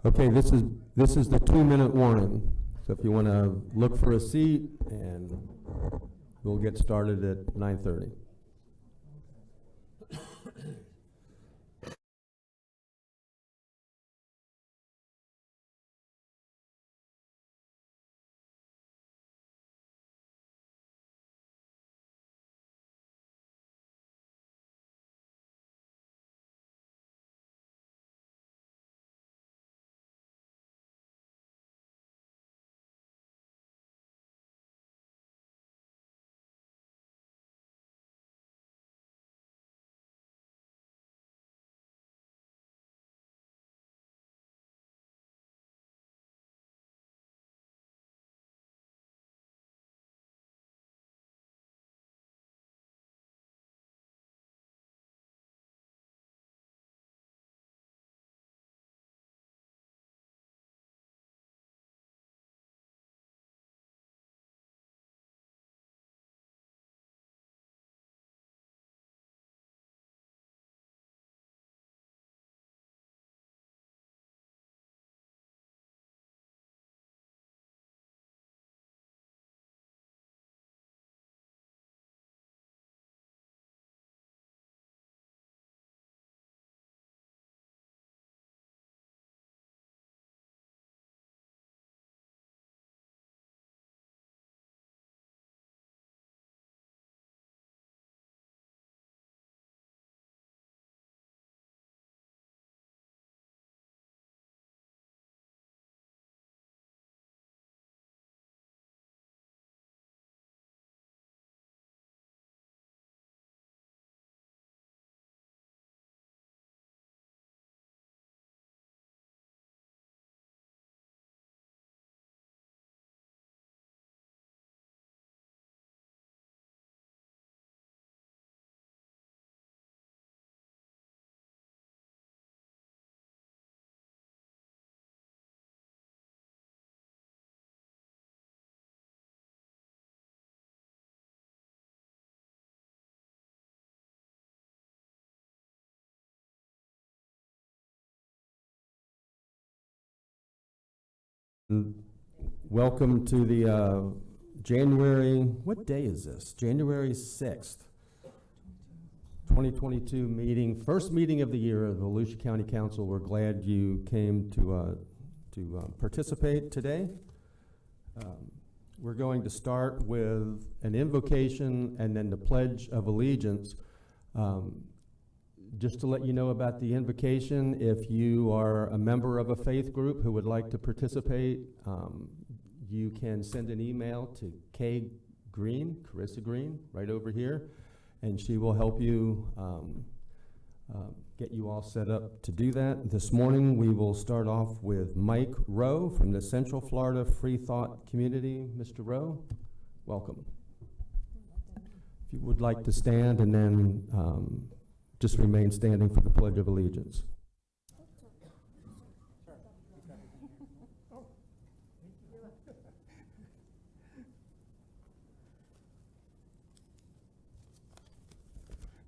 Okay, this is the 2-minute warning. So if you want to look for a seat, and we'll get started at 9:30. Welcome to the January, what day is this? January 6th, 2022 meeting, first meeting of the year of the Volusia County Council. We're glad you came to participate today. We're going to start with an invocation and then the Pledge of Allegiance. Just to let you know about the invocation, if you are a member of a faith group who would like to participate, you can send an email to Carissa Green, right over here, and she will help you get you all set up to do that. This morning we will start off with Mike Rowe from the Central Florida Free Thought Community. Mr. Rowe, welcome. If you would like to stand and then just remain standing for the Pledge of Allegiance.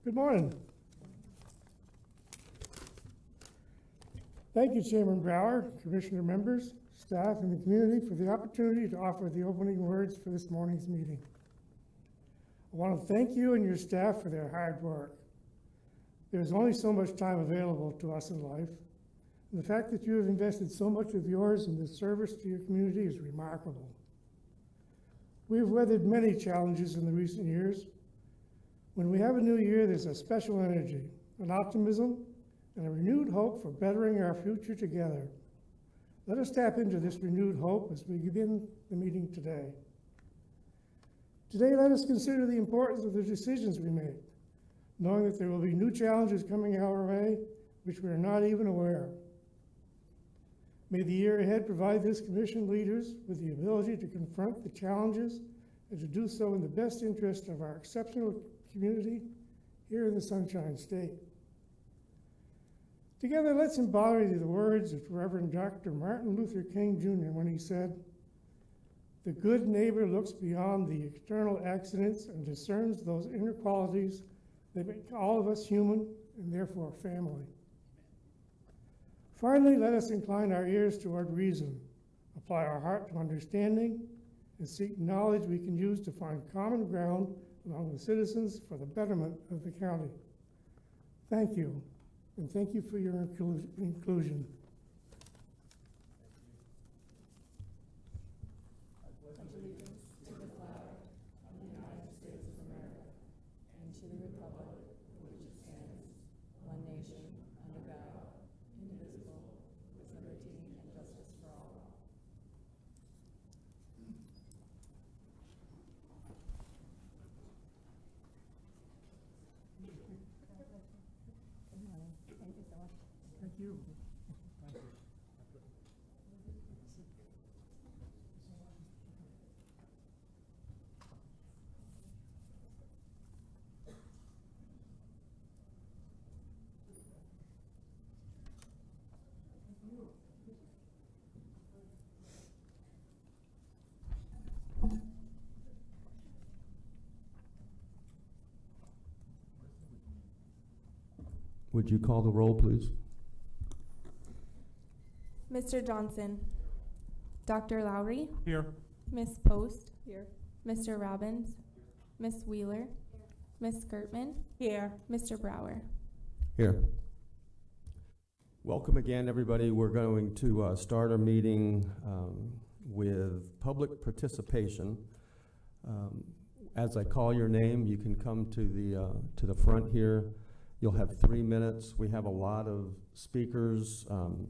Good morning. Thank you, Chairman Brower, Commissioner members, staff, and the community for the opportunity to offer the opening words for this morning's meeting. I want to thank you and your staff for their hard work. There's only so much time available to us in life, and the fact that you have invested so much of yours in this service to your community is remarkable. We have weathered many challenges in the recent years. When we have a new year, there's a special energy, an optimism, and a renewed hope for bettering our future together. Let us tap into this renewed hope as we begin the meeting today. Today, let us consider the importance of the decisions we make, knowing that there will be new challenges coming our way, which we are not even aware of. May the year ahead provide this commission leaders with the ability to confront the challenges and to do so in the best interest of our exceptional community here in the Sunshine State. Together, let's embody the words of Reverend Dr. Martin Luther King Jr. when he said, "The good neighbor looks beyond the external accidents and discerns those inner qualities that make all of us human and therefore family." Finally, let us incline our ears toward reason, apply our heart to understanding, and seek knowledge we can use to find common ground among the citizens for the betterment of the county. Thank you, and thank you for your inclusion. Thank you. Would you call the roll, please? Mr. Johnson. Dr. Lowry. Here. Ms. Post. Here. Mr. Robbins. Ms. Wheeler. Ms. Gertman. Here. Mr. Brower. Here. Welcome again, everybody. We're going to start our meeting with public participation. As I call your name, you can come to the front here. You'll have 3 minutes. We have a lot of speakers,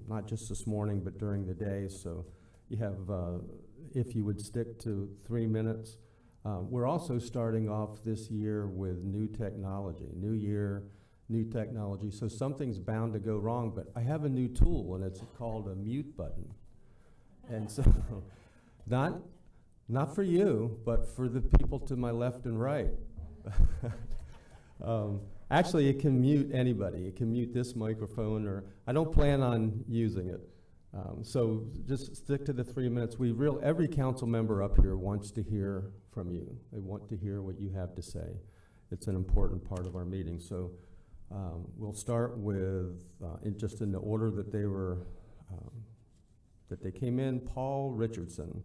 not just this morning, but during the day. So you have, if you would stick to 3 minutes. We're also starting off this year with new technology. New year, new technology. So something's bound to go wrong, but I have a new tool, and it's called a mute button. And so not for you, but for the people to my left and right. Actually, it can mute anybody. It can mute this microphone, or I don't plan on using it. So just stick to the 3 minutes. Every council member up here wants to hear from you. They want to hear what you have to say. It's an important part of our meeting. So we'll start with, in the order that they came in, Paul Richardson.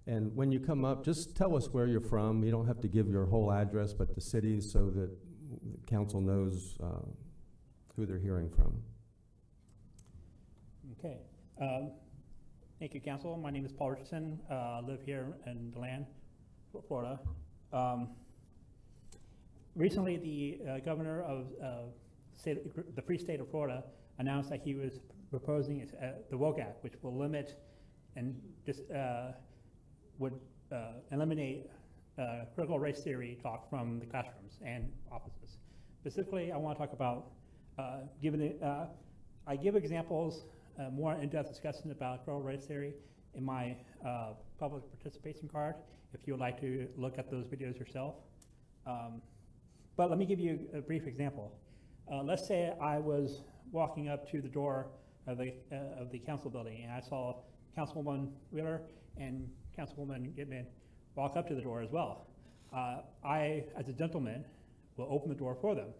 And when you come up, just tell us where you're from. You don't have to give your whole address, but the city, so that the council knows who they're hearing from. Okay. Thank you, Council. My name is Paul Richardson. I live here in DeLand, Florida. Recently, the governor of the Free State of Florida announced that he was proposing the WOKE Act, which will limit and just would eliminate critical race theory talk from the classrooms and offices. Specifically, I want to talk about I give examples, more in-depth discussion about critical race theory in my public participation card, if you would like to look at those videos yourself. But let me give you a brief example. Let's say I was walking up to the door of the council building, and I saw Councilwoman Wheeler and Councilwoman Gitman walk up to the door as well. I, as a gentleman, will open the door for them.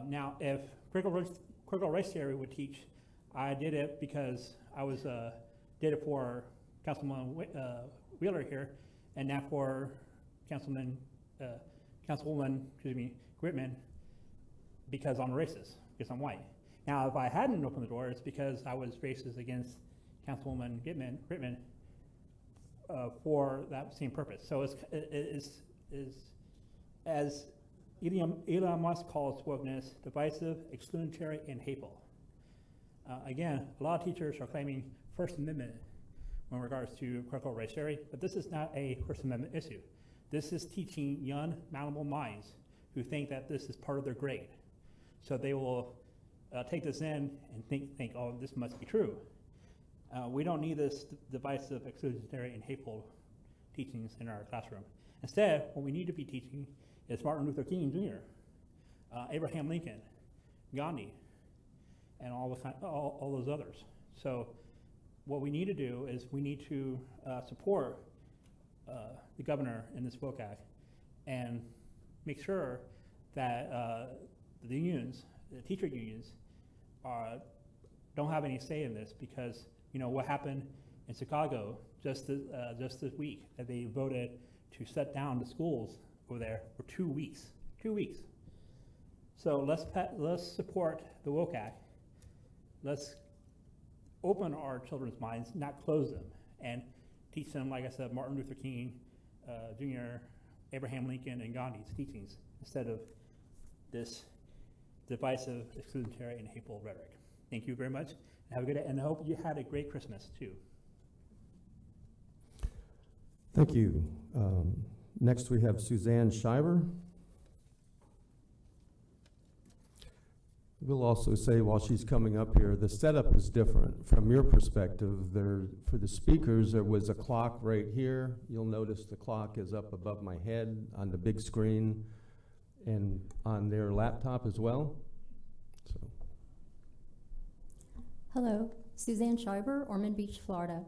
Now, if critical race theory would teach, I did it because I was did it for Councilwoman Wheeler here, and not for Councilwoman Gitman, because I'm racist, because I'm white. Now, if I hadn't opened the door, it's because I was racist against Councilwoman Gitman for that same purpose. So it's as Elon Musk calls wokeness, divisive, exclusionary, and hateful. Again, a lot of teachers are claiming First Amendment in regards to critical race theory, but this is not a First Amendment issue. This is teaching young, malleable minds who think that this is part of their grade. So they will take this in and think, oh, this must be true. We don't need this divisive, exclusionary, and hateful teachings in our classroom. Instead, what we need to be teaching is Martin Luther King Jr., Abraham Lincoln, Gandhi, and all those others. So what we need to do is we need to support the governor in this WOKE Act and make sure that the unions, the teacher unions, don't have any say in this because, what happened in Chicago just this week, that they voted to shut down the schools over there for 2 weeks. 2 weeks. So let's support the Woke Act. Let's open our children's minds, not close them, and teach them, like I said, Martin Luther King Jr., Abraham Lincoln, and Gandhi's teachings instead of this divisive, exclusionary, and hateful rhetoric. Thank you very much. Have a good day, and I hope you had a great Christmas too. Thank you. Next we have Suzanne Shiver. We'll also say while she's coming up here, the setup is different from your perspective. For the speakers, there was a clock right here. You'll notice the clock is up above my head on the big screen and on their laptop as well. So. Hello, Suzanne Shiver, Ormond Beach, Florida.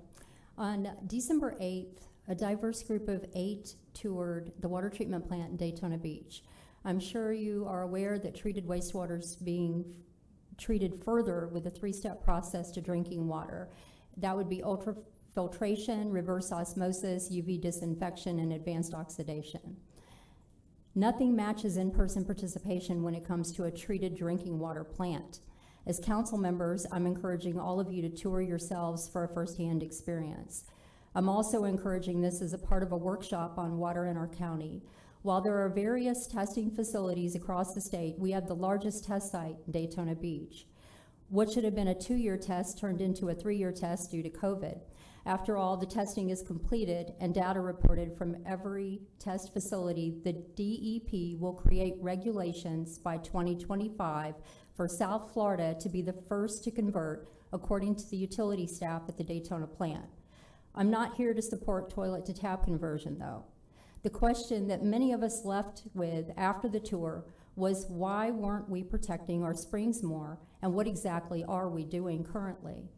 On December 8th, a diverse group of 8 toured the water treatment plant in Daytona Beach. I'm sure you are aware that treated wastewater is being treated further with a 3-step process to drinking water. That would be ultrafiltration, reverse osmosis, UV disinfection, and advanced oxidation. Nothing matches in-person participation when it comes to a treated drinking water plant. As council members, I'm encouraging all of you to tour yourselves for a firsthand experience. I'm also encouraging this as a part of a workshop on water in our county. While there are various testing facilities across the state, we have the largest test site in Daytona Beach. What should have been a 2-year test turned into a 3-year test due to COVID. After all, the testing is completed and data reported from every test facility. The DEP will create regulations by 2025 for South Florida to be the first to convert, according to the utility staff at the Daytona plant. I'm not here to support toilet to tap conversion though. The question that many of us left with after the tour was why weren't we protecting our springs more, and what exactly are we doing currently?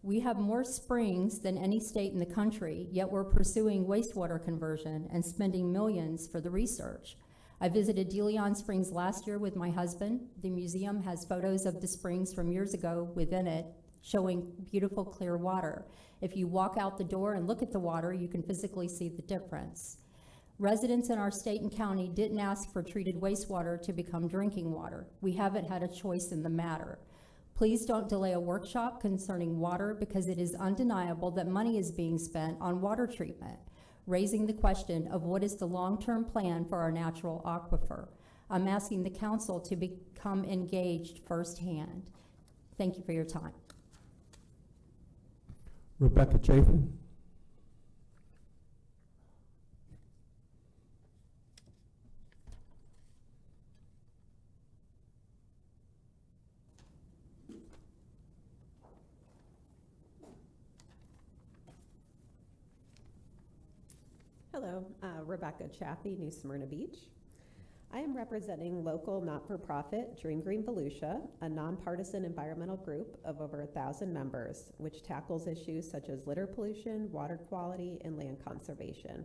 We have more springs than any state in the country, yet we're pursuing wastewater conversion and spending millions for the research. I visited De Leon Springs last year with my husband. The museum has photos of the springs from years ago within it, showing beautiful clear water. If you walk out the door and look at the water, you can physically see the difference. Residents in our state and county didn't ask for treated wastewater to become drinking water. We haven't had a choice in the matter. Please don't delay a workshop concerning water because it is undeniable that money is being spent on water treatment, raising the question of what is the long-term plan for our natural aquifer. I'm asking the council to become engaged firsthand. Thank you for your time. Rebecca Chafin. Hello, Rebecca Chaffee, New Smyrna Beach. I am representing local not-for-profit Dream Green Volusia, a nonpartisan environmental group of over 1,000 members, which tackles issues such as litter pollution, water quality, and land conservation.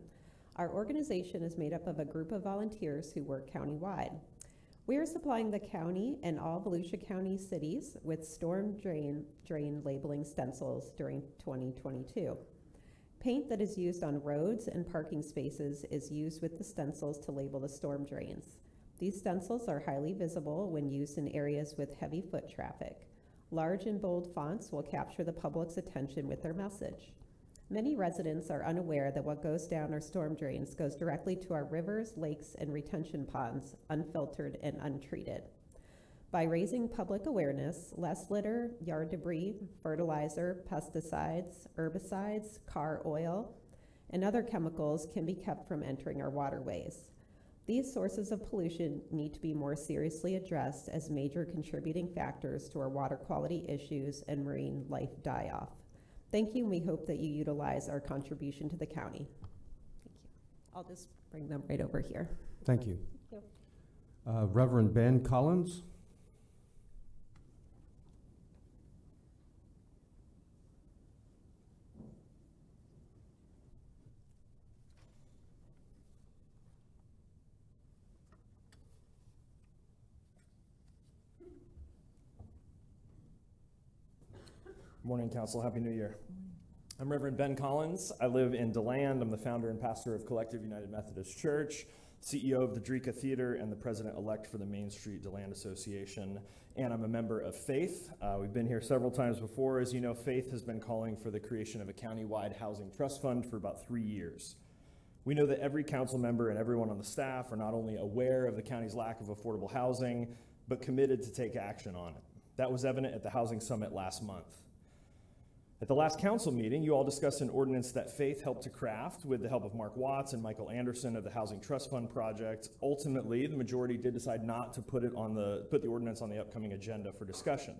Our organization is made up of a group of volunteers who work countywide. We are supplying the county and all Volusia County cities with storm drain labeling stencils during 2022. Paint that is used on roads and parking spaces is used with the stencils to label the storm drains. These stencils are highly visible when used in areas with heavy foot traffic. Large and bold fonts will capture the public's attention with their message. Many residents are unaware that what goes down our storm drains goes directly to our rivers, lakes, and retention ponds, unfiltered and untreated. By raising public awareness, less litter, yard debris, fertilizer, pesticides, herbicides, car oil, and other chemicals can be kept from entering our waterways. These sources of pollution need to be more seriously addressed as major contributing factors to our water quality issues and marine life die-off. Thank you, and we hope that you utilize our contribution to the county. Thank you. I'll just bring them right over here. Thank you. Thank you. Reverend Ben Collins. Morning, Council. Happy New Year. I'm Reverend Ben Collins. I live in DeLand. I'm the founder and pastor of Collective United Methodist Church, CEO of the Drika Theater, and the president-elect for the Main Street DeLand Association. And I'm a member of Faith. We've been here several times before. As you know, Faith has been calling for the creation of a county-wide housing trust fund for about 3 years. We know that every council member and everyone on the staff are not only aware of the county's lack of affordable housing, but committed to take action on it. That was evident at the Housing Summit last month. At the last council meeting, you all discussed an ordinance that Faith helped to craft with the help of Mark Watts and Michael Anderson of the Housing Trust Fund Project. Ultimately, the majority did decide not to put the ordinance on the upcoming agenda for discussion.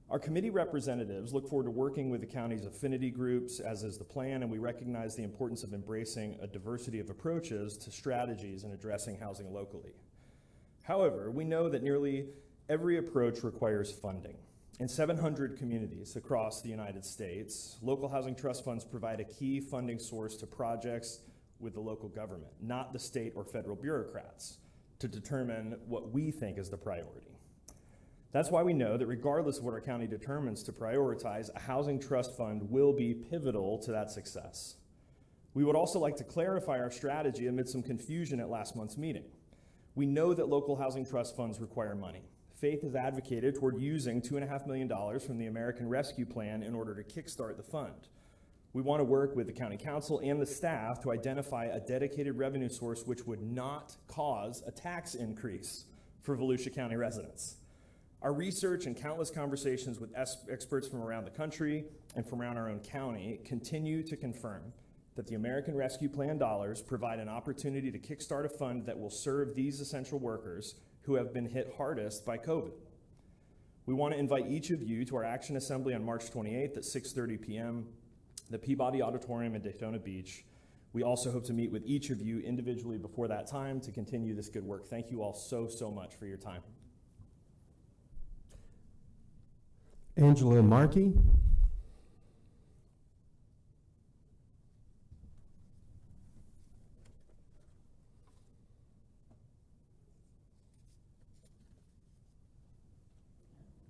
Our committee representatives look forward to working with the county's affinity groups, as is the plan, and we recognize the importance of embracing a diversity of approaches to strategies in addressing housing locally. However, we know that nearly every approach requires funding. In 700 communities across the United States, local housing trust funds provide a key funding source to projects with the local government, not the state or federal bureaucrats, to determine what we think is the priority. That's why we know that regardless of what our county determines to prioritize, a housing trust fund will be pivotal to that success. We would also like to clarify our strategy amid some confusion at last month's meeting. We know that local housing trust funds require money. Faith has advocated toward using $2.5 million from the American Rescue Plan in order to kickstart the fund. We want to work with the county council and the staff to identify a dedicated revenue source which would not cause a tax increase for Volusia County residents. Our research and countless conversations with experts from around the country and from around our own county continue to confirm that the American Rescue Plan dollars provide an opportunity to kickstart a fund that will serve these essential workers who have been hit hardest by COVID. We want to invite each of you to our action assembly on March 28th at 6:30 p.m., the Peabody Auditorium in Daytona Beach. We also hope to meet with each of you individually before that time to continue this good work. Thank you all so much for your time. Angela Markey.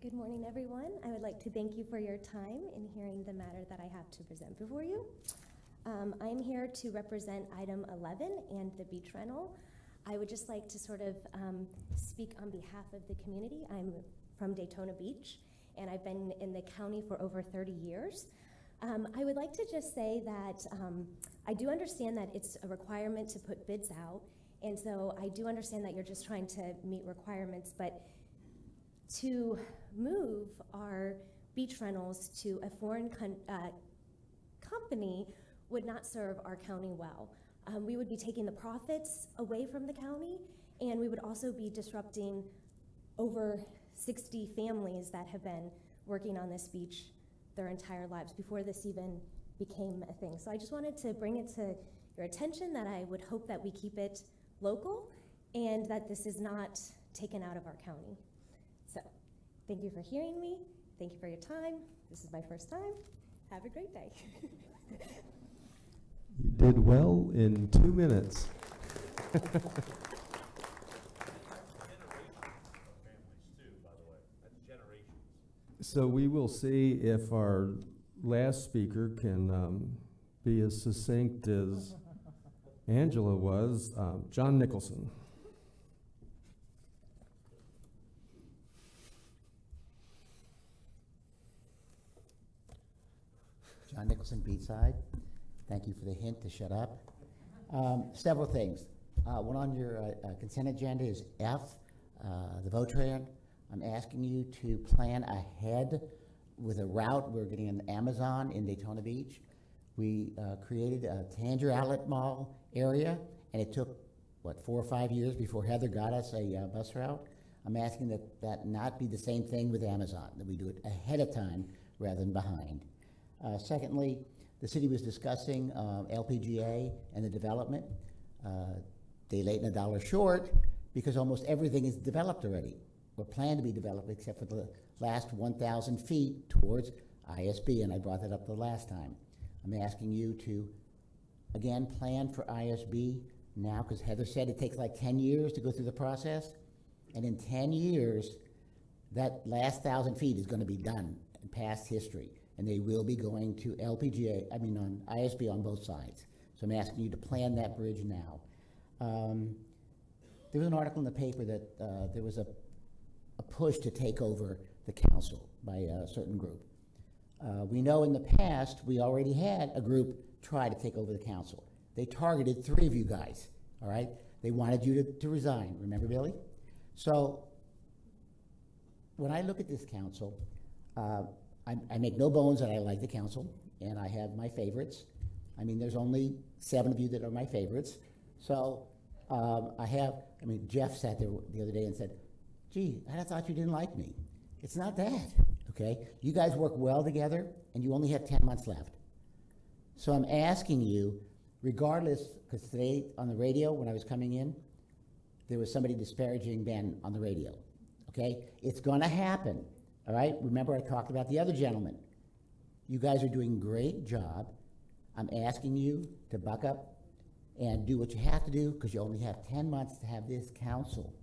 Good morning, everyone. I would like to thank you for your time in hearing the matter that I have to present before you. I'm here to represent item 11 and the beach rental. I would just like to sort of speak on behalf of the community. I'm from Daytona Beach, and I've been in the county for over 30 years. I would like to just say that I do understand that it's a requirement to put bids out, and so I do understand that you're just trying to meet requirements, but to move our beach rentals to a foreign company would not serve our county well. We would be taking the profits away from the county, and we would also be disrupting over 60 families that have been working on this beach their entire lives before this even became a thing. So I just wanted to bring it to your attention that I would hope that we keep it local and that this is not taken out of our county. So thank you for hearing me. Thank you for your time. This is my first time. Have a great day. You did well in 2 minutes. So we will see if our last speaker can be as succinct as Angela was. John Nicholson. John Nicholson, Beachside. Thank you for the hint to shut up. Several things. One on your consent agenda is F, the Votran. I'm asking you to plan ahead with a route. We're getting an Amazon in Daytona Beach. We created a Tanger Outlet Mall area, and it took, 4 or 5 years before Heather got us a bus route. I'm asking that not be the same thing with Amazon, that we do it ahead of time rather than behind. Secondly, the city was discussing LPGA and the development. Day late and a dollar short because almost everything is developed already, or planned to be developed except for the last 1,000 feet towards ISB, and I brought that up the last time. I'm asking you to, again, plan for ISB now, because Heather said it takes like 10 years to go through the process, and in 10 years, That last 1,000 feet is gonna be done in past history, and they will be going to on ISB on both sides. So I'm asking you to plan that bridge now. There was an article in the paper that there was a push to take over the council by a certain group. We know in the past, we already had a group try to take over the council. They targeted 3 of you guys, all right? They wanted you to resign, remember, Billy? So when I look at this council, I make no bones that I like the council, and I have my favorites. I mean, there's only 7 of you that are my favorites. So Jeff sat there the other day and said, gee, I thought you didn't like me. It's not that, okay? You guys work well together, and you only have 10 months left. So I'm asking you, regardless, because today on the radio, when I was coming in, there was somebody disparaging Ben on the radio, okay? It's gonna happen, all right? Remember I talked about the other gentleman. You guys are doing a great job. I'm asking you to buck up and do what you have to do, because you only have 10 months to have this council.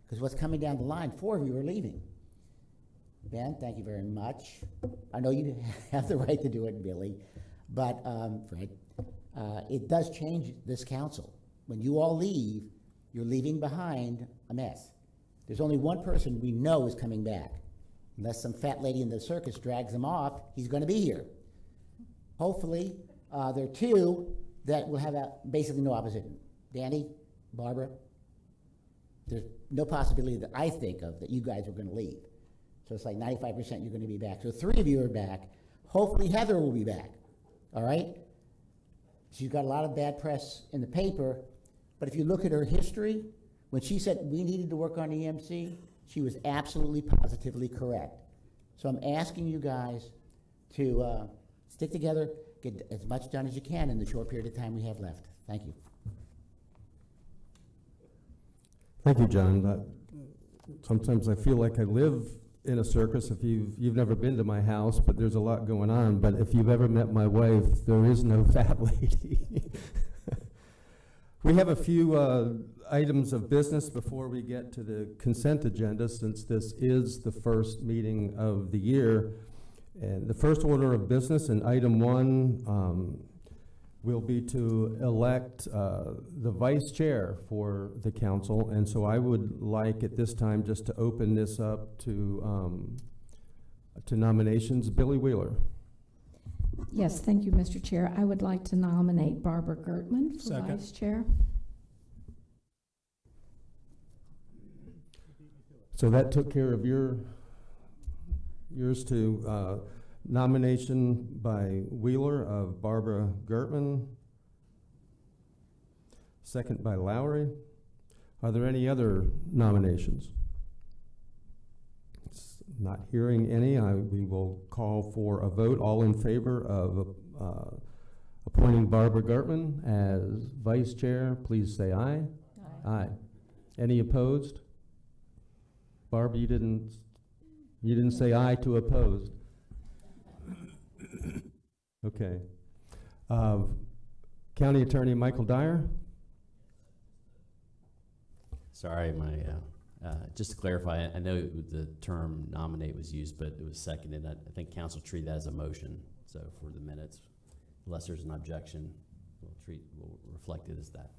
Because what's coming down the line, 4 of you are leaving. Ben, thank you very much. I know you have the right to do it, Billy, but Fred, it does change this council. When you all leave, you're leaving behind a mess. There's only one person we know is coming back. Unless some fat lady in the circus drags him off, he's going to be here. Hopefully, there are 2 that will have basically no opposition. Danny, Barbara, there's no possibility that I think of that you guys are going to leave. So it's like 95% you're going to be back. So 3 of you are back. Hopefully Heather will be back, all right? She's got a lot of bad press in the paper, but if you look at her history, when she said we needed to work on EMC, she was absolutely positively correct. So I'm asking you guys to stick together, get as much done as you can in the short period of time we have left. Thank you. Thank you, John. Sometimes I feel like I live in a circus. If you've never been to my house, but there's a lot going on. But if you've ever met my wife, there is no fat lady. We have a few items of business before we get to the consent agenda, since this is the first meeting of the year. And the first order of business in item 1 will be to elect the vice chair for the council. And so I would like at this time just to open this up to nominations. Billy Wheeler. Yes, thank you, Mr. Chair. I would like to nominate Barbara Gertman for Second. vice chair. So that took care of yours to nomination by Wheeler of Barbara Gertman, second by Lowry. Are there any other nominations? Not hearing any, we will call for a vote. All in favor of appointing Barbara Gertman as vice chair, please say aye. Aye. Aye. Any opposed? Barb, you didn't say aye to opposed. Okay. County Attorney Michael Dyer. Sorry, just to clarify, I know the term nominate was used, but it was seconded. I think council treated that as a motion. So for the minutes, unless there's an objection, we'll reflect it as that.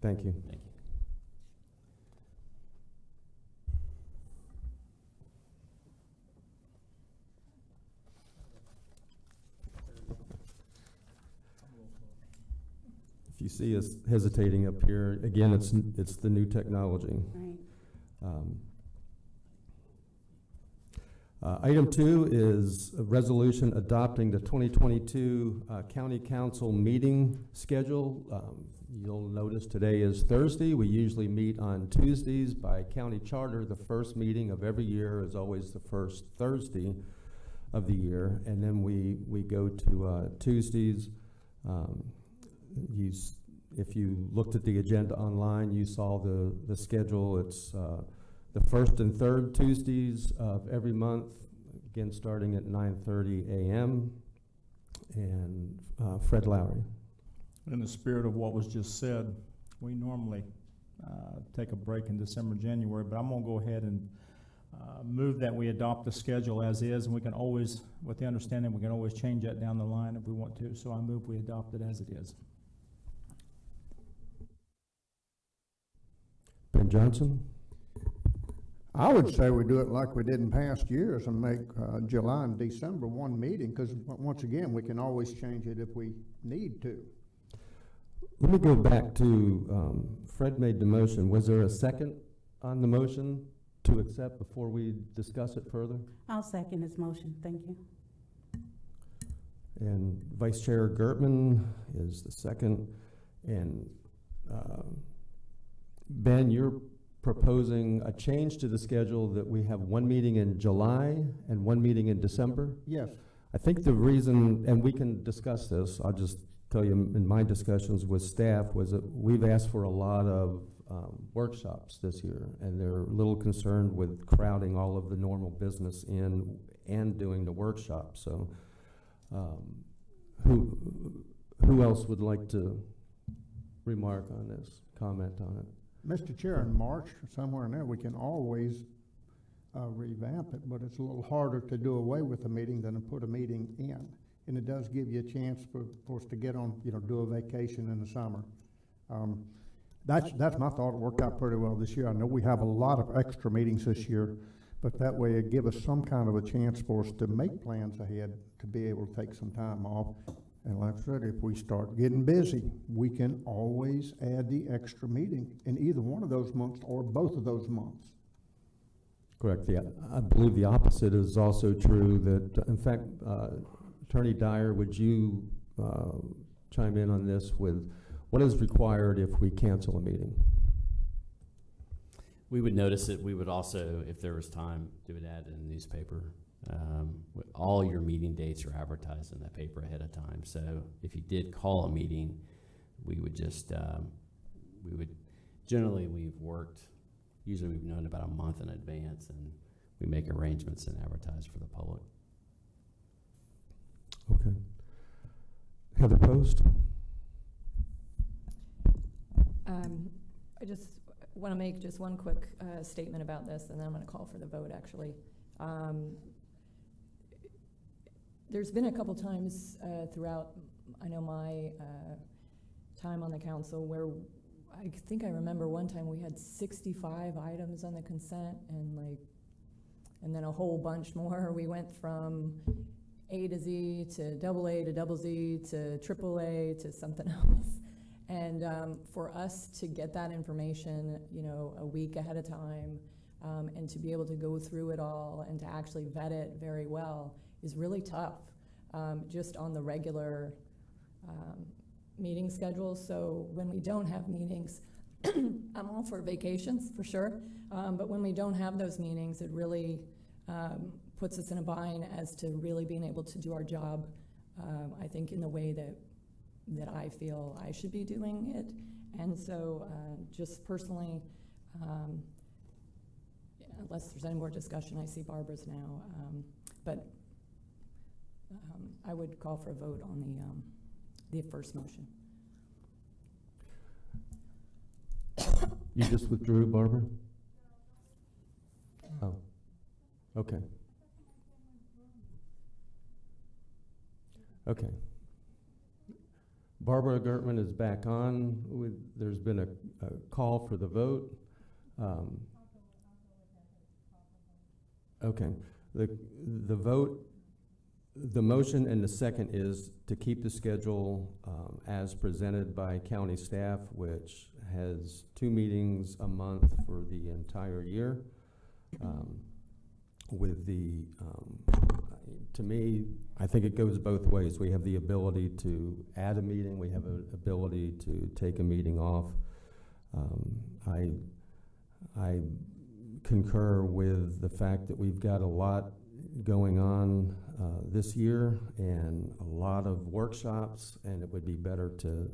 Thank you. Thank you. If you see us hesitating up here, again, it's the new technology. Right. Item 2 is a resolution adopting the 2022 County Council meeting schedule. You'll notice today is Thursday. We usually meet on Tuesdays. By county charter, the first meeting of every year is always the first Thursday of the year, and then we go to Tuesdays. If you looked at the agenda online, you saw the schedule. It's the first and third Tuesdays of every month, again starting at 9:30 a.m. And Fred Lowry. In the spirit of what was just said, we normally take a break in December, January, but I'm going to go ahead and move that we adopt the schedule as is, and we can always, with the understanding, we can always change that down the line if we want to. So I move we adopt it as it is. Ben Johnson? I would say we do it like we did in past years and make July and December one meeting, because once again, we can always change it if we need to. Let me go back to, Fred made the motion. Was there a second on the motion to accept before we discuss it further? I'll second his motion. Thank you. And Vice Chair Gertman is the second. And Ben, you're proposing a change to the schedule that we have one meeting in July and one meeting in December? Yes. I think the reason, and we can discuss this, I'll just tell you in my discussions with staff, was that we've asked for a lot of workshops this year, and they're a little concerned with crowding all of the normal business in and doing the workshop. So who else would like to remark on this, comment on it? Mr. Chair, in March, somewhere in there, we can always revamp it, but it's a little harder to do away with a meeting than to put a meeting in. And it does give you a chance for us to get on, do a vacation in the summer. That's my thought. It worked out pretty well this year. I know we have a lot of extra meetings this year, but that way it gives us some kind of a chance for us to make plans ahead to be able to take some time off. And like I said, if we start getting busy, we can always add the extra meeting in either one of those months or both of those months. Correct. I believe the opposite is also true, that, in fact, Attorney Dyer, would you chime in on this with what is required if we cancel a meeting? We would notice it. We would also, if there was time, do an ad in the newspaper. All your meeting dates are advertised in that paper ahead of time. So if you did call a meeting, we would just, generally usually we've known about a month in advance, and we make arrangements and advertise for the public. Okay. Heather Post? I just want to make just one quick statement about this, and then I'm going to call for the vote, actually. There's been a couple times throughout, I know, my time on the council where I think I remember one time we had 65 items on the consent, and then a whole bunch more. We went from A to Z to double A to double Z to triple A to something else. And for us to get that information, a week ahead of time, and to be able to go through it all and to actually vet it very well is really tough, just on the regular meeting schedule. So when we don't have meetings, I'm all for vacations for sure, but when we don't have those meetings, it really puts us in a bind as to really being able to do our job, I think, in the way that I feel I should be doing it. And so just personally, unless there's any more discussion, I see Barbara's now, but I would call for a vote on the first motion. You just withdrew, Barbara? Oh, okay. Okay. Barbara Gertman is back on. There's been a call for the vote. Okay. The vote, the motion and the second is to keep the schedule as presented by county staff, which has 2 meetings a month for the entire year. With the, to me, I think it goes both ways. We have the ability to add a meeting. We have an ability to take a meeting off. I concur with the fact that we've got a lot going on this year and a lot of workshops, and it would be better to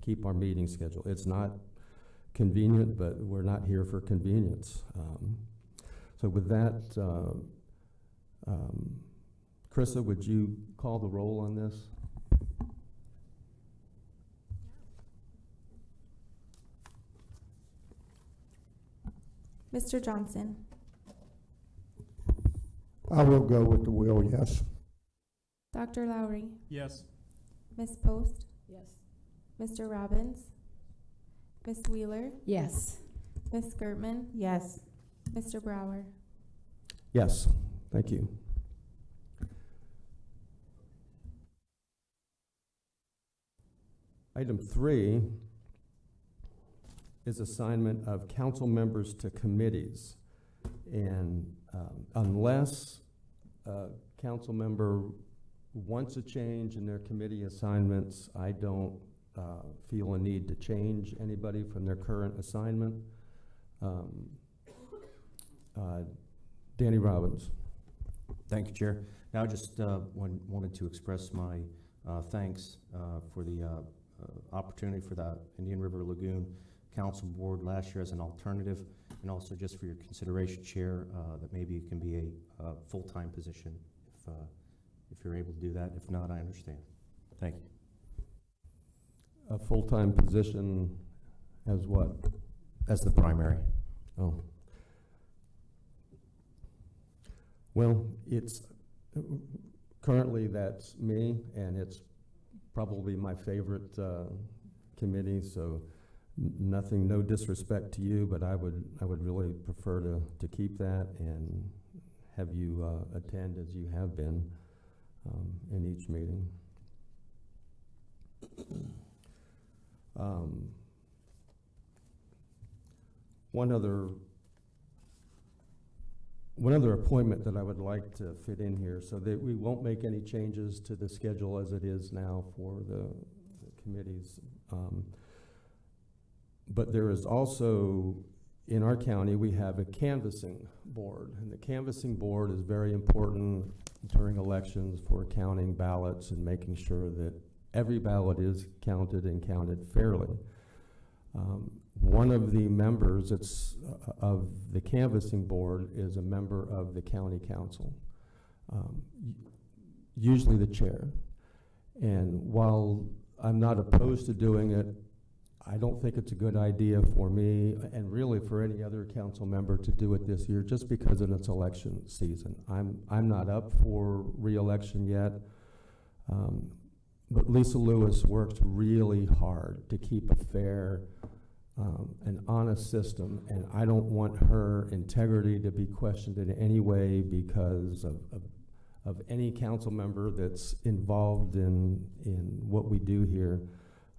keep our meeting schedule. It's not convenient, but we're not here for convenience. So with that, Krista, would you call the roll on this? Mr. Johnson? I will go with the will, yes. Dr. Lowry, Yes. Ms. Post, Yes. Mr. Robbins, Ms. Wheeler, Yes. Ms. Gertman, Yes. Mr. Brower. Yes, thank you. Item 3 is assignment of council members to committees. And unless a council member wants a change in their committee assignments, I don't feel a need to change anybody from their current assignment. Danny Robbins. Thank you, Chair. Now, I just wanted to express my thanks for the opportunity for the Indian River Lagoon Council Board last year as an alternative, and also just for your consideration, Chair, that maybe it can be a full-time position if you're able to do that. If not, I understand. Thank you. A full-time position as what? As the primary. Oh. Well, it's currently that's me, and it's probably my favorite committee. So nothing, no disrespect to you, but I would really prefer to keep that and have you attend as you have been in each meeting. One other appointment that I would like to fit in here, so that we won't make any changes to the schedule as it is now for the committees. But there is also, in our county, we have a canvassing board, and the canvassing board is very important during elections for counting ballots and making sure that every ballot is counted and counted fairly. One of the members of the canvassing board is a member of the county council, usually the chair. And while I'm not opposed to doing it, I don't think it's a good idea for me and really for any other council member to do it this year, just because it's election season. I'm not up for re-election yet, but Lisa Lewis works really hard to keep a fair an honest system, and I don't want her integrity to be questioned in any way because of any council member that's involved in what we do here.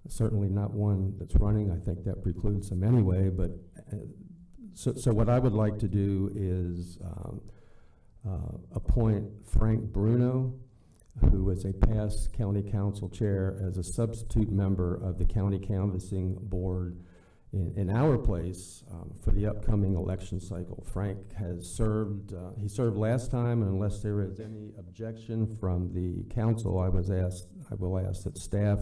Certainly not one that's running. I think that precludes them anyway, but so what I would like to do is appoint Frank Bruno, who is a past county council chair, as a substitute member of the county canvassing board in our place for the upcoming election cycle. Frank has served, he served last time, and unless there is any objection from the council, I will ask that staff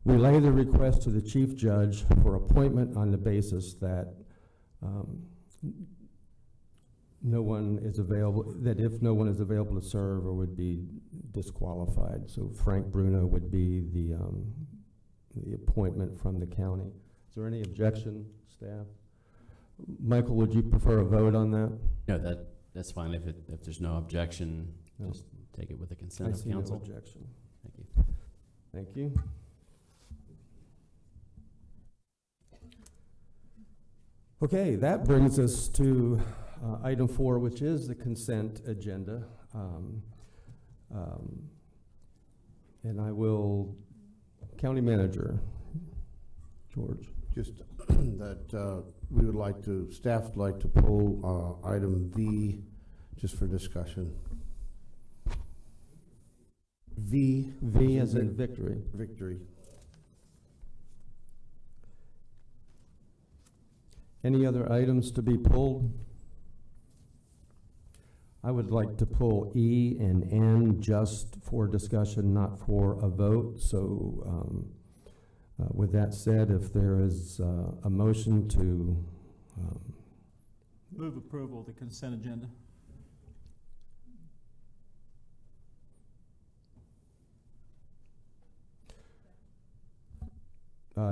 relay the request to the chief judge for appointment on the basis that no one is available, that if no one is available to serve or would be disqualified. So Frank Bruno would be the appointment from the county. Is there any objection, staff? Michael, would you prefer a vote on that? No, that's fine. If there's no objection, No. just take it with the consent I of see no council. objection. Thank you. Thank you. Okay, that brings us to item 4, which is the consent agenda. And I will, County Manager, George. Just that we would like to, staff would like to pull item V just for discussion. V. V as in victory. Victory. Any other items to be pulled? I would like to pull E and N just for discussion, not for a vote. So with that said, if there is a motion to Move approval of the consent agenda.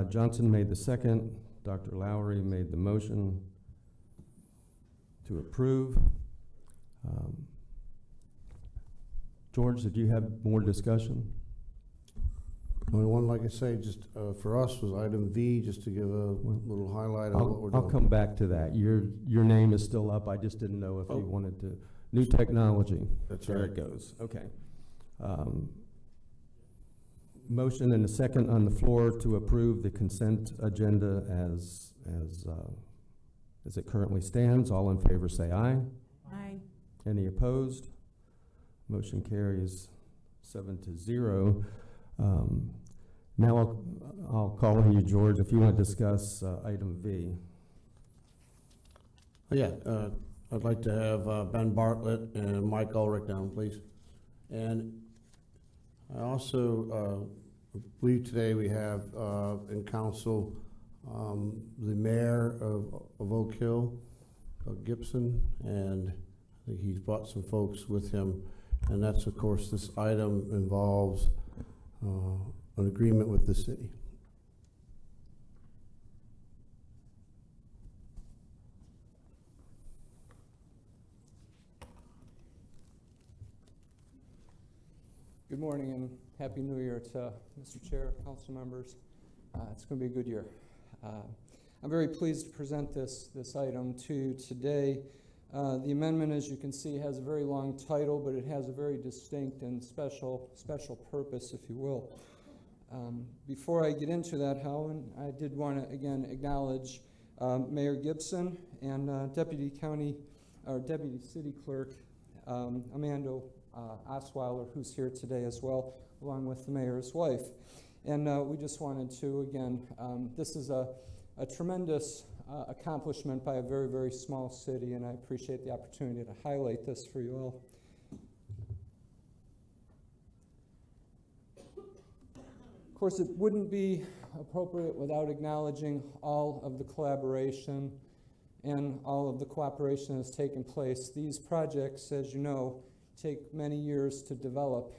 Johnson made the second, Dr. Lowry made the motion to approve. George, did you have more discussion? The only one, like I say, just for us was item V, just to give a little highlight of what we're doing. I'll come back to that. Your name is still up. I just didn't know if you wanted to. New technology. That's there right. it goes. Okay. Motion and a second on the floor to approve the consent agenda as it currently stands. All in favor say aye. Aye. Any opposed? Motion carries 7-0. Now I'll call on you, George, if you want to discuss item V. Yeah, I'd like to have Ben Bartlett and Mike Ulrich down, please. And I also believe today we have in council the mayor of Oak Hill, Gibson, and I think he's brought some folks with him. And that's, of course, this item involves an agreement with the city. Good morning and Happy New Year to Mr. Chair, council members. It's going to be a good year. I'm very pleased to present this item to you today. The amendment, as you can see, has a very long title, but it has a very distinct and special purpose, if you will. Before I get into that, Helen, I did want to again acknowledge Mayor Gibson and Deputy City Clerk Amanda Osweiler, who's here today as well, along with the mayor's wife. And we just wanted to, again, this is a tremendous accomplishment by a very, very small city, and I appreciate the opportunity to highlight this for you all. Of course, it wouldn't be appropriate without acknowledging all of the collaboration and all of the cooperation that has taken place. These projects, as you know, take many years to develop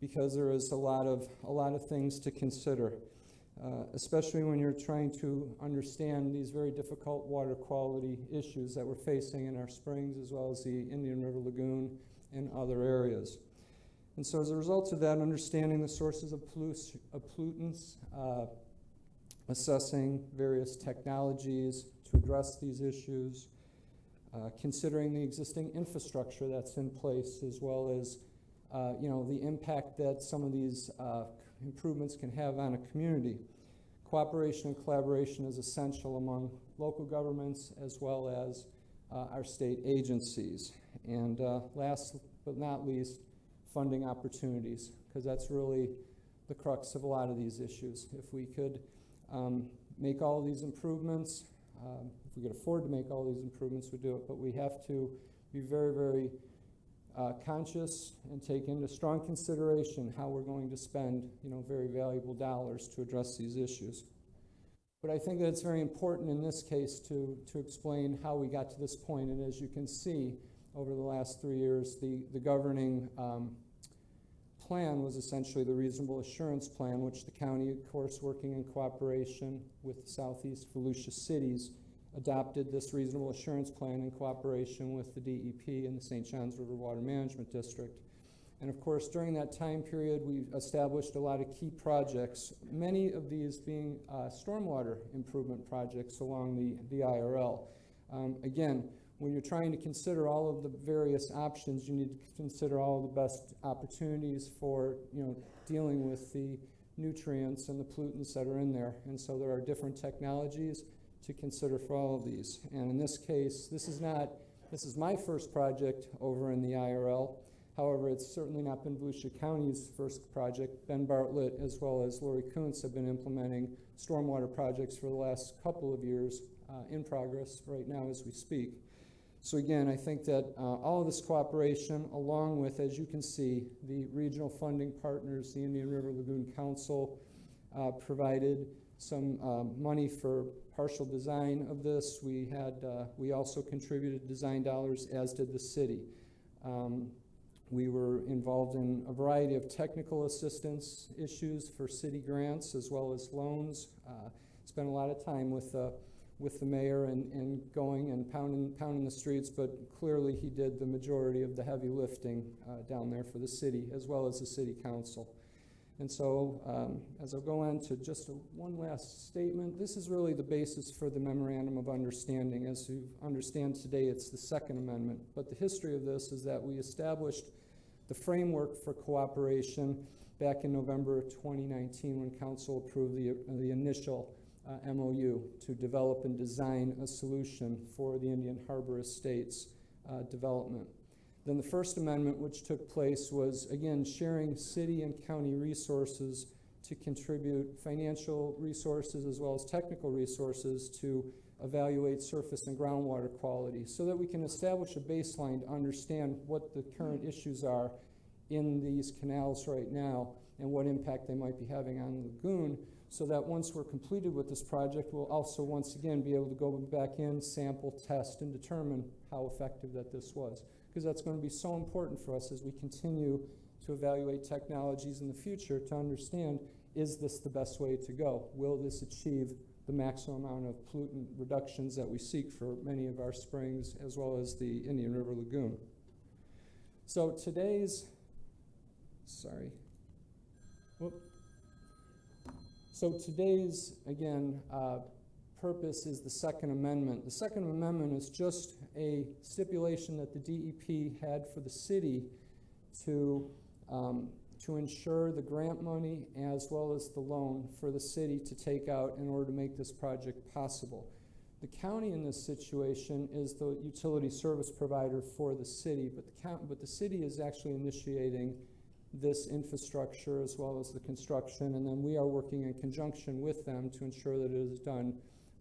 because there is a lot of things to consider, especially when you're trying to understand these very difficult water quality issues that we're facing in our springs as well as the Indian River Lagoon and other areas. And so as a result of that, understanding the sources of pollutants, assessing various technologies to address these issues, considering the existing infrastructure that's in place, as well as the impact that some of these improvements can have on a community. Cooperation and collaboration is essential among local governments as well as our state agencies. And last but not least, funding opportunities, because that's really the crux of a lot of these issues. If we could make all these improvements, if we could afford to make all these improvements, we'd do it, but we have to be very, very conscious and take into strong consideration how we're going to spend, very valuable dollars to address these issues. But I think that it's very important in this case to explain how we got to this point. And as you can see, over the last 3 years, the governing plan was essentially the Reasonable Assurance Plan, which the county, of course, working in cooperation with the Southeast Volusia cities, adopted this Reasonable Assurance Plan in cooperation with the DEP and the St. Johns River Water Management District. And of course, during that time period, we established a lot of key projects, many of these being stormwater improvement projects along the IRL. Again, when you're trying to consider all of the various options, you need to consider all the best opportunities for dealing with the nutrients and the pollutants that are in there. And so there are different technologies to consider for all of these. And in this case, this is my first project over in the IRL. However, it's certainly not been Volusia County's first project. Ben Bartlett as well as Lori Kuntz have been implementing stormwater projects for the last couple of years in progress right now as we speak. So again, I think that all of this cooperation, along with, as you can see, the regional funding partners, the Indian River Lagoon Council provided some money for partial design of this. We also contributed design dollars, as did the city. We were involved in a variety of technical assistance issues for city grants as well as loans. Spent a lot of time with with the mayor and going and pounding the streets, but clearly he did the majority of the heavy lifting down there for the city, as well as the city council. And so, as I'll go on to just one last statement, this is really the basis for the Memorandum of Understanding. As you understand today, it's the Second Amendment, but the history of this is that we established the framework for cooperation back in November 2019 when Council approved the initial MOU to develop and design a solution for the Indian Harbor Estates development. Then the First Amendment, which took place, was, again, sharing city and county resources to contribute financial resources as well as technical resources to evaluate surface and groundwater quality so that we can establish a baseline to understand what the current issues are in these canals right now and what impact they might be having on the lagoon, so that once we're completed with this project, we'll also once again be able to go back in, sample, test, and determine how effective that this was. Because that's going to be so important for us as we continue to evaluate technologies in the future to understand, is this the best way to go? Will this achieve the maximum amount of pollutant reductions that we seek for many of our springs as well as the Indian River Lagoon? So today's, again, purpose is the Second Amendment. The Second Amendment is just a stipulation that the DEP had for the city to ensure the grant money as well as the loan for the city to take out in order to make this project possible. The county in this situation is the utility service provider for the city, but the city is actually initiating this infrastructure as well as the construction, and then we are working in conjunction with them to ensure that it is done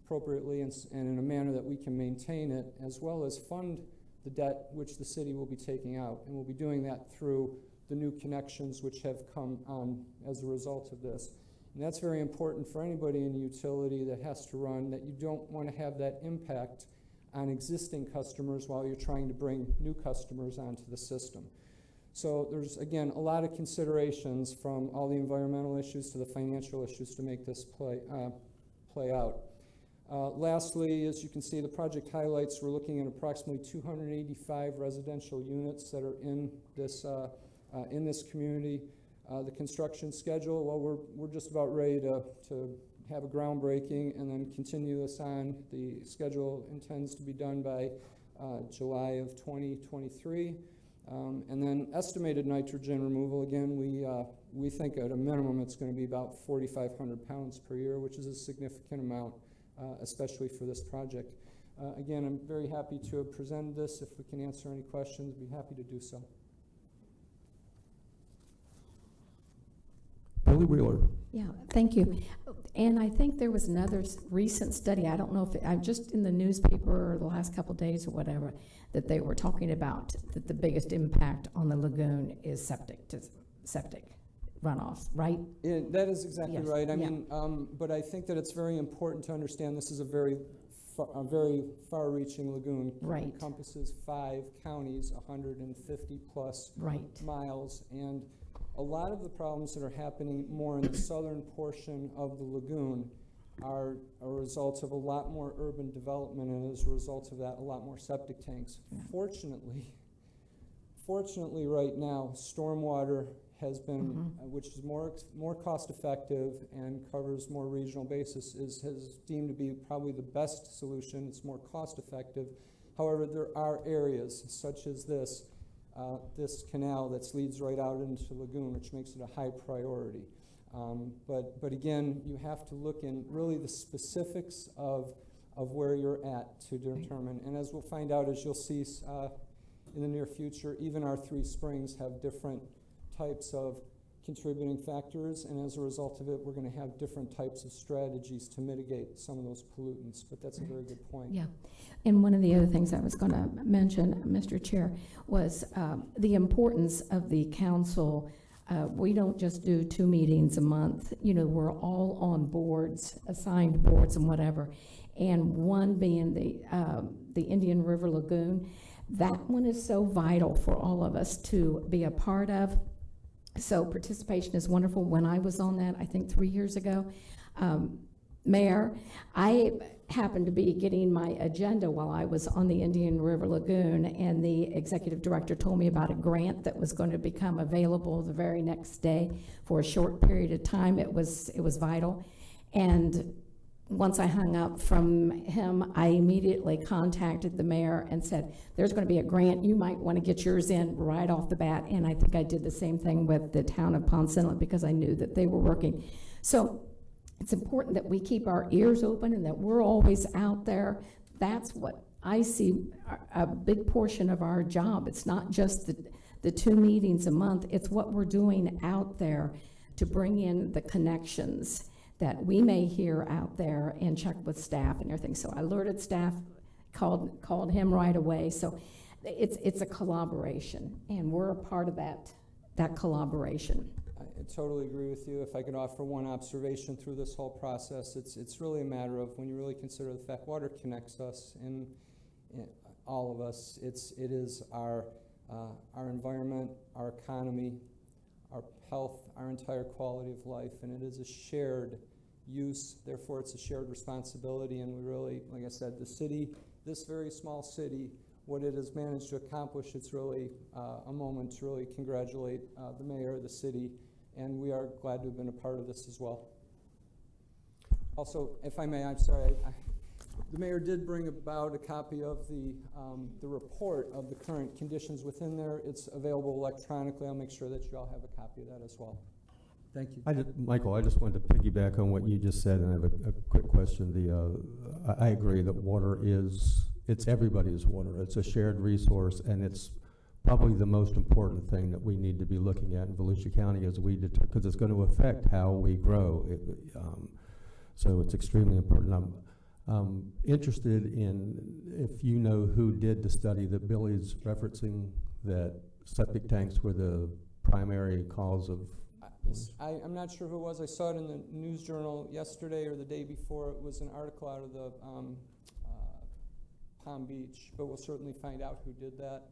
appropriately and in a manner that we can maintain it, as well as fund the debt which the city will be taking out. And we'll be doing that through the new connections which have come on as a result of this. And that's very important for anybody in a utility that has to run, that you don't want to have that impact on existing customers while you're trying to bring new customers onto the system. So there's, again, a lot of considerations from all the environmental issues to the financial issues to make this play out. Lastly, as you can see, the project highlights, we're looking at approximately 285 residential units that are in this community. The construction schedule, well, we're just about ready to have a groundbreaking and then continue this on. The schedule intends to be done by July of 2023. And then estimated nitrogen removal, again, we think at a minimum it's going to be about 4,500 pounds per year, which is a significant amount, especially for this project. Again, I'm very happy to have presented this. If we can answer any questions, I'd be happy to do so. Billy Wheeler. Yeah, thank you. And I think there was another recent study, I don't know if I'm just in the newspaper or the last couple of days or whatever, that they were talking about that the biggest impact on the lagoon is septic runoff, right? Yeah, that is exactly Yes, right. I yeah. mean, but I think that it's very important to understand this is a very far-reaching lagoon. Right. It encompasses 5 counties, 150 plus Right. miles, and a lot of the problems that are happening more in the southern portion of the lagoon are a result of a lot more urban development, and as a result of that, a lot more septic tanks. Yeah. Fortunately, right now, stormwater has been, which is more cost effective and covers more regional basis, has deemed to be probably the best solution. It's more cost effective. However, there are areas such as this canal that leads right out into the lagoon, which makes it a high priority. But again, you have to look in really the specifics of where you're at to determine. And as we'll find out, as you'll see in the near future, even our 3 springs have different types of contributing factors, and as a result of it, we're going to have different types of strategies to mitigate some of those pollutants. But that's a very good point. Yeah, and one of the other things I was going to mention, Mr. Chair, was the importance of the council. We don't just do 2 meetings a month. You know, we're all on boards, assigned boards and whatever, and one being the Indian River Lagoon. That one is so vital for all of us to be a part of. So participation is wonderful. When I was on that, I think 3 years ago, Mayor, happened to be getting my agenda while I was on the Indian River Lagoon, and the executive director told me about a grant that was going to become available the very next day for a short period of time. It was vital. And once I hung up from him, I immediately contacted the mayor and said, there's going to be a grant. You might want to get yours in right off the bat. And I think I did the same thing with the town of Ponce Inlet because I knew that they were working. So it's important that we keep our ears open and that we're always out there. That's what I see a big portion of our job. It's not just the 2 meetings a month. It's what we're doing out there to bring in the connections that we may hear out there and check with staff and everything. So I alerted staff, called him right away. So it's a collaboration, and we're a part of that collaboration. I totally agree with you. If I could offer one observation through this whole process, it's really a matter of when you really consider the fact water connects us and all of us. It is our environment, our economy, our health, our entire quality of life, and it is a shared use. Therefore, it's a shared responsibility, and we really, like I said, the city, this very small city, what it has managed to accomplish, it's really a moment to really congratulate the mayor, the city, and we are glad to have been a part of this as well. Also, if I may, I'm sorry, the mayor did bring about a copy of the report of the current conditions within there. It's available electronically. I'll make sure that you all have a copy of that as well. Thank you. Michael, I just wanted to piggyback on what you just said, and I have a quick question. I agree that water it's everybody's water. It's a shared resource, and it's probably the most important thing that we need to be looking at in Volusia County as because it's going to affect how we grow. So it's extremely important. I'm interested in if you know who did the study that Billy's referencing, that septic tanks were the primary cause of. I'm not sure who it was. I saw it in the news journal yesterday or the day before. It was an article out of the Palm Beach, but we'll certainly find out who did that.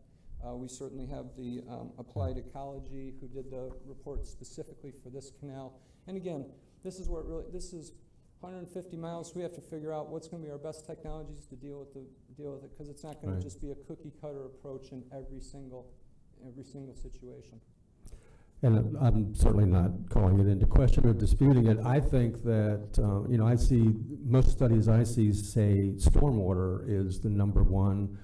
We certainly have the Applied Ecology who did the report specifically for this canal. And again, this is 150 miles. We have to figure out what's going to be our best technologies to deal with it, because it's not going to just be a cookie cutter approach in every single situation. And I'm certainly not calling it into question or disputing it. I think that, I see most studies I see say stormwater is the number one.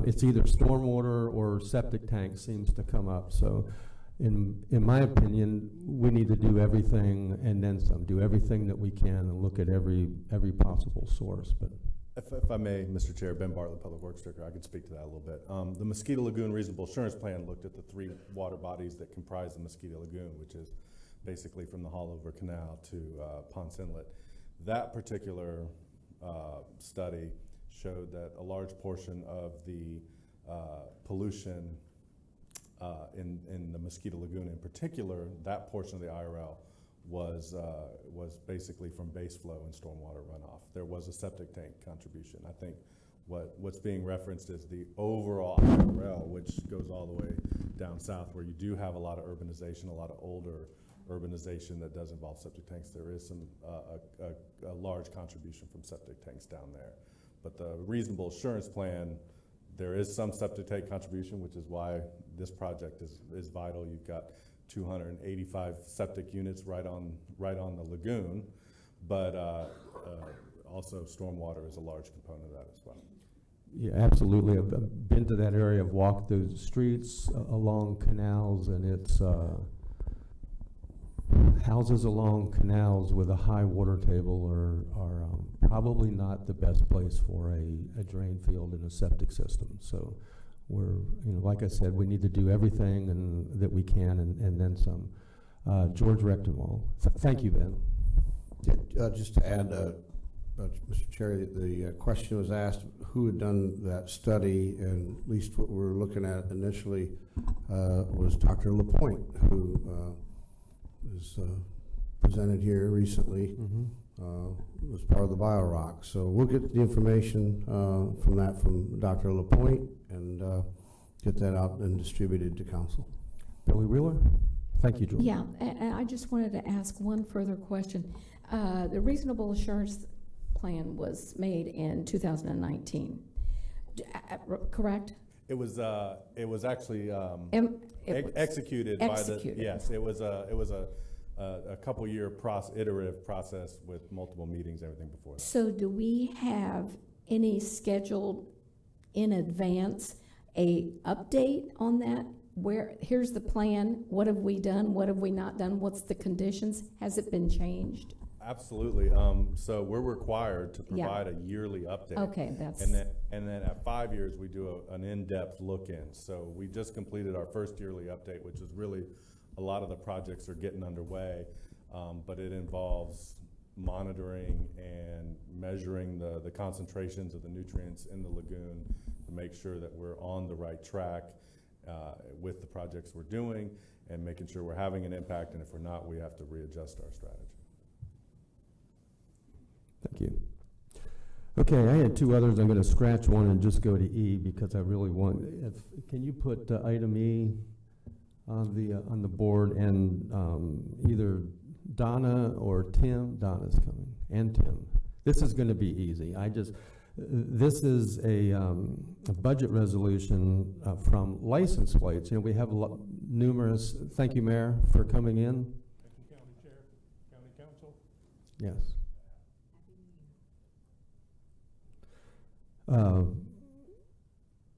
It's either stormwater or septic tank seems to come up. So in my opinion, we need to do everything and then some, do everything that we can and look at every possible source. But If I may, Mr. Chair, Ben Bartlett, Public Works Director, I can speak to that a little bit. The Mosquito Lagoon Reasonable Assurance Plan looked at the 3 water bodies that comprise the Mosquito Lagoon, which is basically from the Haulover Canal to Ponce Inlet. That particular study showed that a large portion of the pollution in the Mosquito Lagoon in particular, that portion of the IRL, was basically from base flow and stormwater runoff. There was a septic tank contribution. I think what's being referenced is the overall IRL, which goes all the way down south, where you do have a lot of urbanization, a lot of older urbanization that does involve septic tanks. There is a large contribution from septic tanks down there. But the reasonable assurance plan, there is some septic tank contribution, which is why this project is vital. You've got 285 septic units right on the lagoon, but also stormwater is a large component of that as well. Yeah, absolutely. I've been to that area. I've walked those streets along canals, and it's houses along canals with a high water table are probably not the best place for a drain field and a septic system. So we're, like I said, we need to do everything that we can and then some. George Rectenwald. Thank you, Ben. Just to add, Mr. Chair, the question was asked who had done that study, and at least what we're looking at initially was Dr. LaPointe, who was presented here recently, was part of the BioRock. So we'll get the information from Dr. LaPointe and get that out and distributed to council. Billy Wheeler? Thank you, George. Yeah, and I just wanted to ask one further question. The reasonable assurance plan was made in 2019. Correct? It was actually It was executed by the, executed. yes, it was a couple year iterative process with multiple meetings, everything before that. So do we have any scheduled in advance a update on that? Where, here's the plan, what have we done, what have we not done, what's the conditions, has it been changed? Absolutely. So we're required to provide a yearly update. Okay, that's. And then at 5 years, we do an in-depth look-in. So we just completed our first yearly update, which is really, a lot of the projects are getting underway, but it involves monitoring and measuring the concentrations of the nutrients in the lagoon to make sure that we're on the right track with the projects we're doing and making sure we're having an impact, and if we're not, we have to readjust our strategy. Thank you. Okay, I had two others. I'm going to scratch one and just go to E because I really want. Can you put item E on the board, and either Donna or Tim? Donna's coming, and Tim. This is going to be easy. This is a budget resolution from license plates. You know, we have numerous. Thank you, Mayor, for coming in. Thank you, County Chair, County Council. Yes.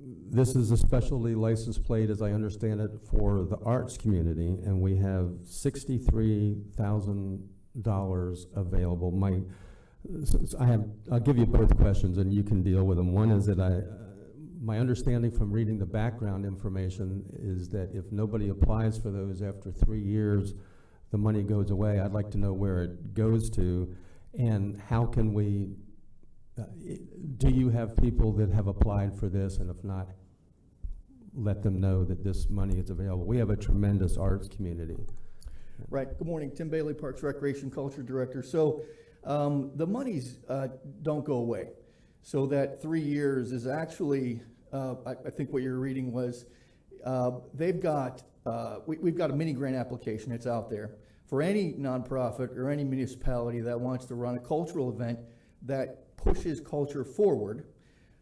This is a specialty license plate, as I understand it, for the arts community, and we have $63,000 available. I'll give you both questions, and you can deal with them. One is that my understanding from reading the background information is that if nobody applies for those after 3 years, the money goes away. I'd like to know where it goes to, and how can we. Do you have people that have applied for this, and if not, let them know that this money is available? We have a tremendous arts community. Right. Good morning. Tim Bailey, Parks, Recreation, Culture Director. So the monies don't go away. So that 3 years is actually, I think what you're reading was, we've got a mini grant application. It's out there for any nonprofit or any municipality that wants to run a cultural event that pushes culture forward.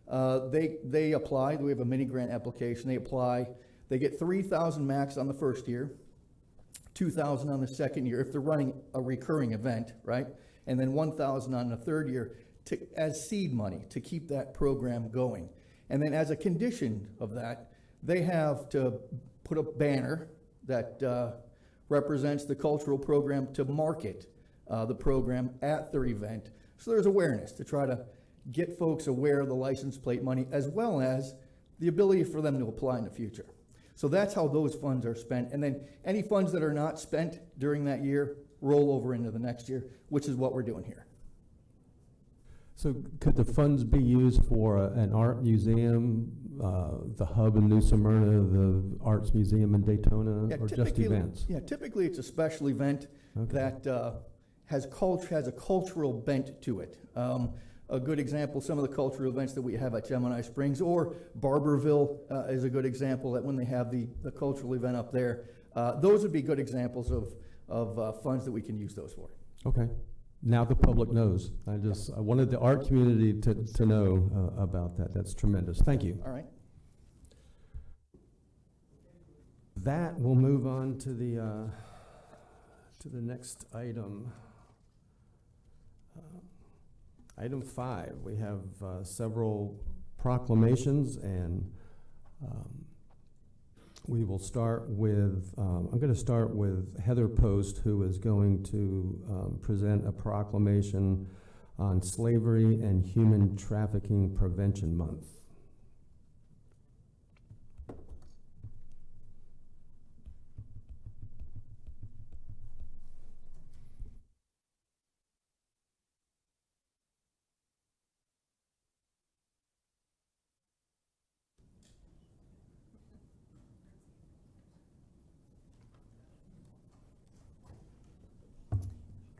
They apply. We have a mini grant application. They apply. They get $3,000 max on the first year, $2,000 on the second year if they're running a recurring event, right? And then $1,000 on the third year as seed money to keep that program going. And then as a condition of that, they have to put a banner that represents the cultural program to market the program at their event. So there's awareness to try to get folks aware of the license plate money, as well as the ability for them to apply in the future. So that's how those funds are spent. And then any funds that are not spent during that year roll over into the next year, which is what we're doing here. So could the funds be used for an art museum, the hub in New Smyrna, the Arts Museum in Daytona, or just events? Yeah, typically it's a special event that has a cultural bent to it. A good example, some of the cultural events that we have at Gemini Springs, or Barberville is a good example, that when they have the cultural event up there, those would be good examples of funds that we can use those for. Okay. Now the public knows. I wanted the art community to know about that. That's tremendous. Thank you. All right. That will move on to the next item. Item 5, we have several proclamations, and we will start with, I'm going to start with Heather Post, who is going to present a proclamation on Slavery and Human Trafficking Prevention Month.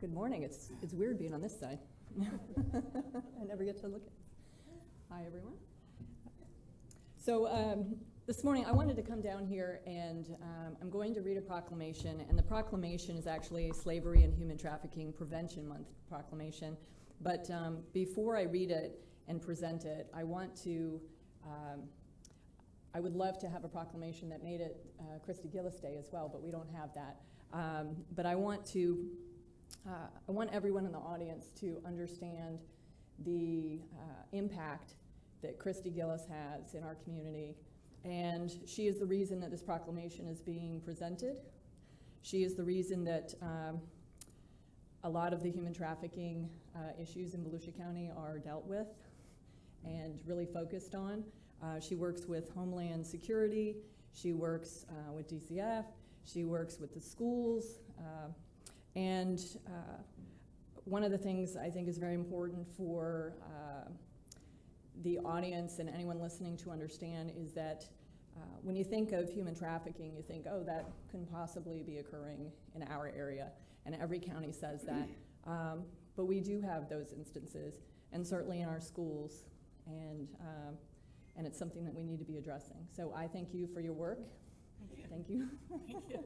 Good morning. It's weird being on this side. I never get to look at. Hi, everyone. So this morning I wanted to come down here, and I'm going to read a proclamation, and the proclamation is actually Slavery and Human Trafficking Prevention Month proclamation. But before I read it and present it, I want to, I would love to have a proclamation that made it Christy Gillis Day as well, but we don't have that. But I want everyone in the audience to understand the impact that Christy Gillis has in our community. And she is the reason that this proclamation is being presented. She is the reason that a lot of the human trafficking issues in Volusia County are dealt with and really focused on. She works with Homeland Security, she works with DCF, she works with the schools, and one of the things I think is very important for the audience and anyone listening to understand is that when you think of human trafficking, you think, oh, that couldn't possibly be occurring in our area, and every county says that. But we do have those instances, and certainly in our schools, and it's something that we need to be addressing. So I thank you for your work. Thank you. Thank you.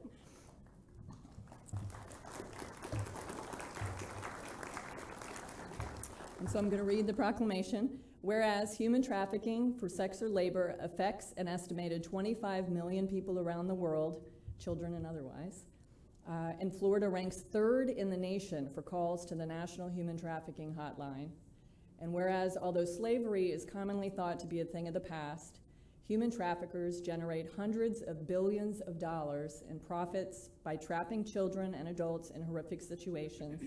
And so I'm going to read the proclamation. Whereas human trafficking for sex or labor affects an estimated 25 million people around the world, children and otherwise, and Florida ranks 3rd in the nation for calls to the National Human Trafficking Hotline. And whereas although slavery is commonly thought to be a thing of the past, human traffickers generate hundreds of billions of dollars in profits by trapping children and adults in horrific situations.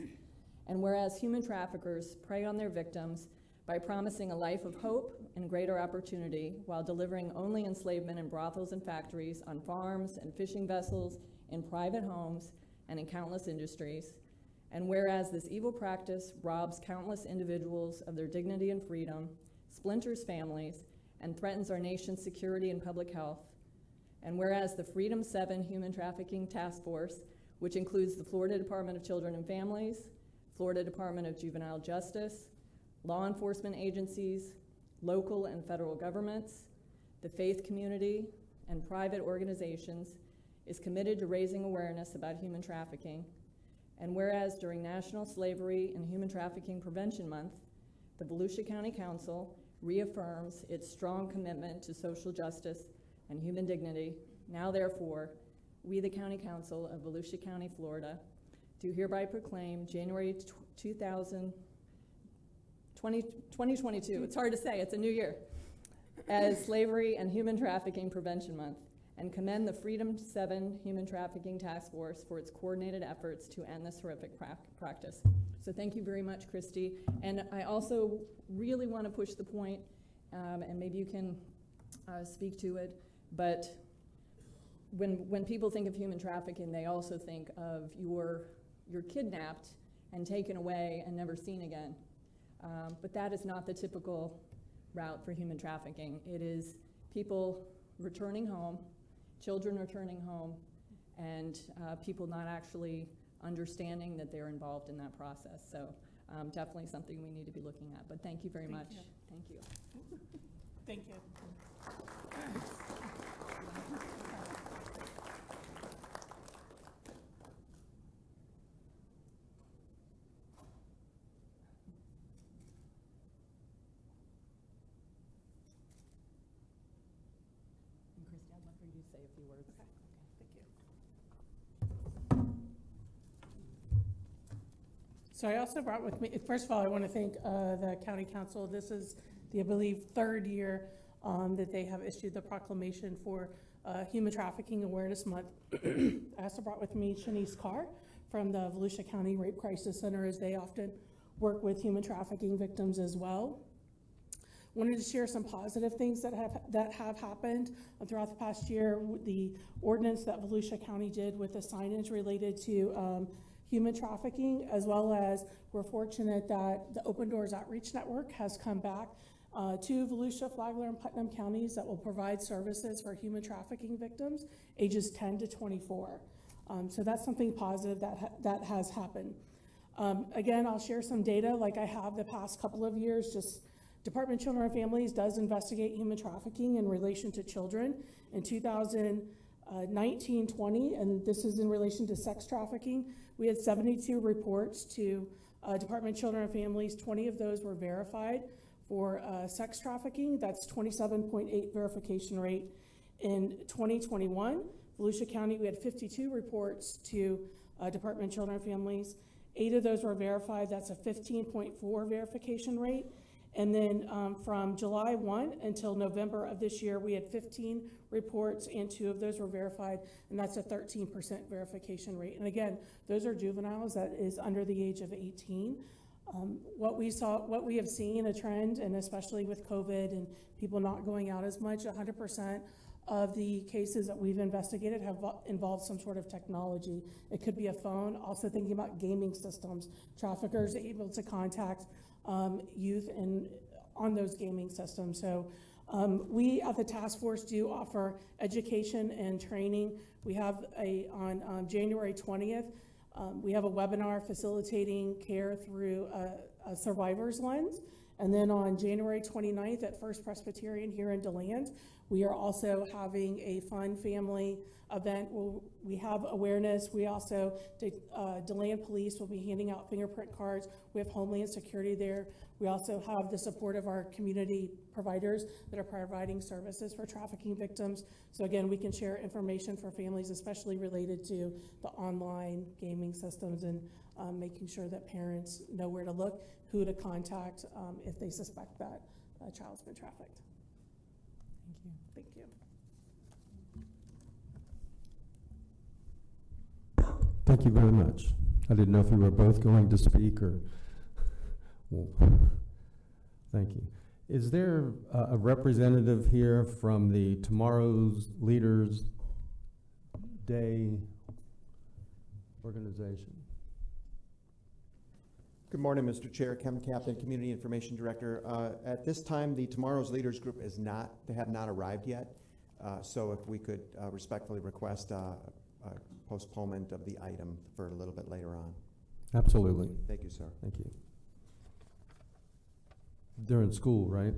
And whereas human traffickers prey on their victims by promising a life of hope and greater opportunity while delivering only enslavement in brothels and factories, on farms and fishing vessels, in private homes, and in countless industries. And whereas this evil practice robs countless individuals of their dignity and freedom, splinters families, and threatens our nation's security and public health. And whereas the Freedom 7 Human Trafficking Task Force, which includes the Florida Department of Children and Families, Florida Department of Juvenile Justice, law enforcement agencies, local and federal governments, the faith community, and private organizations, is committed to raising awareness about human trafficking. And whereas during National Slavery and Human Trafficking Prevention Month, the Volusia County Council reaffirms its strong commitment to social justice and human dignity, now therefore, we the County Council of Volusia County, Florida, do hereby proclaim January 2022, it's hard to say, it's a new year, as Slavery and Human Trafficking Prevention Month, and commend the Freedom 7 Human Trafficking Task Force for its coordinated efforts to end this horrific practice. So thank you very much, Christy. And I also really want to push the point, and maybe you can speak to it, but when people think of human trafficking, they also think of you're kidnapped and taken away and never seen again. But that is not the typical route for human trafficking. It is people returning home, children returning home, and people not actually understanding that they're involved in that process. So definitely something we need to be looking at. But thank you very much. Thank you. Thank you. And Christy, I'd love for you to say a few words. Okay. Thank you. So I also brought with me, first of all, I want to thank the County Council. This is the, I believe, 3rd year that they have issued the proclamation for Human Trafficking Awareness Month. I also brought with me Shanice Carr from the Volusia County Rape Crisis Center, as they often work with human trafficking victims as well. Wanted to share some positive things that have happened throughout the past year. The ordinance that Volusia County did with the signage related to human trafficking, as well as we're fortunate that the Open Doors Outreach Network has come back to Volusia, Flagler, and Putnam counties that will provide services for human trafficking victims ages 10 to 24. So that's something positive that has happened. Again, I'll share some data like I have the past couple of years. Just Department of Children and Families does investigate human trafficking in relation to children. In 2019-20, and this is in relation to sex trafficking, we had 72 reports to Department of Children and Families, 20 of those were verified for sex trafficking. That's 27.8 verification rate. In 2021, Volusia County, we had 52 reports to Department of Children and Families. 8 of those were verified. That's a 15.4 verification rate. And then from July 1 until November of this year, we had 15 reports and 2 of those were verified, and that's a 13% verification rate. And again, those are juveniles that is under the age of 18. What we have seen a trend, and especially with COVID and people not going out as much, 100% of the cases that we've investigated have involved some sort of technology. It could be a phone, also thinking about gaming systems. Traffickers are able to contact youth and on those gaming systems. So we at the task force do offer education and training. We have on January 20th, we have a webinar facilitating care through a survivor's lens. And then on January 29th at First Presbyterian here in DeLand, we are also having a fun family event where we have awareness. We also, DeLand Police will be handing out fingerprint cards. We have Homeland Security there. We also have the support of our community providers that are providing services for trafficking victims. So again, we can share information for families, especially related to the online gaming systems and making sure that parents know where to look, who to contact if they suspect that a child's been trafficked. Thank you. Thank you. Thank you very much. I didn't know if you were both going to speak or, well, thank you. Is there a representative here from the Tomorrow's Leaders Day organization? Good morning, Mr. Chair. Kevin Captain, Community Information Director. At this time, the Tomorrow's Leaders Group they have not arrived yet. So if we could respectfully request a postponement of the item for a little bit later on. Absolutely. Thank you, sir. Thank you. They're in school, right?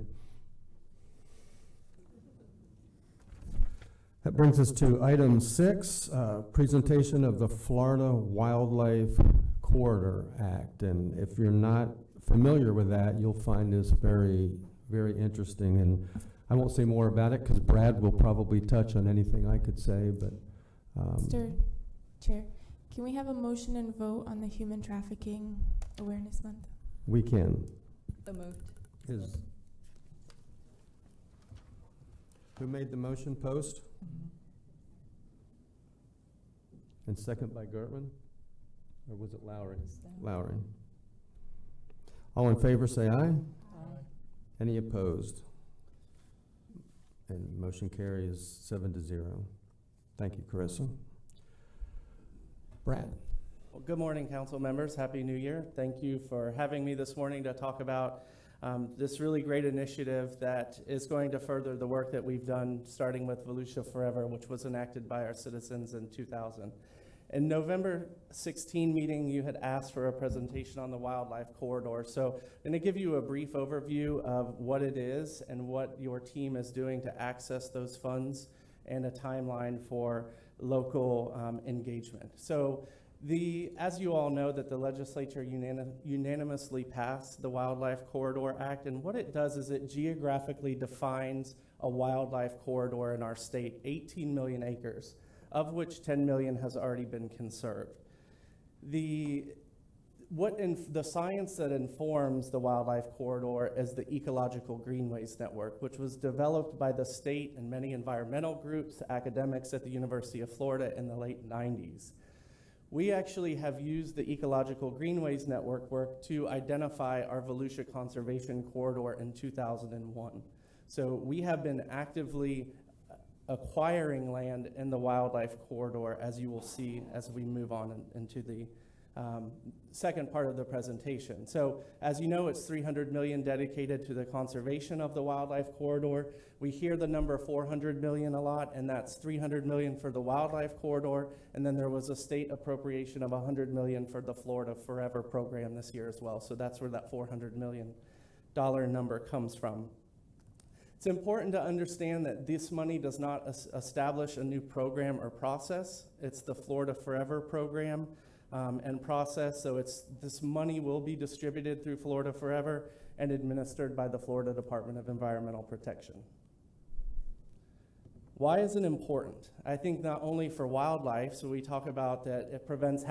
That brings us to item 6, presentation of the Florida Wildlife Corridor Act. And if you're not familiar with that, you'll find this very, very interesting. And I won't say more about it because Brad will probably touch on anything I could say, but. Mr. Chair, can we have a motion and vote on the Human Trafficking Awareness Month? We can. So moved. Who made the motion? Post? And second by Gertman? Or was it Lowry? Lowry. All in favor say aye. Aye. Any opposed? And motion carries 7-0. Thank you, Carissa. Brad. Well, good morning, council members. Happy New Year. Thank you for having me this morning to talk about this really great initiative that is going to further the work that we've done, starting with Volusia Forever, which was enacted by our citizens in 2000. In November 16 meeting, you had asked for a presentation on the wildlife corridor. So I'm going to give you a brief overview of what it is and what your team is doing to access those funds and a timeline for local engagement. So as you all know, that the legislature unanimously passed the Wildlife Corridor Act, and what it does is it geographically defines a wildlife corridor in our state, 18 million acres, of which 10 million has already been conserved. The science that informs the wildlife corridor is the Ecological Greenways Network, which was developed by the state and many environmental groups, academics at the University of Florida in the late 90s. We actually have used the Ecological Greenways Network work to identify our Volusia Conservation Corridor in 2001. So we have been actively acquiring land in the wildlife corridor, as you will see as we move on into the second part of the presentation. So as you know, it's $300 million dedicated to the conservation of the wildlife corridor. We hear the number 400 million a lot, and that's 300 million for the wildlife corridor, and then there was a state appropriation of 100 million for the Florida Forever program this year as well. So that's where that $400 million number comes from. It's important to understand that this money does not establish a new program or process. It's the Florida Forever program. and process. So this money will be distributed through Florida Forever and administered by the Florida Department of Environmental Protection. Why is it important? I think not only for wildlife, so we talk about that it prevents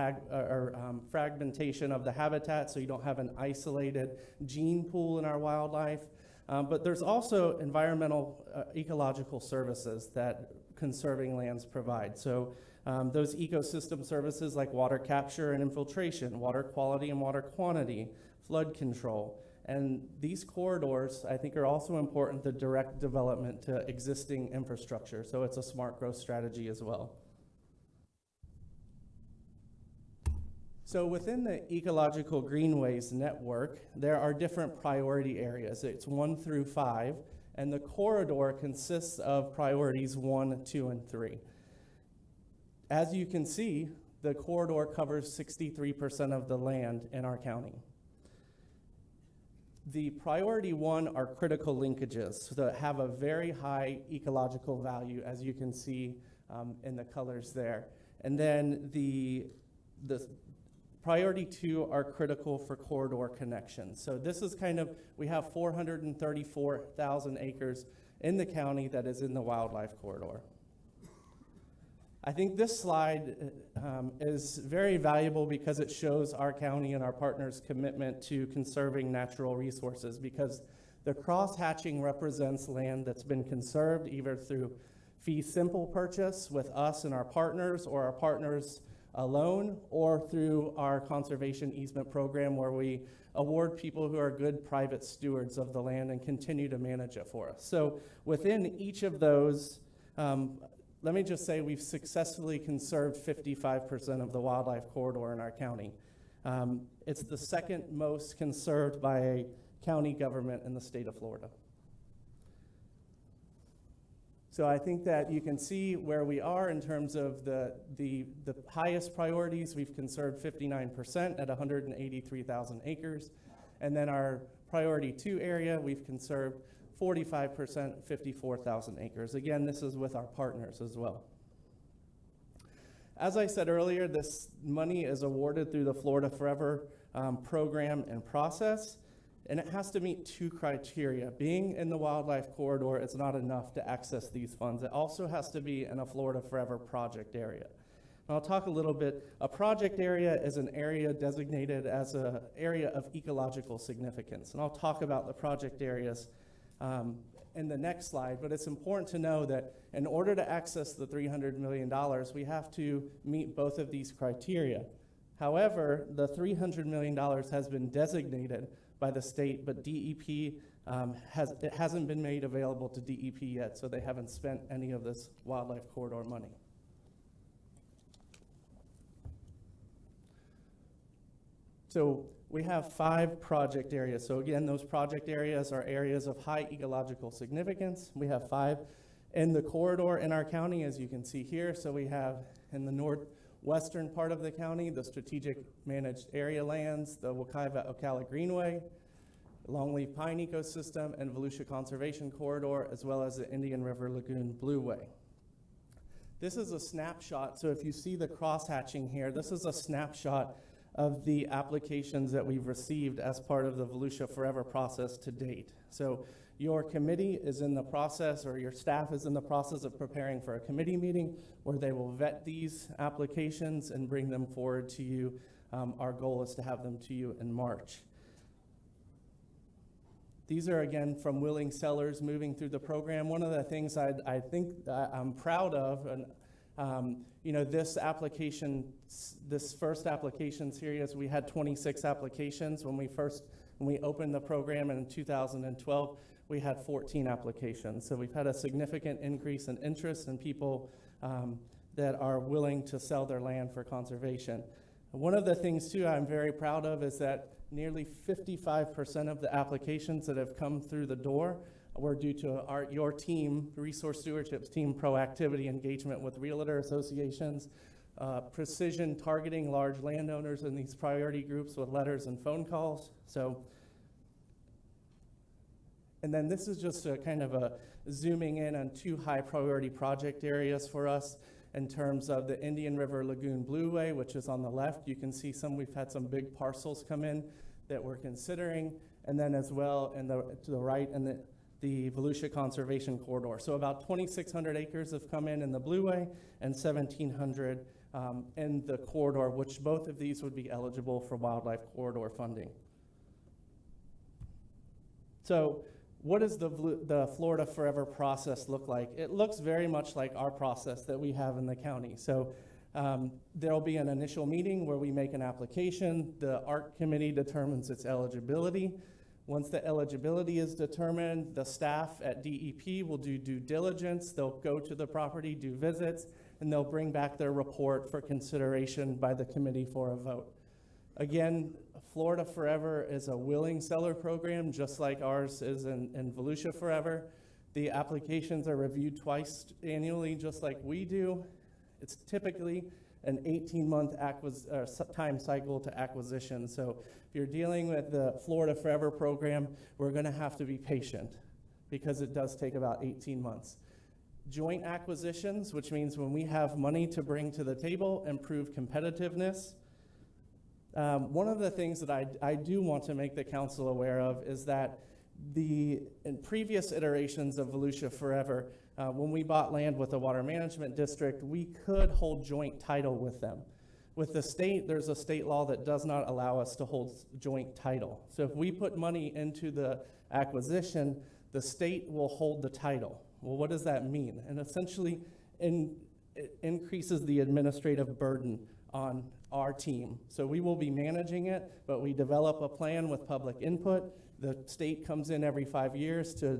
fragmentation of the habitat, so you don't have an isolated gene pool in our wildlife, but there's also environmental ecological services that conserving lands provide. So those ecosystem services like water capture and infiltration, water quality and water quantity, flood control. And these corridors, I think, are also important to direct development to existing infrastructure. So it's a smart growth strategy as well. So within the Ecological Greenways network, there are different priority areas. It's 1 through 5, and the corridor consists of priorities 1, 2, and 3. As you can see, the corridor covers 63% of the land in our county. The priority 1 are critical linkages that have a very high ecological value, as you can see in the colors there. And then the priority 2 are critical for corridor connections. So this is we have 434,000 acres in the county that is in the wildlife corridor. I think this slide is very valuable because it shows our county and our partners' commitment to conserving natural resources, because the cross-hatching represents land that's been conserved either through fee simple purchase with us and our partners, or our partners alone, or through our conservation easement program, where we award people who are good private stewards of the land and continue to manage it for us. So within each of those, let me just say we've successfully conserved 55% of the wildlife corridor in our county. It's the second most conserved by a county government in the state of Florida. So I think that you can see where we are in terms of the highest priorities. We've conserved 59% at 183,000 acres. And then our priority 2 area, we've conserved 45%, 54,000 acres. Again, this is with our partners as well. As I said earlier, this money is awarded through the Florida Forever program and process, and it has to meet 2 criteria. Being in the wildlife corridor is not enough to access these funds. It also has to be in a Florida Forever project area. And I'll talk a little bit. A project area is an area designated as an area of ecological significance, and I'll talk about the project areas in the next slide, but it's important to know that in order to access the $300 million, we have to meet both of these criteria. However, the $300 million has been designated by the state, but DEP hasn't been made available to DEP yet, so they haven't spent any of this wildlife corridor money. So we have 5 project areas. So again, those project areas are areas of high ecological significance. We have 5 in the corridor in our county, as you can see here. So we have in the northwestern part of the county, the strategic managed area lands, the Wekiva-Ocala Greenway, Longleaf Pine Ecosystem, and Volusia Conservation Corridor, as well as the Indian River Lagoon Blueway. This is a snapshot. So if you see the cross-hatching here, this is a snapshot of the applications that we've received as part of the Volusia Forever process to date. So your committee is in the process, or your staff is in the process of preparing for a committee meeting where they will vet these applications and bring them forward to you. Our goal is to have them to you in March. These are, again, from willing sellers moving through the program. One of the things I think I'm proud of, and this first application series, we had 26 applications. When we opened the program in 2012, we had 14 applications. So we've had a significant increase in interest in people that are willing to sell their land for conservation. One of the things, too, I'm very proud of is that nearly 55% of the applications that have come through the door were due to your team, Resource Stewardship's team, proactivity engagement with realtor associations, precision targeting large landowners in these priority groups with letters and phone calls. And then this is just a kind of a zooming in on 2 high priority project areas for us. in terms of the Indian River Lagoon Blueway, which is on the left. You can see we've had some big parcels come in that we're considering, and then as well to the right, and the Volusia Conservation Corridor. So about 2,600 acres have come in the Blueway and 1,700 in the corridor, which both of these would be eligible for wildlife corridor funding. So what does the Florida Forever process look like? It looks very much like our process that we have in the county. So there'll be an initial meeting where we make an application. The ARC committee determines its eligibility. Once the eligibility is determined, the staff at DEP will do due diligence. They'll go to the property, do visits, and they'll bring back their report for consideration by the committee for a vote. Again, Florida Forever is a willing seller program, just like ours is in Volusia Forever. The applications are reviewed twice annually, just like we do. It's typically an 18-month time cycle to acquisition. So if you're dealing with the Florida Forever program, we're going to have to be patient because it does take about 18 months. Joint acquisitions, which means when we have money to bring to the table, improve competitiveness. One of the things that I do want to make the council aware of is that in previous iterations of Volusia Forever, when we bought land with the Water Management District, we could hold joint title with them. With the state, there's a state law that does not allow us to hold joint title. So if we put money into the acquisition, the state will hold the title. Well, what does that mean? And essentially, it increases the administrative burden on our team. So we will be managing it, but we develop a plan with public input. The state comes in every 5 years to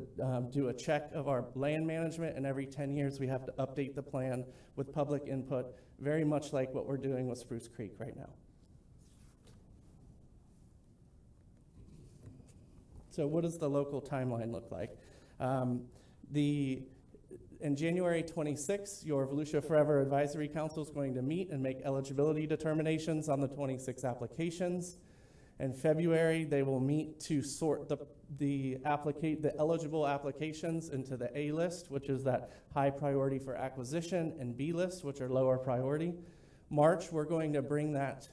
do a check of our land management, and every 10 years we have to update the plan with public input, very much like what we're doing with Spruce Creek right now. So what does the local timeline look like? In January 26, your Volusia Forever Advisory Council is going to meet and make eligibility determinations on the 26 applications. In February, they will meet to sort the eligible applications into the A list, which is that high priority for acquisition, and B list, which are lower priority. March, we're going to bring that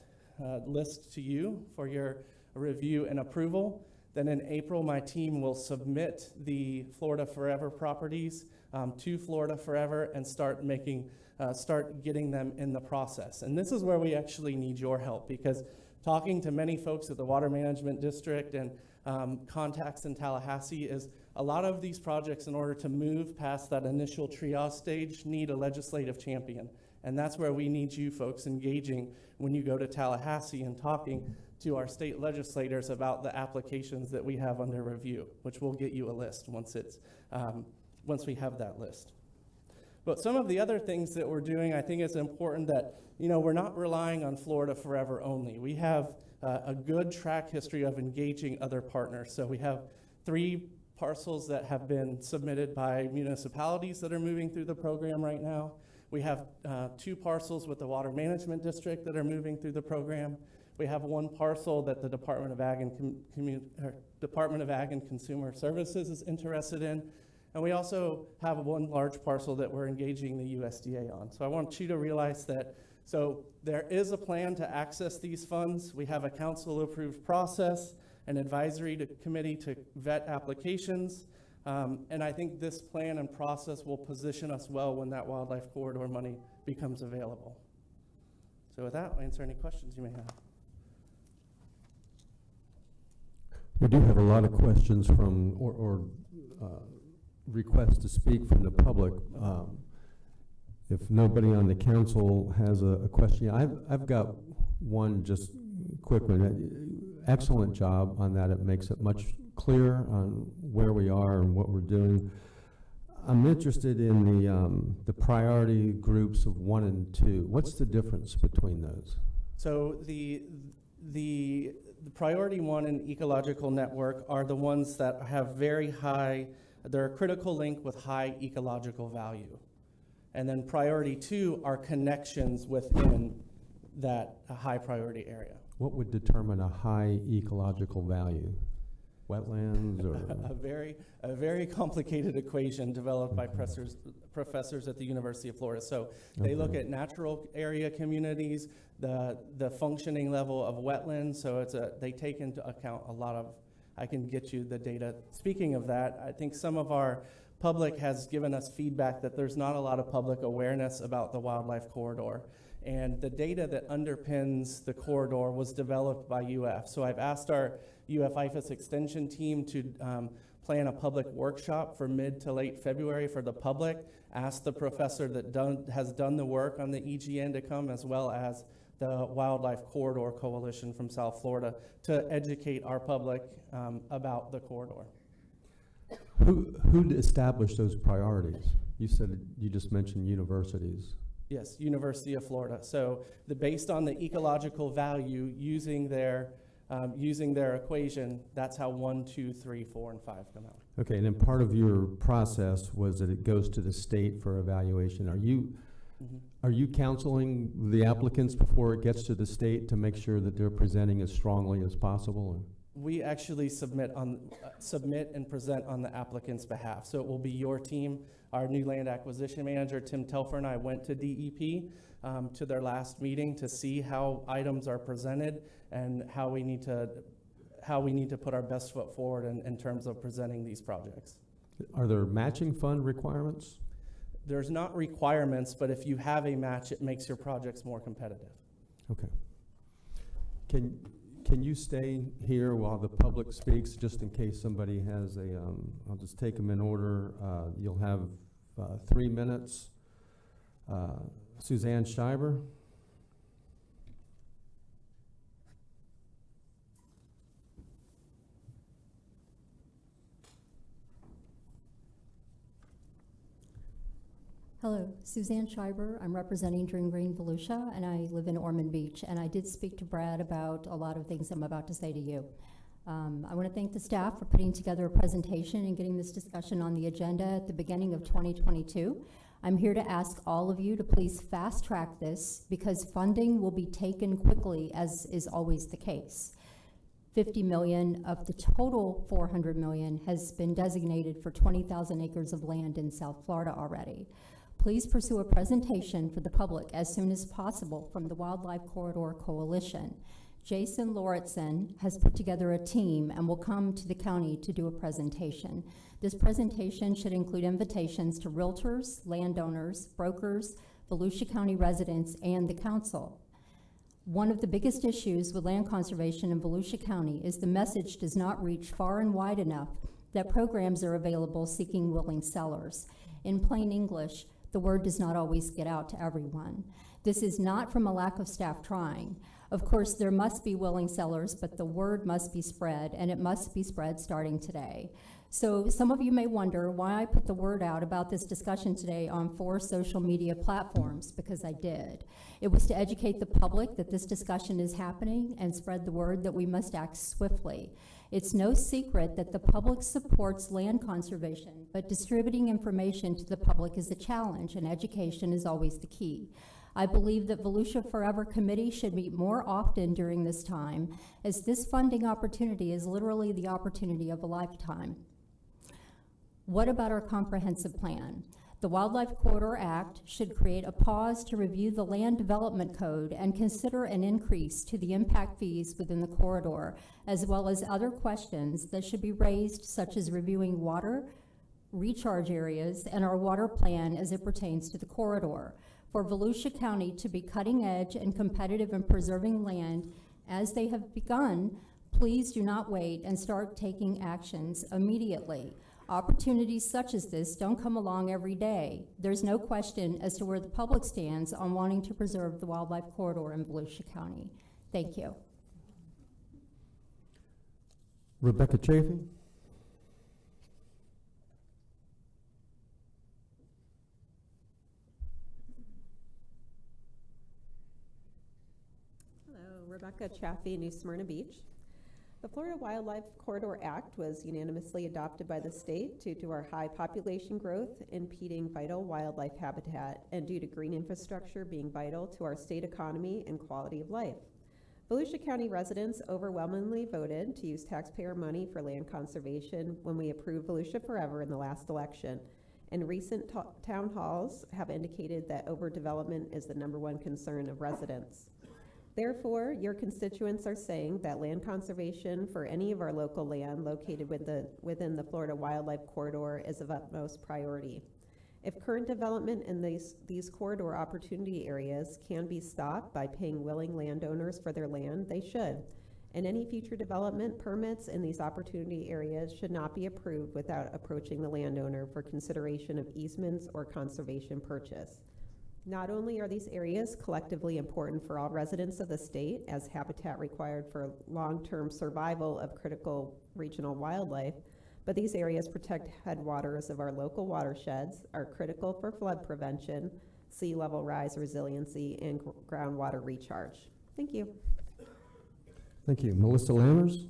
list to you for your review and approval. Then in April, my team will submit the Florida Forever properties to Florida Forever and start getting them in the process. And this is where we actually need your help, because talking to many folks at the Water Management District and contacts in Tallahassee is a lot of these projects, in order to move past that initial triage stage, need a legislative champion. And that's where we need you folks engaging when you go to Tallahassee and talking to our state legislators about the applications that we have under review, which will get you a list once we have that list. But some of the other things that we're doing, I think it's important that, we're not relying on Florida Forever only. We have a good track history of engaging other partners. So we have 3 parcels that have been submitted by municipalities that are moving through the program right now. We have 2 parcels with the Water Management District that are moving through the program. We have 1 parcel that the Department of Ag and Consumer Services is interested in. And we also have 1 large parcel that we're engaging the USDA on. So I want you to realize that, so there is a plan to access these funds. We have a council-approved process, an advisory committee to vet applications. And I think this plan and process will position us well when that wildlife corridor money becomes available. So with that, I'll answer any questions you may have. We do have a lot of questions from, requests to speak from the public. If nobody on the council has a question, I've got one just quick one. Excellent job on that. It makes it much clearer on where we are and what we're doing. I'm interested in the priority groups of 1 and 2. What's the difference between those? So the priority 1 and ecological network are the ones that have very high, they're a critical link with high ecological value. And then priority 2 are connections within that high priority area. What would determine a high ecological value? wetlands, or? a very complicated equation developed by professors at the University of Florida. So they look at natural area communities, the functioning level of wetlands. So they take into account a lot of, I can get you the data. Speaking of that, I think some of our public has given us feedback that there's not a lot of public awareness about the wildlife corridor. And the data that underpins the corridor was developed by UF. So I've asked our UF IFAS extension team to plan a public workshop for mid to late February for the public. Asked the professor that has done the work on the EGN to come, as well as the Wildlife Corridor Coalition from South Florida, to educate our public about the corridor. Who established those priorities? You just mentioned universities. Yes, University of Florida. So based on the ecological value, using their equation, that's how 1, 2, 3, 4, and 5 come out. Okay, and then part of your process was that it goes to the state for evaluation. Are you counseling the applicants before it gets to the state to make sure that they're presenting as strongly as possible? We actually submit and present on the applicant's behalf. So it will be your team. Our new land acquisition manager, Tim Telfer, and I went to DEP to their last meeting to see how items are presented and how we need to put our best foot forward in terms of presenting these projects. Are there matching fund requirements? There's not requirements, but if you have a match, it makes your projects more competitive. Okay. Can you stay here while the public speaks, just in case somebody has I'll just take them in order. You'll have 3 minutes. Suzanne Schreiber. Hello, Suzanne Schreiber. I'm representing Dream Green Volusia, and I live in Ormond Beach. And I did speak to Brad about a lot of things I'm about to say to you. I want to thank the staff for putting together a presentation and getting this discussion on the agenda at the beginning of 2022. I'm here to ask all of you to please fast track this, because funding will be taken quickly, as is always the case. $50 million of the total $400 million has been designated for 20,000 acres of land in South Florida already. Please pursue a presentation for the public as soon as possible from the Wildlife Corridor Coalition. Jason Lauritsen has put together a team and will come to the county to do a presentation. This presentation should include invitations to realtors, landowners, brokers, Volusia County residents, and the council. One of the biggest issues with land conservation in Volusia County is the message does not reach far and wide enough that programs are available seeking willing sellers. In plain English, the word does not always get out to everyone. This is not from a lack of staff trying. Of course, there must be willing sellers, but the word must be spread, and it must be spread starting today. So some of you may wonder why I put the word out about this discussion today on 4 social media platforms, because I did. It was to educate the public that this discussion is happening and spread the word that we must act swiftly. It's no secret that the public supports land conservation, but distributing information to the public is a challenge, and education is always the key. I believe that Volusia Forever Committee should meet more often during this time, as this funding opportunity is literally the opportunity of a lifetime. What about our comprehensive plan? The Wildlife Corridor Act should create a pause to review the Land Development Code and consider an increase to the impact fees within the corridor, as well as other questions that should be raised, such as reviewing water recharge areas and our water plan as it pertains to the corridor. For Volusia County to be cutting edge and competitive in preserving land as they have begun, please do not wait and start taking actions immediately. Opportunities such as this don't come along every day. There's no question as to where the public stands on wanting to preserve the wildlife corridor in Volusia County. Thank you. Rebecca Chafee. Hello, Rebecca Chaffee, New Smyrna Beach. The Florida Wildlife Corridor Act was unanimously adopted by the state due to our high population growth impeding vital wildlife habitat and due to green infrastructure being vital to our state economy and quality of life. Volusia County residents overwhelmingly voted to use taxpayer money for land conservation when we approved Volusia Forever in the last election. And recent town halls have indicated that overdevelopment is the #1 concern of residents. Therefore, your constituents are saying that land conservation for any of our local land located within the Florida Wildlife Corridor is of utmost priority. If current development in these corridor opportunity areas can be stopped by paying willing landowners for their land, they should. And any future development permits in these opportunity areas should not be approved without approaching the landowner for consideration of easements or conservation purchase. Not only are these areas collectively important for all residents of the state as habitat required for long-term survival of critical regional wildlife, but these areas protect headwaters of our local watersheds, are critical for flood prevention, sea level rise resiliency, and groundwater recharge. Thank you. Thank you. Melissa Lammers?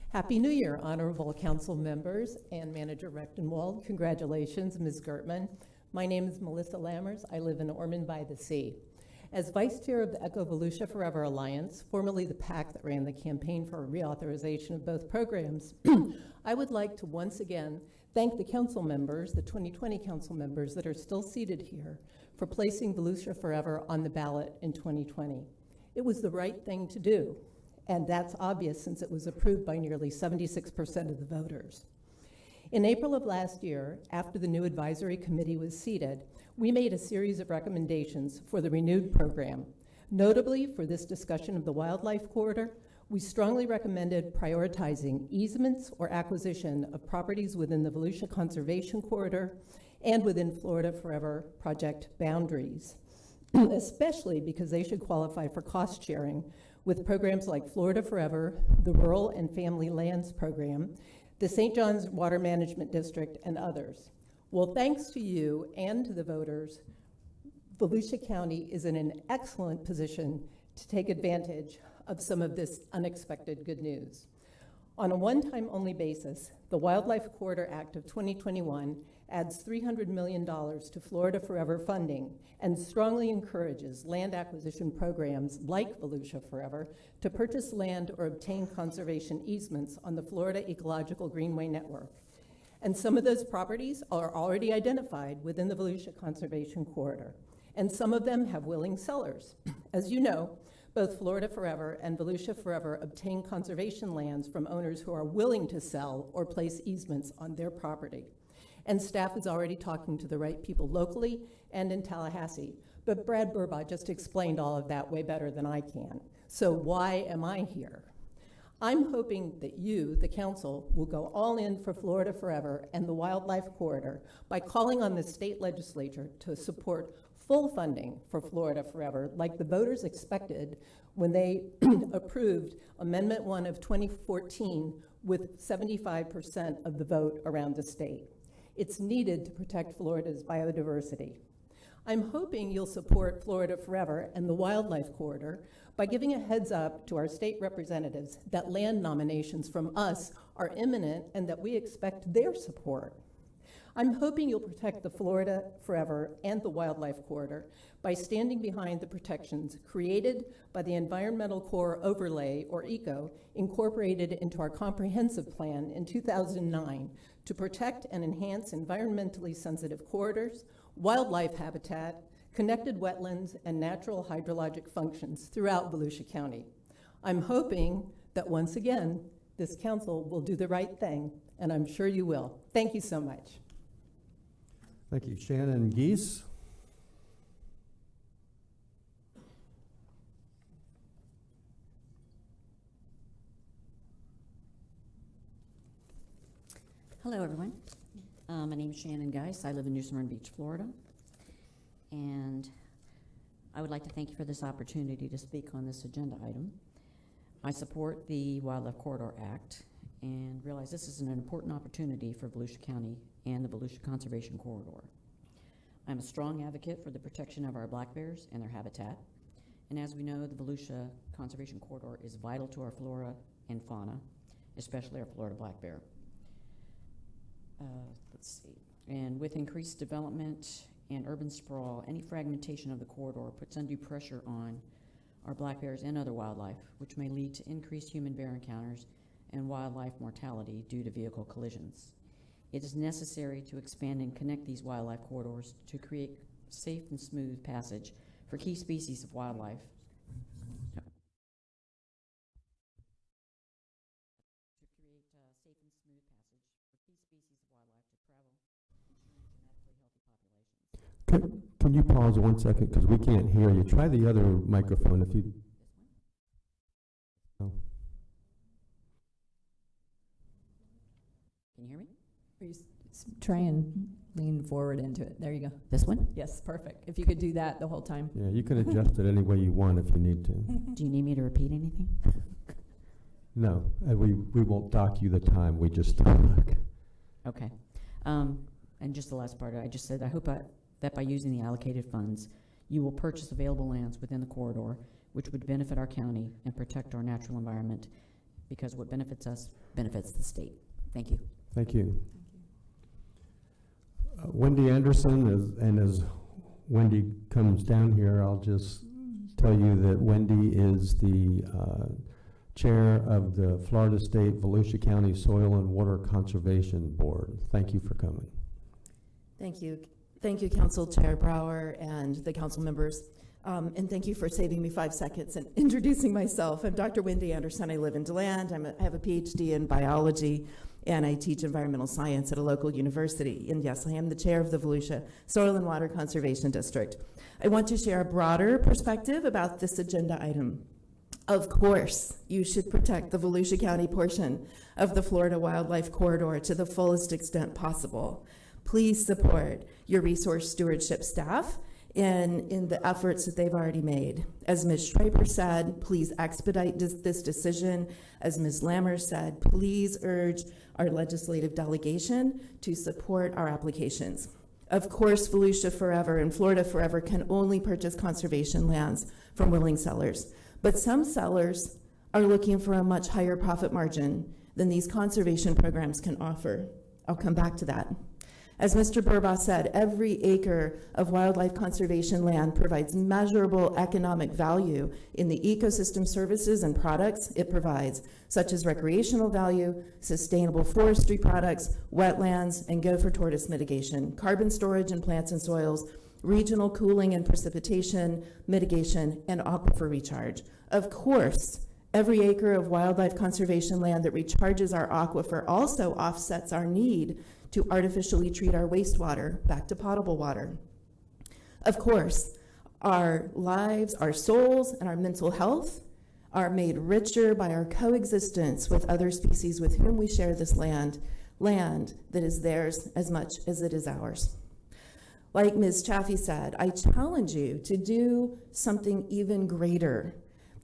Happy New Year, honorable council members and Manager Rechtenwald. Congratulations, Ms. Gertman. My name is Melissa Lammers. I live in Ormond by the Sea. As Vice Chair of the Echo Volusia Forever Alliance, formerly the PAC that ran the campaign for reauthorization of both programs, I would like to once again thank the council members, the 2020 council members that are still seated here, for placing Volusia Forever on the ballot in 2020. It was the right thing to do, and that's obvious since it was approved by nearly 76% of the voters. In April of last year, after the new advisory committee was seated, we made a series of recommendations for the renewed program. Notably, for this discussion of the wildlife corridor, we strongly recommended prioritizing easements or acquisition of properties within the Volusia Conservation Corridor and within Florida Forever project boundaries, especially because they should qualify for cost sharing with programs like Florida Forever, the Rural and Family Lands Program, the St. John's Water Management District, and others. Well, thanks to you and to the voters, Volusia County is in an excellent position to take advantage of some of this unexpected good news. On a one-time only basis, the Wildlife Corridor Act of 2021 adds $300 million to Florida Forever funding and strongly encourages land acquisition programs like Volusia Forever to purchase land or obtain conservation easements on the Florida Ecological Greenway Network. And some of those properties are already identified within the Volusia Conservation Corridor, and some of them have willing sellers. As you know, both Florida Forever and Volusia Forever obtain conservation lands from owners who are willing to sell or place easements on their property. And staff is already talking to the right people locally and in Tallahassee. But Brad Burbaugh just explained all of that way better than I can. So why am I here? I'm hoping that you, the council, will go all in for Florida Forever and the Wildlife Corridor by calling on the state legislature to support full funding for Florida Forever, like the voters expected when they approved Amendment 1 of 2014 with 75% of the vote around the state. It's needed to protect Florida's biodiversity. I'm hoping you'll support Florida Forever and the Wildlife Corridor by giving a heads up to our state representatives that land nominations from us are imminent and that we expect their support. I'm hoping you'll protect the Florida Forever and the Wildlife Corridor by standing behind the protections created by the Environmental Core Overlay, or ECO, incorporated into our comprehensive plan in 2009 to protect and enhance environmentally sensitive corridors, wildlife habitat, connected wetlands, and natural hydrologic functions throughout Volusia County. I'm hoping that once again, this council will do the right thing, and I'm sure you will. Thank you so much. Thank you. Shannon Geese? Hello, everyone. My name is Shannon Geis. I live in New Smyrna Beach, Florida. And I would like to thank you for this opportunity to speak on this agenda item. I support the Wildlife Corridor Act and realize this is an important opportunity for Volusia County and the Volusia Conservation Corridor. I'm a strong advocate for the protection of our black bears and their habitat. And as we know, the Volusia Conservation Corridor is vital to our flora and fauna, especially our Florida black bear. let's see. And with increased development and urban sprawl, any fragmentation of the corridor puts undue pressure on our black bears and other wildlife, which may lead to increased human bear encounters and wildlife mortality due to vehicle collisions. It is necessary to expand and connect these wildlife corridors to create safe and smooth passage for key species of wildlife. Can you pause 1 second, because we can't hear you? Try the other microphone if you. Oh. Can you hear me? Are you try and lean forward into it. There you go. This one? Yes, perfect. If you could do that the whole time. Yeah, you can adjust it any way you want if you need to. Do you need me to repeat anything? No, we won't dock you the time. We just talk. Okay. And just the last part, I just said, I hope that by using the allocated funds, you will purchase available lands within the corridor, which would benefit our county and protect our natural environment, because what benefits us benefits the state. Thank you. Thank you. Wendy Anderson, as Wendy comes down here, I'll just tell you that Wendy is the chair of the Florida State Volusia County Soil and Water Conservation Board. Thank you for coming. Thank you. Thank you, Council Chair Brower and the council members. And thank you for saving me 5 seconds and introducing myself. I'm Dr. Wendy Anderson. I live in DeLand. I have a PhD in biology, and I teach environmental science at a local university. And yes, I am the chair of the Volusia Soil and Water Conservation District. I want to share a broader perspective about this agenda item. Of course, you should protect the Volusia County portion of the Florida Wildlife Corridor to the fullest extent possible. Please support your resource stewardship staff in the efforts that they've already made. As Ms. Schreiber said, please expedite this decision. As Ms. Lammers said, please urge our legislative delegation to support our applications. Of course, Volusia Forever and Florida Forever can only purchase conservation lands from willing sellers, but some sellers are looking for a much higher profit margin than these conservation programs can offer. I'll come back to that. As Mr. Burbaugh said, every acre of wildlife conservation land provides measurable economic value in the ecosystem services and products it provides, such as recreational value, sustainable forestry products, wetlands, and gopher tortoise mitigation, carbon storage in plants and soils, regional cooling and precipitation mitigation, and aquifer recharge. Of course, every acre of wildlife conservation land that recharges our aquifer also offsets our need to artificially treat our wastewater back to potable water. Of course, our lives, our souls, and our mental health are made richer by our coexistence with other species with whom we share this land that is theirs as much as it is ours. Like Ms. Chaffee said, I challenge you to do something even greater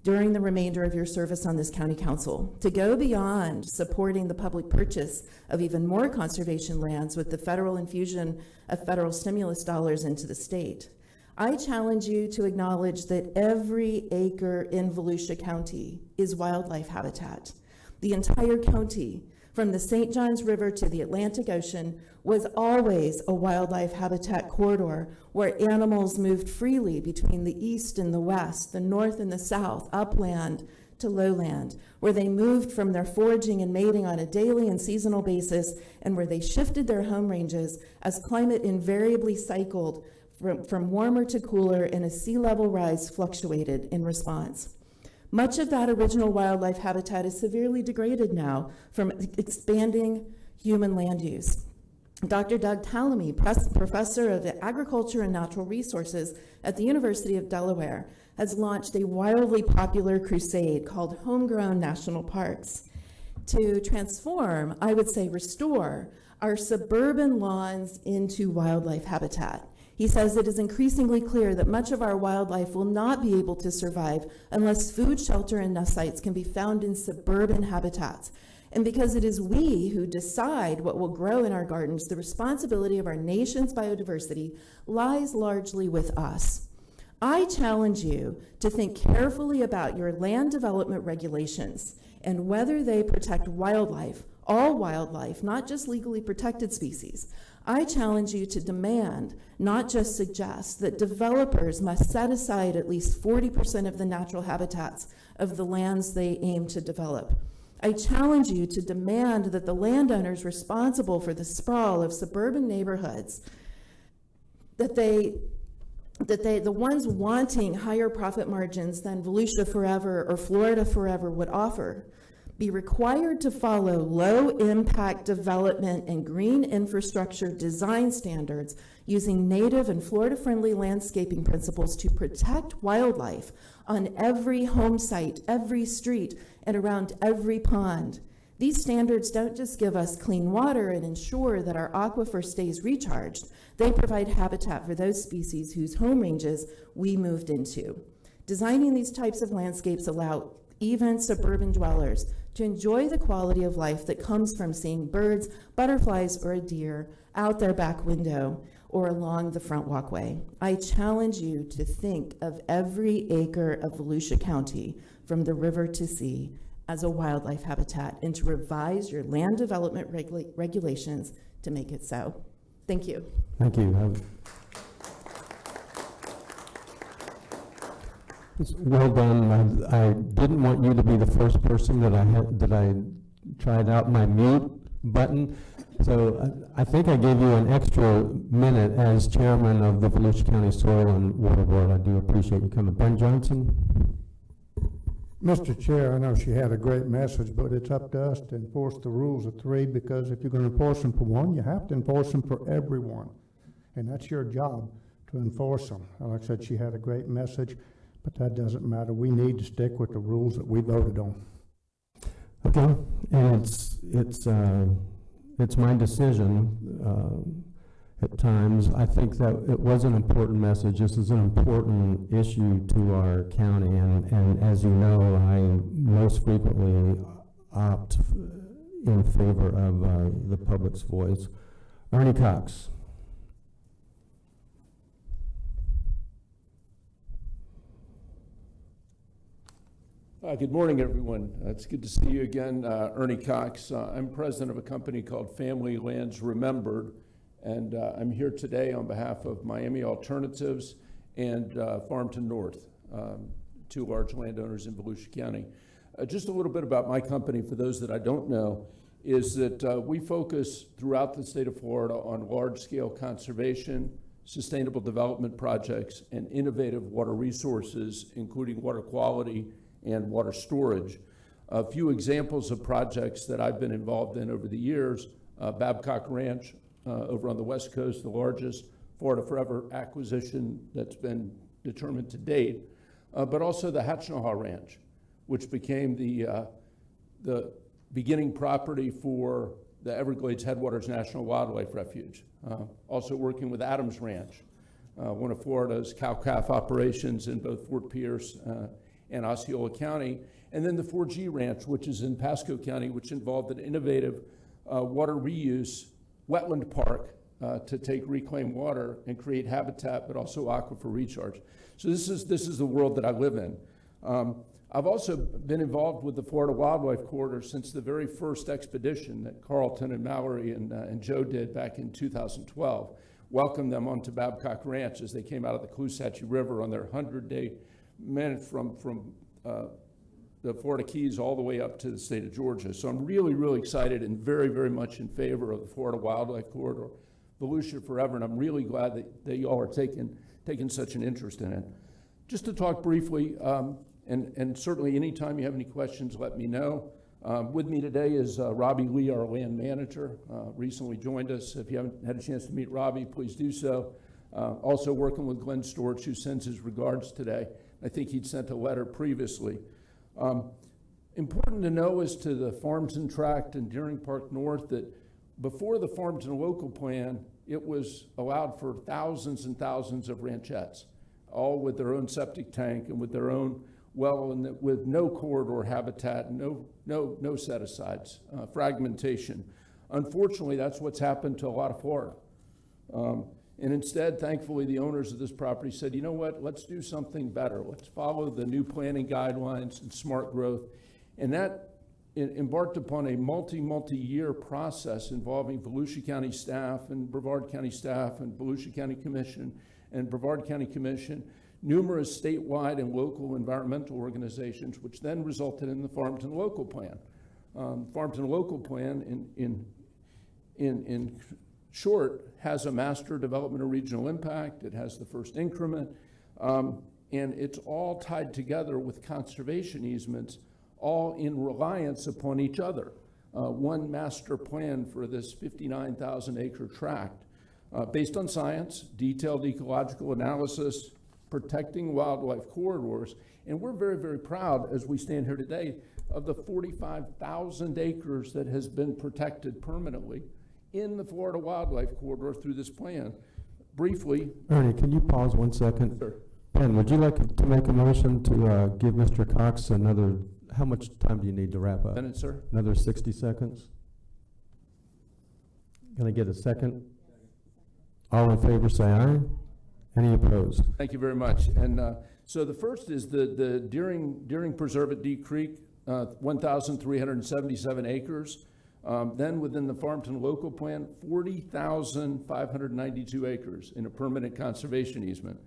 during the remainder of your service on this county council, to go beyond supporting the public purchase of even more conservation lands with the federal infusion of federal stimulus dollars into the state. I challenge you to acknowledge that every acre in Volusia County is wildlife habitat. The entire county, from the St. Johns River to the Atlantic Ocean, was always a wildlife habitat corridor where animals moved freely between the east and the west, the north and the south, upland to lowland, where they moved from their foraging and mating on a daily and seasonal basis, and where they shifted their home ranges as climate invariably cycled from warmer to cooler and as sea level rise fluctuated in response. Much of that original wildlife habitat is severely degraded now from expanding human land use. Dr. Doug Tallamy, professor of agriculture and natural resources at the University of Delaware, has launched a wildly popular crusade called Homegrown National Parks to transform, I would say restore, our suburban lawns into wildlife habitat. He says it is increasingly clear that much of our wildlife will not be able to survive unless food, shelter, and nest sites can be found in suburban habitats. And because it is we who decide what will grow in our gardens, the responsibility of our nation's biodiversity lies largely with us. I challenge you to think carefully about your land development regulations and whether they protect wildlife all wildlife, not just legally protected species. I challenge you to demand, not just suggest, that developers must set aside at least 40% of the natural habitats of the lands they aim to develop. I challenge you to demand that the landowners responsible for the sprawl of suburban neighborhoods, the ones wanting higher profit margins than Volusia Forever or Florida Forever would offer, be required to follow low-impact development and green infrastructure design standards using native and Florida-friendly landscaping principles to protect wildlife on every home site, every street, and around every pond. These standards don't just give us clean water and ensure that our aquifer stays recharged. They provide habitat for those species whose home ranges we moved into. Designing these types of landscapes allow even suburban dwellers to enjoy the quality of life that comes from seeing birds, butterflies, or a deer out their back window or along the front walkway. I challenge you to think of every acre of Volusia County, from the river to sea, as a wildlife habitat, and to revise your land development regulations to make it so. Thank you. Thank you. Well done. I didn't want you to be the first person that I tried out my mute button. So I think I gave you an extra minute as chairman of the Volusia County Soil and Water Board. I do appreciate you coming. Ben Johnson. Mr. Chair, I know she had a great message, but it's up to us to enforce the rules of three, because if you're going to enforce them for one, you have to enforce them for everyone. And that's your job, to enforce them. Like I said, she had a great message, but that doesn't matter. We need to stick with the rules that we voted on. Okay, and it's my decision at times. I think that it was an important message. This is an important issue to our county, and as you know, I most frequently opt in favor of the public's voice. Ernie Cox. Good morning, everyone. It's good to see you again. Ernie Cox. I'm president of a company called Family Lands Remembered, and I'm here today on behalf of Miami Alternatives and Farm to North, two large landowners in Volusia County. Just a little bit about my company, for those that I don't know, is that we focus throughout the state of Florida on large-scale conservation, sustainable development projects, and innovative water resources, including water quality and water storage. A few examples of projects that I've been involved in over the years: Babcock Ranch over on the West Coast, the largest Florida Forever acquisition that's been determined to date, but also the Hatchnahaw Ranch, which became the beginning property for the Everglades Headwaters National Wildlife Refuge. Also working with Adams Ranch, one of Florida's cow-calf operations in both Fort Pierce and Osceola County, and then the 4G Ranch, which is in Pasco County, which involved an innovative water reuse wetland park to take reclaimed water and create habitat, but also aquifer recharge. So this is the world that I live in. I've also been involved with the Florida Wildlife Corridor since the very first expedition that Carlton and Mallory and Joe did back in 2012. Welcomed them onto Babcock Ranch as they came out of the Caloosahatchee River on their 100-day minute from the Florida Keys all the way up to the state of Georgia. So I'm really, really excited and very, very much in favor of the Florida Wildlife Corridor, Volusia Forever, and I'm really glad that you all are taking such an interest in it. Just to talk briefly, and certainly anytime you have any questions, let me know. With me today is Robbie Lee, our land manager, recently joined us. If you haven't had a chance to meet Robbie, please do so. Also working with Glenn Storch, who sends his regards today. I think he'd sent a letter previously. Important to know as to the Farmington Tract and Deering Park North that before the Farmington local plan, it was allowed for thousands and thousands of ranchettes, all with their own septic tank and with their own well, and with no corridor habitat, and no set-asides, fragmentation. Unfortunately, that's what's happened to a lot of Florida. And instead, thankfully, the owners of this property said, you know what, let's do something better. Let's follow the new planning guidelines and smart growth. And that embarked upon a multi-year process involving Volusia County staff and Brevard County staff and Volusia County Commission and Brevard County Commission, numerous statewide and local environmental organizations, which then resulted in the Farmington Local Plan. Farmington Local Plan, in short, has a master development of regional impact. It has the first increment, and it's all tied together with conservation easements, all in reliance upon each other. One master plan for this 59,000 acre tract, based on science, detailed ecological analysis, protecting wildlife corridors, and we're very, very proud as we stand here today of the 45,000 acres that has been protected permanently in the Florida Wildlife Corridor through this plan. Briefly. Ernie, can you pause 1 second? Sure. Ben, would you like to make a motion to give Mr. Cox another, how much time do you need to wrap up? Minutes, sir. Another 60 seconds? Can I get a second? All in favor say aye. Any opposed? Thank you very much. And so the first is the Deering Preserve at Deep Creek, 1,377 acres. Then within the Farmington Local Plan, 40,592 acres in a permanent conservation easement.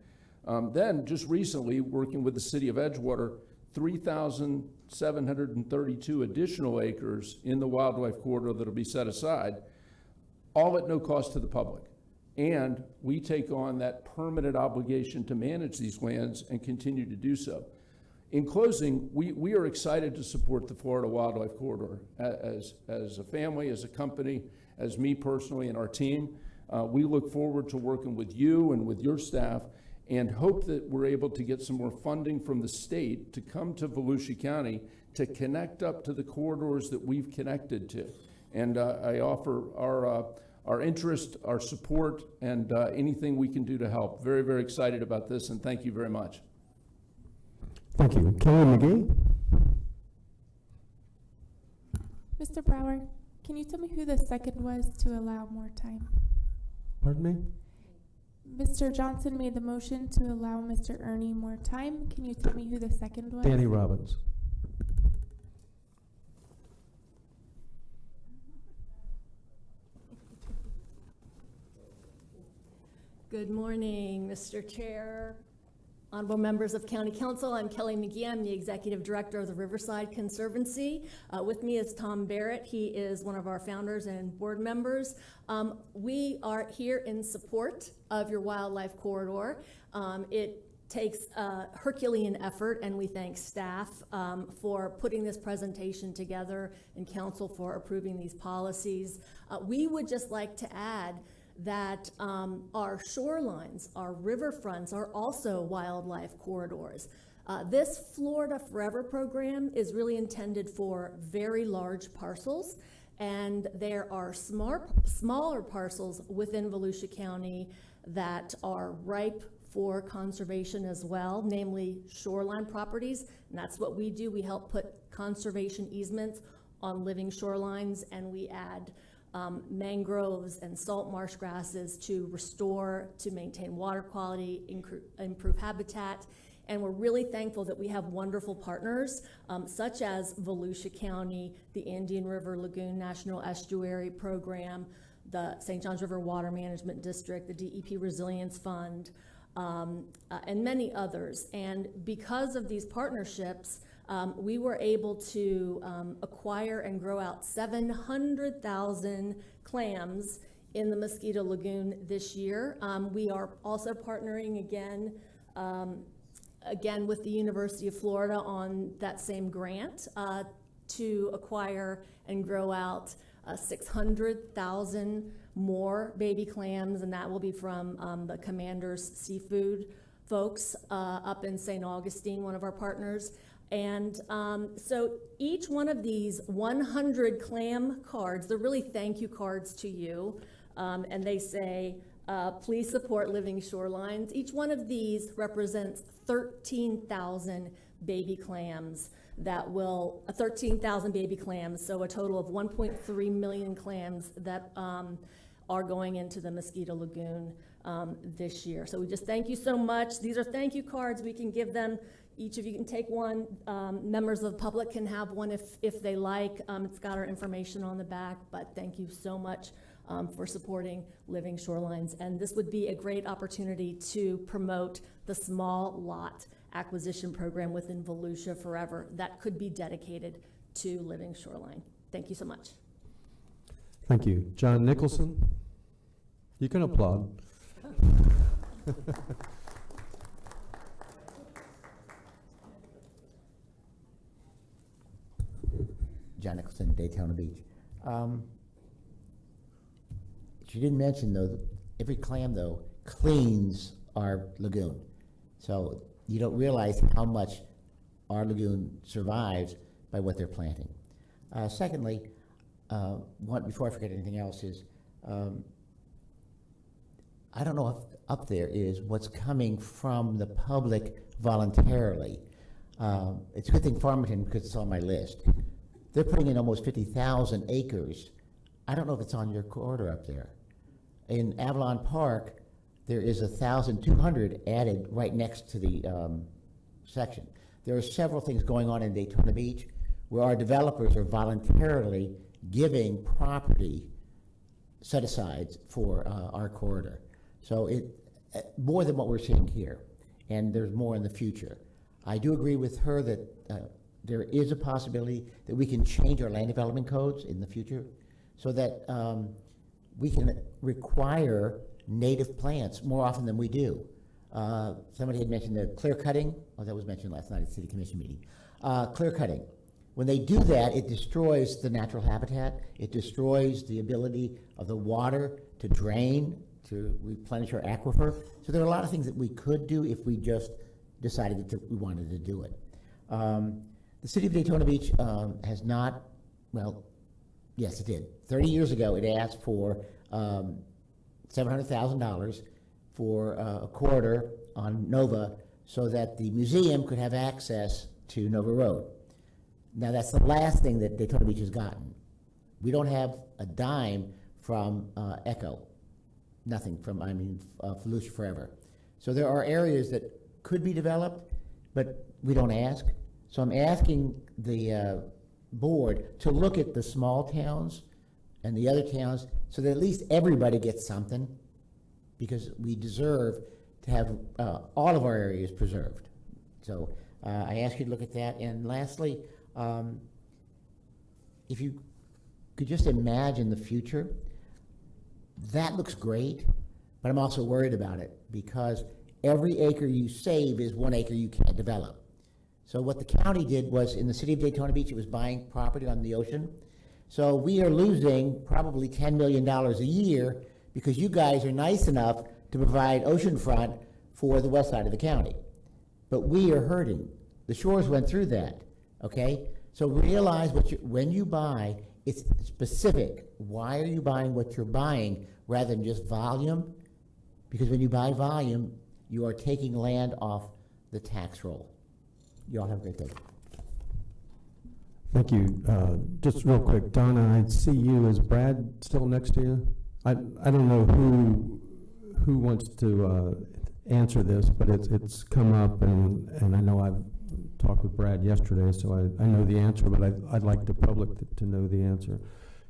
Then just recently, working with the city of Edgewater, 3,732 additional acres in the wildlife corridor that'll be set aside, all at no cost to the public. And we take on that permanent obligation to manage these lands and continue to do so. In closing, we are excited to support the Florida Wildlife Corridor as a family, as a company, as me personally and our team. We look forward to working with you and with your staff and hope that we're able to get some more funding from the state to come to Volusia County to connect up to the corridors that we've connected to. And I offer our interest, our support, and anything we can do to help. Very, very excited about this, and thank you very much. Thank you. Kelly McGee? Mr. Brower, can you tell me who the second was to allow more time? Pardon me? Mr. Johnson made the motion to allow Mr. Ernie more time. Can you tell me who the second was? Danny Robbins. Good morning, Mr. Chair, honorable members of County Council. I'm Kelly McGee. I'm the Executive Director of the Riverside Conservancy. With me is Tom Barrett. He is one of our founders and board members. We are here in support of your wildlife corridor. It takes a Herculean effort, and we thank staff for putting this presentation together and council for approving these policies. We would just like to add that our shorelines, our riverfronts are also wildlife corridors. This Florida Forever program is really intended for very large parcels, and there are smaller parcels within Volusia County that are ripe for conservation as well, namely shoreline properties, and that's what we do. We help put conservation easements on living shorelines, and we add mangroves and salt marsh grasses to restore, to maintain water quality, improve habitat. And we're really thankful that we have wonderful partners, such as Volusia County, the Indian River Lagoon National Estuary Program, the St. Johns River Water Management District, the DEP Resilience Fund, and many others. And because of these partnerships, we were able to acquire and grow out 700,000 clams in the Mosquito Lagoon this year. We are also partnering again with the University of Florida on that same grant to acquire and grow out 600,000 more baby clams, and that will be from the Commander's Seafood folks up in St. Augustine, one of our partners. And so each one of these 100 clam cards, they're really thank you cards to you, and they say, please support living shorelines. Each one of these represents 13,000 baby clams that will, 13,000 baby clams, so a total of 1.3 million clams that are going into the Mosquito Lagoon this year. So we just thank you so much. These are thank you cards. We can give them, Each of you can take one. Members of the public can have one if they like. It's got our information on the back, but thank you so much for supporting Living Shorelines. And this would be a great opportunity to promote the small lot acquisition program within Volusia Forever that could be dedicated to Living Shoreline. Thank you so much. Thank you. John Nicholson? You can applaud. John Nicholson, Daytona Beach. She didn't mention, though, that every clam, though, cleans our lagoon. So you don't realize how much our lagoon survives by what they're planting. Secondly, before I forget anything else, is I don't know if up there is what's coming from the public voluntarily. It's a good thing Farmington, because it's on my list. They're putting in almost 50,000 acres. I don't know if it's on your corridor up there. In Avalon Park, there is 1,200 added right next to the section. There are several things going on in Daytona Beach where our developers are voluntarily giving property set-asides for our corridor. So more than what we're seeing here, and there's more in the future. I do agree with her that there is a possibility that we can change our land development codes in the future so that we can require native plants more often than we do. Somebody had mentioned the clear cutting. Oh, that was mentioned last night at the City Commission meeting. Clear cutting. When they do that, it destroys the natural habitat. It destroys the ability of the water to drain, to replenish our aquifer. So there are a lot of things that we could do if we just decided that we wanted to do it. The City of Daytona Beach has not, well, yes, it did. 30 years ago, it asked for $700,000 for a corridor on Nova so that the museum could have access to Nova Road. Now, that's the last thing that Daytona Beach has gotten. We don't have a dime from ECHO. Nothing from, Volusia Forever. So there are areas that could be developed, but we don't ask. So I'm asking the board to look at the small towns and the other towns so that at least everybody gets something, because we deserve to have all of our areas preserved. So I ask you to look at that. And lastly, if you could just imagine the future, that looks great, but I'm also worried about it because every acre you save is 1 acre you can't develop. So what the county did was, in the City of Daytona Beach, it was buying property on the ocean. So we are losing probably $10 million a year because you guys are nice enough to provide oceanfront for the west side of the county. But we are hurting. The shores went through that, okay? So realize when you buy, it's specific. Why are you buying what you're buying rather than just volume? Because when you buy volume, you are taking land off the tax roll. You all have a great day. Thank you. Just real quick, Donna, I see you. Is Brad still next to you? I don't know who wants to answer this, but it's come up, and I know I've talked with Brad yesterday, so I know the answer, but I'd like the public to know the answer.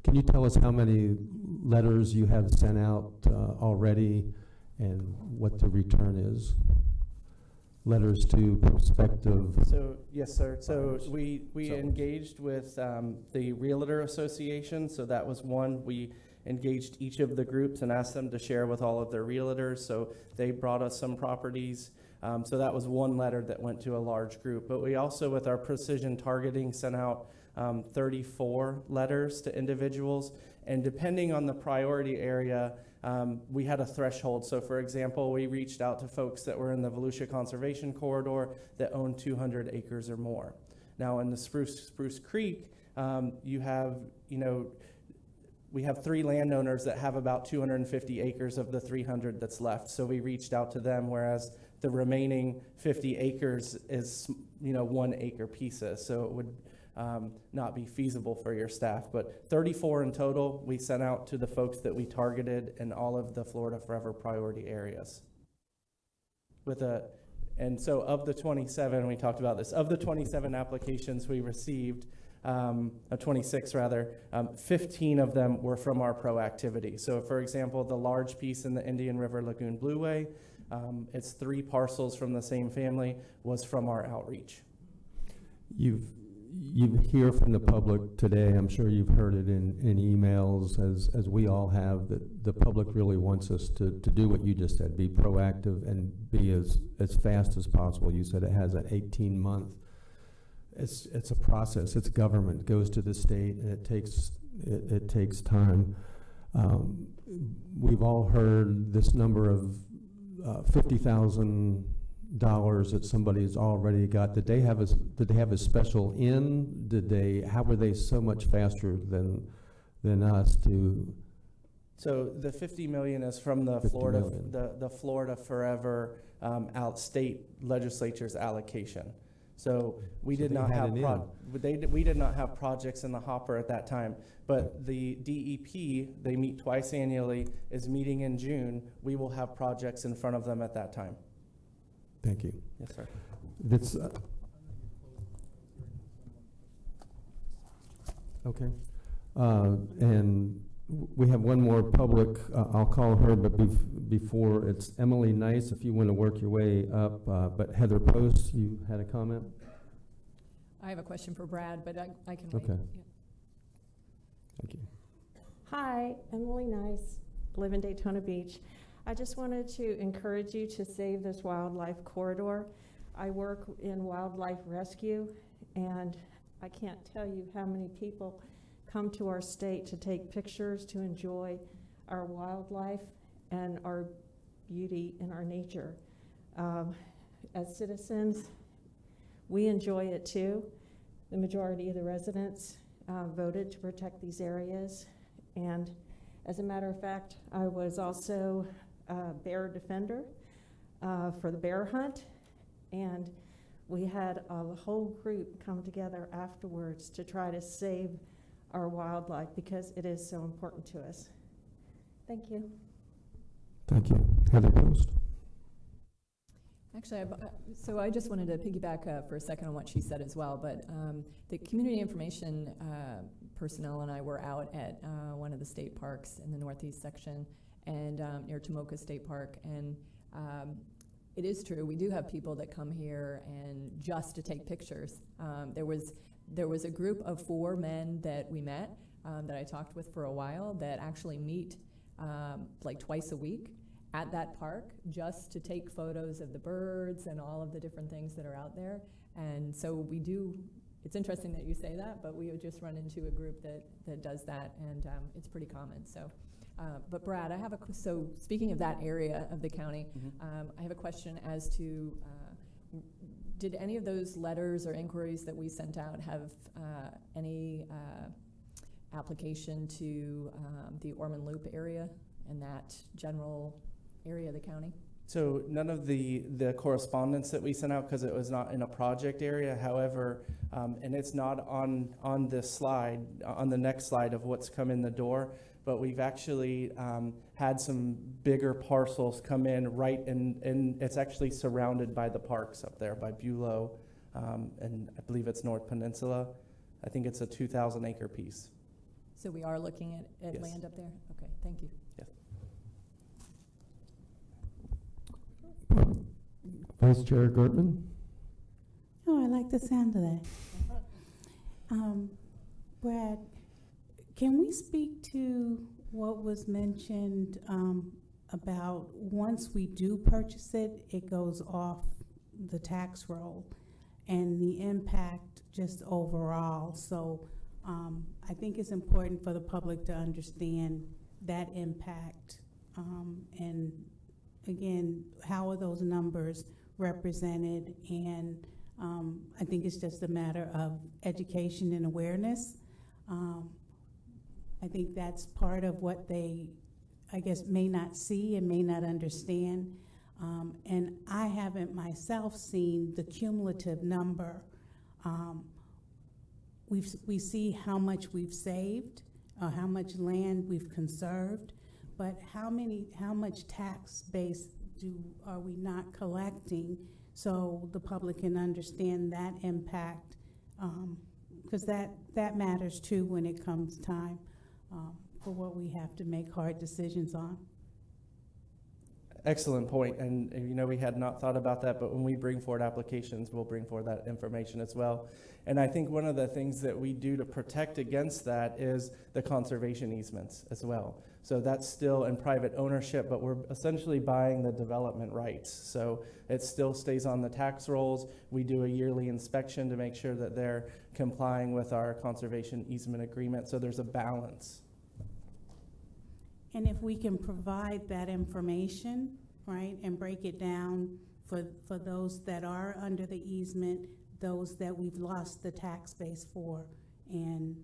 Can you tell us how many letters you have sent out already and what the return is? Letters to prospective. So yes, sir. So we engaged with the Realtor Association. So that was one. We engaged each of the groups and asked them to share with all of their realtors. So they brought us some properties. So that was one letter that went to a large group. But we also, with our precision targeting, sent out 34 letters to individuals. And depending on the priority area, we had a threshold. So for example, we reached out to folks that were in the Volusia Conservation Corridor that own 200 acres or more. Now in the Spruce Creek, we have 3 landowners that have about 250 acres of the 300 that's left. So we reached out to them, whereas the remaining 50 acres is 1 acre pieces. So it would not be feasible for your staff, but 34 in total we sent out to the folks that we targeted in all of the Florida Forever priority areas. And so of the 27, we talked about this, of the 27 applications we received, 26 rather, 15 of them were from our proactivity. So for example, the large piece in the Indian River Lagoon Blueway, it's 3 parcels from the same family, was from our outreach. You hear from the public today, I'm sure you've heard it in emails, as we all have, that the public really wants us to do what you just said, be proactive and be as fast as possible. You said it has an 18-month. It's a process. It's government. It goes to the state, and it takes time. We've all heard this number of $50,000 that somebody's already got. Did they have a special in? How were they so much faster than us to? So the 50 million is from the Florida Forever state legislature's allocation. So we did not have we did not have projects in the hopper at that time. But the DEP, they meet twice annually, is meeting in June. We will have projects in front of them at that time. Thank you. Yes, sir. That's okay. And we have one more public. I'll call her, but before it's Emily Nice. If you want to work your way up, but Heather Post, you had a comment. I have a question for Brad, but I can wait. Okay. Yeah. Thank you. Hi, Emily Nice, live in Daytona Beach. I just wanted to encourage you to save this wildlife corridor. I work in wildlife rescue, and I can't tell you how many people come to our state to take pictures, to enjoy our wildlife and our beauty in our nature. As citizens, we enjoy it too. The majority of the residents voted to protect these areas. And as a matter of fact, I was also a bear defender for the bear hunt. And we had a whole group come together afterwards to try to save our wildlife because it is so important to us. Thank you. Thank you. Heather Post. Actually, so I just wanted to piggyback for a second on what she said as well, but the community information personnel and I were out at one of the state parks in the northeast section and near Tomoka State Park, and it is true, we do have people that come here and just to take pictures. There was a group of 4 men that we met that I talked with for a while that actually meet like twice a week at that park just to take photos of the birds and all of the different things that are out there. And so we do, it's interesting that you say that, but we would just run into a group that does that, and it's pretty common. So, but Brad, I have so speaking of that area of the county, I have a question as to, did any of those letters or inquiries that we sent out have any application to the Ormond Loop area and that general area of the county? So none of the correspondence that we sent out, because it was not in a project area. However, and it's not on this slide, on the next slide of what's come in the door, but we've actually had some bigger parcels come in right and it's actually surrounded by the parks up there by Bulow, and I believe it's North Peninsula. I think it's a 2,000 acre piece. So we are looking at Yes. land up there? Okay, thank you. Yes. Vice Chair Gertman. Oh, I like the sound of that. Brad, can we speak to what was mentioned about once we do purchase it, it goes off the tax roll and the impact just overall? So I think it's important for the public to understand that impact. And again, how are those numbers represented? And I think it's just a matter of education and awareness. I think that's part of what they, I guess, may not see and may not understand. And I haven't myself seen the cumulative number. We see how much we've saved, how much land we've conserved, but how much tax base are we not collecting so the public can understand that impact, because that matters too when it comes time for what we have to make hard decisions on. Excellent point, and we had not thought about that, but when we bring forward applications, we'll bring forward that information as well. And I think one of the things that we do to protect against that is the conservation easements as well. So that's still in private ownership, but we're essentially buying the development rights. So it still stays on the tax rolls. We do a yearly inspection to make sure that they're complying with our conservation easement agreement, so there's a balance. And if we can provide that information, right, and break it down for those that are under the easement, those that we've lost the tax base for, and,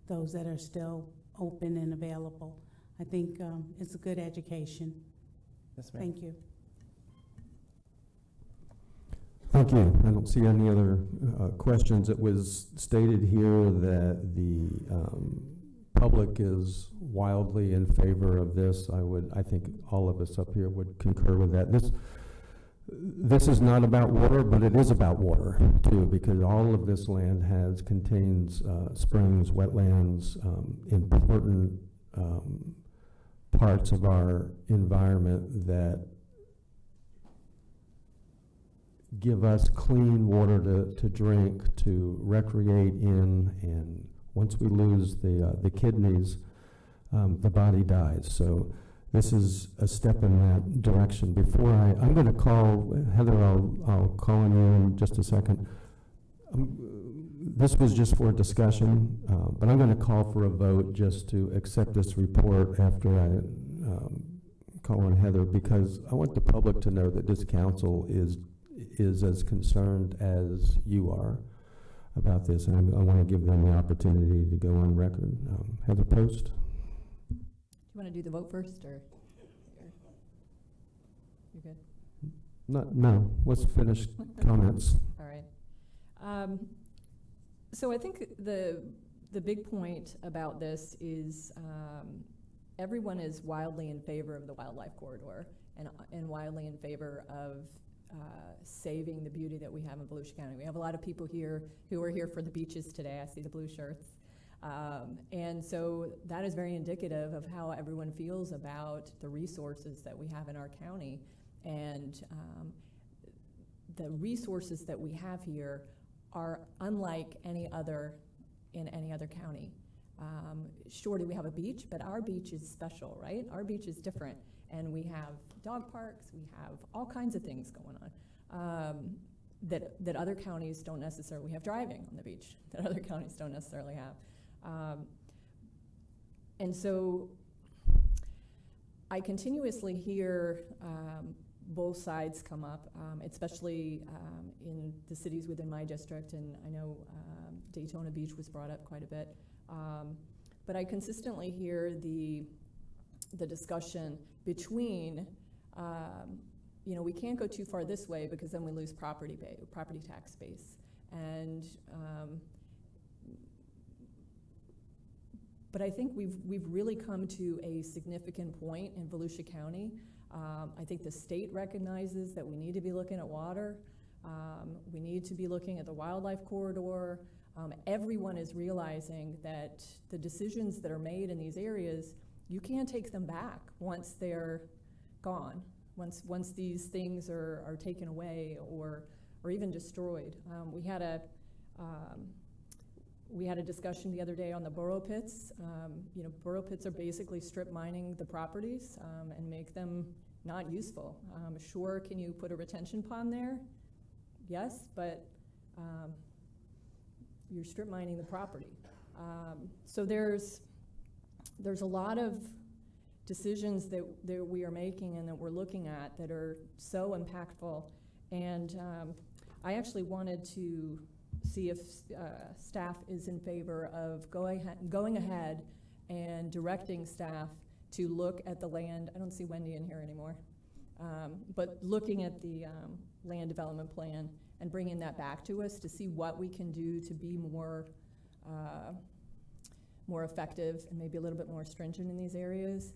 those that are still open and available. I think it's a good education. Yes, ma'am. Thank you. Thank you. I don't see any other questions. It was stated here that the public is wildly in favor of this. I think all of us up here would concur with that. This is not about water, but it is about water too, because all of this land contains springs, wetlands, important parts of our environment that give us clean water to drink, to recreate in, and once we lose the kidneys, the body dies. So this is a step in that direction. Before I'm going to call, Heather, I'll call on you in just a second. This was just for discussion, but I'm going to call for a vote just to accept this report after I call on Heather, because I want the public to know that this council is as concerned as you are about this, and I want to give them the opportunity to go on record. Heather Post. Do you want to do the vote first, or you good? No, let's finish comments. All right. So I think the big point about this is everyone is wildly in favor of the wildlife corridor and wildly in favor of saving the beauty that we have in Volusia County. We have a lot of people here who are here for the beaches today. I see the blue shirts. And so that is very indicative of how everyone feels about the resources that we have in our county. And the resources that we have here are unlike any other in any other county. Sure, do we have a beach, but our beach is special, right? Our beach is different. And we have dog parks, we have all kinds of things going on that other counties don't necessarily. We have driving on the beach that other counties don't necessarily have. And so I continuously hear both sides come up, especially in the cities within my district, and I know Daytona Beach was brought up quite a bit. But I consistently hear the discussion between, we can't go too far this way because then we lose property tax base. And but I think we've really come to a significant point in Volusia County. I think the state recognizes that we need to be looking at water. We need to be looking at the wildlife corridor. Everyone is realizing that the decisions that are made in these areas, you can't take them back once they're gone, once these things are taken away or even destroyed. We had a discussion the other day on the burrow pits. Burrow pits are basically strip mining the properties and make them not useful. Sure, can you put a retention pond there? Yes, but you're strip mining the property. So there's a lot of decisions that we are making and that we're looking at that are so impactful. And I actually wanted to see if staff is in favor of going ahead and directing staff to look at the land. I don't see Wendy in here anymore. But looking at the land development plan and bringing that back to us to see what we can do to be more effective and maybe a little bit more stringent in these areas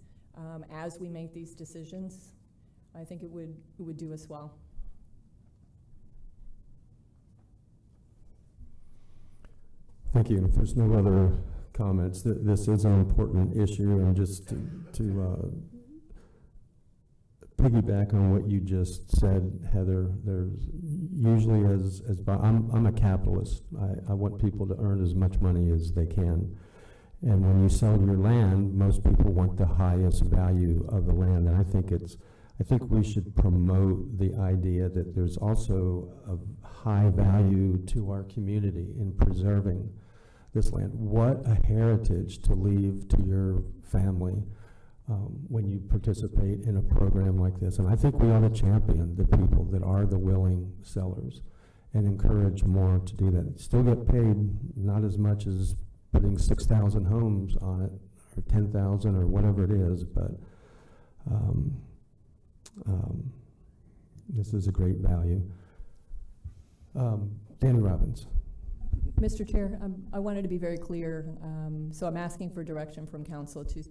as we make these decisions. I think it would do us well. Thank you. If there's no other comments, this is an important issue, and just to piggyback on what you just said, Heather, there's usually I'm a capitalist. I want people to earn as much money as they can. And when you sell your land, most people want the highest value of the land. And I think we should promote the idea that there's also a high value to our community in preserving this land. What a heritage to leave to your family when you participate in a program like this. And I think we ought to champion the people that are the willing sellers and encourage more to do that. Still get paid not as much as putting 6,000 homes on it, or 10,000, or whatever it is, but this is a great value. Danny Robbins. Mr. Chair, I wanted to be very clear, so I'm asking for direction from council to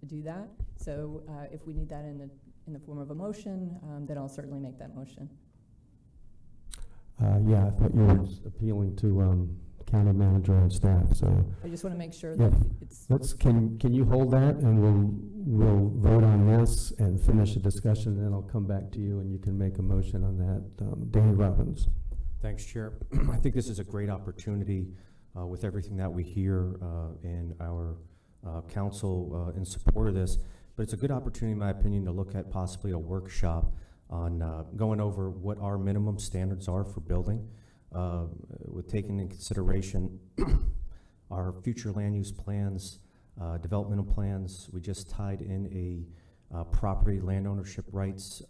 do that. So if we need that in the form of a motion, then I'll certainly make that motion. Yeah, I thought you were appealing to county manager and staff, so. I just want to make sure Yeah. that it's. Can you hold that, and we'll vote on this and finish the discussion, and then I'll come back to you and you can make a motion on that. Danny Robbins. Thanks, Chair. I think this is a great opportunity with everything that we hear in our council in support of this, but it's a good opportunity, in my opinion, to look at possibly a workshop on going over what our minimum standards are for building, with taking into consideration our future land use plans, developmental plans. We just tied in a property land ownership rights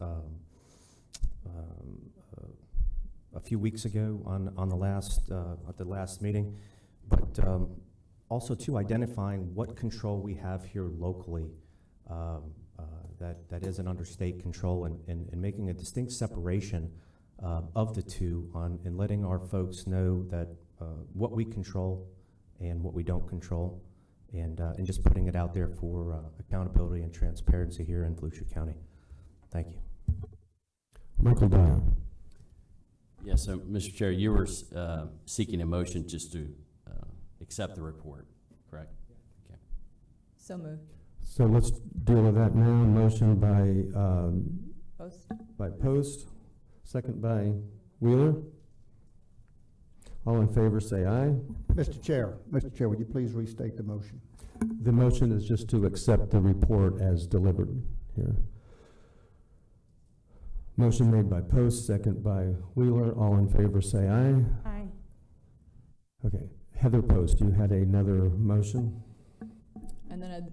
a few weeks ago on the last at the last meeting, but also to identifying what control we have here locally that isn't under state control, and making a distinct separation of the two and letting our folks know that what we control and what we don't control, and just putting it out there for accountability and transparency here in Volusia County. Thank you. Michael Dyer. Yes, so Mr. Chair, you were seeking a motion just to accept the report, correct? Okay. So moved. So let's deal with that now. Motion by Post, second by Wheeler. All in favor say aye. Mr. Chair, would you please restate the motion? The motion is just to accept the report as delivered here. Motion made by Post, second by Wheeler. All in favor say aye. Aye. Okay. Heather Post, you had another motion? And then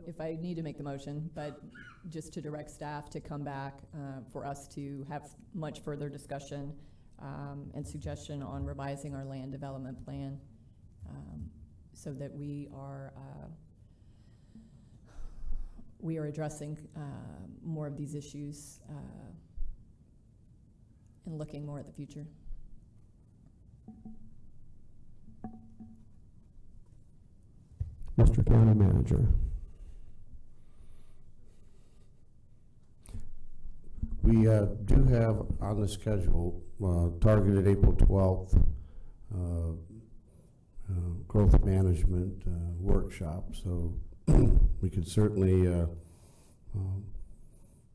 if I need to make the motion, but just to direct staff to come back for us to have much further discussion and suggestion on revising our land development plan so that we are addressing more of these issues and looking more at the future. Mr. County Manager. We do have on the schedule targeted April 12th growth management workshop, so we could certainly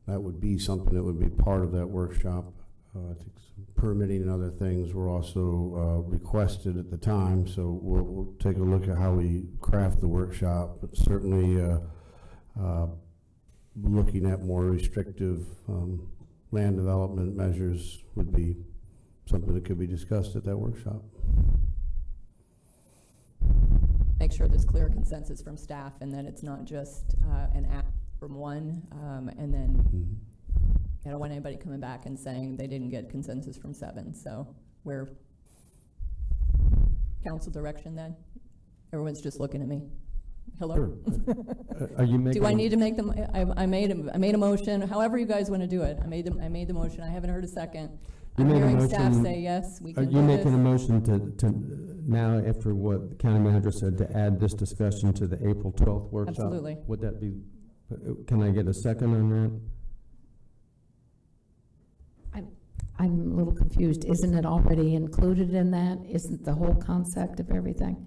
that would be something that would be part of that workshop. I think some permitting and other things were also requested at the time, so we'll take a look at how we craft the workshop, but certainly looking at more restrictive land development measures would be something that could be discussed at that workshop. Make sure there's clear consensus from staff and that it's not just an act from one and then I don't want anybody coming back and saying they didn't get consensus from 7. So we're council direction then? Everyone's just looking at me. Hello? Sure. Are you making? Do I need to make them? I made a motion. However you guys want to do it. I made the motion. I haven't heard a second. I'm hearing staff say yes. We can do this. Are you making a motion to now, after what the county manager said, to add this discussion to the April 12th workshop? Absolutely. Would that be? Can I get a second on that? I'm a little confused. Isn't it already included in that? Isn't the whole concept of everything?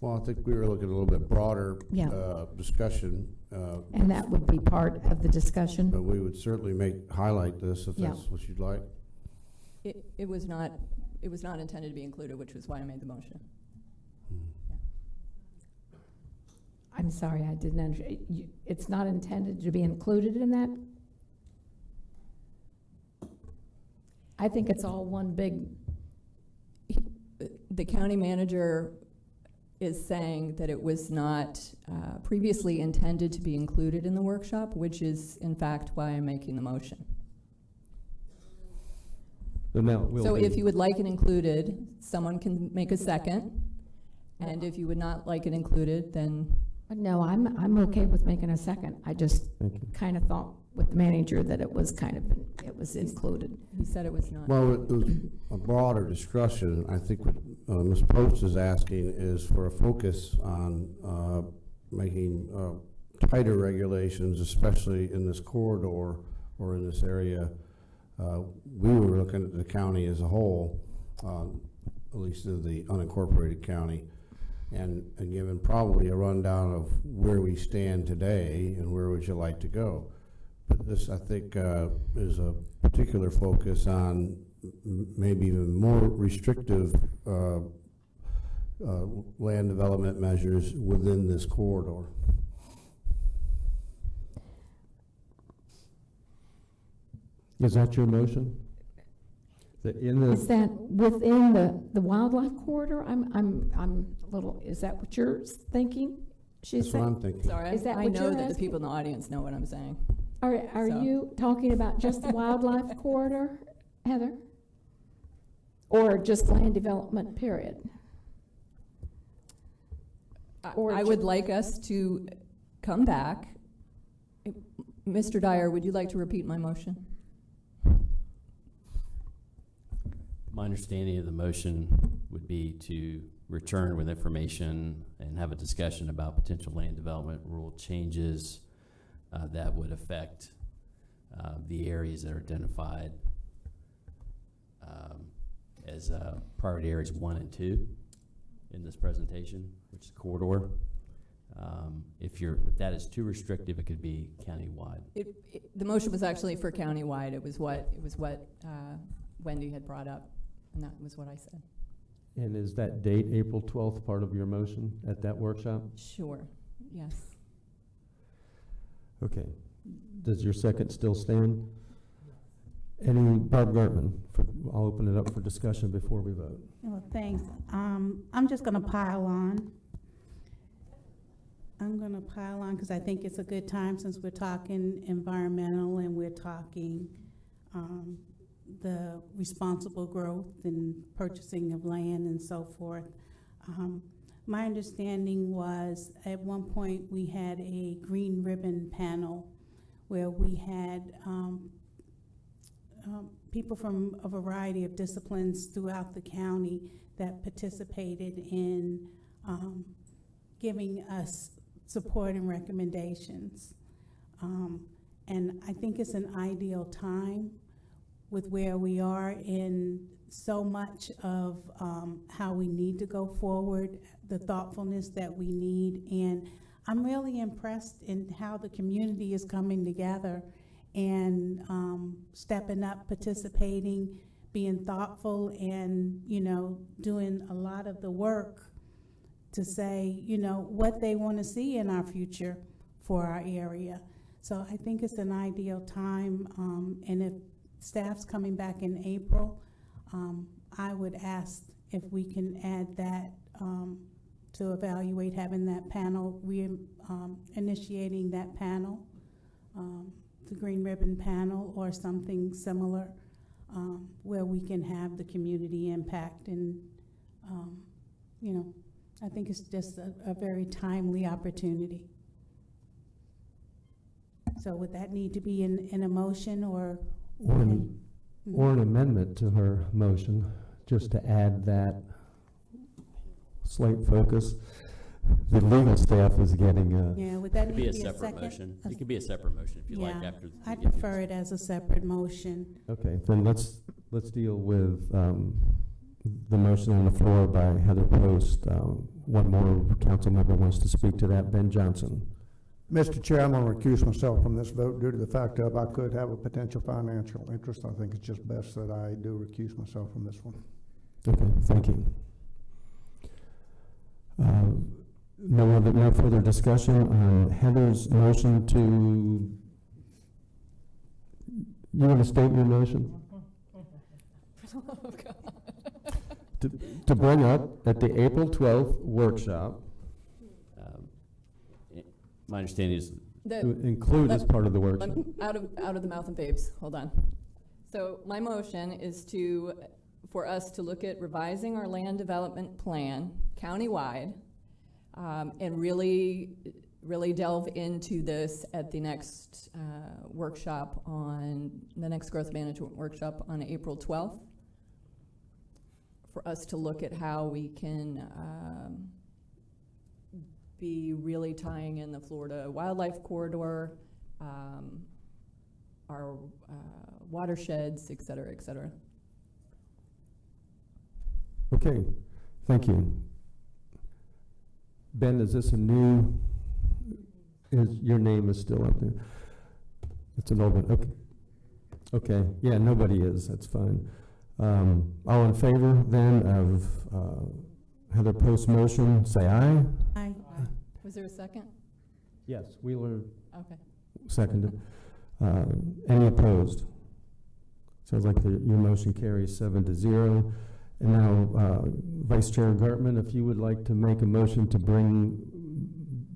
Well, I think we were looking at a little bit broader Yeah. discussion. And that would be part of the discussion? But we would certainly highlight this if Yeah. that's what you'd like. It was not intended to be included, which was why I made the motion. I'm sorry, I didn't understand. It's not intended to be included in that? I think it's all one big, The county manager is saying that it was not previously intended to be included in the workshop, which is in fact why I'm making the motion. So now, So if you would like it included, someone can make a second, and if you would not like it included, then no, I'm okay with making a second. I just kind of thought with the manager that it was included. he said it was not. Well, it was a broader discussion. I think what Ms. Post is asking is for a focus on making tighter regulations, especially in this corridor or in this area. We were looking at the county as a whole, at least in the unincorporated county, and given probably a rundown of where we stand today and where would you like to go. But this, I think, is a particular focus on maybe even more restrictive land development measures within this corridor. is that your motion? Is that within the wildlife corridor? I'm a little, is that what you're thinking? That's what I'm thinking. Sorry, Is that I what know you're that the asking? people in the audience know what I'm saying. Are So- you talking about just the wildlife corridor, Heather? Or just land development, period? Or I would like us to come back. Mr. Dyer, would you like to repeat my motion? My understanding of the motion would be to return with information and have a discussion about potential land development rule changes that would affect the areas that are identified as priority areas 1 and 2 in this presentation, which is corridor. If that is too restrictive, it could be countywide. The motion was actually for countywide. It was what Wendy had brought up, and that was what I said. And is that date, April 12th, part of your motion at that workshop? Sure, yes. Okay. Does your second still stand? Barb Gartman, I'll open it up for discussion before we vote. Well, thanks. I'm just gonna pile on. Because I think it's a good time since we're talking environmental and we're talking the responsible growth and purchasing of land and so forth. My understanding was at one point we had a green ribbon panel where we had people from a variety of disciplines throughout the county that participated in giving us support and recommendations. And I think it's an ideal time with where we are in so much of how we need to go forward, the thoughtfulness that we need. And I'm really impressed in how the community is coming together and stepping up, participating, being thoughtful, and, doing a lot of the work to say, what they want to see in our future for our area. So I think it's an ideal time, and if staff's coming back in April, I would ask if we can add that to evaluate having that panel, initiating that panel, the Green Ribbon Panel or something similar, where we can have the community impact. And, I think it's just a very timely opportunity. So would that need to be in a motion or an amendment to her motion, just to add that slight focus? The legal staff is getting yeah, would that It could need be a to be a separate second? motion. It could be a separate motion if you like Yeah, after. I prefer it as a separate motion. Okay, then let's let's deal with the motion on the floor by Heather Post. One more council member wants to speak to that. Ben Johnson. Mr. Chair, I'm going to recuse myself from this vote due to the fact of I could have a potential financial interest. I think it's just best that I do recuse myself from this one. Okay, thank you. No further discussion on Heather's motion to. You want to state your motion? Oh, God. To bring up at the April 12th workshop. My understanding is To include as part of the workshop. Out of the mouth of babes, hold on. So my motion is for us to look at revising our land development plan countywide, and really delve into this at the next workshop the next growth management workshop on April 12th, for us to look at how we can be really tying in the Florida Wildlife Corridor, our watersheds, et cetera, et cetera. Okay, thank you. Ben, is this your name is still up there? It's an old one, okay. Okay, yeah, nobody is, that's fine. All in favor then of Heather Post's motion, say aye. Aye. Was there a second? Yes, Wheeler Okay. seconded. Any opposed? Sounds like your motion carries 7-0. And now, Vice Chair Gartman, if you would like to make a motion to bring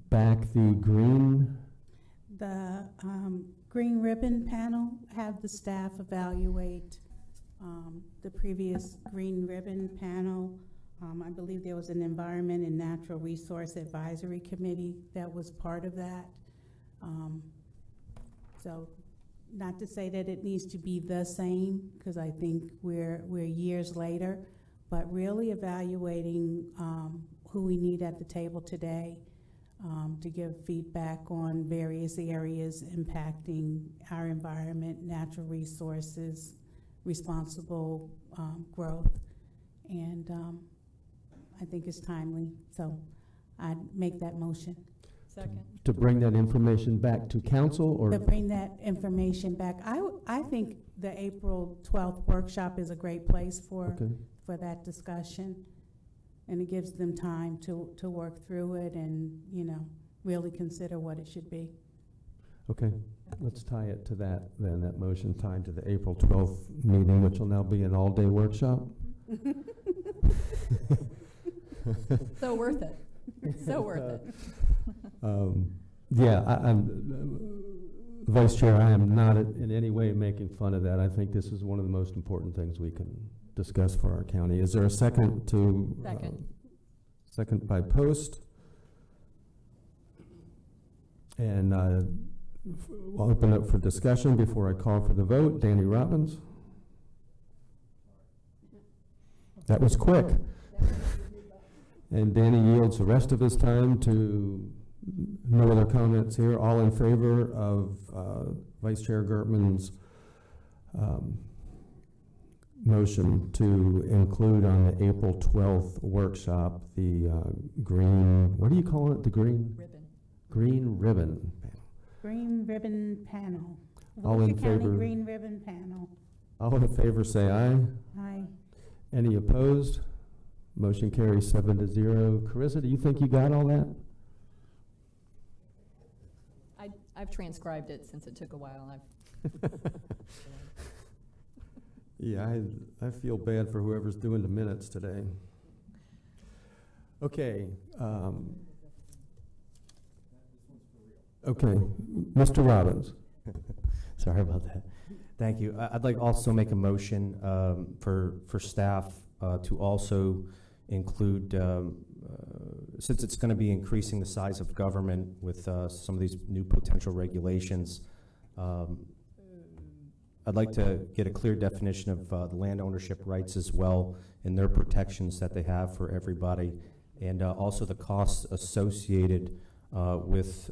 back the green. The green ribbon panel, have the staff evaluate the previous green ribbon panel. I believe there was an Environment and Natural Resource Advisory Committee that was part of that. So not to say that it needs to be the same, because I think we're years later, but really evaluating who we need at the table today to give feedback on various areas impacting our environment, natural resources, responsible growth, and I think it's timely, so I'd make that motion. Second. To bring that information back to council, or? To bring that information back. I think the April 12th workshop is a great place for that discussion, and it gives them time to work through it and, really consider what it should be. Okay, let's tie it to that then, that motion tied to the April 12th meeting, which will now be an all-day workshop. So worth it. So worth it. Yeah, I'm Vice Chair, I am not in any way making fun of that. I think this is one of the most important things we can discuss for our county. Is there a second to? Second. Second by Post. And I'll open up for discussion before I call for the vote. Danny Robbins. That was quick. And Danny yields the rest of his time to no other comments here. All in favor of Vice Chair Gertman's motion to include on the April 12th workshop the green, what do you call it? The green? Ribbon. Green ribbon. Green ribbon panel. All in Volusia County favor? Green ribbon panel. All in favor say aye. Aye. Any opposed? Motion carries 7-0. Carissa, do you think you got all that? I've transcribed it since it took a while. Yeah, I feel bad for whoever's doing the minutes today. Okay. Okay, Mr. Robbins. Sorry about that. Thank you. I'd like also make a motion for staff to also include, since it's going to be increasing the size of government with some of these new potential regulations, I'd like to get a clear definition of the land ownership rights as well and their protections that they have for everybody, and also the costs associated with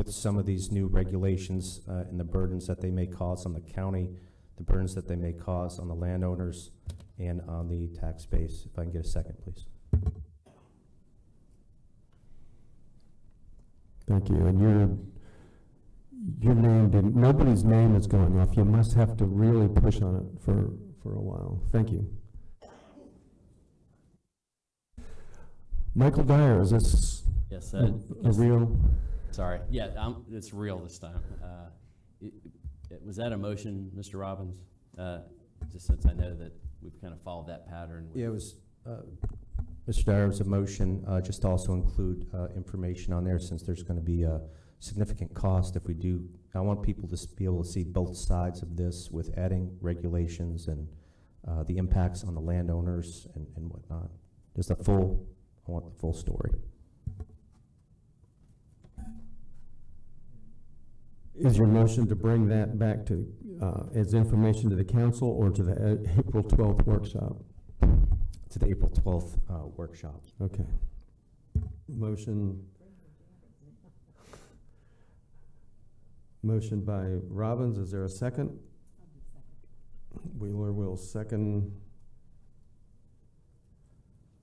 some of these new regulations and the burdens that they may cause on the county the burdens that they may cause on the landowners and on the tax base. If I can get a second, please. Thank you. And your name didn't, nobody's name is going off. You must have to really push on it for a while. Thank you. Michael Dyer, is this Yes, a yes. real? Sorry. Yeah, it's real this time. Was that a motion, Mr. Robbins? Just since I know that we've kind of followed that pattern. Yeah, it was, Mr. Dyer, it was a motion, just to also include information on there, since there's going to be a significant cost if we do. I want people to be able to see both sides of this with adding regulations and the impacts on the landowners and whatnot. Just I want the full story. Is your motion to bring that back to, as information to the council or to the April 12th workshop? To the April 12th workshop. Okay. Motion by Robbins. Is there a second? Wheeler will second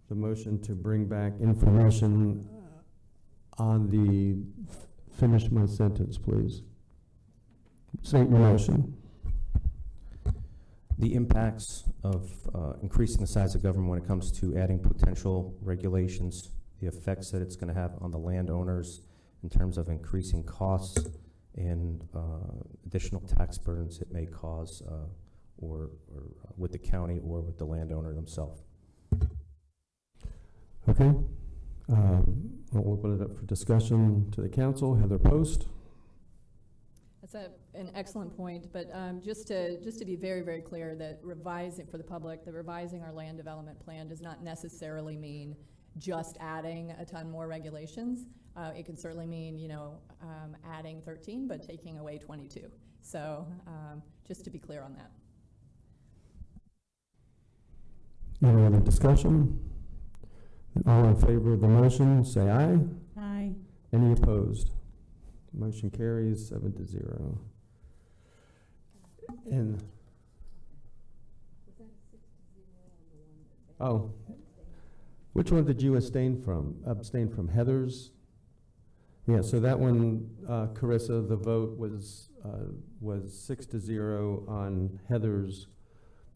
the motion to bring back information on the, finish my sentence, please. State your motion. The impacts of increasing the size of government when it comes to adding potential regulations, the effects that it's going to have on the landowners in terms of increasing costs and additional tax burdens it may cause or with the county or with the landowner themselves. Okay. I'll open it up for discussion to the council. Heather Post. That's an excellent point, but just to be very, very clear that revising for the public, that revising our land development plan does not necessarily mean just adding a ton more regulations. It can certainly mean, adding 13, but taking away 22. So just to be clear on that. Any other discussion? All in favor of the motion, say aye. Aye. Any opposed? Motion carries 7-0. And oh, which one did you abstain from? Abstain from Heather's? Yeah, so that one, Carissa, the vote was 6-0 on Heather's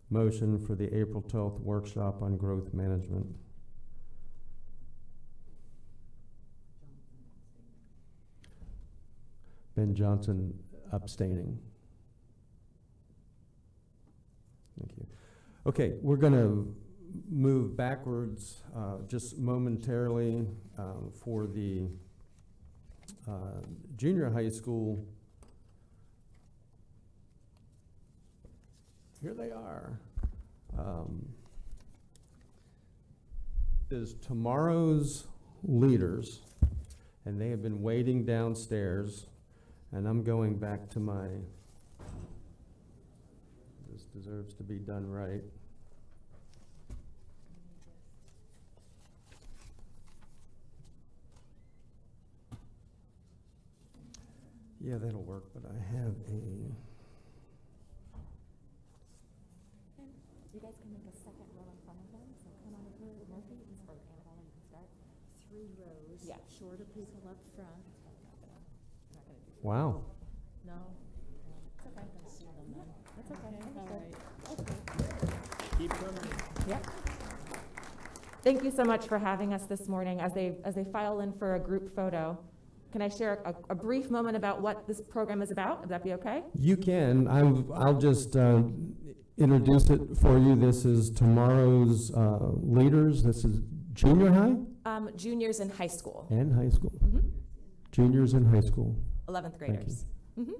motion for the April 12th workshop on growth management. Ben Johnson abstaining. Thank you. Okay, we're going to move backwards just momentarily for the junior high school. Here they are. Is tomorrow's leaders, and they have been waiting downstairs. And I'm going back to my, this deserves to be done right. Yeah, that'll work, but I have a. You guys can make a second row in front of them, so come on over, Murphy, or Annabelle, you can start. 3 rows. Yeah. Shorter people up front. Wow. No. It's okay. That's okay. All right. Keep coming. Yep. Thank you so much for having us this morning. As they file in for a group photo, can I share a brief moment about what this program is about? Would that be okay? You can. I'll just introduce it for you. This is tomorrow's leaders. This is junior high? Juniors in high school. And high school. Mm-hmm. Juniors in high school. 11th graders. Mm-hmm.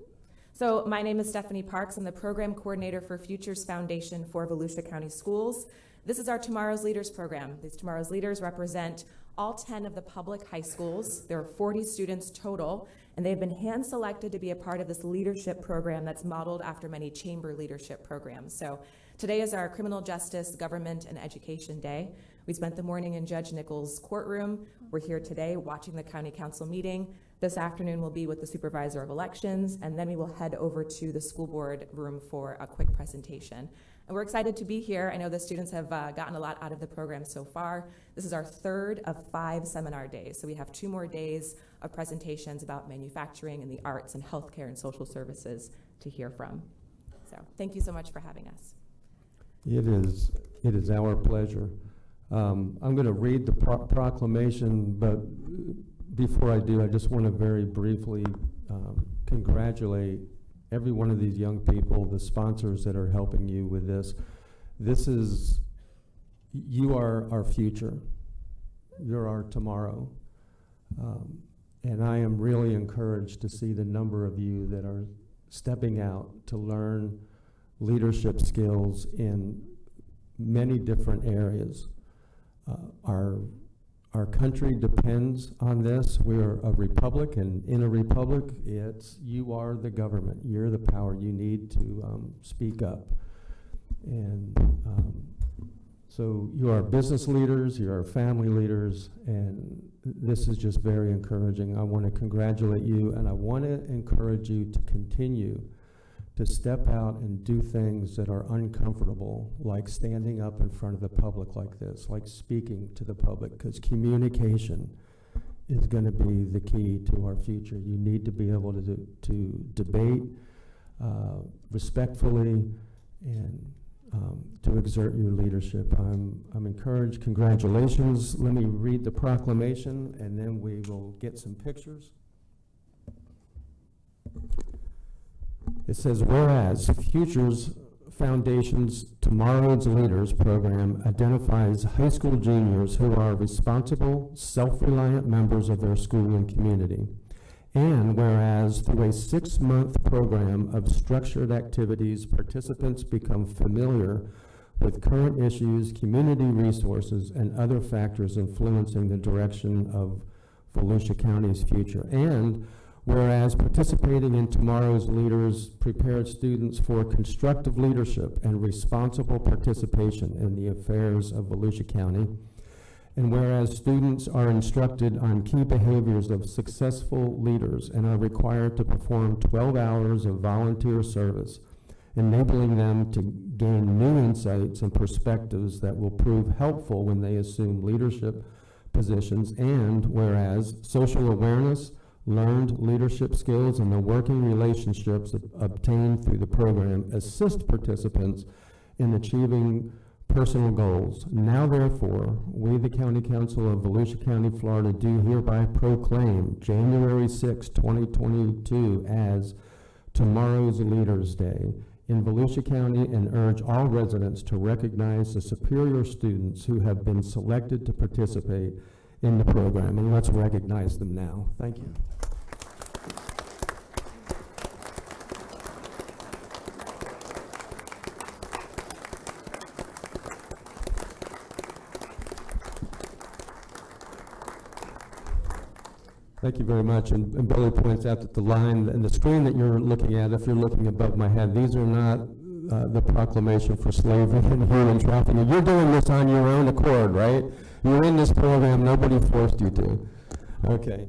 So my name is Stephanie Parks. I'm the program coordinator for Futures Foundation for Volusia County Schools. This is our Tomorrow's Leaders program. These Tomorrow's Leaders represent all 10 of the public high schools. There are 40 students total, and they've been hand-selected to be a part of this leadership program that's modeled after many chamber leadership programs. So today is our Criminal Justice, Government, and Education Day. We spent the morning in Judge Nichols' courtroom. We're here today watching the County Council meeting. This afternoon we'll be with the Supervisor of Elections, and then we will head over to the school board room for a quick presentation. And we're excited to be here. I know the students have gotten a lot out of the program so far. This is our third of 5 seminar days, so we have 2 more days of presentations about manufacturing and the arts and healthcare and social services to hear from. So thank you so much for having us. It is our pleasure. I'm going to read the proclamation, but before I do, I just want to very briefly congratulate every one of these young people, the sponsors that are helping you with this. You are our future. You're our tomorrow. And I am really encouraged to see the number of you that are stepping out to learn leadership skills in many different areas. Our country depends on this. We're a republic, and in a republic, you are the government. You're the power. You need to speak up. And so you are business leaders, you are family leaders, and this is just very encouraging. I want to congratulate you, and I want to encourage you to continue to step out and do things that are uncomfortable, like standing up in front of the public like this, like speaking to the public, because communication is going to be the key to our future. You need to be able to debate respectfully and to exert your leadership. I'm encouraged. Congratulations. Let me read the proclamation, and then we will get some pictures. It says, whereas Futures Foundation's Tomorrow's Leaders program identifies high school juniors who are responsible, self-reliant members of their school and community. And whereas through a 6-month program of structured activities, participants become familiar with current issues, community resources, and other factors influencing the direction of Volusia County's future. And whereas participating in Tomorrow's Leaders prepares students for constructive leadership and responsible participation in the affairs of Volusia County. And whereas students are instructed on key behaviors of successful leaders and are required to perform 12 hours of volunteer service, enabling them to gain new insights and perspectives that will prove helpful when they assume leadership positions. And whereas social awareness, learned leadership skills, and the working relationships obtained through the program assist participants in achieving personal goals. Now therefore, we, the County Council of Volusia County, Florida, do hereby proclaim January 6, 2022 as Tomorrow's Leaders Day in Volusia County, and urge all residents to recognize the superior students who have been selected to participate in the program. And let's recognize them now. Thank you. Thank you very much. And Billy points out that the line and the screen that you're looking at, if you're looking above my head, these are not the proclamation for slavery and human trafficking. You're doing this on your own accord, right? You're in this program. Nobody forced you to. Okay.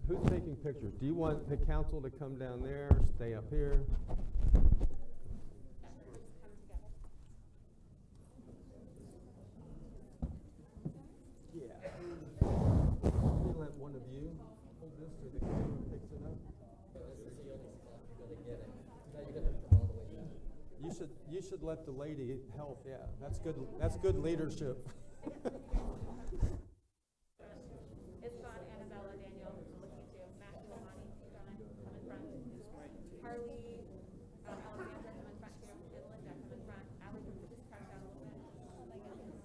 Who's taking pictures? Do you want the council to come down there, stay up here? Let one of you hold this so the camera picks it up. You should let the lady help. Yeah, that's good. That's good leadership. It's John, Annabella, Daniel, looking to Matthew, Amani, John, come in front. Harley, Alexandra, come in front too. And Linda, come in front. Allie, just crouch down a little bit. Oh my goodness.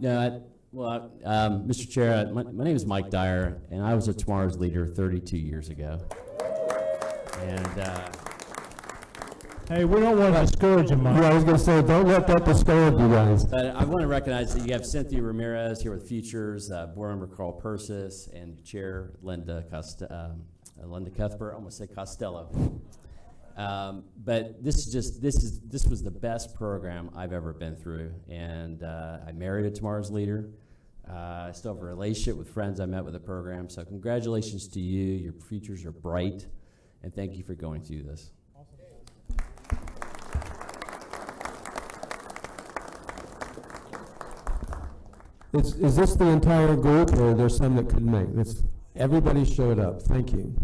No, Mr. Chair, my name is Mike Dyer, and I was a Tomorrow's Leader 32 years ago. And hey, we don't want to discourage you, Mike. Yeah, I was going to say, don't let that discourage you guys. but I want to recognize that you have Cynthia Ramirez here with Futures, board member Carl Persis, and Chair Linda Cuthbert. I almost say Costello. But this was the best program I've ever been through, and I married a Tomorrow's Leader. I still have a relationship with friends I met with the program. So congratulations to you. Your futures are bright, and thank you for going through this. Is this the entire group, or are there some that couldn't make this? Everybody showed up. Thank you.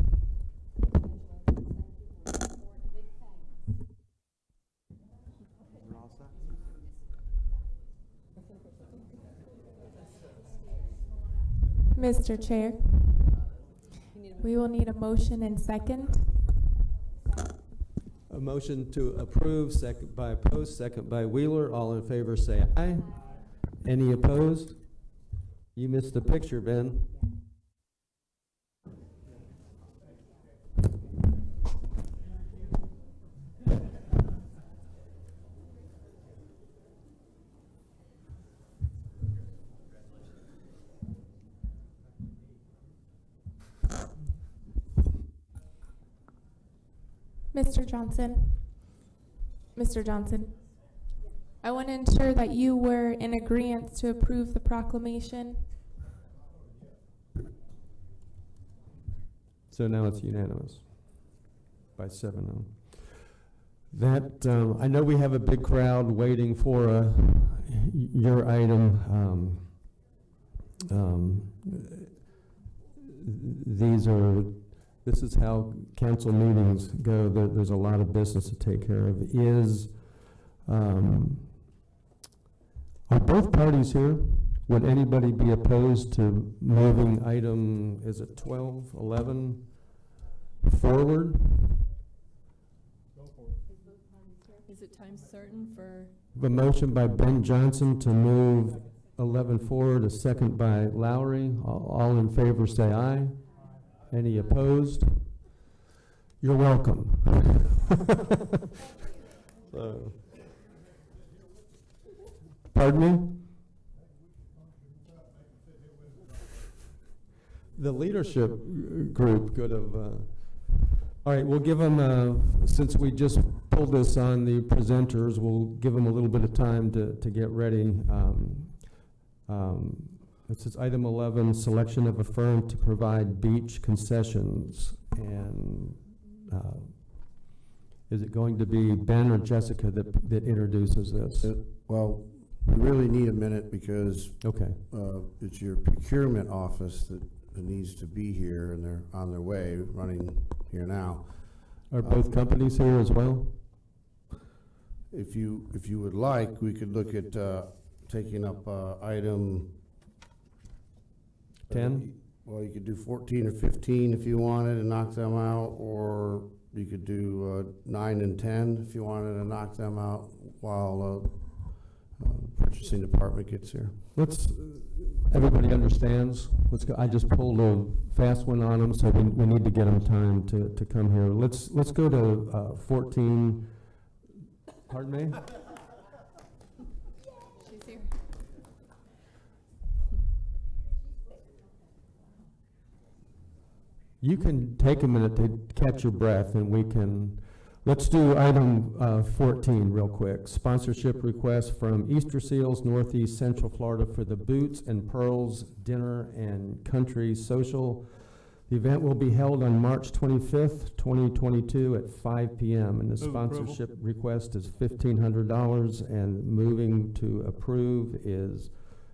Mr. Chair, we will need a motion and second. A motion to approve, second by Post, second by Wheeler. All in favor say aye. Any opposed? You missed the picture, Ben. Mr. Johnson, I want to ensure that you were in agreement to approve the proclamation. So now it's unanimous by 7-0. That, I know we have a big crowd waiting for your item. This is how council meetings go. There's a lot of business to take care of. Are both parties here? Would anybody be opposed to moving item, is it 12, 11, forward? Is it time certain for? The motion by Ben Johnson to move 11 forward, a second by Lowry. All in favor say aye. Any opposed? You're welcome. Pardon me? The leadership group could have, all right, we'll give them, since we just pulled this on the presenters, we'll give them a little bit of time to get ready. This is item 11, selection of a firm to provide beach concessions. And is it going to be Ben or Jessica that introduces this? Well, we really need a minute because okay. It's your procurement office that needs to be here, and they're on their way, running here now. Are both companies here as well? If you would like, we could look at taking up item 10? Well, you could do 14 or 15 if you wanted and knock them out, or you could do 9 and 10 if you wanted to knock them out while the purchasing department gets here. Everybody understands. Let's go. I just pulled a fast one on them, so we need to get them time to come here. Let's go to 14. Pardon me? She's here. You can take a minute to catch your breath, and we can. Let's do item 14 real quick. Sponsorship request from Easter Seals, Northeast Central Florida for the Boots and Pearls Dinner and Country Social. The event will be held on March 25th, 2022 at 5 p.m. And the sponsorship request is $1,500, and moving to approve is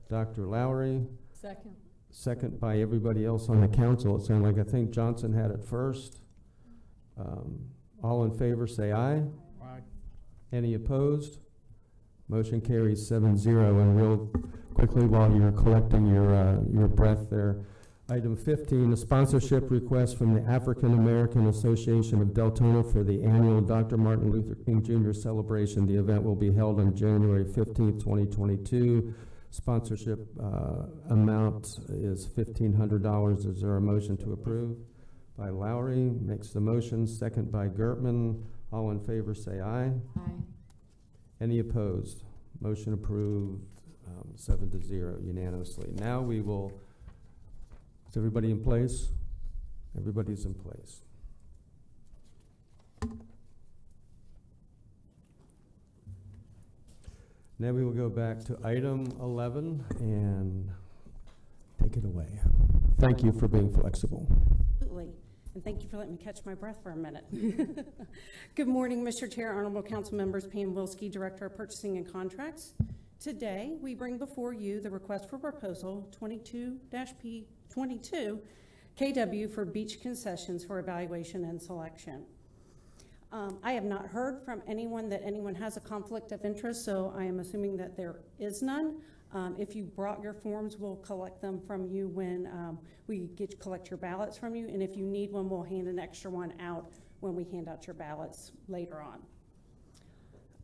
Dr. Lowry. Second. Second by everybody else on the council. It sounded like, I think Johnson had it first. All in favor say aye. Aye. Any opposed? Motion carries 7-0. And real quickly, while you're collecting your breath there, item 15, a sponsorship request from the African American Association of Deltona for the annual Dr. Martin Luther King Jr. celebration. The event will be held on January 15th, 2022. Sponsorship amount is $1,500. Is there a motion to approve? By Lowry, makes the motion, second by Gertman. All in favor say aye. Aye. Any opposed? Motion approved, 7-0 unanimously. Now we will, is everybody in place? Everybody's in place. Now we will go back to item 11 and take it away. Thank you for being flexible. Absolutely. And thank you for letting me catch my breath for a minute. Good morning, Mr. Chair, Honorable Council Members, Pam Wilski, Director of Purchasing and Contracts. Today, we bring before you the request for proposal 22-P22 KW for beach concessions for evaluation and selection. I have not heard from anyone that anyone has a conflict of interest, so I am assuming that there is none. If you brought your forms, we'll collect them from you when we collect your ballots from you, and if you need one, we'll hand an extra one out when we hand out your ballots later on.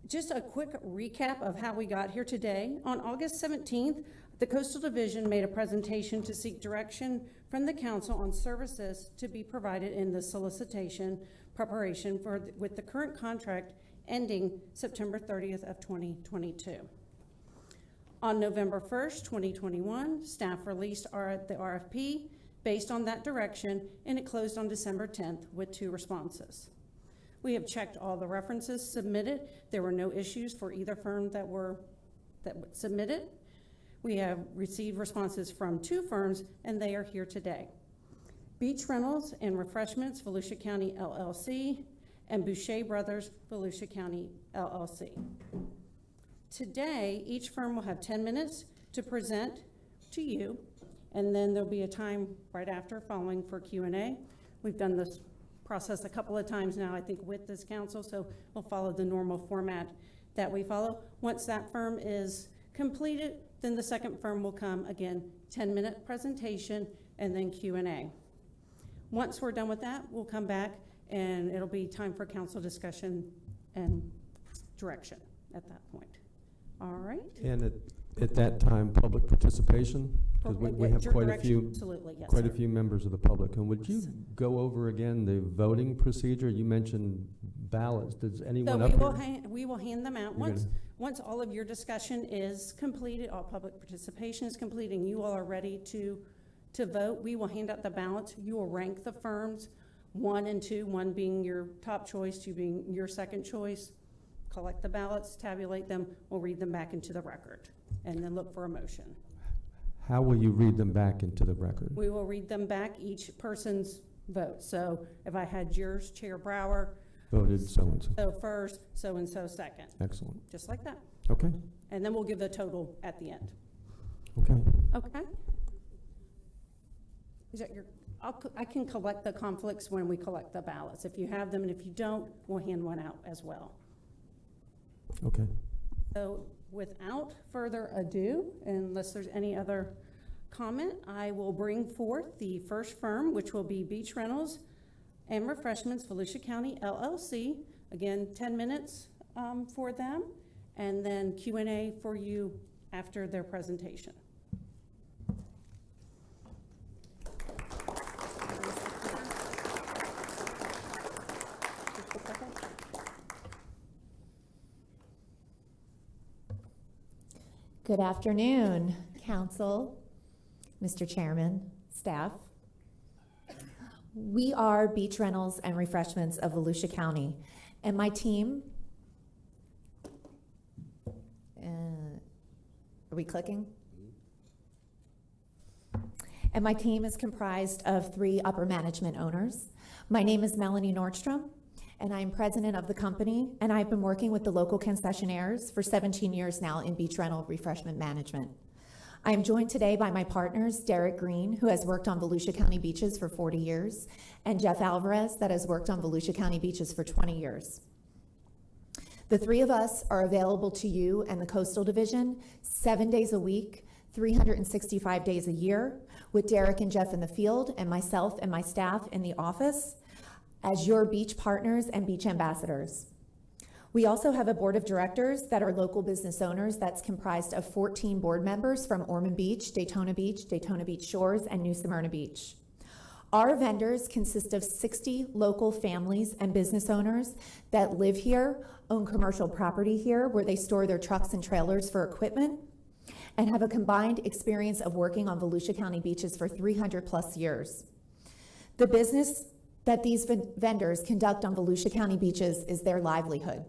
Just a quick recap of how we got here today. On August 17th, the Coastal Division made a presentation to seek direction from the council on services to be provided in the solicitation preparation with the current contract ending September 30th of 2022. On November 1st, 2021, staff released the RFP based on that direction, and it closed on December 10th with 2 responses. We have checked all the references submitted. There were no issues for either firm that submitted. We have received responses from 2 firms, and they are here today. Beach Rentals and Refreshments, Volusia County LLC, and Boucher Brothers, Volusia County LLC. Today, each firm will have 10 minutes to present to you, and then there'll be a time right after following for Q&A. We've done this process a couple of times now, I think, with this council, so we'll follow the normal format that we follow. Once that firm is completed, then the second firm will come again, 10-minute presentation, and then Q&A. Once we're done with that, we'll come back, and it'll be time for council discussion and direction at that point. All right. And at that time, public participation? Because we have quite a few, absolutely, yes, quite sir. a few members of the public. And would you go over again the voting procedure? You mentioned ballots. Does anyone So up here? we will hand them out. Once all of your discussion is completed, all public participation is complete, and you all are ready to vote, we will hand out the ballots. You will rank the firms, 1 and 2, 1 being your top choice, 2 being your second choice. Collect the ballots, tabulate them, we'll read them back into the record, and then look for a motion. How will you read them back into the record? We will read them back, each person's vote. So if I had yours, Chair Brower. Voted so-and-so. So first, so-and-so second. Excellent. Just like that. Okay. And then we'll give the total at the end. Okay. Okay? Is that I can collect the conflicts when we collect the ballots. If you have them, and if you don't, we'll hand one out as well. Okay. So without further ado, unless there's any other comment, I will bring forth the first firm, which will be Beach Rentals and Refreshments, Volusia County LLC. Again, 10 minutes for them, and then Q&A for you after their presentation. Good afternoon, Council, Mr. Chairman, staff. We are Beach Rentals and Refreshments of Volusia County, and my team, are we clicking? And my team is comprised of 3 upper management owners. My name is Melanie Nordstrom, and I'm president of the company, and I've been working with the local concessionaires for 17 years now in beach rental refreshment management. I am joined today by my partners, Derek Green, who has worked on Volusia County beaches for 40 years, and Jeff Alvarez, that has worked on Volusia County beaches for 20 years. The 3 of us are available to you and the Coastal Division 7 days a week, 365 days a year, with Derek and Jeff in the field, and myself and my staff in the office, as your beach partners and beach ambassadors. We also have a board of directors that are local business owners that's comprised of 14 board members from Ormond Beach, Daytona Beach Shores, and New Smyrna Beach. Our vendors consist of 60 local families and business owners that live here, own commercial property here where they store their trucks and trailers for equipment, and have a combined experience of working on Volusia County beaches for 300 plus years. The business that these vendors conduct on Volusia County beaches is their livelihood.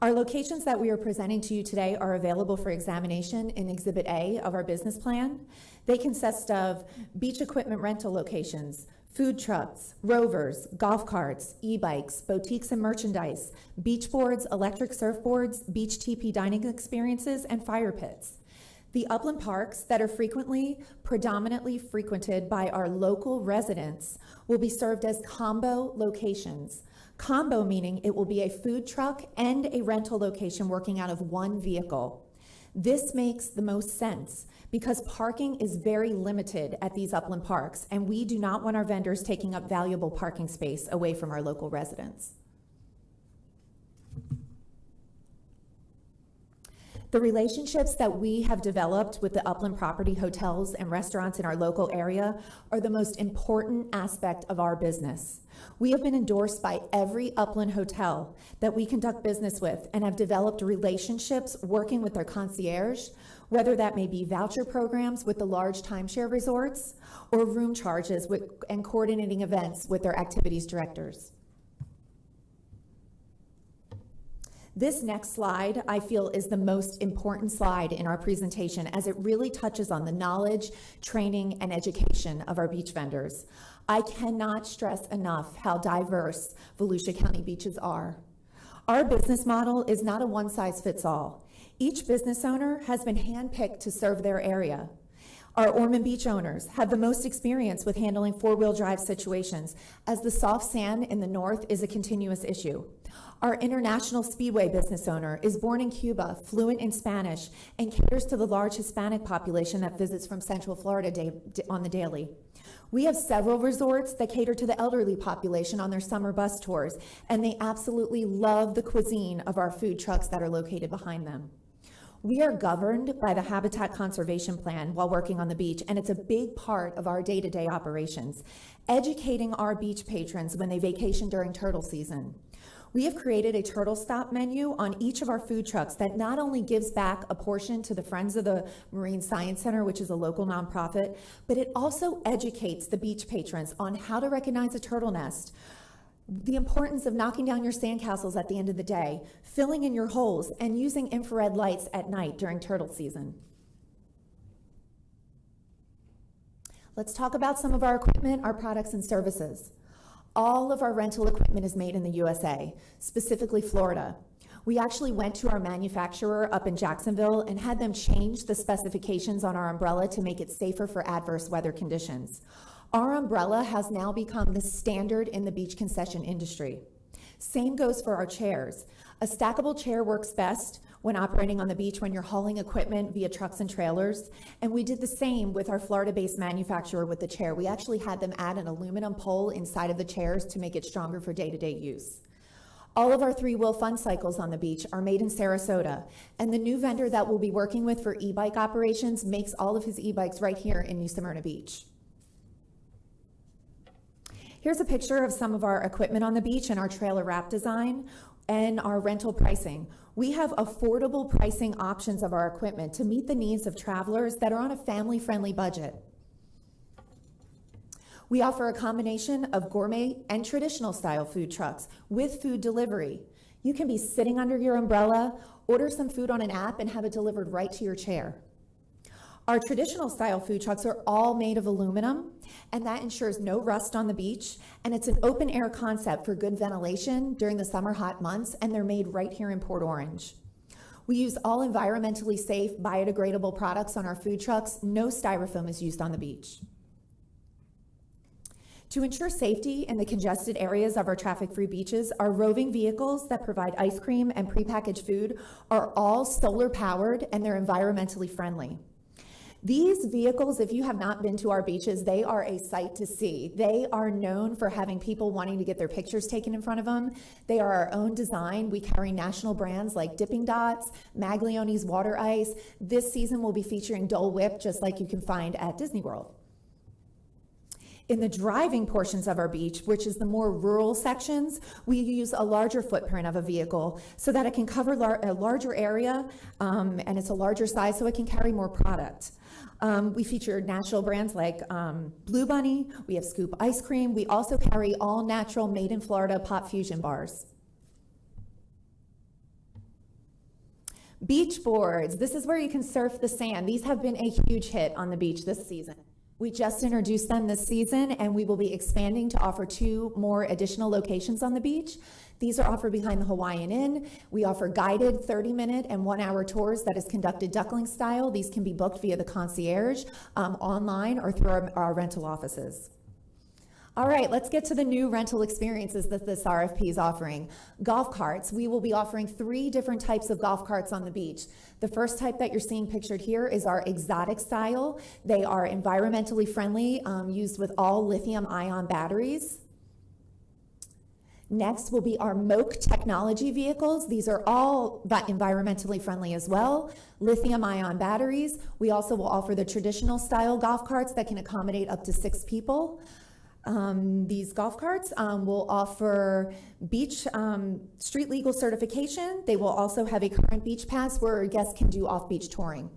Our locations that we are presenting to you today are available for examination in Exhibit A of our business plan. They consist of beach equipment rental locations, food trucks, rovers, golf carts, e-bikes, boutiques and merchandise, beach boards, electric surfboards, beach teepee dining experiences, and fire pits. The upland parks that are predominantly frequented by our local residents will be served as combo locations. Combo meaning it will be a food truck and a rental location working out of one vehicle. This makes the most sense because parking is very limited at these upland parks, and we do not want our vendors taking up valuable parking space away from our local residents. The relationships that we have developed with the upland property hotels and restaurants in our local area are the most important aspect of our business. We have been endorsed by every upland hotel that we conduct business with and have developed relationships working with their concierge, whether that may be voucher programs with the large timeshare resorts or room charges and coordinating events with their activities directors. This next slide, I feel, is the most important slide in our presentation as it really touches on the knowledge, training, and education of our beach vendors. I cannot stress enough how diverse Volusia County beaches are. Our business model is not a one-size-fits-all. Each business owner has been handpicked to serve their area. Our Ormond Beach owners have the most experience with handling four-wheel drive situations, as the soft sand in the north is a continuous issue. Our International Speedway business owner is born in Cuba, fluent in Spanish, and caters to the large Hispanic population that visits from Central Florida on the daily. We have several resorts that cater to the elderly population on their summer bus tours, and they absolutely love the cuisine of our food trucks that are located behind them. We are governed by the Habitat Conservation Plan while working on the beach, and it's a big part of our day-to-day operations, educating our beach patrons when they vacation during turtle season. We have created a turtle stop menu on each of our food trucks that not only gives back a portion to the Friends of the Marine Science Center, which is a local nonprofit, but it also educates the beach patrons on how to recognize a turtle nest, the importance of knocking down your sandcastles at the end of the day, filling in your holes, and using infrared lights at night during turtle season. Let's talk about some of our equipment, our products, and services. All of our rental equipment is made in the USA, specifically Florida. We actually went to our manufacturer up in Jacksonville and had them change the specifications on our umbrella to make it safer for adverse weather conditions. Our umbrella has now become the standard in the beach concession industry. Same goes for our chairs. A stackable chair works best when operating on the beach when you're hauling equipment via trucks and trailers. And we did the same with our Florida-based manufacturer with the chair. We actually had them add an aluminum pole inside of the chairs to make it stronger for day-to-day use. All of our three-wheel fun cycles on the beach are made in Sarasota, and the new vendor that we'll be working with for e-bike operations makes all of his e-bikes right here in New Smyrna Beach. Here's a picture of some of our equipment on the beach and our trailer wrap design and our rental pricing. We have affordable pricing options of our equipment to meet the needs of travelers that are on a family-friendly budget. We offer a combination of gourmet and traditional style food trucks with food delivery. You can be sitting under your umbrella, order some food on an app, and have it delivered right to your chair. Our traditional style food trucks are all made of aluminum, and that ensures no rust on the beach, and it's an open air concept for good ventilation during the summer hot months, and they're made right here in Port Orange. We use all environmentally safe, biodegradable products on our food trucks. No styrofoam is used on the beach. To ensure safety in the congested areas of our traffic-free beaches, our roving vehicles that provide ice cream and prepackaged food are all solar powered, and they're environmentally friendly. These vehicles, if you have not been to our beaches, they are a sight to see. They are known for having people wanting to get their pictures taken in front of them. They are our own design. We carry national brands like Dipping Dots, Maglioni's Water Ice. This season we'll be featuring Dole Whip, just like you can find at Disney World. In the driving portions of our beach, which is the more rural sections, we use a larger footprint of a vehicle so that it can cover a larger area, and it's a larger size so it can carry more product. We feature national brands like Blue Bunny, we have Scoop Ice Cream, we also carry all natural made in Florida Pop Fusion bars. Beach boards, this is where you can surf the sand. These have been a huge hit on the beach this season. We just introduced them this season, and we will be expanding to offer 2 more additional locations on the beach. These are offered behind the Hawaiian Inn. We offer guided 30-minute and 1-hour tours that is conducted duckling style. These can be booked via the concierge, online, or through our rental offices. All right, let's get to the new rental experiences that this RFP is offering. Golf carts. We will be offering 3 different types of golf carts on the beach. The first type that you're seeing pictured here is our exotic style. They are environmentally friendly, used with all lithium-ion batteries. Next will be our MOC technology vehicles. These are all environmentally friendly as well. Lithium-ion batteries. We also will offer the traditional style golf carts that can accommodate up to 6 people. These golf carts will offer beach street legal certification. They will also have a current beach pass where guests can do off-beach touring.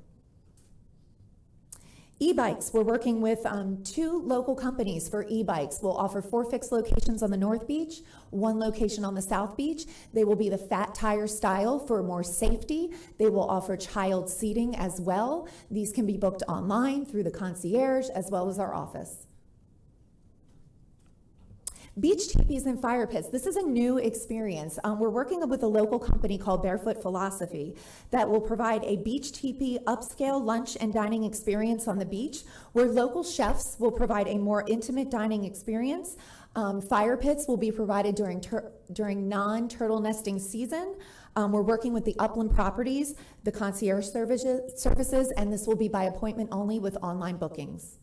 E-bikes, we're working with 2 local companies for e-bikes. We'll offer 4 fixed locations on the North Beach, 1 location on the South Beach. They will be the fat tire style for more safety. They will offer child seating as well. These can be booked online through the concierge as well as our office. Beach teepees and fire pits. This is a new experience. We're working with a local company called Barefoot Philosophy that will provide a beach teepee upscale lunch and dining experience on the beach, where local chefs will provide a more intimate dining experience. Fire pits will be provided during non-turtle nesting season. We're working with the Upland Properties, the concierge services, and this will be by appointment only with online bookings.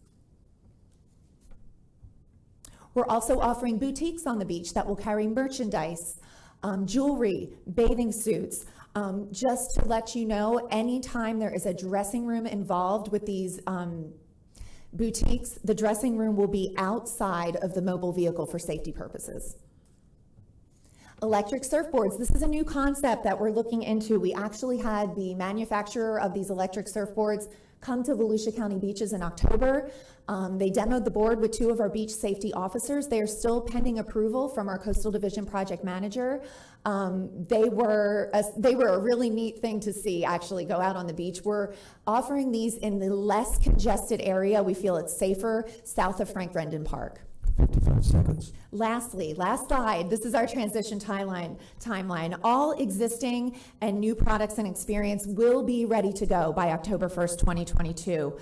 We're also offering boutiques on the beach that will carry merchandise, jewelry, bathing suits. Just to let you know, anytime there is a dressing room involved with these boutiques, the dressing room will be outside of the mobile vehicle for safety purposes. Electric surfboards. This is a new concept that we're looking into. We actually had the manufacturer of these electric surfboards come to Volusia County beaches in October. They demoed the board with 2 of our beach safety officers. They are still pending approval from our Coastal Division project manager. They were a really neat thing to see actually go out on the beach. We're offering these in the less congested area. We feel it's safer south of Frank Rendon Park. 55 seconds. Lastly, last slide, this is our transition timeline. All existing and new products and experience will be ready to go by October 1st, 2022.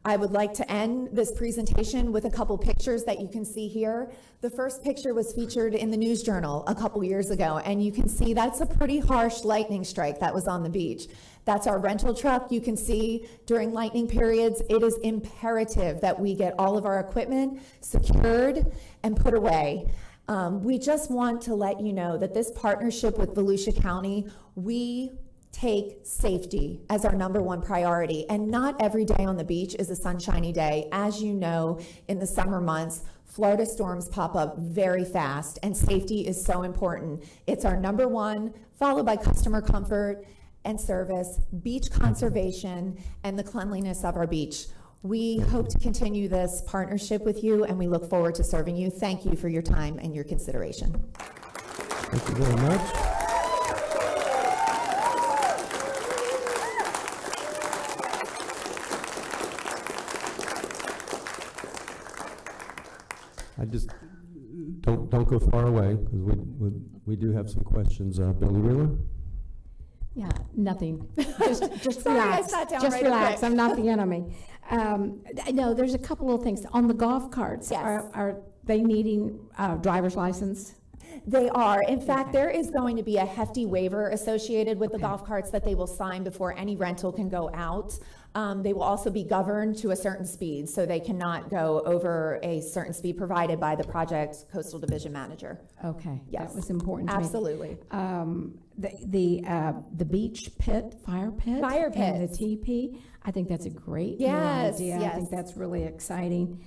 I would like to end this presentation with a couple pictures that you can see here. The first picture was featured in the News Journal a couple years ago, and you can see that's a pretty harsh lightning strike that was on the beach. That's our rental truck. You can see during lightning periods, it is imperative that we get all of our equipment secured and put away. We just want to let you know that this partnership with Volusia County, we take safety as our #1 priority. And not every day on the beach is a sunshiny day. As you know, in the summer months, Florida storms pop up very fast, and safety is so important. It's our #1, followed by customer comfort and service, beach conservation, and the cleanliness of our beach. We hope to continue this partnership with you, and we look forward to serving you. Thank you for your time and your consideration. Thank you very much. I just, don't go far away, because we do have some questions. Billy Wheeler? Yeah, nothing. Just Sorry, relax. I sat down Just right relax. away. I'm not the enemy. No, there's a couple of things. On the golf carts, Yes. are they needing a driver's license? They are. In fact, there is going to be a hefty waiver associated with the golf carts that they will sign before any rental can go out. They will also be governed to a certain speed, so they cannot go over a certain speed provided by the project's coastal division manager. Okay, Yes. that was important to me. Absolutely. The beach pit, fire pit. Fire And pits. the TP, I think that's a great new Yes, idea. I yes. think that's really exciting.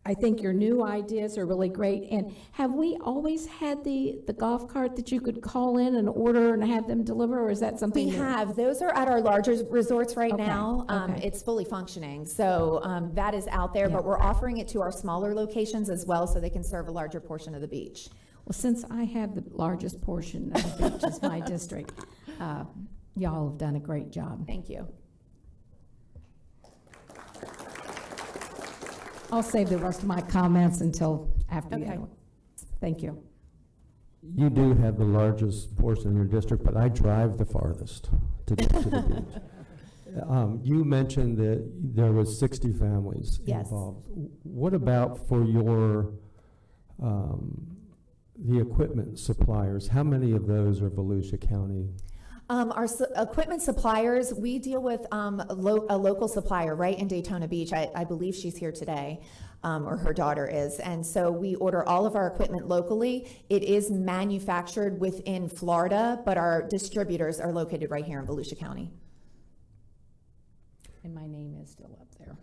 I think your new ideas are really great. And have we always had the golf cart that you could call in and order and have them deliver, or is that something We new? have. Those are at our larger resorts right Okay, now. okay. It's fully functioning. So that is out there, but we're offering it to our smaller locations as well so they can serve a larger portion of the beach. Well, since I have the largest portion of the beach as my district, y'all have done a great job. Thank you. I'll save the rest of my comments until after the Okay. other one. Thank you. You do have the largest portion in your district, but I drive the farthest to get to the beach. You mentioned that there was 60 families Yes. involved. What about for your, the equipment suppliers? How many of those are Volusia County? Our equipment suppliers, we deal with a local supplier right in Daytona Beach. I believe she's here today, or her daughter is. And so we order all of our equipment locally. It is manufactured within Florida, but our distributors are located right here in Volusia County. And my name is still up there.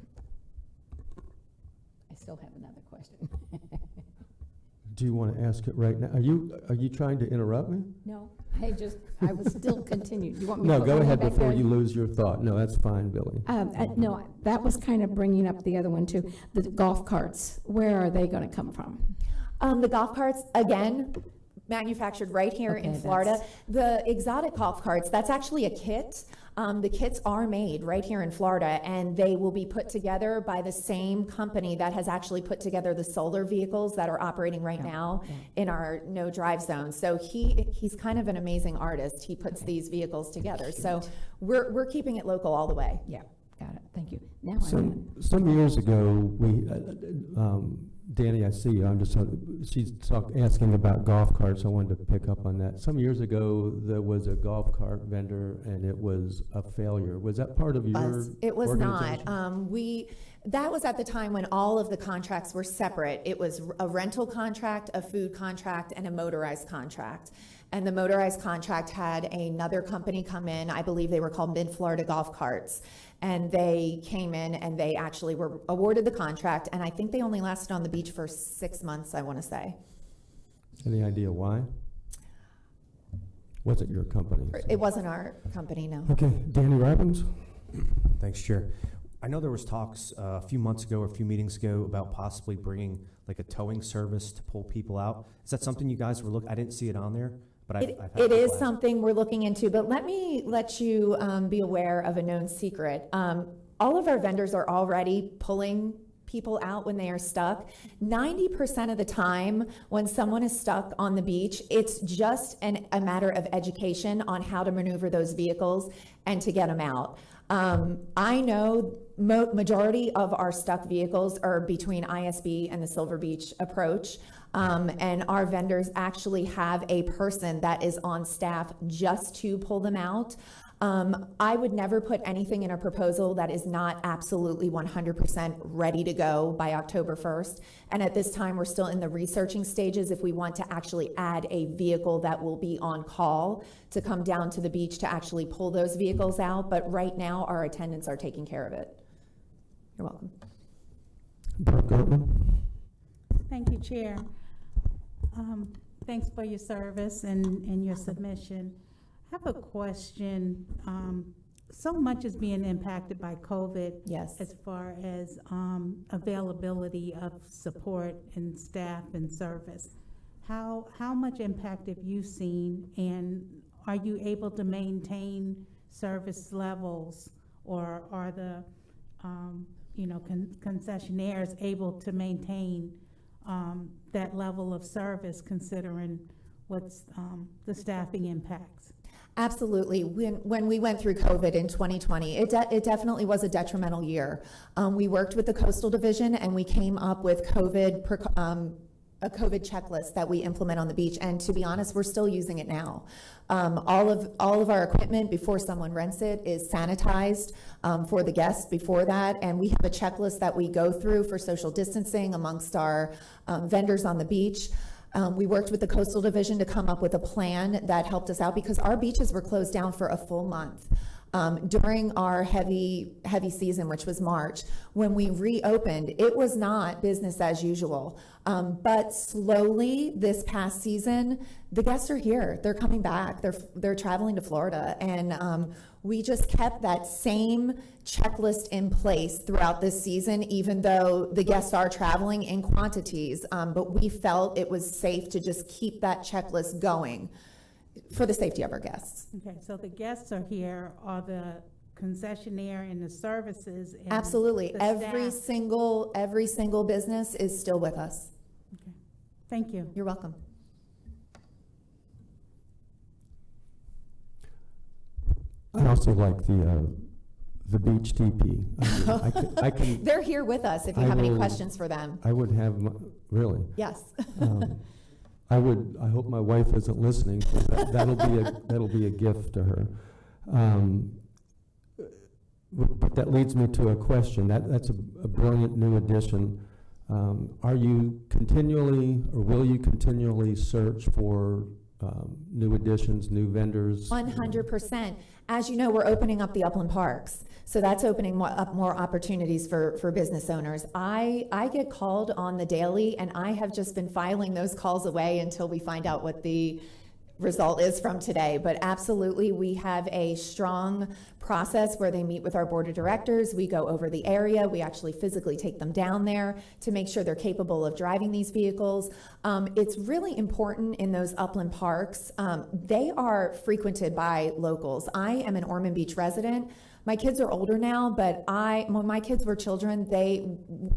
I still have another question. Do you want to ask it right now? Are you trying to interrupt me? No, I was still continuing. You want me to No, put go my ahead back before there? you lose your thought. No, that's fine, Billy. No, that was kind of bringing up the other one too. The golf carts, where are they going to come from? The golf carts, again, manufactured right here in Okay, Florida. The exotic golf carts, that's actually a kit. The kits are made right here in Florida, and they will be put together by the same company that has actually put together the solar vehicles that are operating right now in our no drive zone. So he's kind of an amazing artist. He puts these vehicles together. So we're keeping it local all the way. Yeah, got it. Thank you. Now Some years ago, we, Danny, I see you. I'm just, she's asking about golf carts. I wanted to pick up on that. Some years ago, there was a golf cart vendor, and it was a failure. Was that part of your It was organization? not. That was at the time when all of the contracts were separate. It was a rental contract, a food contract, and a motorized contract. And the motorized contract had another company come in. I believe they were called Mid-Florida Golf Carts. And they came in and they actually were awarded the contract. And I think they only lasted on the beach for 6 months, I want to say. Any idea why? Was it your company? It wasn't our company, no. Okay, Danny Robbins? Thanks, Chair. I know there was talks a few months ago or a few meetings ago about possibly bringing like a towing service to pull people out. Is that something you guys were looking? I didn't see it on there, but I've had It is people ask. something we're looking into, but let me let you be aware of a known secret. All of our vendors are already pulling people out when they are stuck. 90% of the time when someone is stuck on the beach, it's just a matter of education on how to maneuver those vehicles and to get them out. I know majority of our stuck vehicles are between ISB and the Silver Beach approach. And our vendors actually have a person that is on staff just to pull them out. I would never put anything in a proposal that is not absolutely 100% ready to go by October 1st. And at this time, we're still in the researching stages if we want to actually add a vehicle that will be on call to come down to the beach to actually pull those vehicles out. But right now, our attendants are taking care of it. You're welcome. Brooke Gertman? Thank you, Chair. Thanks for your service and your submission. I have a question. So much is being impacted by COVID. Yes. As far as availability of support and staff and service. How much impact have you seen, and are you able to maintain service levels, or are the concessionaires able to maintain that level of service considering what's the staffing impacts? Absolutely. When we went through COVID in 2020, it definitely was a detrimental year. We worked with the Coastal Division and we came up with a COVID checklist that we implement on the beach. And to be honest, we're still using it now. All of our equipment before someone rents it is sanitized for the guests before that. And we have a checklist that we go through for social distancing amongst our vendors on the beach. We worked with the Coastal Division to come up with a plan that helped us out because our beaches were closed down for a full month. During our heavy season, which was March, when we reopened, it was not business as usual. But slowly this past season, the guests are here. They're coming back. They're traveling to Florida. And we just kept that same checklist in place throughout this season, even though the guests are traveling in quantities. But we felt it was safe to just keep that checklist going for the safety of our guests. Okay, so the guests are here, are the concessionaire and the services and Absolutely. the Every staff. single business is still with us. Okay, thank you. You're welcome. I also like the beach teepee. I can They're here with us if you I have any will- questions for them. I would have, really? Yes. I hope my wife isn't listening, 'cause that'll be a gift to her. But that leads me to a question. That's a brilliant new addition. Are you continually, or will you continually search for new additions, new vendors? 100%. As you know, we're opening up the Upland Parks. So that's opening up more opportunities for business owners. I get called on the daily, and I have just been filing those calls away until we find out what the result is from today. But absolutely, we have a strong process where they meet with our board of directors. We go over the area. We actually physically take them down there to make sure they're capable of driving these vehicles. It's really important in those upland parks. They are frequented by locals. I am an Ormond Beach resident. My kids are older now, but when my kids were children,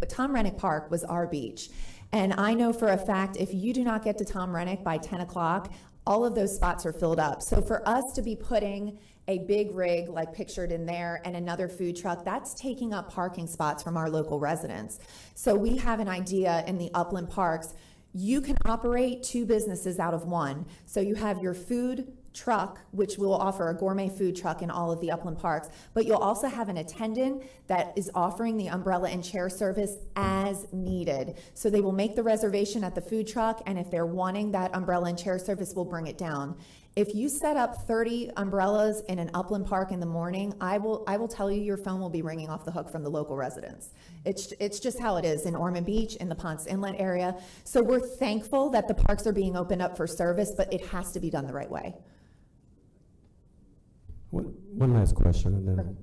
Tom Rennick Park was our beach. And I know for a fact, if you do not get to Tom Rennick by 10 o'clock, all of those spots are filled up. So for us to be putting a big rig like pictured in there and another food truck, that's taking up parking spots from our local residents. So we have an idea in the upland parks. You can operate two businesses out of one. So you have your food truck, which will offer a gourmet food truck in all of the upland parks, but you'll also have an attendant that is offering the umbrella and chair service as needed. So they will make the reservation at the food truck, and if they're wanting that umbrella and chair service, we'll bring it down. If you set up 30 umbrellas in an upland park in the morning, I will tell you your phone will be ringing off the hook from the local residents. It's just how it is in Ormond Beach, in the Ponce Inlet area. So we're thankful that the parks are being opened up for service, but it has to be done the right way. One last question, and then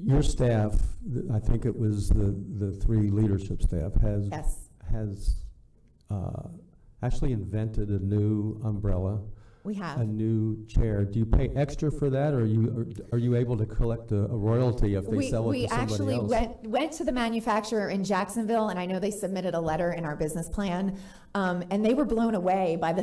your staff, I think it was the three leadership staff, has actually invented a new umbrella. We have. A new chair. Do you pay extra for that, or are you able to collect a royalty if they sell it to somebody else? We actually went to the manufacturer in Jacksonville, and I know they submitted a letter in our business plan, and they were blown away by the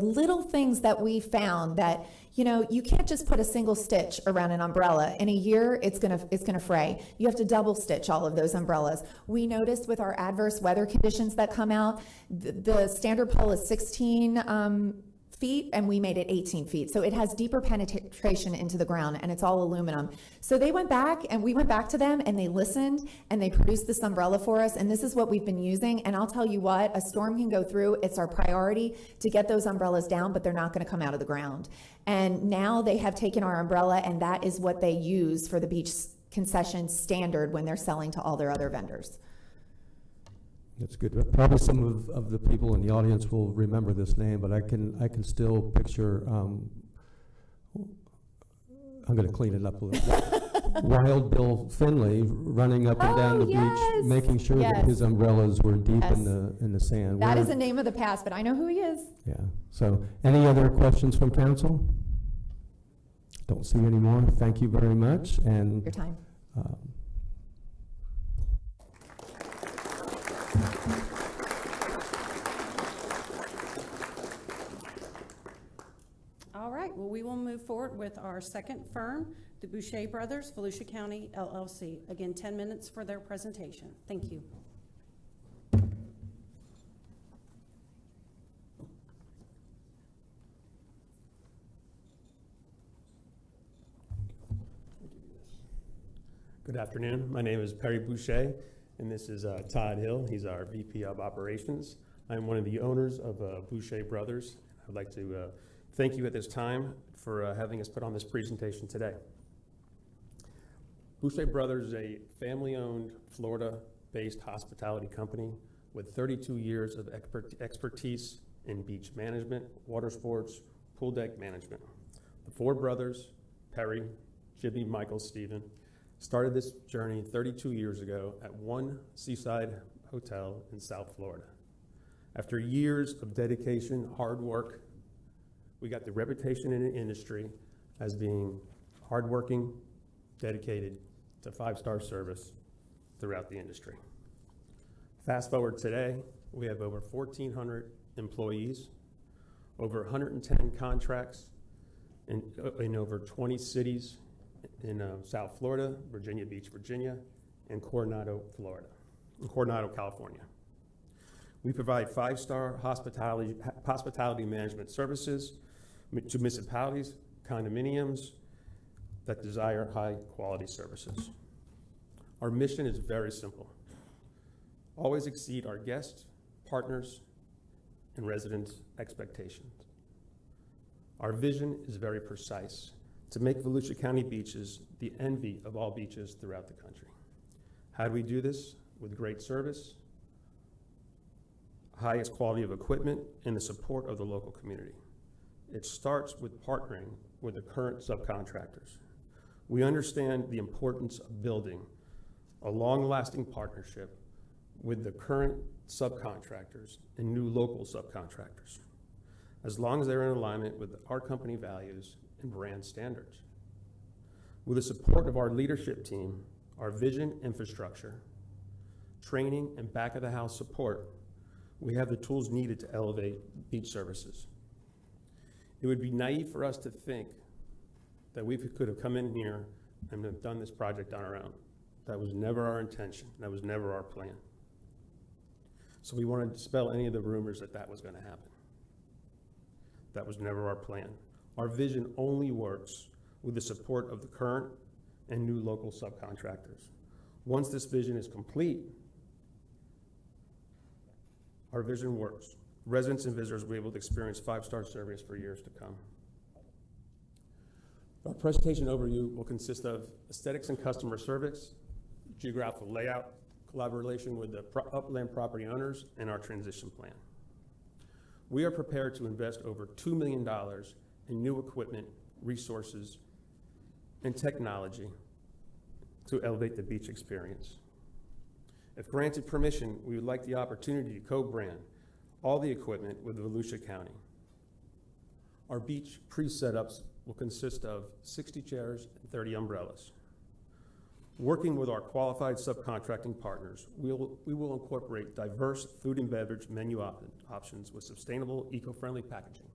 little things that we found that, you can't just put a single stitch around an umbrella. In a year, it's gonna fray. You have to double stitch all of those umbrellas. We noticed with our adverse weather conditions that come out, the standard pole is 16 feet, and we made it 18 feet. So it has deeper penetration into the ground, and it's all aluminum. So they went back, and we went back to them, and they listened, and they produced this umbrella for us, and this is what we've been using. And I'll tell you what, a storm can go through. It's our priority to get those umbrellas down, but they're not gonna come out of the ground. And now they have taken our umbrella, and that is what they use for the beach concession standard when they're selling to all their other vendors. That's good. Probably some of the people in the audience will remember this name, but I can still picture. I'm going to clean it up a little bit. Wild Bill Finley running up and down the beach, making sure that his umbrellas were deep in the sand. That is a name of the past, but I know who he is. Yeah. So, any other questions from council? Don't see any more. Thank you very much, and your time. All right, well, we will move forward with our second firm, the Boucher Brothers, Volusia County LLC. Again, 10 minutes for their presentation. Thank you. Good afternoon. My name is Perry Boucher, and this is Todd Hill. He's our VP of Operations. I'm one of the owners of Boucher Brothers. I'd like to thank you at this time for having us put on this presentation today. Boucher Brothers is a family-owned, Florida-based hospitality company with 32 years of expertise in beach management, water sports, pool deck management. The four brothers, Perry, Jimmy, Michael, Stephen, started this journey 32 years ago at one seaside hotel in South Florida. After years of dedication, hard work, we got the reputation in the industry as being hardworking, dedicated to five-star service throughout the industry. Fast forward today, we have over 1,400 employees, over 110 contracts in over 20 cities in South Florida, Virginia Beach, Virginia, and Coronado, California. We provide five-star hospitality management services to municipalities, condominiums that desire high-quality services. Our mission is very simple. Always exceed our guests, partners, and residents' expectations. Our vision is very precise: to make Volusia County beaches the envy of all beaches throughout the country. How do we do this? With great service, highest quality of equipment, and the support of the local community. It starts with partnering with the current subcontractors. We understand the importance of building a long-lasting partnership with the current subcontractors and new local subcontractors, as long as they're in alignment with our company values and brand standards. With the support of our leadership team, our vision infrastructure, training, and back-of-the-house support, we have the tools needed to elevate beach services. It would be naive for us to think that we could have come in here and have done this project on our own. That was never our intention. That was never our plan. So we want to dispel any of the rumors that that was going to happen. That was never our plan. Our vision only works with the support of the current and new local subcontractors. Once this vision is complete, our vision works. Residents and visitors will be able to experience five-star service for years to come. Our presentation overview will consist of aesthetics and customer service, geographical layout, collaboration with the upland property owners, and our transition plan. We are prepared to invest over $2 million in new equipment, resources, and technology to elevate the beach experience. If granted permission, we would like the opportunity to co-brand all the equipment with Volusia County. Our beach pre-setups will consist of 60 chairs and 30 umbrellas. Working with our qualified subcontracting partners, we will incorporate diverse food and beverage menu options with sustainable, eco-friendly packaging.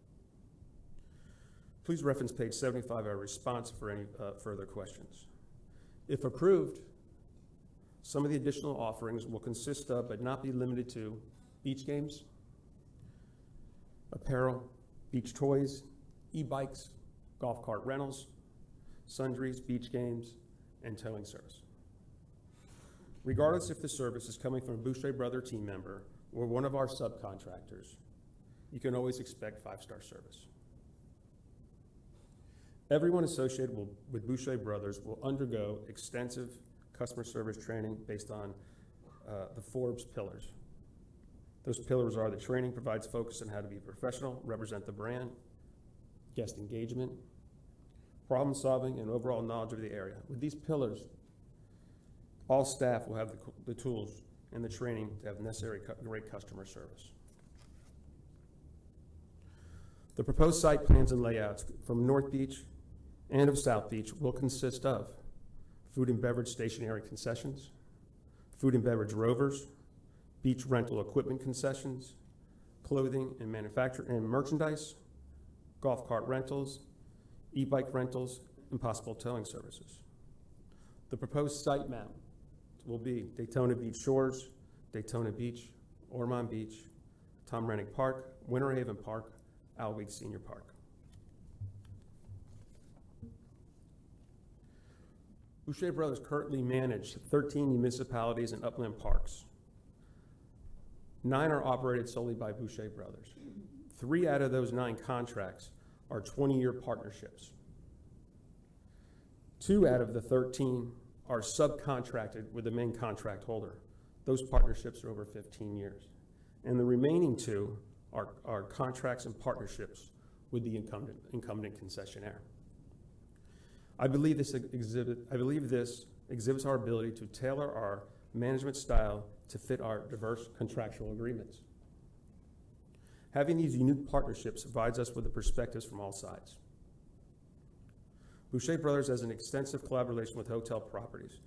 Please reference page 75 of our response for any further questions. If approved, some of the additional offerings will consist of, but not be limited to, beach games, apparel, beach toys, e-bikes, golf cart rentals, sundries, beach games, and towing service. Regardless if the service is coming from a Boucher Brother team member or one of our subcontractors, you can always expect five-star service. Everyone associated with Boucher Brothers will undergo extensive customer service training based on the Forbes pillars. Those pillars are: the training provides focus on how to be professional, represent the brand, guest engagement, problem solving, and overall knowledge of the area. With these pillars, all staff will have the tools and the training to have necessary great customer service. The proposed site plans and layouts from North Beach and of South Beach will consist of food and beverage stationary concessions, food and beverage rovers, beach rental equipment concessions, clothing and manufacture and merchandise, golf cart rentals, e-bike rentals, and possible towing services. The proposed site map will be Daytona Beach Shores, Daytona Beach, Ormond Beach, Tom Rennick Park, Winter Haven Park, Alweg Senior Park. Boucher Brothers currently manage 13 municipalities and upland parks. 9 are operated solely by Boucher Brothers. 3 out of those 9 contracts are 20-year partnerships. 2 out of the 13 are subcontracted with the main contract holder. Those partnerships are over 15 years. And the remaining 2 are contracts and partnerships with the incumbent concessionaire. I believe this exhibits our ability to tailor our management style to fit our diverse contractual agreements. Having these unique partnerships provides us with the perspectives from all sides. Boucher Brothers has an extensive collaboration with hotel properties.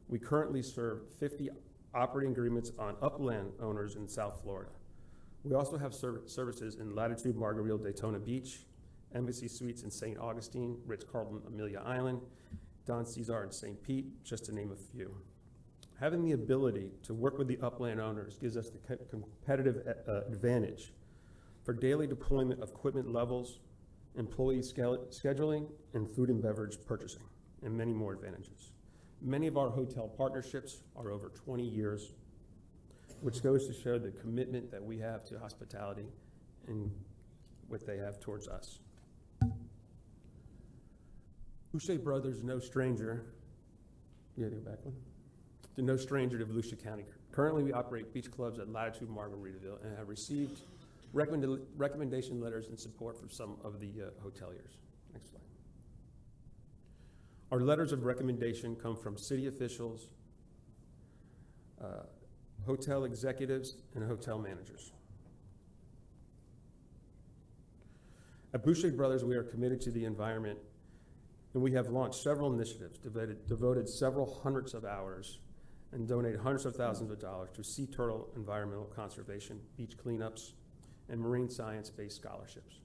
We currently serve 50 operating agreements on upland owners in South Florida. We also have services in Latitude Margaritaville, Daytona Beach, Embassy Suites in St. Augustine, Ritz-Carlton, Amelia Island, Don Cesar in St. Pete, just to name a few. Having the ability to work with the upland owners gives us the competitive advantage for daily deployment of equipment levels, employee scheduling, and food and beverage purchasing, and many more advantages. Many of our hotel partnerships are over 20 years, which goes to show the commitment that we have to hospitality and what they have towards us. Boucher Brothers, no stranger. You gotta go back one. To no stranger to Volusia County. Currently, we operate beach clubs at Latitude Margaritaville and have received recommendation letters in support from some of the hoteliers. Next slide. Our letters of recommendation come from city officials, hotel executives, and hotel managers. At Boucher Brothers, we are committed to the environment, and we have launched several initiatives, devoted several hundreds of hours, and donated hundreds of thousands of dollars to sea turtle environmental conservation, beach cleanups, and marine science-based scholarships.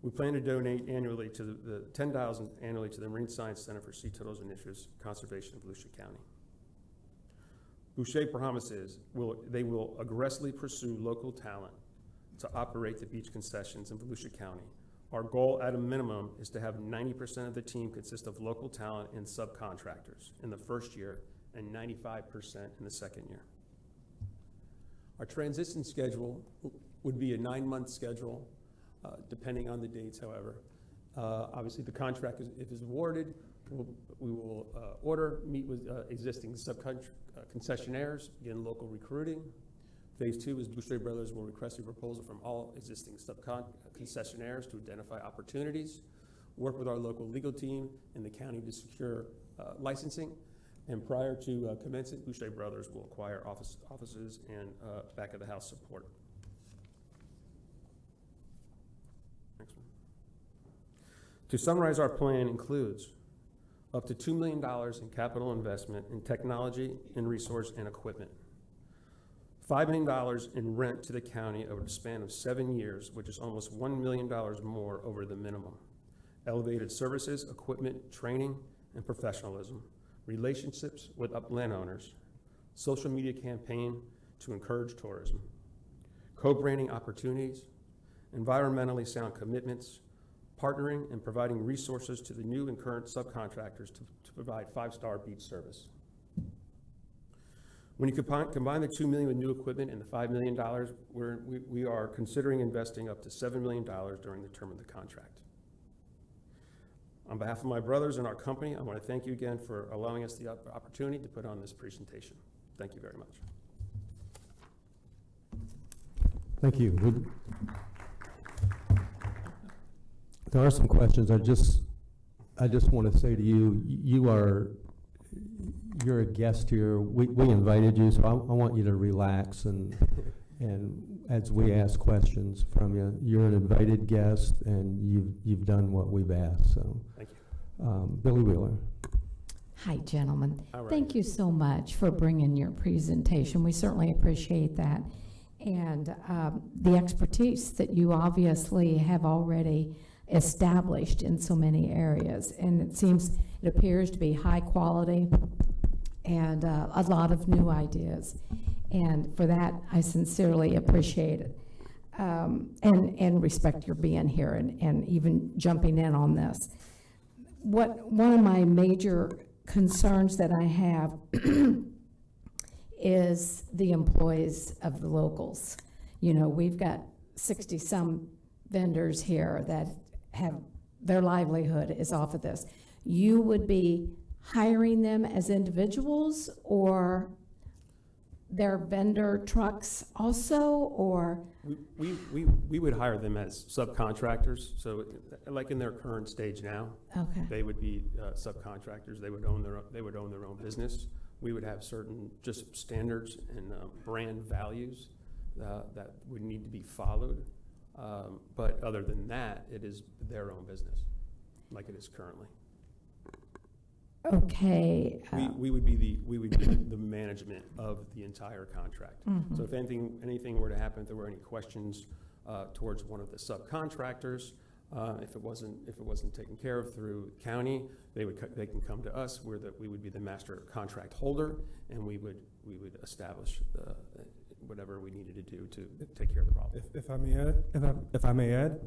We plan to donate annually to the $10,000 annually to the Marine Science Center for Sea Turtles Initiatives Conservation of Volusia County. Boucher promises they will aggressively pursue local talent to operate the beach concessions in Volusia County. Our goal at a minimum is to have 90% of the team consist of local talent and subcontractors in the first year and 95% in the second year. Our transition schedule would be a 9-month schedule, depending on the dates, however. Obviously, the contract, if it's awarded, we will meet with existing concessionaires, begin local recruiting. Phase 2 is Boucher Brothers will request a proposal from all existing concessionaires to identify opportunities, work with our local legal team in the county to secure licensing, and prior to commencing, Boucher Brothers will acquire offices and back of the house support. Next one. To summarize, our plan includes up to $2 million in capital investment in technology and resource and equipment. $5 million in rent to the county over the span of 7 years, which is almost $1 million more over the minimum. Elevated services, equipment, training, and professionalism. Relationships with upland owners. Social media campaign to encourage tourism. Co-branding opportunities. Environmentally sound commitments. Partnering and providing resources to the new and current subcontractors to provide 5-star beach service. When you combine the $2 million with new equipment and the $5 million, we are considering investing up to $7 million during the term of the contract. On behalf of my brothers and our company, I want to thank you again for allowing us the opportunity to put on this presentation. Thank you very much. Thank you. There are some questions. I just want to say to you, you're a guest here. We invited you, so I want you to relax and as we ask questions from you. You're an invited guest, and you've done what we've asked. So, thank you. Billy Wheeler. Hi, gentlemen. All right. Thank you so much for bringing your presentation. We certainly appreciate that. and the expertise that you obviously have already established in so many areas. And it appears to be high quality and a lot of new ideas. And for that, I sincerely appreciate it. And respect your being here and even jumping in on this. One of my major concerns that I have is the employees of the locals. You know, we've got 60-some vendors here that have, their livelihood is off of this. You would be hiring them as individuals, or their vendor trucks also, or? We would hire them as subcontractors, so like in their current stage now. Okay. They would be subcontractors. They would own their own business. We would have certain just standards and brand values that would need to be followed. But other than that, it is their own business, like it is currently. Okay. We would be the management of the entire contract. Mhm. So if anything were to happen, if there were any questions towards one of the subcontractors, if it wasn't taken care of through county, they can come to us. We would be the master contract holder, and we would establish whatever we needed to do to take care of the problem. If I may add,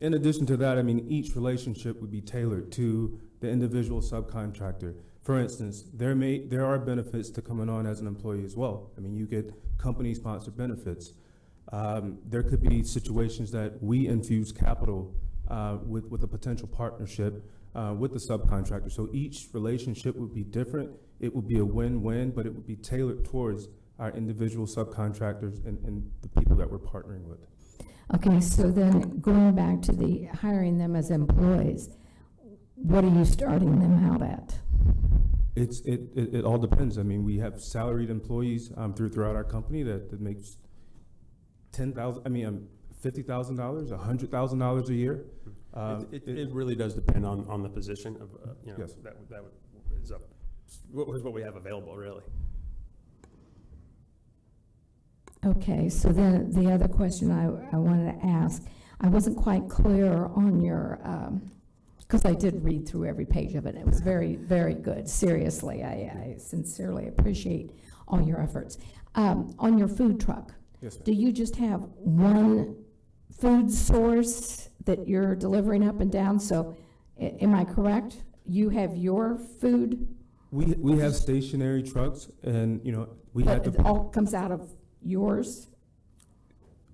in addition to that, I mean, each relationship would be tailored to the individual subcontractor. For instance, there are benefits to coming on as an employee as well. I mean, you get company-sponsored benefits. There could be situations that we infuse capital with a potential partnership with the subcontractor. So each relationship would be different. It would be a win-win, but it would be tailored towards our individual subcontractors and the people that we're partnering with. Okay, so then going back to the hiring them as employees, what are you starting them out at? It all depends. I mean, we have salaried employees throughout our company that makes $50,000, $100,000 a year. It really does depend on the position of yes. that is up. What we have available, really. Okay, so then the other question I wanted to ask, I wasn't quite clear on your, because I did read through every page of it. It was very, very good. Seriously, I sincerely appreciate all your efforts. On your food truck, yes, do you just have one food source that you're delivering up and down? So am I correct? You have your food? We have stationary trucks, and But it all comes out of yours?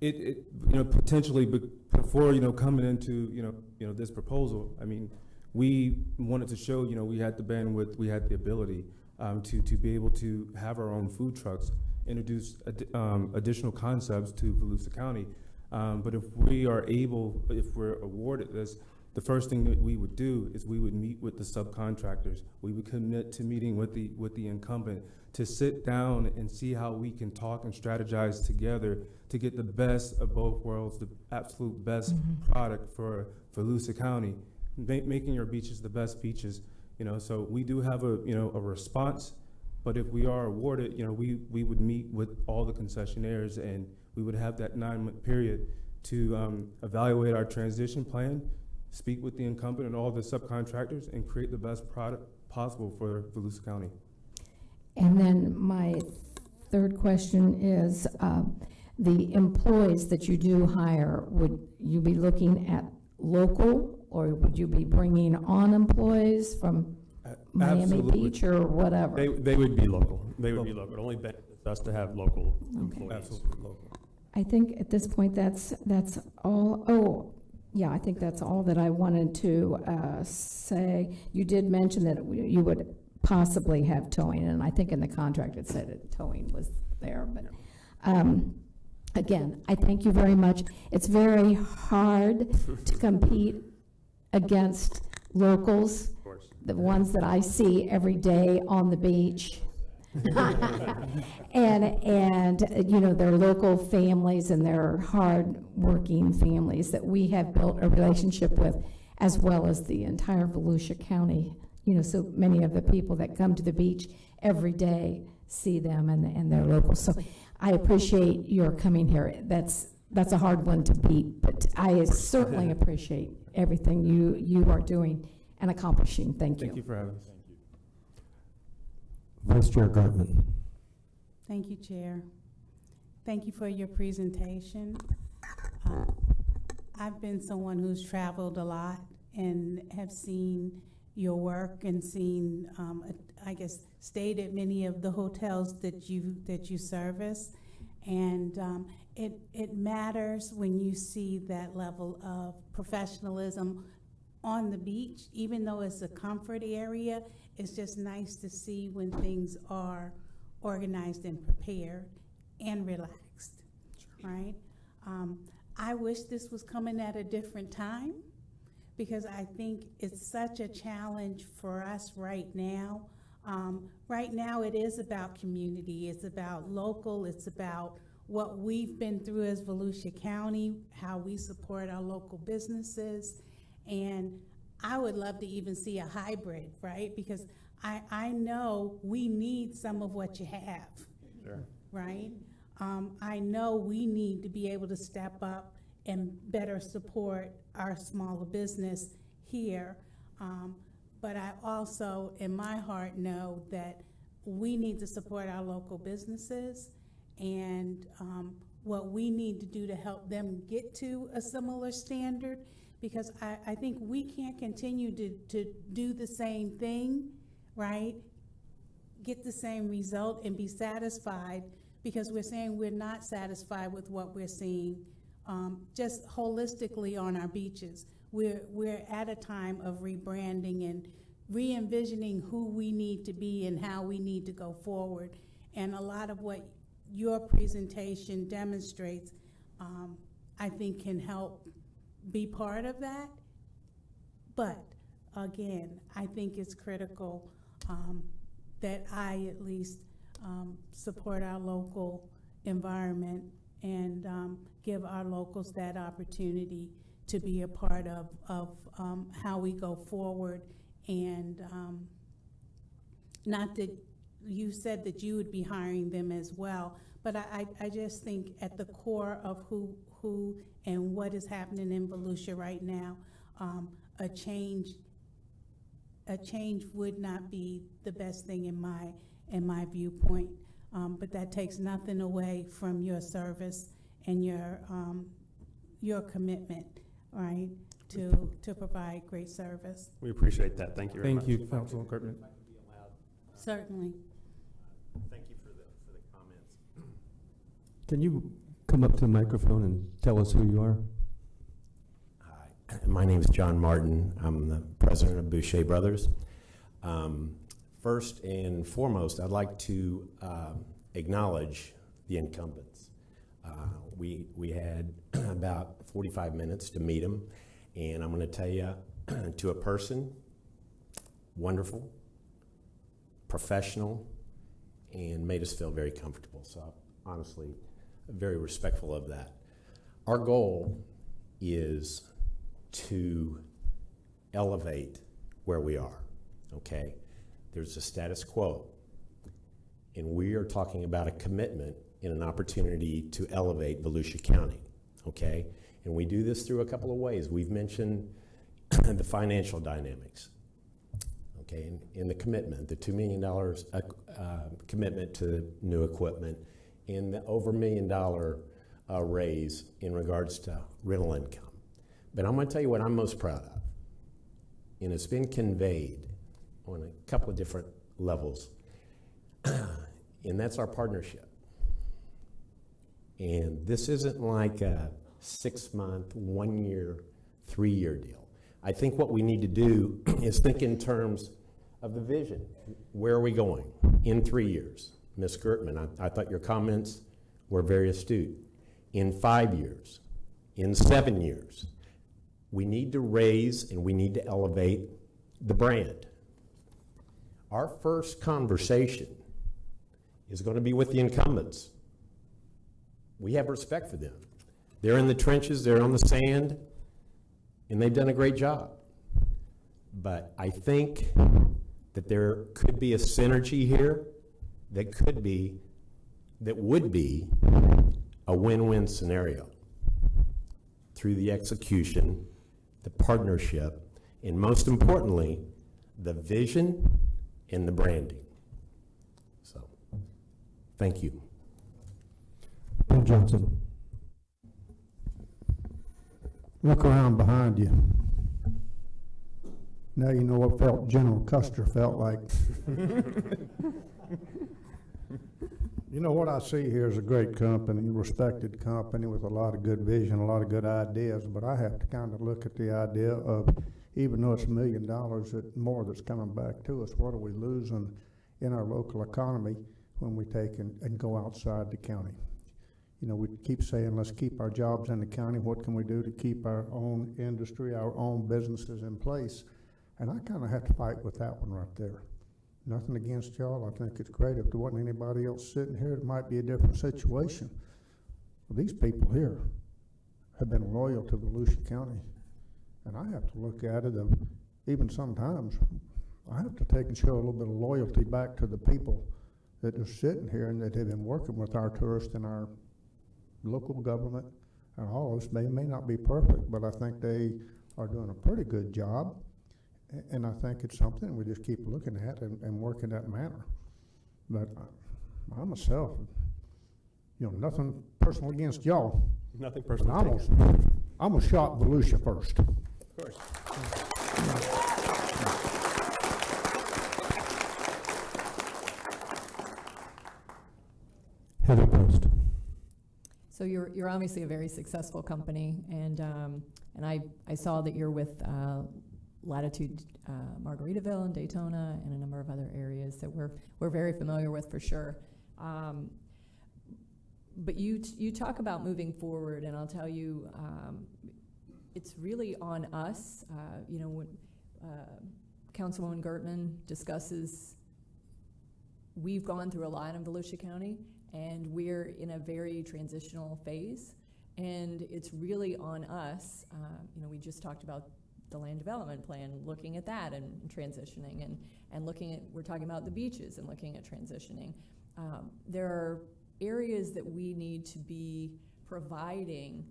It potentially, but before coming into this proposal, I mean, we wanted to show we had the bandwidth, we had the ability to be able to have our own food trucks, introduce additional concepts to Volusia County. But if we're awarded this, the first thing that we would do is we would meet with the subcontractors. We would commit to meeting with the incumbent to sit down and see how we can talk and strategize together to get the best of both worlds, the absolute best product for Volusia County, making your beaches the best beaches. So we do have a response, but if we are awarded, we would meet with all the concessionaires, and we would have that 9-month period to evaluate our transition plan, speak with the incumbent and all the subcontractors, and create the best product possible for Volusia County. And then my third question is, the employees that you do hire, would you be looking at local, or would you be bringing on employees from Miami Absolutely. Beach or whatever? They would be local. They would be local. It only benefits us to have local employees. Absolutely local. I think at this point that's all. Oh, yeah, I think that's all that I wanted to say. You did mention that you would possibly have towing, and I think in the contract it said that towing was there. But again, I thank you very much. It's very hard to compete against locals, the ones that I see every day on the beach. and their local families and their hard-working families that we have built a relationship with, as well as the entire Volusia County. So many of the people that come to the beach every day see them and they're local. So I appreciate your coming here. That's a hard one to beat, but I certainly appreciate everything you are doing and accomplishing. Thank you. Thank you for having us. Vice Chair Gartman. Thank you, Chair. Thank you for your presentation. I've been someone who's traveled a lot and have seen your work and seen, I guess, stayed at many of the hotels that you service. And it matters when you see that level of professionalism on the beach, even though it's a comfort area. It's just nice to see when things are organized and prepared and relaxed, right? I wish this was coming at a different time, because I think it's such a challenge for us right now. Right now it is about community, it's about local, it's about what we've been through as Volusia County, how we support our local businesses, and I would love to even see a hybrid, right? Because I know we need some of what you have, Sure. right? I know we need to be able to step up and better support our smaller business here. But I also, in my heart, know that we need to support our local businesses and what we need to do to help them get to a similar standard, because I think we can't continue to do the same thing, right? Get the same result and be satisfied, because we're saying we're not satisfied with what we're seeing just holistically on our beaches. We're at a time of rebranding and re-envisioning who we need to be and how we need to go forward. And a lot of what your presentation demonstrates, I think can help be part of that. But again, I think it's critical that I at least support our local environment and give our locals that opportunity to be a part of how we go forward. And not that you said that you would be hiring them as well, but I just think at the core of who and what is happening in Volusia right now, a change would not be the best thing in my viewpoint. But that takes nothing away from your service and your commitment, right, to provide great service. We appreciate that. Thank you very much. Thank you, Councilman Gartman. Certainly. Thank you for the comments. Can you come up to the microphone and tell us who you are? Hi, my name is John Martin. I'm the president of Boucher Brothers. First and foremost, I'd like to acknowledge the incumbents. We had about 45 minutes to meet them, and I'm going to tell you, to a person, wonderful, professional, and made us feel very comfortable. So honestly, very respectful of that. Our goal is to elevate where we are, okay? There's a status quo, and we are talking about a commitment and an opportunity to elevate Volusia County, okay? And we do this through a couple of ways. We've mentioned the financial dynamics, okay, and the commitment, the $2 million commitment to new equipment, and the over $1 million raise in regards to rental income. But I'm going to tell you what I'm most proud of, and it's been conveyed on a couple of different levels, and that's our partnership. And this isn't like a 6-month, 1-year, 3-year deal. I think what we need to do is think in terms of the vision. Where are we going in 3 years? Ms. Gertman, I thought your comments were very astute. In 5 years, in 7 years, we need to raise and we need to elevate the brand. Our first conversation is going to be with the incumbents. We have respect for them. They're in the trenches, they're on the sand, and they've done a great job. But I think that there could be a synergy here that could be that would be a win-win scenario through the execution, the partnership, and most importantly, the vision and the branding. So, thank you. Bill Johnson. Look around behind you. Now you know what General Custer felt like. You know, what I see here is a great company, respected company with a lot of good vision, a lot of good ideas, but I have to kind of look at the idea of, even though it's $1 million more that's coming back to us, what are we losing in our local economy when we take and go outside the county? You know, we keep saying, let's keep our jobs in the county. What can we do to keep our own industry, our own businesses in place? And I kind of have to fight with that one right there. Nothing against y'all. I think it's great. If there wasn't anybody else sitting here, it might be a different situation. Well, these people here have been loyal to Volusia County. And I have to look at it, even sometimes, I have to take and show a little bit of loyalty back to the people that are sitting here and that have been working with our tourists and our local government. And all of us may not be perfect, but I think they are doing a pretty good job. And I think it's something we just keep looking at and work in that manner. But I myself, you know, nothing personal against y'all. Nothing personal. I'm gonna shot Volusia first. Of course. Heather Post. So you're obviously a very successful company, and I saw that you're with Latitude Margaritaville and Daytona and a number of other areas that we're very familiar with for sure. But you talk about moving forward, and I'll tell you, it's really on us. You know, when Councilwoman Gertman discusses, we've gone through a lot in Volusia County, and we're in a very transitional phase, and it's really on us. You know, we just talked about the land development plan, looking at that and transitioning, and looking at, we're talking about the beaches and looking at transitioning. There are areas that we need to be providing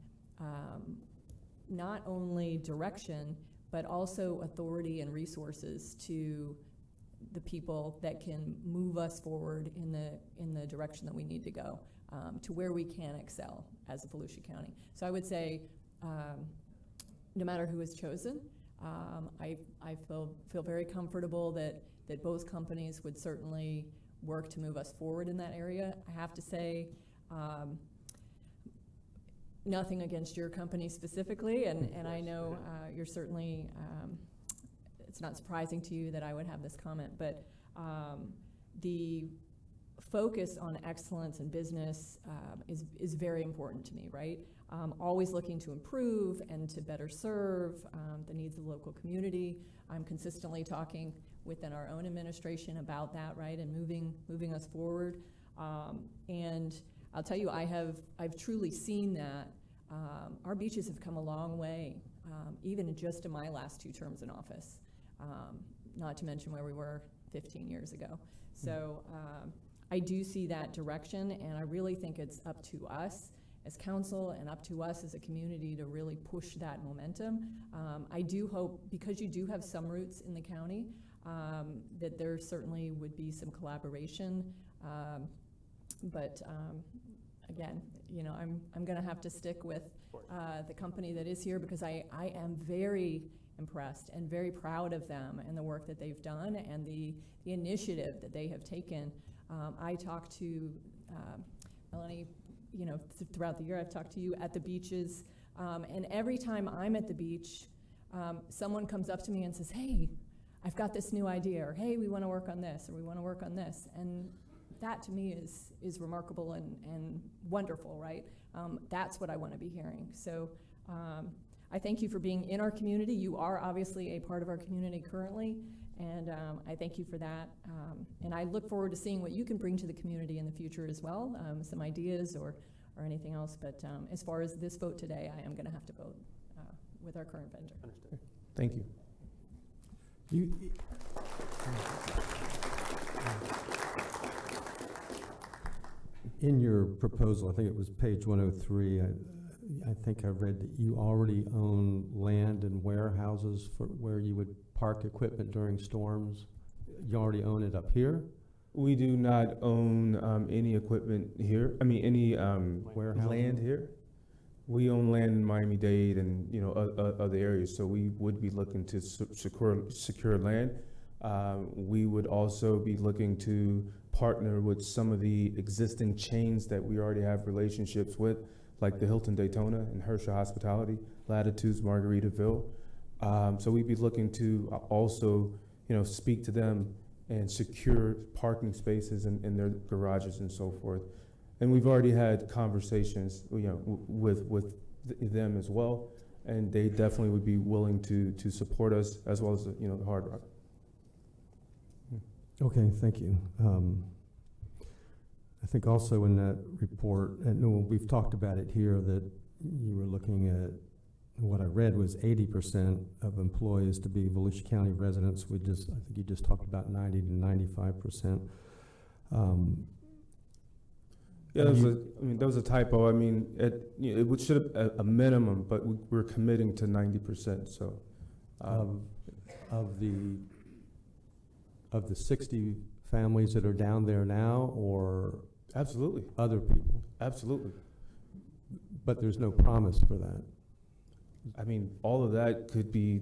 not only direction, but also authority and resources to the people that can move us forward in the direction that we need to go, to where we can excel as a Volusia County. So I would say, no matter who is chosen, I feel very comfortable that both companies would certainly work to move us forward in that area. I have to say, nothing against your company specifically, and I know you're certainly, it's not surprising to you that I would have this comment, but the focus on excellence in business is very important to me, right? Always looking to improve and to better serve the needs of the local community. I'm consistently talking within our own administration about that, right, and moving us forward. And I'll tell you, I've truly seen that. Our beaches have come a long way, even just in my last 2 terms in office, not to mention where we were 15 years ago. So I do see that direction, and I really think it's up to us as council and up to us as a community to really push that momentum. I do hope, because you do have some roots in the county, that there certainly would be some collaboration. But again, you know, I'm going to have to stick with the company that is here, because I am very impressed and very proud of them and the work that they've done and the initiative that they have taken. I talked to Melanie, you know, throughout the year. I've talked to you at the beaches, and every time I'm at the beach, someone comes up to me and says, "Hey, I've got this new idea," or "Hey, we want to work on this," or "We want to work on this," and that to me is remarkable and wonderful, right? That's what I want to be hearing. So I thank you for being in our community. You are obviously a part of our community currently, and I thank you for that. And I look forward to seeing what you can bring to the community in the future as well, some ideas or anything else. But as far as this vote today, I am going to have to vote with our current vendor. Understood. Thank you. In your proposal, I think it was page 103, I think I read that you already own land and warehouses for where you would park equipment during storms. You already own it up here? We do not own any equipment here. I mean, any Warehousing? land here. We own land in Miami-Dade and other areas, so we would be looking to secure land. We would also be looking to partner with some of the existing chains that we already have relationships with, like the Hilton Daytona and Hersha Hospitality, Latitudes Margaritaville. So we'd be looking to also, speak to them and secure parking spaces in their garages and so forth. And we've already had conversations, with them as well, and they definitely would be willing to support us as well as the Hard Rock. Okay, thank you. I think also in that report, and we've talked about it here, that you were looking at, what I read was 80% of employees to be Volusia County residents. I think you just talked about 90 to 95%. Yeah, that was a typo. I mean, it should have a minimum, but we're committing to 90%. So, of the 60 families that are down there now, or absolutely other people? Absolutely. But there's no promise for that. I mean, all of that could be,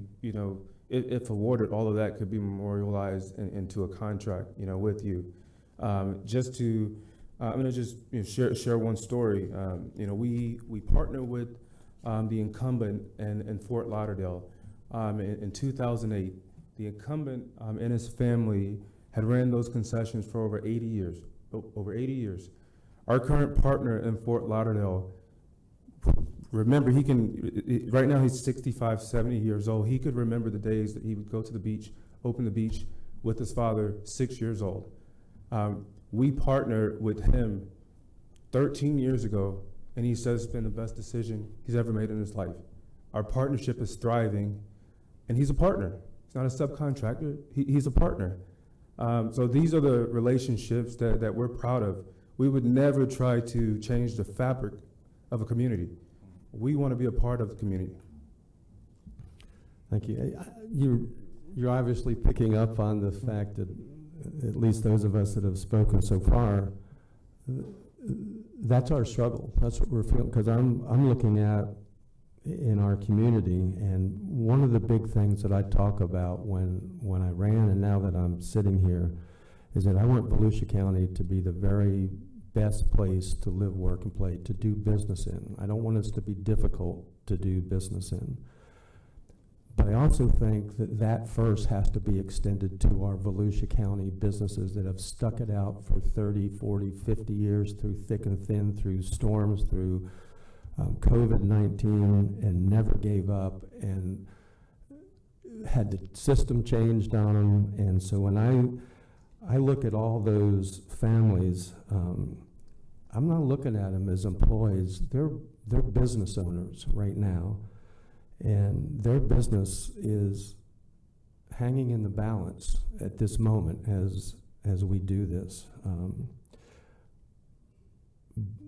if awarded, all of that could be memorialized into a contract, with you. I'm gonna just share one story. We partner with the incumbent in Fort Lauderdale. In 2008, the incumbent and his family had ran those concessions for over 80 years. Our current partner in Fort Lauderdale, remember, right now he's 65, 70 years old. He could remember the days that he would go to the beach, open the beach with his father, 6 years old. We partnered with him 13 years ago, and he says it's been the best decision he's ever made in his life. Our partnership is thriving, and he's a partner. He's not a subcontractor, he's a partner. So these are the relationships that we're proud of. We would never try to change the fabric of a community. We want to be a part of the community. Thank you. You're obviously picking up on the fact that, at least those of us that have spoken so far, that's our struggle. That's what we're feeling, because I'm looking at in our community, and one of the big things that I talk about when I ran and now that I'm sitting here is that I want Volusia County to be the very best place to live, work, and play, to do business in. I don't want us to be difficult to do business in. But I also think that first has to be extended to our Volusia County businesses that have stuck it out for 30, 40, 50 years through thick and thin, through storms, through COVID-19, and never gave up and had the system changed on them. And so when I look at all those families, I'm not looking at them as employees. They're business owners right now, and their business is hanging in the balance at this moment as we do this.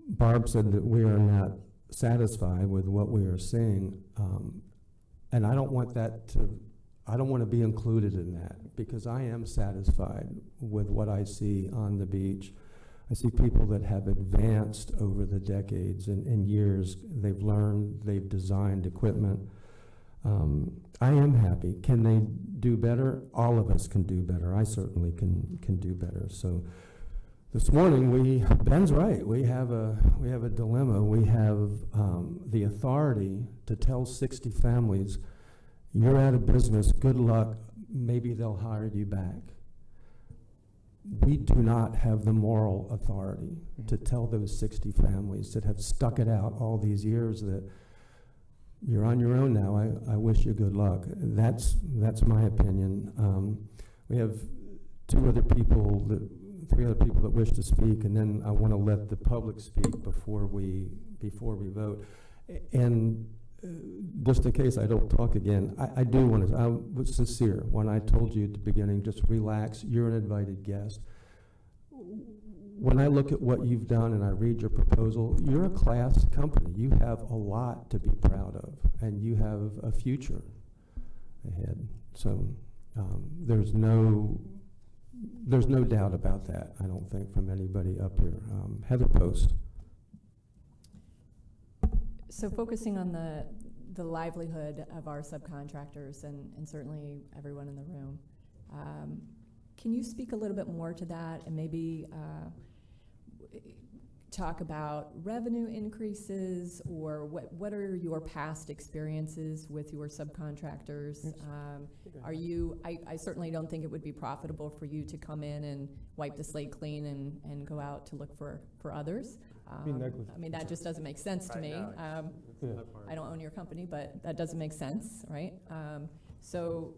Barb said that we are not satisfied with what we are seeing, and I don't want to be included in that, because I am satisfied with what I see on the beach. I see people that have advanced over the decades and years. They've learned, they've designed equipment. I am happy. Can they do better? All of us can do better. I certainly can do better. So this morning, Ben's right. We have a dilemma. We have the authority to tell 60 families, you're out of business, good luck, maybe they'll hire you back. We do not have the moral authority to tell those 60 families that have stuck it out all these years that you're on your own now. I wish you good luck. That's my opinion. We have three other people that wish to speak, and then I want to let the public speak before we vote. And just in case I don't talk again, I was sincere when I told you at the beginning, just relax, you're an invited guest. when I look at what you've done and I read your proposal, you're a class company. You have a lot to be proud of, and you have a future ahead. So there's no doubt about that, I don't think, from anybody up here. Heather Post. So focusing on the livelihood of our subcontractors and certainly everyone in the room, can you speak a little bit more to that and maybe talk about revenue increases, or what are your past experiences with your subcontractors? Are you, I certainly don't think it would be profitable for you to come in and wipe the slate clean and go out to look for others. I mean, that just doesn't make sense to me. I don't own your company, but that doesn't make sense, right? So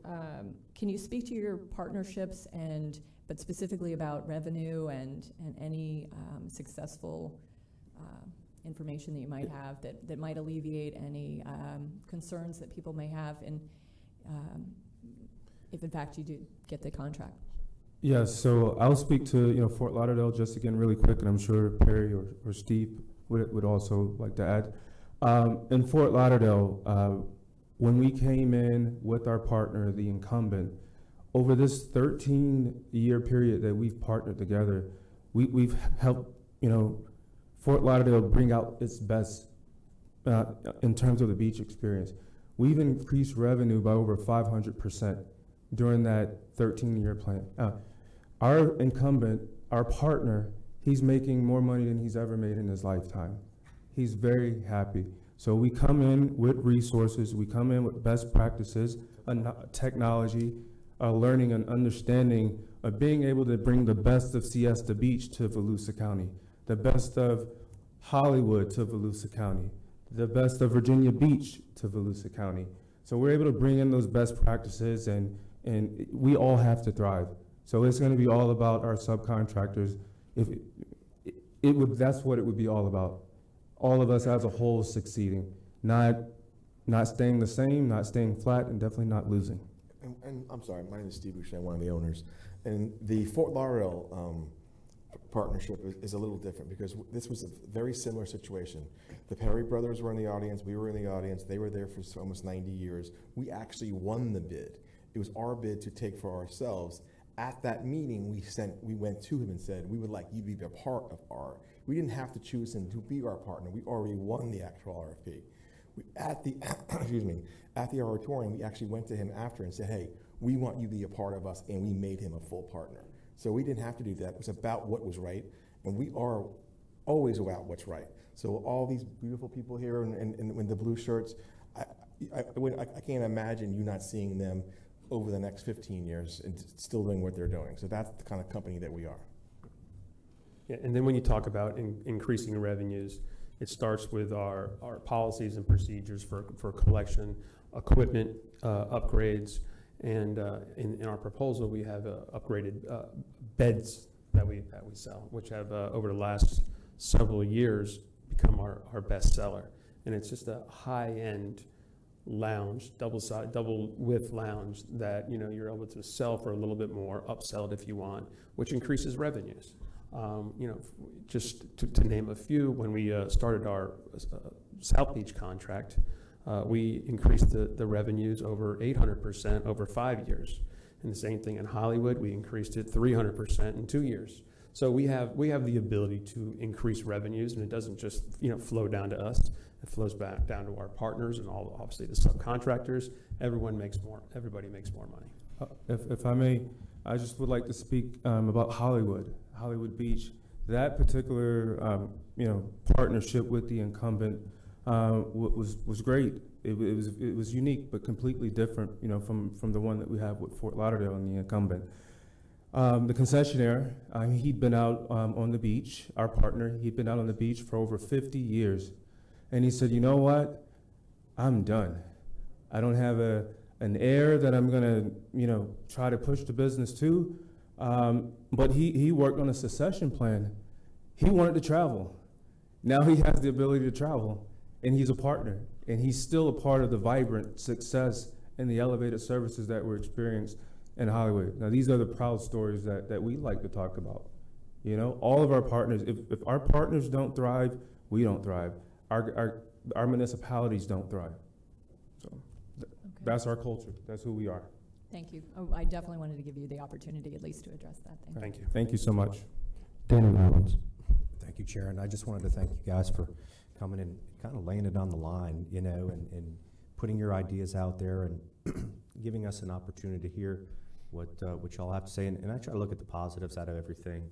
can you speak to your partnerships but specifically about revenue and any successful information that you might have that might alleviate any concerns that people may have if in fact you do get the contract? Yeah, so I'll speak to Fort Lauderdale just again really quick, and I'm sure Perry or Steve would also like to add. In Fort Lauderdale, when we came in with our partner, the incumbent, over this 13-year period that we've partnered together, we've helped Fort Lauderdale bring out its best in terms of the beach experience. We've increased revenue by over 500% during that 13-year plan. Our incumbent, our partner, he's making more money than he's ever made in his lifetime. He's very happy. So we come in with resources, we come in with best practices, technology, learning and understanding of being able to bring the best of Siesta Beach to Volusia County, the best of Hollywood to Volusia County, the best of Virginia Beach to Volusia County. So we're able to bring in those best practices, and we all have to thrive. So it's going to be all about our subcontractors. That's what it would be all about. All of us as a whole succeeding, not staying the same, not staying flat, and definitely not losing. And I'm sorry, my name is Steve Boucher, one of the owners. And the Fort Lauderdale partnership is a little different because this was a very similar situation. The Perry brothers were in the audience, we were in the audience, they were there for almost 90 years. We actually won the bid. It was our bid to take for ourselves. At that meeting, we went to him and said, we would like you to be a part of our, we didn't have to choose him to be our partner. We already won the actual RFP. At the, excuse me, at the auditorium, we actually went to him after and said, hey, we want you to be a part of us, and we made him a full partner. So we didn't have to do that. It was about what was right, and we are always about what's right. So all these beautiful people here in the blue shirts, I can't imagine you not seeing them over the next 15 years and still doing what they're doing. So that's the kind of company that we are. Yeah, and then when you talk about increasing revenues, it starts with our policies and procedures for collection, equipment upgrades, and in our proposal we have upgraded beds that we sell, which have over the last several years become our best seller. And it's just a high-end lounge, double width lounge that you're able to sell for a little bit more, upsell it if you want, which increases revenues. Just to name a few, when we started our South Beach contract, we increased the revenues over 800% over 5 years. And the same thing in Hollywood, we increased it 300% in 2 years. So we have the ability to increase revenues, and it doesn't just flow down to us. It flows back down to our partners and obviously the subcontractors. Everybody makes more money. If I may, I just would like to speak about Hollywood Beach. That particular partnership with the incumbent was great. It was unique, but completely different from the one that we have with Fort Lauderdale and the incumbent. The concessionaire, he'd been out on the beach. Our partner, he'd been out on the beach for over 50 years. And he said, you know what? I'm done. I don't have an heir that I'm gonna, try to push the business to. But he worked on a succession plan. He wanted to travel. Now he has the ability to travel, and he's a partner. And he's still a part of the vibrant success and the elevated services that we're experiencing in Hollywood. Now these are the proud stories that we like to talk about. You know, all of our partners, if our partners don't thrive, we don't thrive. Our municipalities don't thrive. So that's our culture. That's who we are. Thank you. Oh, I definitely wanted to give you the opportunity at least to address that. Thank you. Thank you so much. Danny Robbins. Thank you, Chair. And I just wanted to thank you guys for coming and kind of laying it on the line, you know, and putting your ideas out there and giving us an opportunity to hear what y'all have to say. And I try to look at the positives out of everything.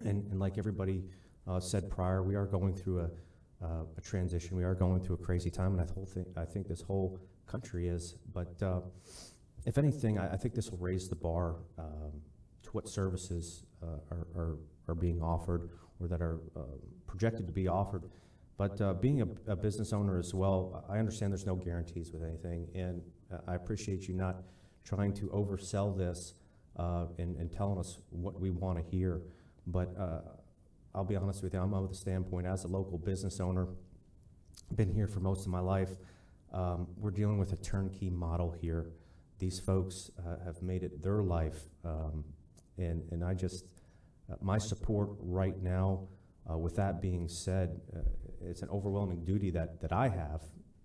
And like everybody said prior, we are going through a transition. We are going through a crazy time, and I think this whole country is. But if anything, I think this will raise the bar to what services are being offered or that are projected to be offered. But being a business owner as well, I understand there's no guarantees with anything, and I appreciate you not trying to oversell this and telling us what we want to hear. But I'll be honest with you, I'm of the standpoint as a local business owner, been here for most of my life, we're dealing with a turnkey model here. These folks have made it their life, and I just, my support right now, with that being said, it's an overwhelming duty that I have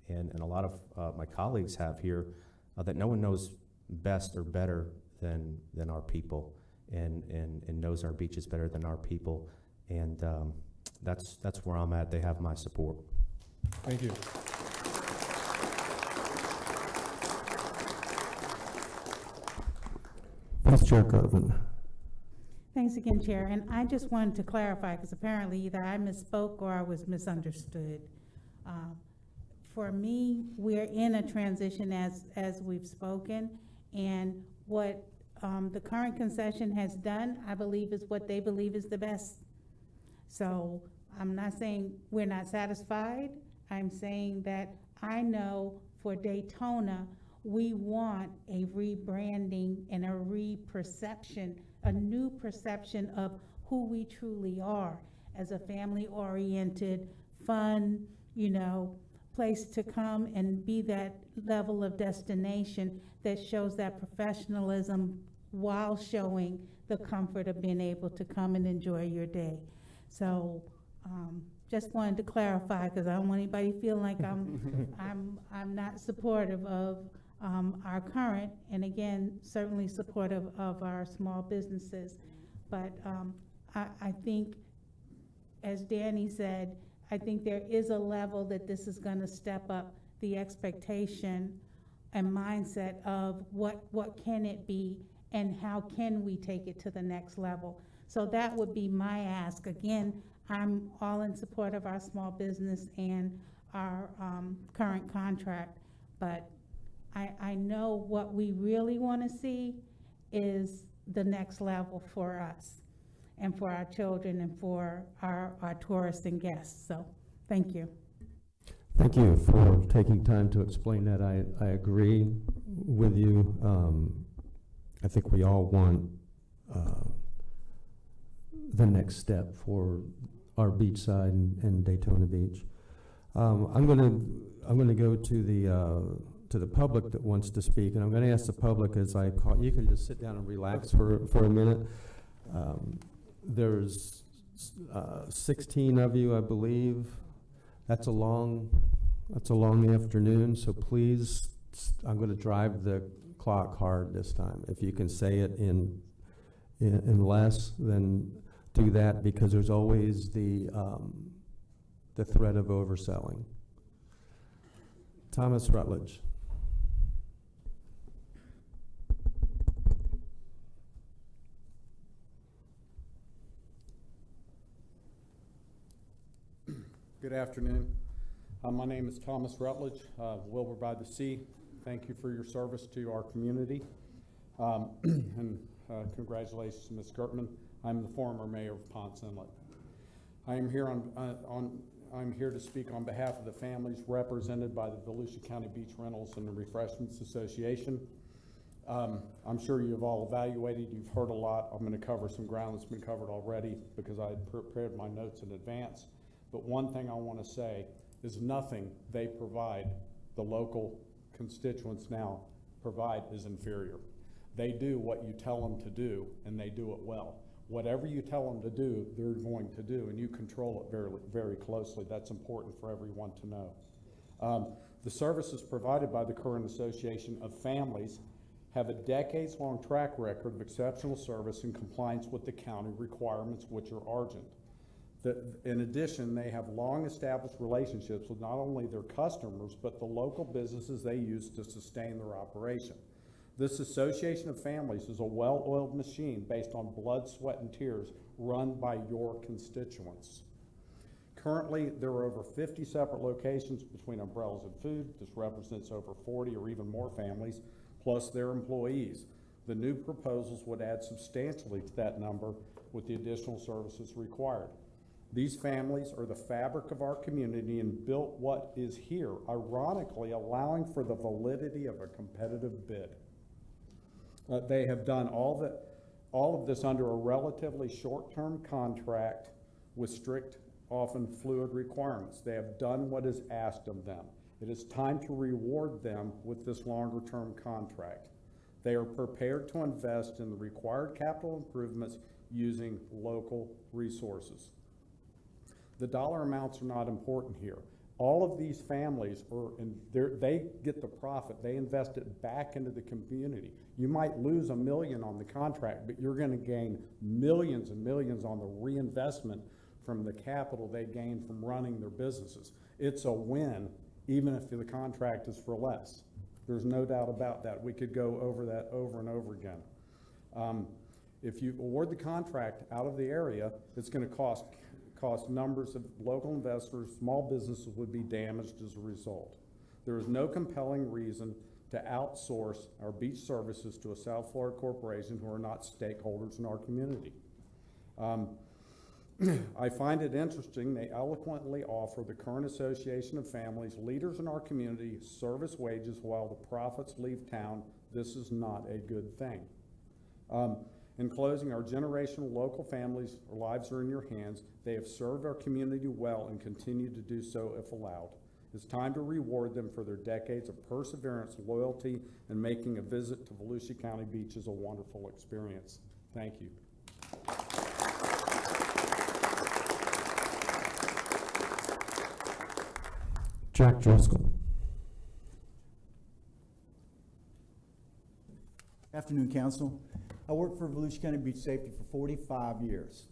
and a lot of my colleagues have here, that no one knows best or better than our people and knows our beaches better than our people. And that's where I'm at. They have my support. Thank you. Vice Chair Gervin. Thanks again, Chair. And I just wanted to clarify, because apparently either I misspoke or I was misunderstood. For me, we're in a transition as we've spoken, and what the current concession has done, I believe, is what they believe is the best. So I'm not saying we're not satisfied. I'm saying that I know for Daytona, we want a rebranding and a re-perception, a new perception of who we truly are as a family-oriented, fun, place to come and be that level of destination that shows that professionalism while showing the comfort of being able to come and enjoy your day. So just wanted to clarify, because I don't want anybody feeling like I'm not supportive of our current, and again, certainly supportive of our small businesses. But I think, as Danny said, I think there is a level that this is going to step up the expectation and mindset of what can it be and how can we take it to the next level. So that would be my ask. Again, I'm all in support of our small business and our current contract, but I know what we really want to see is the next level for us and for our children and for our tourists and guests. So thank you. Thank you for taking time to explain that. I agree with you. I think we all want the next step for our beachside and Daytona Beach. I'm going to go to the public that wants to speak, and I'm going to ask the public as I call. You can just sit down and relax for a minute. There's 16 of you, I believe. That's a long afternoon, so please, I'm going to drive the clock hard this time. If you can say it in less, then do that, because there's always the threat of overselling. Thomas Rutledge. Good afternoon. My name is Thomas Rutledge, Wilbur by the Sea. Thank you for your service to our community. And congratulations to Ms. Gertman. I'm the former mayor of Ponce Inlet. I am here I'm here to speak on behalf of the families represented by the Volusia County Beach Rentals and Refreshments Association. I'm sure you've all evaluated, you've heard a lot. I'm going to cover some ground that's been covered already because I had prepared my notes in advance. But one thing I want to say is nothing they provide, the local constituents now provide, is inferior. They do what you tell them to do, and they do it well. Whatever you tell them to do, they're going to do, and you control it very, very closely. That's important for everyone to know. The services provided by the current Association of Families have a decades-long track record of exceptional service and compliance with the county requirements, which are urgent. In addition, they have long-established relationships with not only their customers, but the local businesses they use to sustain their operation. This Association of Families is a well-oiled machine based on blood, sweat, and tears run by your constituents. Currently, there are over 50 separate locations between umbrellas and food. This represents over 40 or even more families, plus their employees. The new proposals would add substantially to that number with the additional services required. These families are the fabric of our community and built what is here, ironically allowing for the validity of a competitive bid. They have done all of this under a relatively short-term contract with strict, often fluid requirements. They have done what is asked of them. It is time to reward them with this longer-term contract. They are prepared to invest in the required capital improvements using local resources. The dollar amounts are not important here. All of these families they get the profit. They invest it back into the community. You might lose $1 million on the contract, but you're going to gain millions and millions on the reinvestment from the capital they gain from running their businesses. It's a win, even if the contract is for less. There's no doubt about that. We could go over that over and over again. If you award the contract out of the area, it's going to cost numbers of local investors, small businesses would be damaged as a result. There is no compelling reason to outsource our beach services to a South Florida corporation who are not stakeholders in our community. I find it interesting they eloquently offer the current Association of Families, leaders in our community, service wages while the profits leave town. This is not a good thing. In closing, our generational local families' lives are in your hands. They have served our community well and continue to do so if allowed. It's time to reward them for their decades of perseverance, loyalty, and making a visit to Volusia County beaches a wonderful experience. Thank you. Jack Driscoll. Afternoon, Council. I worked for Volusia County Beach Safety for 45 years.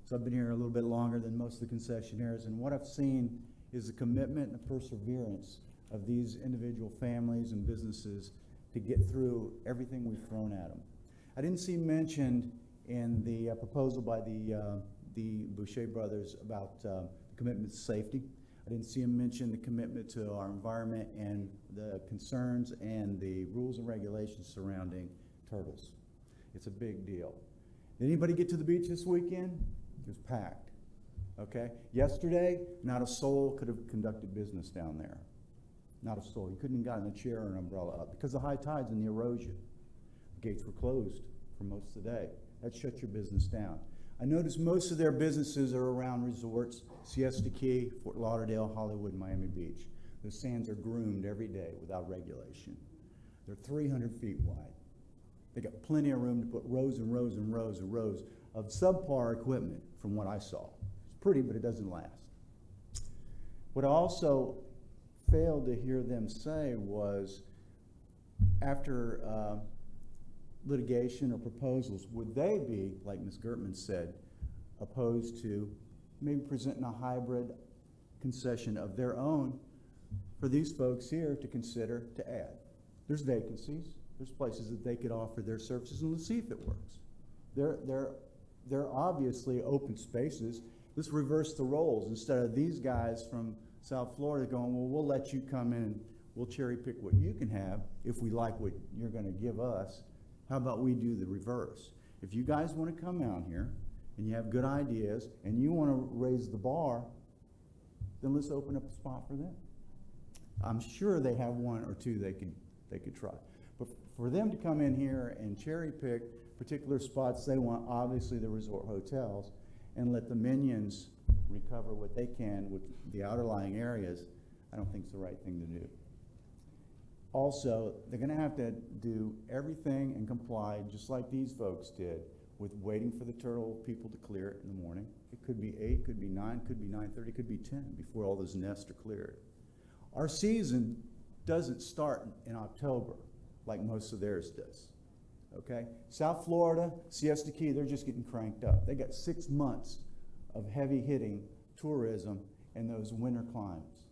So I've been here a little bit longer than most of the concessionaires, and what I've seen is the commitment and the perseverance of these individual families and businesses to get through everything we've thrown at them. I didn't see mentioned in the proposal by the Boucher brothers about commitment to safety. I didn't see them mention the commitment to our environment and the concerns and the rules and regulations surrounding turtles. It's a big deal. Did anybody get to the beach this weekend? It was packed. Okay? Yesterday, not a soul could have conducted business down there. Not a soul. You couldn't have gotten a chair or an umbrella up because of the high tides and the erosion. The gates were closed for most of the day. That shut your business down. I noticed most of their businesses are around resorts, Siesta Key, Fort Lauderdale, Hollywood, Miami Beach. The sands are groomed every day without regulation. They're 300 feet wide. They got plenty of room to put rows and rows and rows and rows of subpar equipment from what I saw. It's pretty, but it doesn't last. What I also failed to hear them say was, after litigation or proposals, would they be, like Ms. Gertman said, opposed to maybe presenting a hybrid concession of their own for these folks here to consider to add? There's vacancies. There's places that they could offer their services, and let's see if it works. They're obviously open spaces. Let's reverse the roles. Instead of these guys from South Florida going, well, we'll let you come in, we'll cherry pick what you can have if we like what you're going to give us. How about we do the reverse? If you guys want to come out here and you have good ideas and you want to raise the bar, then let's open up a spot for them. I'm sure they have one or two they could try. But for them to come in here and cherry pick particular spots they want, obviously the resort hotels, and let the minions recover what they can with the outerlying areas, I don't think it's the right thing to do. Also, they're going to have to do everything and comply, just like these folks did, with waiting for the turtle people to clear it in the morning. It could be 8, could be 9, could be 9:30, could be 10 before all those nests are cleared. Our season doesn't start in October like most of theirs does. Okay? South Florida, Siesta Key, they're just getting cranked up. They got 6 months of heavy hitting tourism and those winter climbs.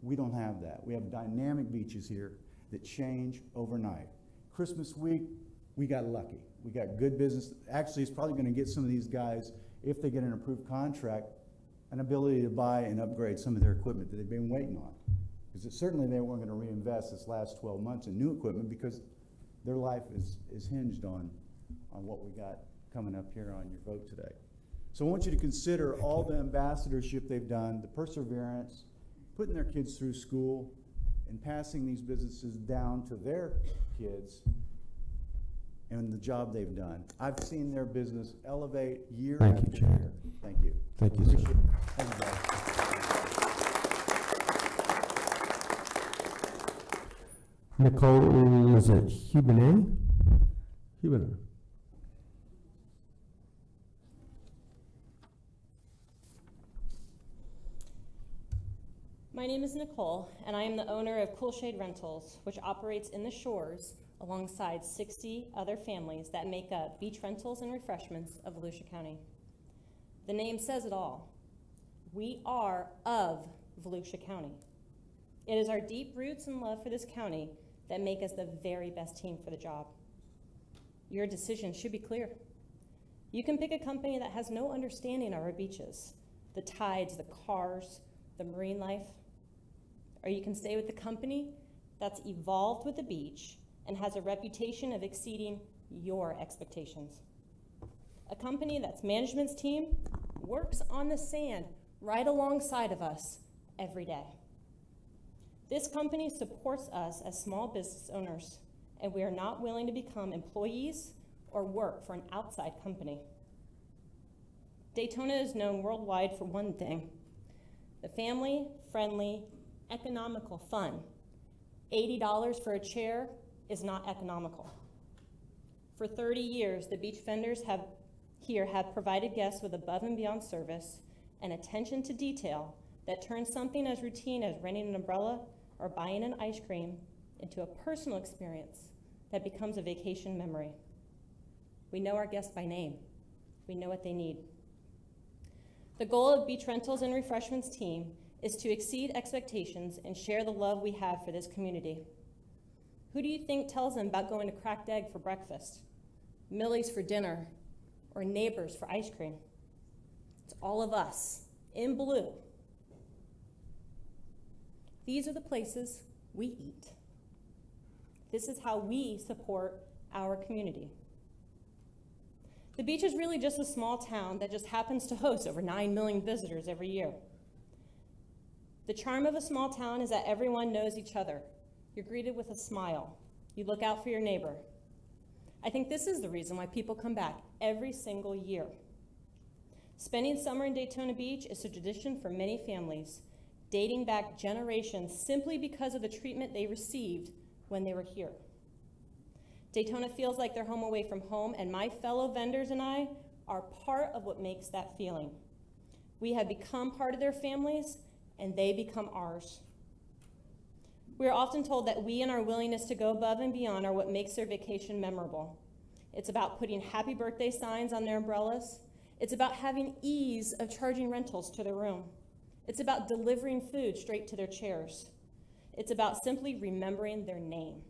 We don't have that. We have dynamic beaches here that change overnight. Christmas week, we got lucky. We got good business. Actually, it's probably going to get some of these guys, if they get an approved contract, an ability to buy and upgrade some of their equipment that they've been waiting on. Because certainly they weren't going to reinvest this last 12 months in new equipment because their life is hinged on what we got coming up here on your vote today. So I want you to consider all the ambassadorship they've done, the perseverance, putting their kids through school, and passing these businesses down to their kids, and the job they've done. I've seen their business elevate year Thank after you, Chair. year. Thank you. Thank you, sir. Appreciate it. Thank you, guys. Nicole, is it Hubenet? Hubener. My name is Nicole, and I am the owner of Cool Shade Rentals, which operates in the shores alongside 60 other families that make up Beach Rentals and Refreshments of Volusia County. The name says it all. We are of Volusia County. It is our deep roots and love for this county that make us the very best team for the job. Your decision should be clear. You can pick a company that has no understanding of our beaches, the tides, the cars, the marine life, or you can stay with the company that's evolved with the beach and has a reputation of exceeding your expectations. A company that's management's team works on the sand right alongside of us every day. This company supports us as small business owners, and we are not willing to become employees or work for an outside company. Daytona is known worldwide for one thing: the family-friendly, economical fun. $80 for a chair is not economical. For 30 years, the beach vendors have provided guests with above and beyond service and attention to detail that turns something as routine as renting an umbrella or buying an ice cream into a personal experience that becomes a vacation memory. We know our guests by name. We know what they need. The goal of Beach Rentals and Refreshments team is to exceed expectations and share the love we have for this community. Who do you think tells them about going to Cracked Egg for breakfast, Millie's for dinner, or Neighbors for ice cream? It's all of us, in blue. These are the places we eat. This is how we support our community. The beach is really just a small town that just happens to host over 9 million visitors every year. The charm of a small town is that everyone knows each other. You're greeted with a smile. You look out for your neighbor. I think this is the reason why people come back every single year. Spending summer in Daytona Beach is a tradition for many families, dating back generations simply because of the treatment they received when they were here. Daytona feels like they're home away from home, and my fellow vendors and I are part of what makes that feeling. We have become part of their families, and they become ours. We are often told that we and our willingness to go above and beyond are what makes their vacation memorable. It's about putting happy birthday signs on their umbrellas. It's about having ease of charging rentals to their room. It's about delivering food straight to their chairs. It's about simply remembering their name.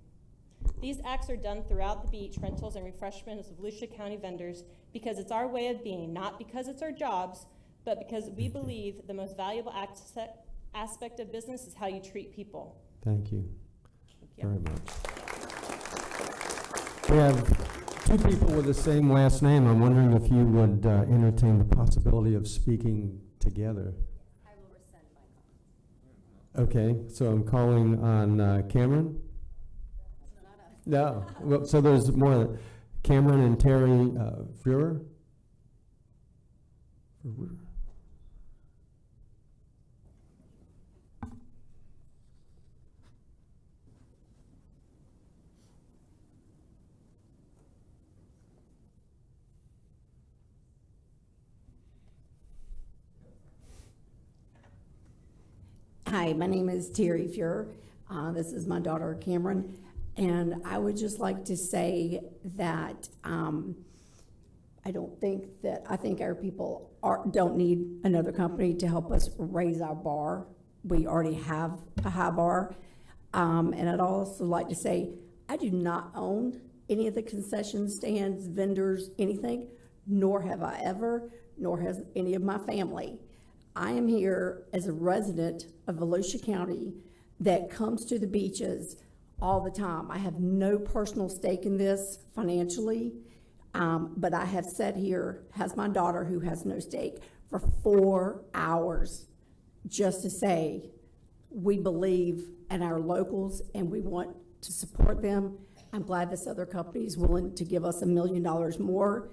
These acts are done throughout the Beach Rentals and Refreshments of Volusia County vendors because it's our way of being, not because it's our jobs, but because we believe the most valuable aspect of business is how you treat people. Thank you Thank you. very much. We have two people with the same last name. I'm wondering if you would entertain the possibility of speaking together. I will rescind my comment. Okay, so I'm calling on Cameron. No, well, so there's more. Cameron and Terry Fuhrer. Hi, my name is Terry Fuhrer. This is my daughter Cameron, and I would just like to say that I think our people don't need another company to help us raise our bar. We already have a high bar. And I'd also like to say, I do not own any of the concession stands, vendors, anything, nor have I ever, nor has any of my family. I am here as a resident of Volusia County that comes to the beaches all the time. I have no personal stake in this financially, but I have sat here, has my daughter who has no stake, for 4 hours just to say we believe in our locals and we want to support them. I'm glad this other company is willing to give us $1 million more,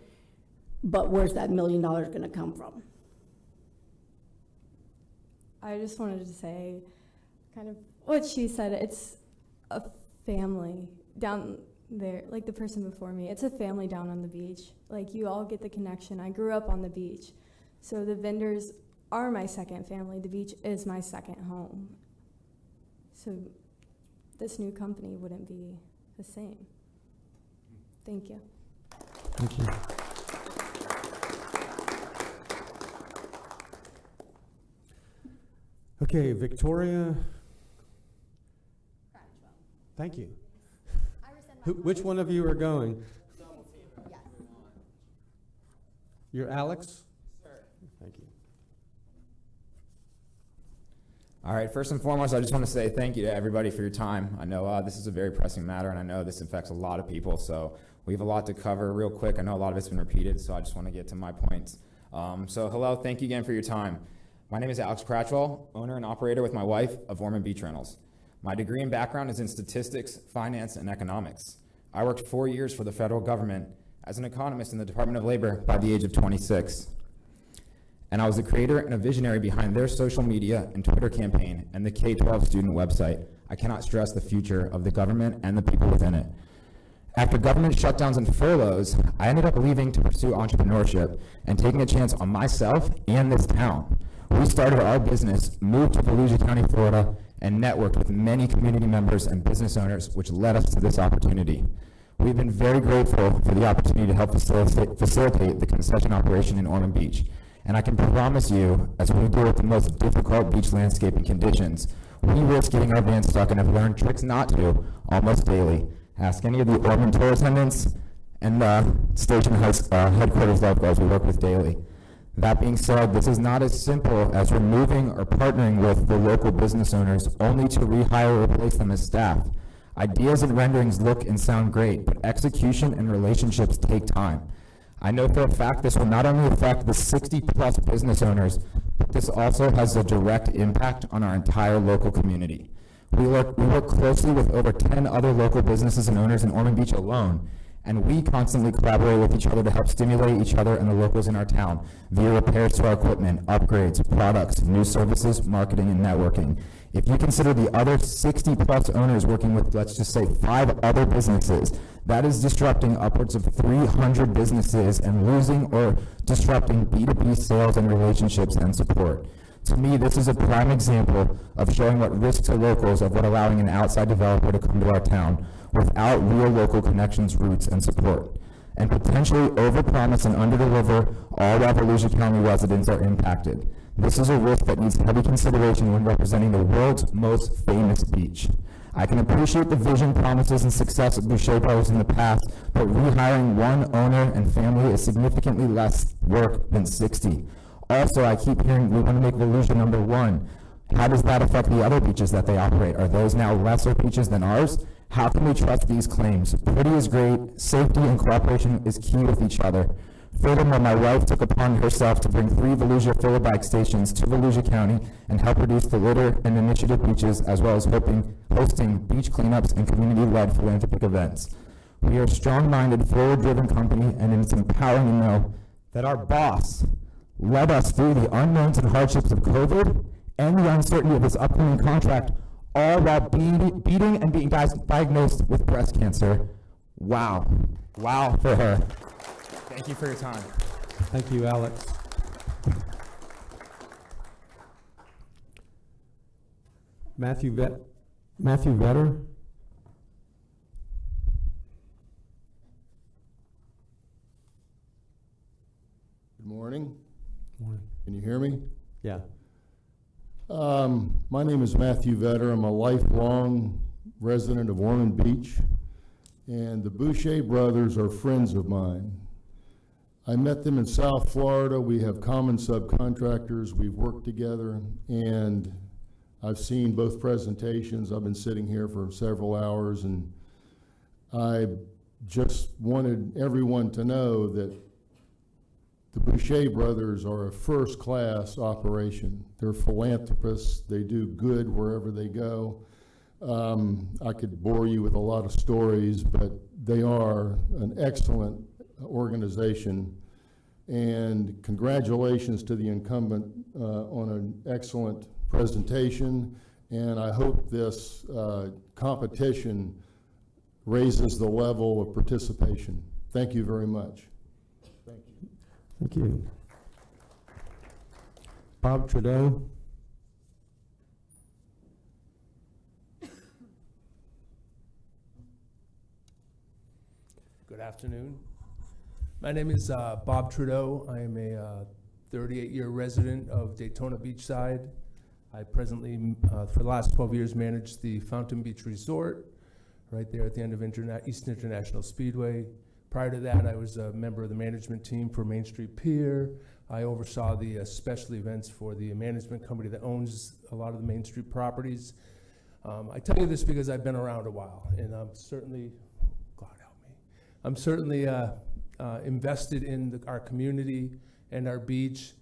but where's that $1 million going to come from? I just wanted to say kind of what she said. It's a family down there, like the person before me. It's a family down on the beach. Like, you all get the connection. I grew up on the beach. So the vendors are my second family. The beach is my second home. So this new company wouldn't be the same. Thank you. Thank you. Okay, Victoria. Thank you. Which one of you are going? You're Alex? Thank you. All right, first and foremost, I just want to say thank you to everybody for your time. I know this is a very pressing matter, and I know this affects a lot of people, so we have a lot to cover real quick. I know a lot of it's been repeated, so I just want to get to my points. So hello, thank you again for your time. My name is Alex Cratchwell, owner and operator with my wife of Ormond Beach Rentals. My degree and background is in statistics, finance, and economics. I worked 4 years for the federal government as an economist in the Department of Labor by the age of 26. And I was the creator and a visionary behind their social media and Twitter campaign and the K-12 student website. I cannot stress the future of the government and the people within it. After government shutdowns and furloughs, I ended up leaving to pursue entrepreneurship and taking a chance on myself and this town. We started our business, moved to Volusia County, Florida, and networked with many community members and business owners, which led us to this opportunity. We've been very grateful for the opportunity to help facilitate the concession operation in Ormond Beach. And I can promise you, as we deal with the most difficult beach landscaping conditions, we risk getting our van stuck and have learned tricks not to almost daily. Ask any of the Ormond tour attendants and the station headquarters lifeguards we work with daily. That being said, this is not as simple as removing or partnering with the local business owners only to rehire or replace them as staff. Ideas and renderings look and sound great, but execution and relationships take time. I know for a fact this will not only affect the 60-plus business owners, but this also has a direct impact on our entire local community. We work closely with over 10 other local businesses and owners in Ormond Beach alone, and we constantly collaborate with each other to help stimulate each other and the locals in our town via repairs to our equipment, upgrades, products, new services, marketing, and networking. If you consider the other 60-plus owners working with, let's just say, 5 other businesses, that is disrupting upwards of 300 businesses and losing or disrupting B2B sales and relationships and support. To me, this is a prime example of showing what risks to locals of what allowing an outside developer to come to our town without real local connections, roots, and support, and potentially overpromise and underdeliver, all while Volusia County residents are impacted. This is a risk that needs heavy consideration when representing the world's most famous beach. I can appreciate the vision, promises, and success of Boucher Brothers in the past, but rehiring one owner and family is significantly less work than 60. Also, I keep hearing we want to make Volusia number 1. How does that affect the other beaches that they operate? Are those now lesser beaches than ours? How can we trust these claims? Pretty is great. Safety and cooperation is key with each other. Furthermore, my wife took upon herself to bring 3 Volusia filler bag stations to Volusia County and help reduce the litter and initiative beaches, as well as hosting beach cleanups and community-led philanthropic events. We are a strong-minded, forward-driven company, and it's empowering to know that our boss led us through the unknowns and hardships of COVID and the uncertainty of his upcoming contract, all while beating and being diagnosed with breast cancer. Wow. Wow for her. Thank you for your time. Thank you, Alex. Matthew Vetter? Good morning. Morning. Can you hear me? Yeah. My name is Matthew Vetter. I'm a lifelong resident of Ormond Beach, and the Boucher brothers are friends of mine. I met them in South Florida. We have common subcontractors. We've worked together, and I've seen both presentations. I've been sitting here for several hours, and I just wanted everyone to know that the Boucher brothers are a first-class operation. They're philanthropists. They do good wherever they go. I could bore you with a lot of stories, but they are an excellent organization. And congratulations to the incumbent on an excellent presentation. And I hope this competition raises the level of participation. Thank you very much. Thank you. Thank you. Bob Trudeau? Good afternoon. My name is Bob Trudeau. I am a 38-year resident of Daytona Beachside. I presently, for the last 12 years, manage the Fountain Beach Resort right there at the end of East International Speedway. Prior to that, I was a member of the management team for Main Street Pier. I oversaw the special events for the management company that owns a lot of the Main Street properties. I tell you this because I've been around a while, and I'm certainly, God help me, I'm certainly invested in our community and our beach.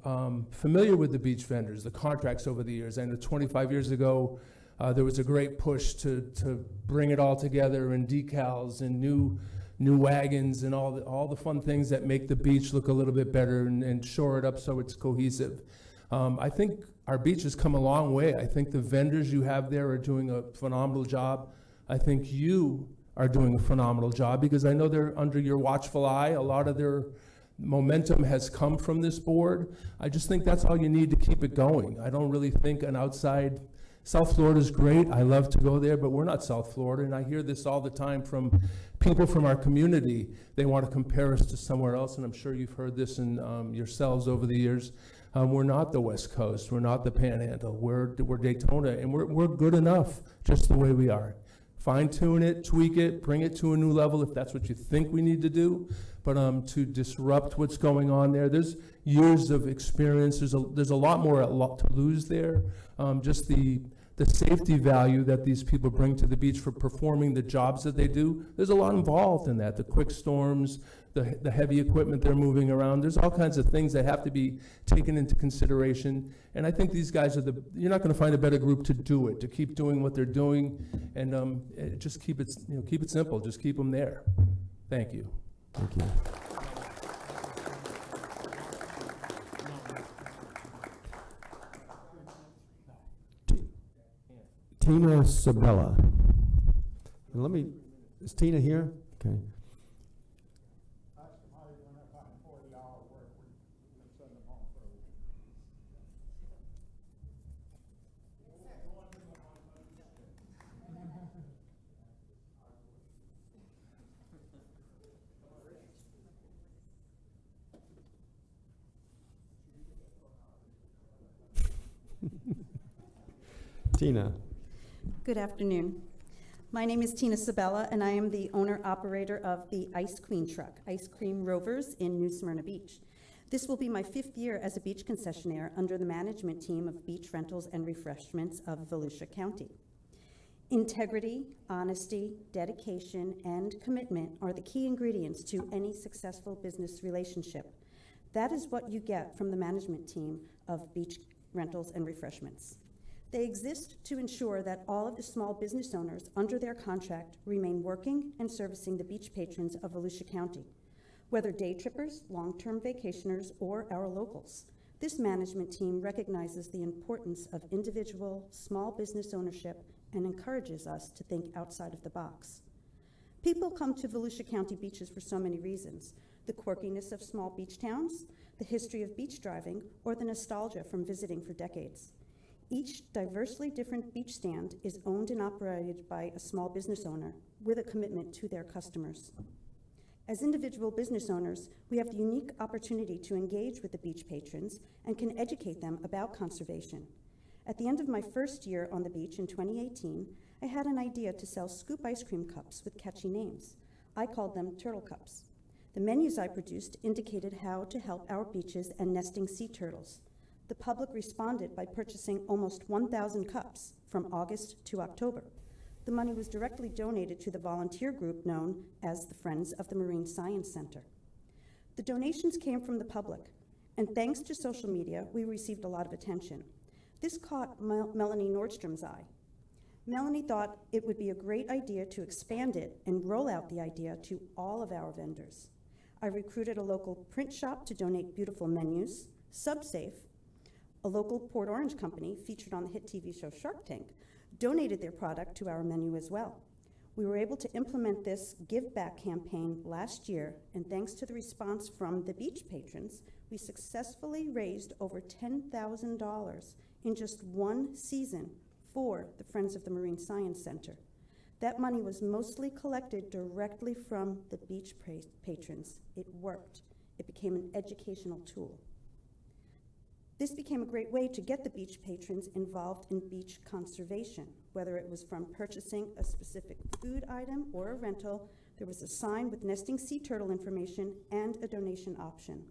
I'm familiar with the beach vendors, the contracts over the years. I know 25 years ago, there was a great push to bring it all together, and decals and new wagons and all the fun things that make the beach look a little bit better and shore it up so it's cohesive. I think our beach has come a long way. I think the vendors you have there are doing a phenomenal job. I think you are doing a phenomenal job because I know they're under your watchful eye. A lot of their momentum has come from this board. I just think that's all you need to keep it going. I don't really think an outside, South Florida's great. I love to go there, but we're not South Florida, and I hear this all the time from people from our community. They want to compare us to somewhere else, and I'm sure you've heard this in yourselves over the years. We're not the West Coast. We're not the Panhandle. We're Daytona, and we're good enough just the way we are. Fine-tune it, tweak it, bring it to a new level if that's what you think we need to do. But to disrupt what's going on there, there's years of experience. There's a lot more to lose there. Just the safety value that these people bring to the beach for performing the jobs that they do. There's a lot involved in that. The quick storms, the heavy equipment they're moving around. There's all kinds of things that have to be taken into consideration. And I think these guys you're not going to find a better group to do it, to keep doing what they're doing, and just keep it simple. Just keep them there. Thank you. Thank you. Tina Sabella. And is Tina here? Okay. Tina. Good afternoon. My name is Tina Sabella, and I am the owner-operator of the Ice Queen truck, Ice Cream Rovers in New Smyrna Beach. This will be my 5th year as a beach concessionaire under the management team of Beach Rentals and Refreshments of Volusia County. Integrity, honesty, dedication, and commitment are the key ingredients to any successful business relationship. That is what you get from the management team of Beach Rentals and Refreshments. They exist to ensure that all of the small business owners under their contract remain working and servicing the beach patrons of Volusia County, whether day trippers, long-term vacationers, or our locals. This management team recognizes the importance of individual small business ownership and encourages us to think outside of the box. People come to Volusia County beaches for so many reasons: the quirkiness of small beach towns, the history of beach driving, or the nostalgia from visiting for decades. Each diversely different beach stand is owned and operated by a small business owner with a commitment to their customers. As individual business owners, we have the unique opportunity to engage with the beach patrons and can educate them about conservation. At the end of my first year on the beach in 2018, I had an idea to sell scoop ice cream cups with catchy names. I called them turtle cups. The menus I produced indicated how to help our beaches and nesting sea turtles. The public responded by purchasing almost 1,000 cups from August to October. The money was directly donated to the volunteer group known as the Friends of the Marine Science Center. The donations came from the public, and thanks to social media, we received a lot of attention. This caught Melanie Nordstrom's eye. Melanie thought it would be a great idea to expand it and roll out the idea to all of our vendors. I recruited a local print shop to donate beautiful menus. SubSafe, a local Port Orange company featured on the hit TV show Shark Tank, donated their product to our menu as well. We were able to implement this Give Back campaign last year, and thanks to the response from the beach patrons, we successfully raised over $10,000 in just one season for the Friends of the Marine Science Center. That money was mostly collected directly from the beach patrons. It worked. It became an educational tool. This became a great way to get the beach patrons involved in beach conservation. Whether it was from purchasing a specific food item or a rental, there was a sign with nesting sea turtle information and a donation option.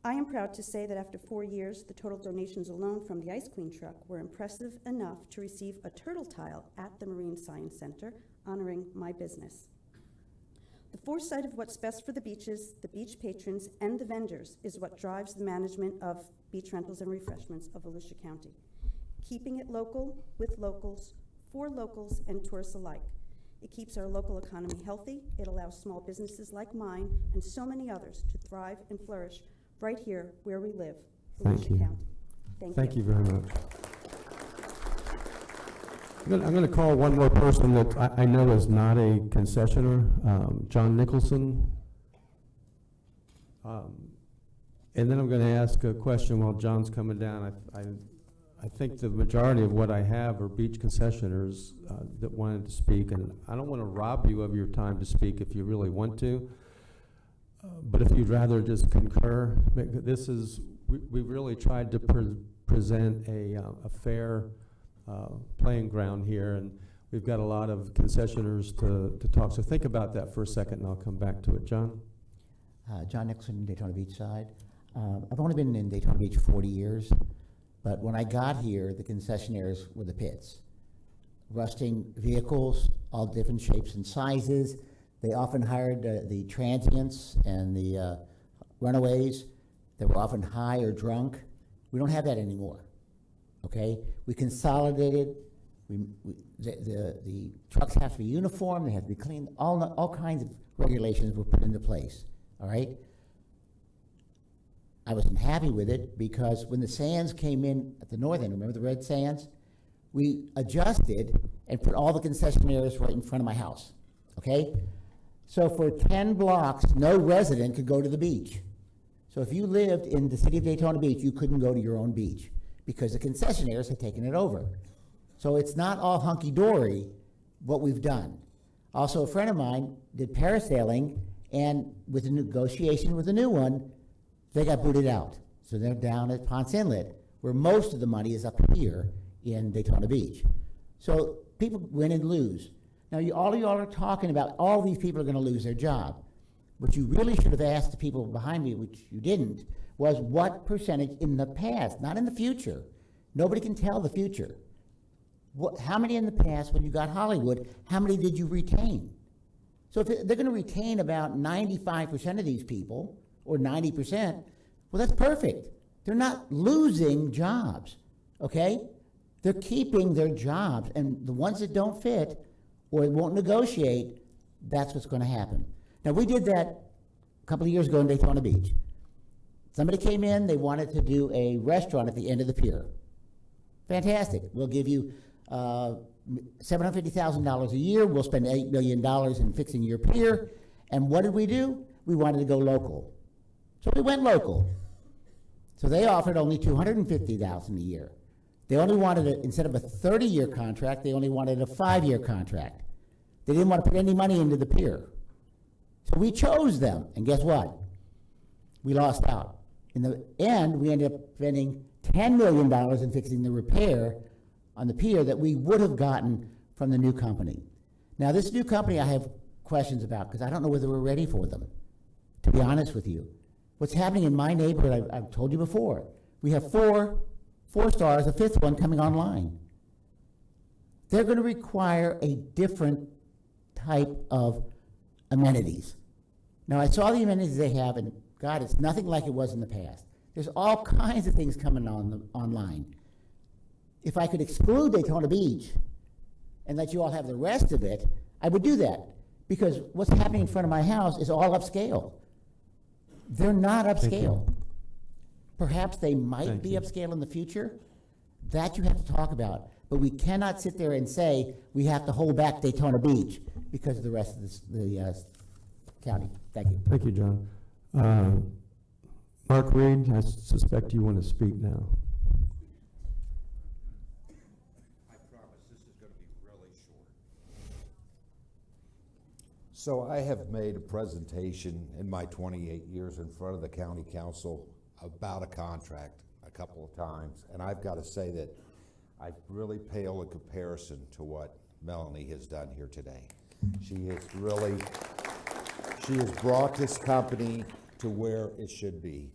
I am proud to say that after 4 years, the total donations alone from the Ice Queen truck were impressive enough to receive a turtle tile at the Marine Science Center, honoring my business. The foresight of what's best for the beaches, the beach patrons, and the vendors is what drives the management of beach rentals and refreshments of Volusia County. Keeping it local, with locals, for locals, and tourists alike. It keeps our local economy healthy. It allows small businesses like mine and so many others to thrive and flourish right here where we live, Volusia County. Thank you very much. I'm going to call one more person that I know is not a concessioner, John Nicholson. And then I'm going to ask a question while John's coming down. I think the majority of what I have are beach concessioners that wanted to speak, and I don't want to rob you of your time to speak if you really want to. But if you'd rather just concur, this is, we really tried to present a fair playing ground here, and we've got a lot of concessioners to talk. So think about that for a second, and I'll come back to it. John? John Nicholson, Daytona Beach side. I've only been in Daytona Beach 40 years, but when I got here, the concessionaires were the pits. Rusting vehicles, all different shapes and sizes. They often hired the transients and the runaways that were often high or drunk. We don't have that anymore, okay? We consolidated. The trucks have to be uniform, they have to be clean. All kinds of regulations were put into place, all right? I wasn't happy with it because when the sands came in at the north end, remember the red sands? We adjusted and put all the concessionaires right in front of my house, okay? So for 10 blocks, no resident could go to the beach. So if you lived in the city of Daytona Beach, you couldn't go to your own beach because the concessionaires had taken it over. So it's not all hunky-dory what we've done. Also, a friend of mine did parasailing, and with a negotiation with a new one, they got booted out. So they're down at Ponce Inlet, where most of the money is up here in Daytona Beach. So people win and lose. Now, all of y'all are talking about all these people are going to lose their job. What you really should have asked the people behind me, which you didn't, was what percentage in the past, not in the future. Nobody can tell the future. How many in the past, when you got Hollywood, how many did you retain? So if they're going to retain about 95% of these people, or 90%, well, that's perfect. They're not losing jobs, okay? They're keeping their jobs, and the ones that don't fit or won't negotiate, that's what's going to happen. Now, we did that a couple of years ago in Daytona Beach. Somebody came in, they wanted to do a restaurant at the end of the pier. Fantastic. We'll give you $750,000 a year. We'll spend $8 million in fixing your pier. And what did we do? We wanted to go local. So we went local. So they offered only $250,000 a year. They only wanted, instead of a 30-year contract, they only wanted a 5-year contract. They didn't want to put any money into the pier. So we chose them, and guess what? We lost out. In the end, we ended up spending $10 million in fixing the repair on the pier that we would have gotten from the new company. Now, this new company I have questions about because I don't know whether we're ready for them, to be honest with you. What's happening in my neighborhood, I've told you before, we have four stars, a fifth one coming online. They're going to require a different type of amenities. Now, I saw the amenities they have, and God, it's nothing like it was in the past. There's all kinds of things coming online. If I could exclude Daytona Beach and let you all have the rest of it, I would do that. Because what's happening in front of my house is all upscale. They're not upscale. Perhaps they might be upscale in the future. That you have to talk about. But we cannot sit there and say we have to hold back Daytona Beach because of the rest of the county. Thank you. Thank you, John. Mark Reed, I suspect you want to speak now. I promise this is going to be really short. So I have made a presentation in my 28 years in front of the county council about a contract a couple of times, and I've got to say that I really pale in comparison to what Melanie has done here today. She has brought this company to where it should be.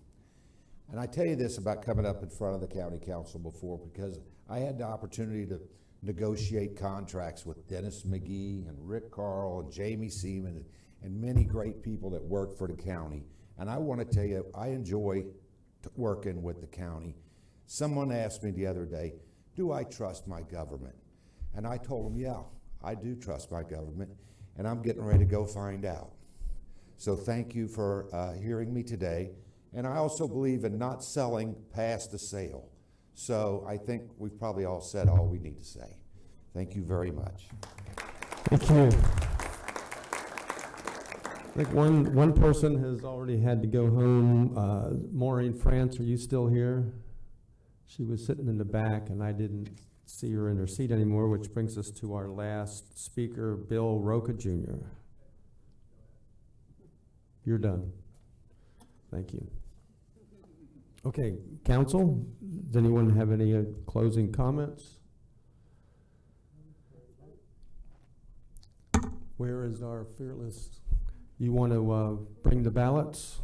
And I tell you this about coming up in front of the county council before, because I had the opportunity to negotiate contracts with Dennis McGee and Rick Carl and Jamie Seaman and many great people that work for the county. And I want to tell you, I enjoy working with the county. Someone asked me the other day, do I trust my government? And I told them, yeah, I do trust my government, and I'm getting ready to go find out. So thank you for hearing me today. And I also believe in not selling past the sale. So I think we've probably all said all we need to say. Thank you very much. Thank you. I think one person has already had to go home. Maureen France, are you still here? She was sitting in the back, and I didn't see her in her seat anymore, which brings us to our last speaker, Bill Roca Jr. You're done. Thank you. Okay, council, does anyone have any closing comments? Where is our fearless? You want to bring the ballots?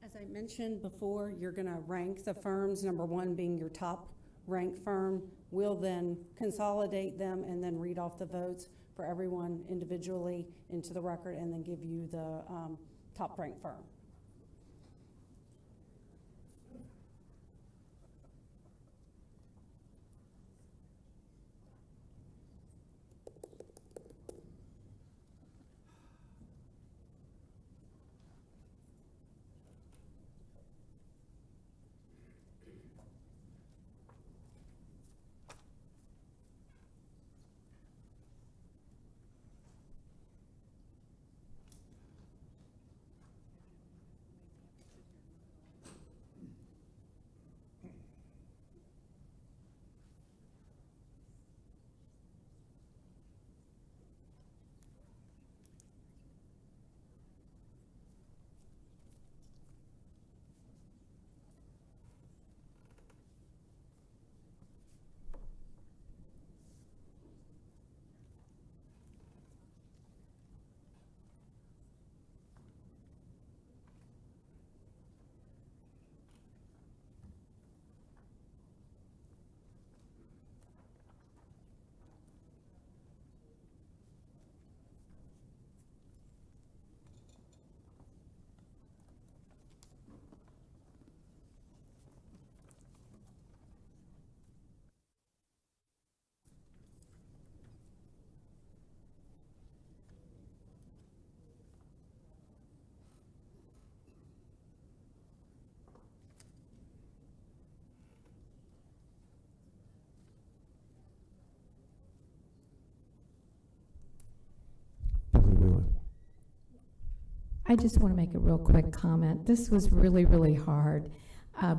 As I mentioned before, you're going to rank the firms, number one being your top ranked firm. We'll then consolidate them and then read off the votes for everyone individually into the record and then give you the top ranked firm. Billy Wheeler. I just want to make a real quick comment. This was really, really hard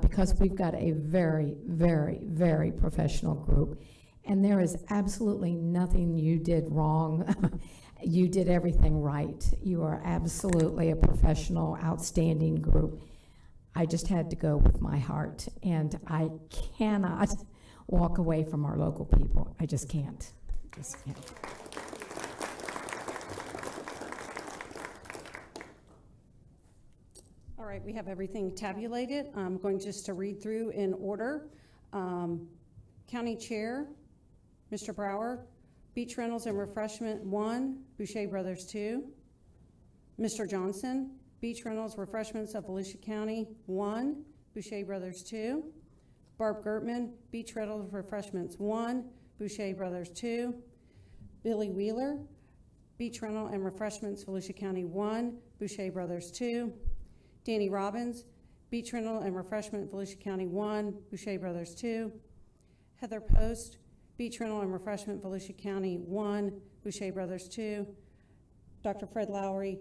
because we've got a very, very, very professional group, and there is absolutely nothing you did wrong. You did everything right. You are absolutely a professional, outstanding group. I just had to go with my heart, and I cannot walk away from our local people. I just can't. Just can't. All right, we have everything tabulated. I'm going just to read through in order. County Chair, Mr. Brower. Beach Rentals and Refreshment 1, Boucher Brothers 2. Mr. Johnson, Beach Rentals Refreshments of Volusia County 1, Boucher Brothers 2. Barb Gertman, Beach Rentals Refreshments 1, Boucher Brothers 2. Billy Wheeler, Beach Rental and Refreshments Volusia County 1, Boucher Brothers 2. Danny Robbins, Beach Rental and Refreshment Volusia County 1, Boucher Brothers 2. Heather Post, Beach Rental and Refreshment Volusia County 1, Boucher Brothers 2. Dr. Fred Lowry,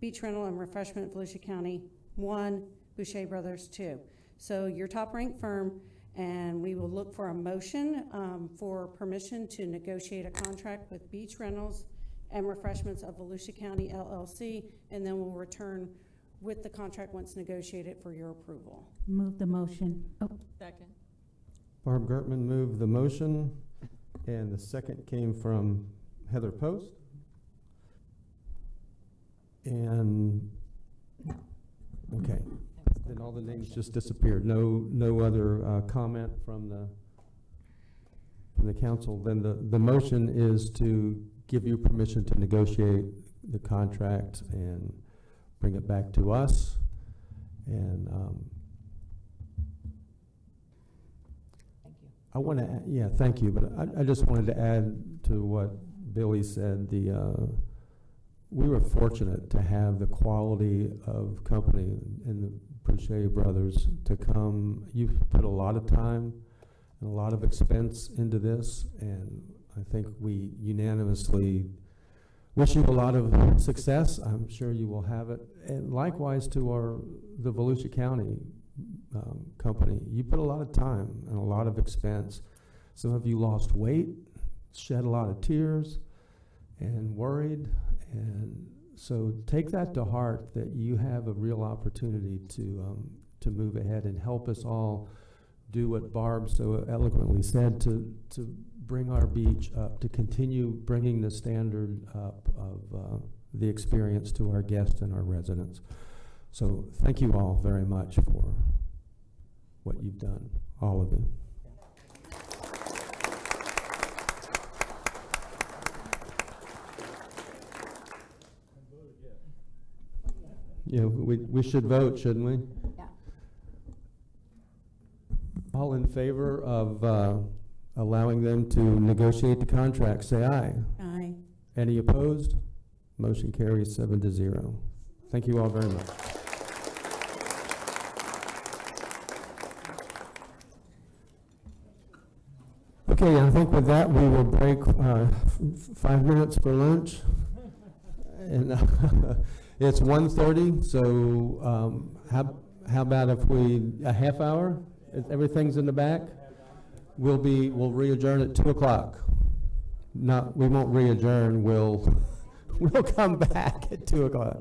Beach Rental and Refreshment Volusia County 1, Boucher Brothers 2. So your top ranked firm, and we will look for a motion for permission to negotiate a contract with Beach Rentals and Refreshments of Volusia County LLC, and then we'll return with the contract once negotiated for your approval. Move the motion. Oh. Second. Barb Gertman moved the motion, and the second came from Heather Post. And, okay, then all the names just disappeared. No other comment from the council. Then the motion is to give you permission to negotiate the contract and bring it back to us. And I want to, yeah, thank you, but I just wanted to add to what Billy said. We were fortunate to have the quality of company in the Boucher Brothers to come. You've put a lot of time and a lot of expense into this, and I think we unanimously wish you a lot of success. I'm sure you will have it. And likewise to the Volusia County company. You put a lot of time and a lot of expense. Some of you lost weight, shed a lot of tears, and worried. And so take that to heart, that you have a real opportunity to move ahead and help us all do what Barb so eloquently said, to bring our beach up, to continue bringing the standard up of the experience to our guests and our residents. So thank you all very much for what you've done, all of you. Yeah, we should vote, shouldn't we? Yeah. All in favor of allowing them to negotiate the contract, say aye. Aye. Any opposed? Motion carries 7-0. Thank you all very much. Okay, I think with that we will break 5 minutes for lunch. And it's 1:30, so how about if a half hour? If everything's in the back? We'll re-adjourn at 2 o'clock. We won't re-adjourn, we'll come back at 2 o'clock.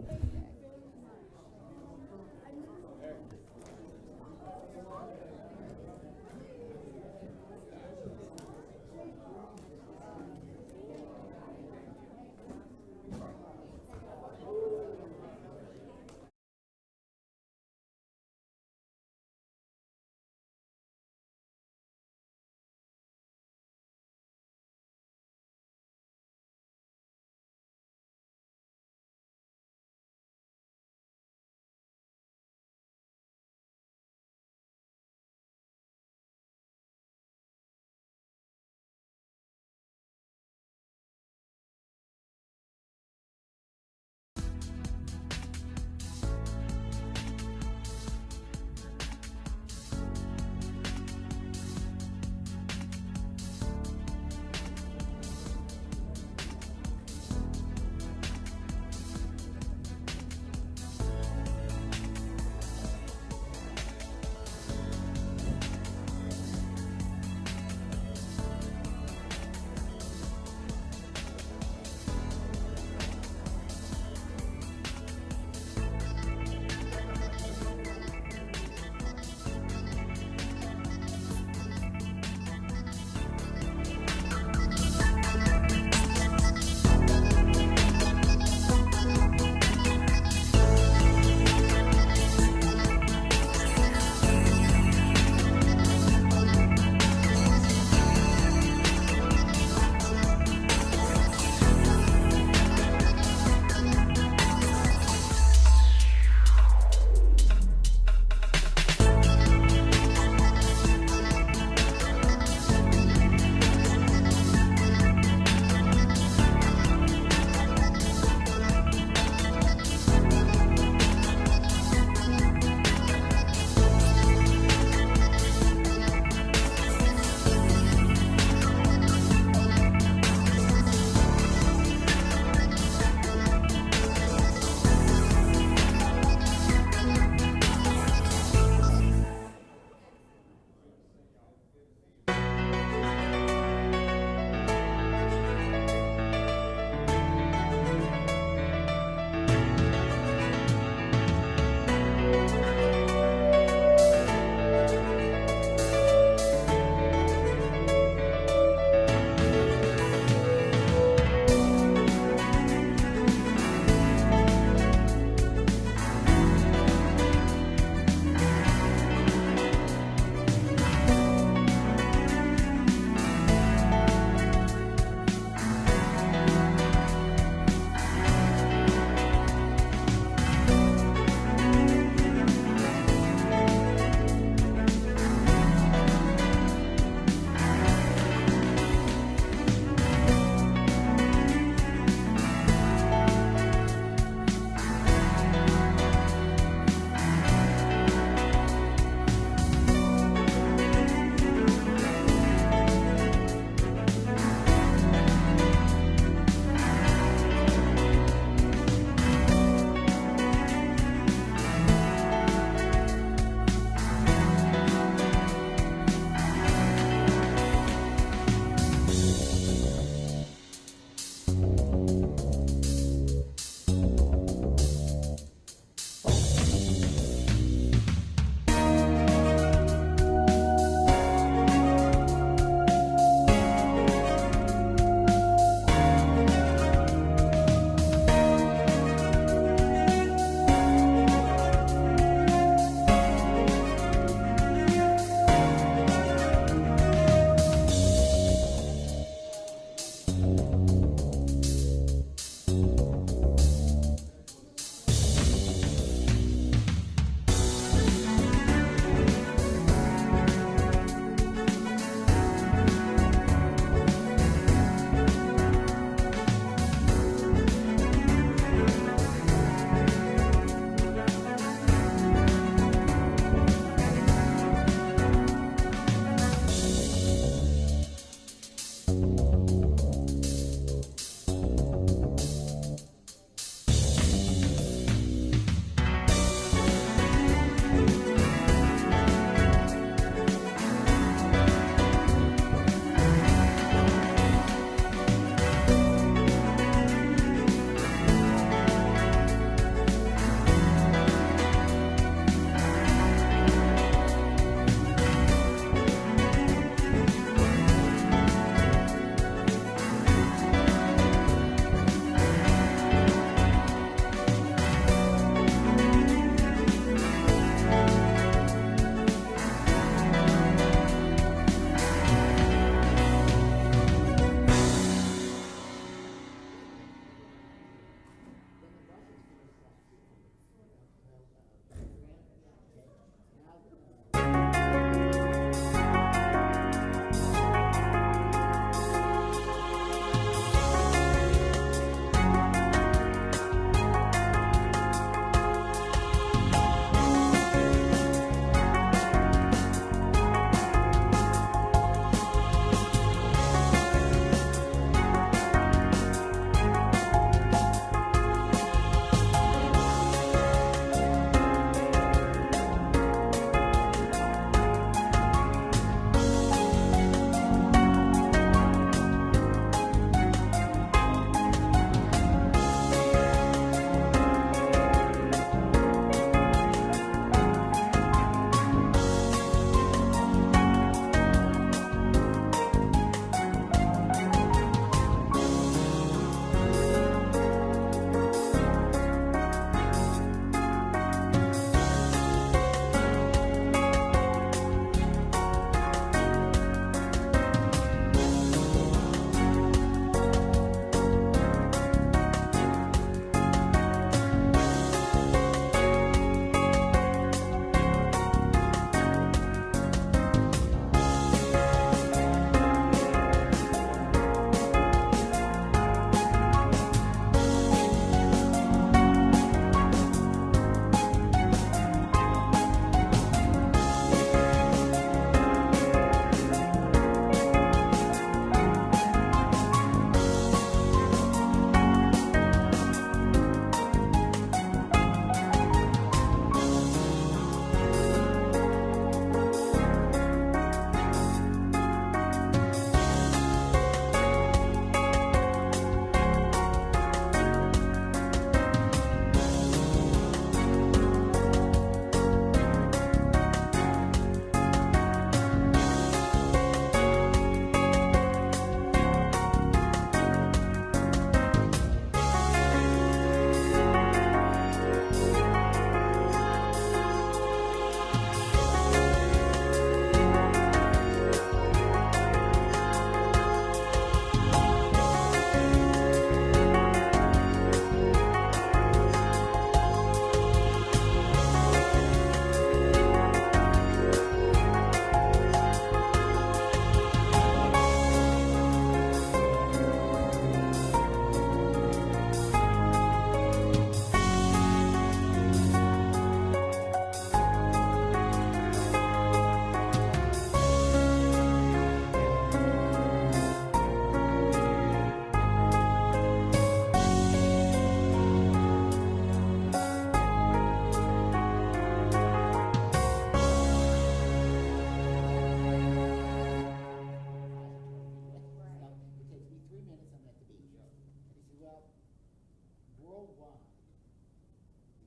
worldwide.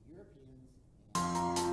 The Europeans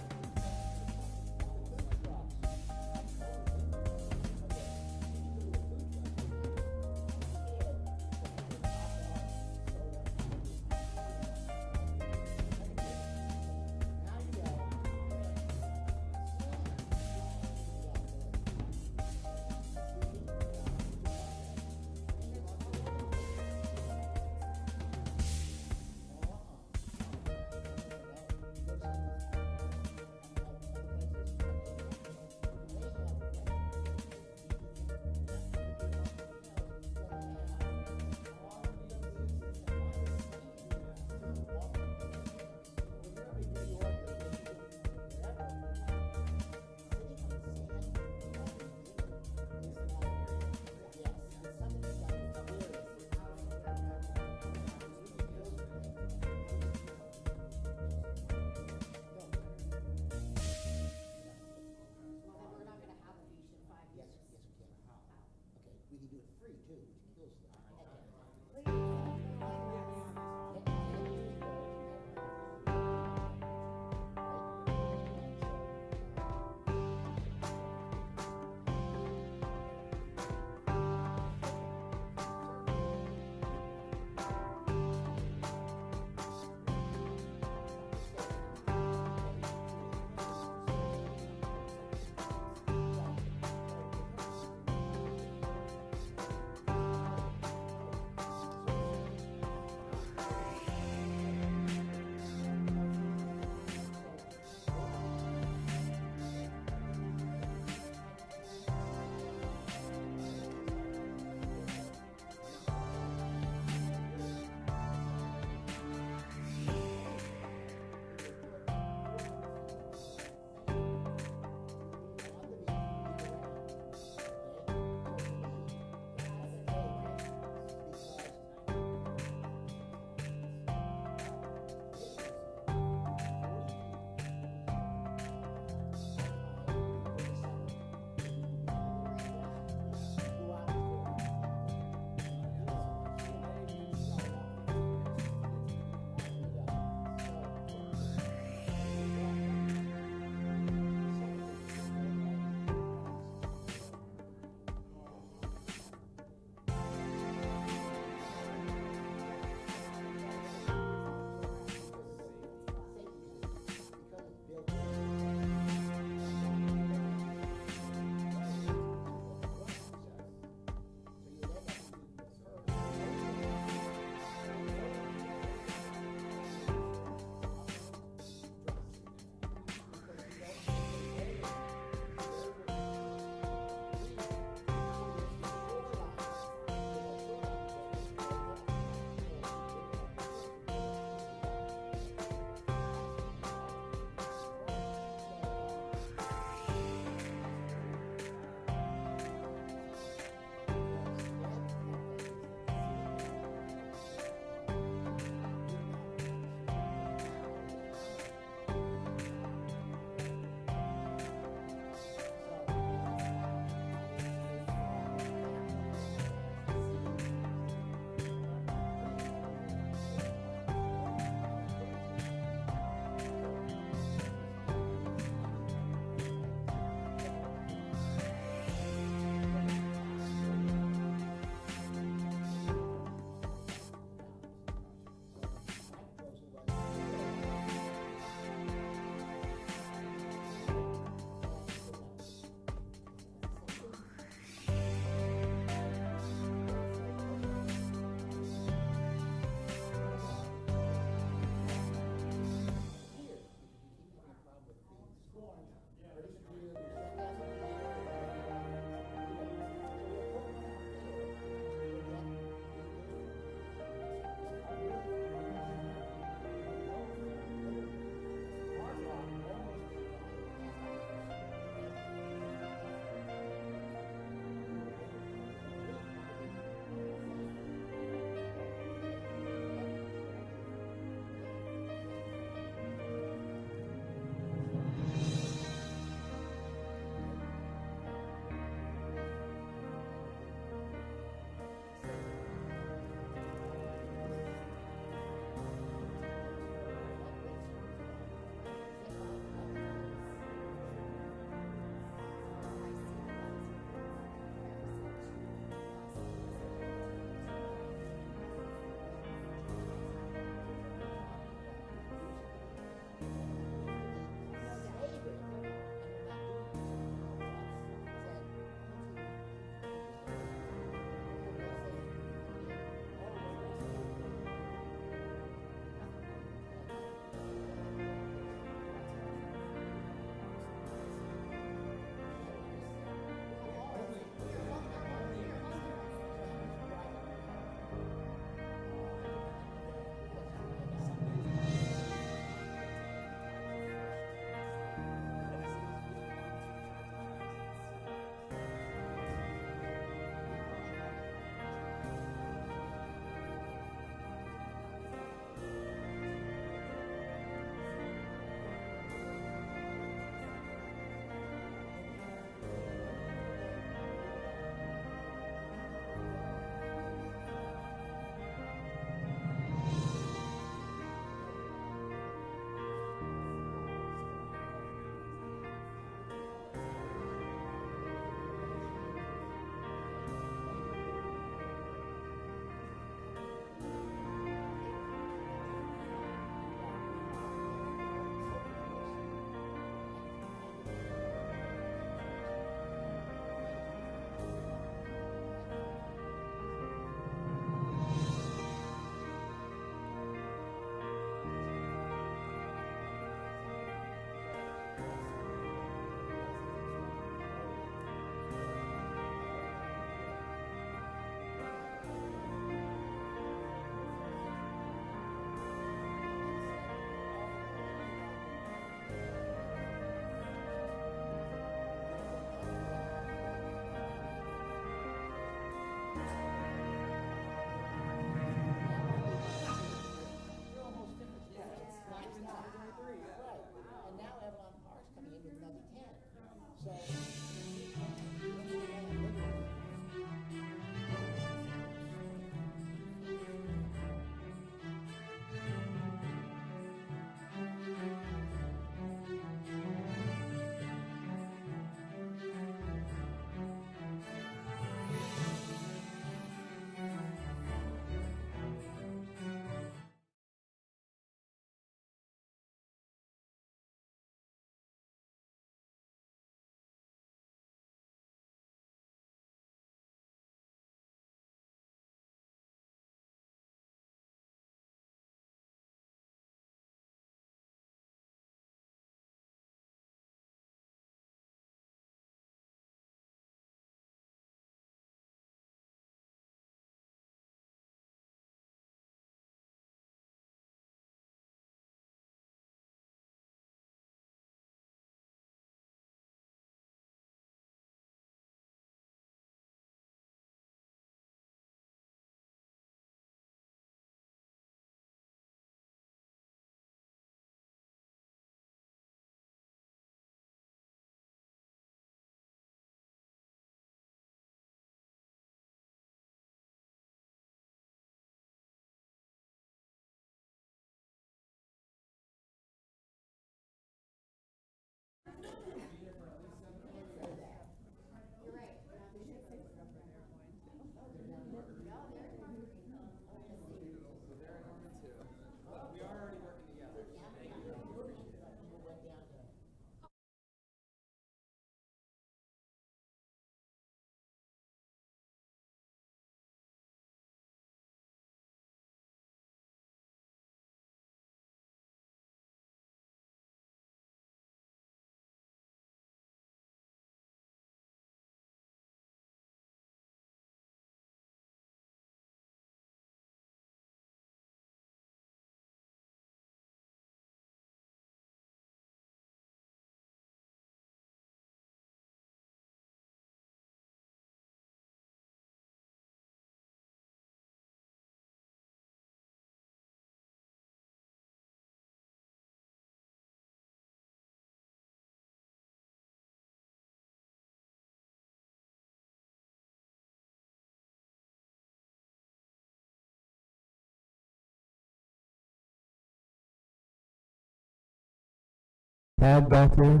Tad back there?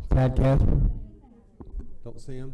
Tad Casper? Don't see him?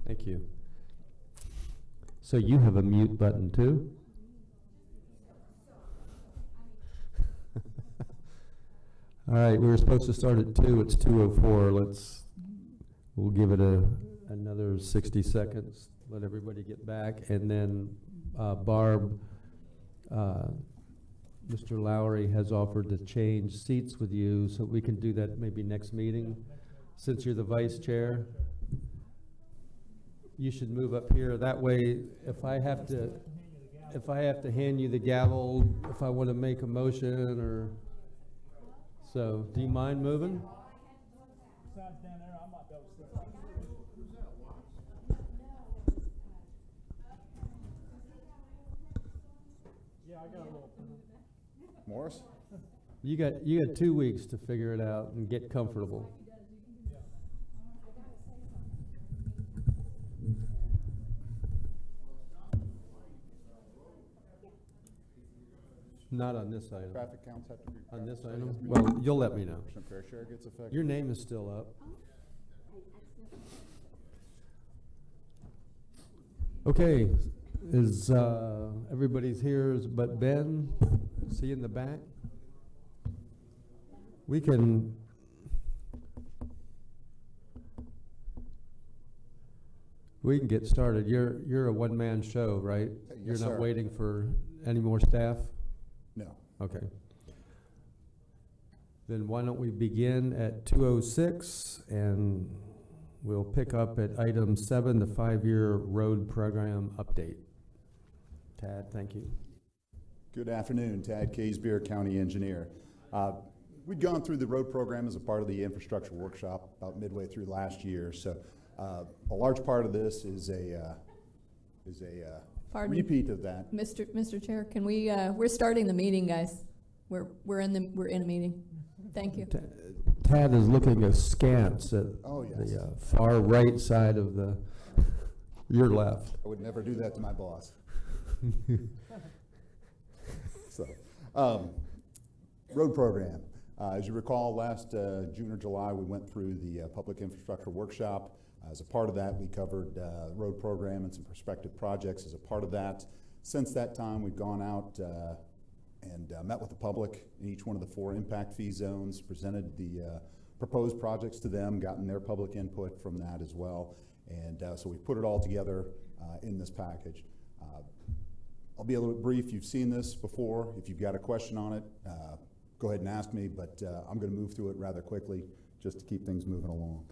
Thank you. So you have a mute button too? All right, we were supposed to start at 2. It's 2:04. We'll give it another 60 seconds, let everybody get back. And then Barb, Mr. Lowry has offered to change seats with you, so we can do that maybe next meeting. Since you're the vice chair, you should move up here. That way, if I have to hand you the gavel, if I want to make a motion or so, do you mind moving? Morris? You got 2 weeks to figure it out and get comfortable. Not on this item. Traffic counts have to be. On this item? Well, you'll let me know. Fair share gets affected. Your name is still up. Okay, is everybody's here but Ben? See in the back? We can get started. You're a one-man show, right? Yes, You're not sir. waiting for any more staff? No. Okay. Then why don't we begin at 2:06 and we'll pick up at item 7, the 5-year road program update. Tad, thank you. Good afternoon, Tad Casebeer, County Engineer. We'd gone through the road program as a part of the infrastructure workshop about midway through last year. So a large part of this is a Pardon repeat of that. Mr. Chair, can we, we're starting the meeting, guys. We're in a meeting. Thank you. Tad is looking askance at the far right side of your left. I would never do that to my boss. So, road program. As you recall, last June or July, we went through the public infrastructure workshop. As a part of that, we covered road program and some prospective projects as a part of that. Since that time, we've gone out and met with the public in each one of the 4 impact fee zones, presented the proposed projects to them, gotten their public input from that as well. And so we put it all together in this package. I'll be a little bit brief. You've seen this before. If you've got a question on it, go ahead and ask me, but I'm going to move through it rather quickly just to keep things moving along.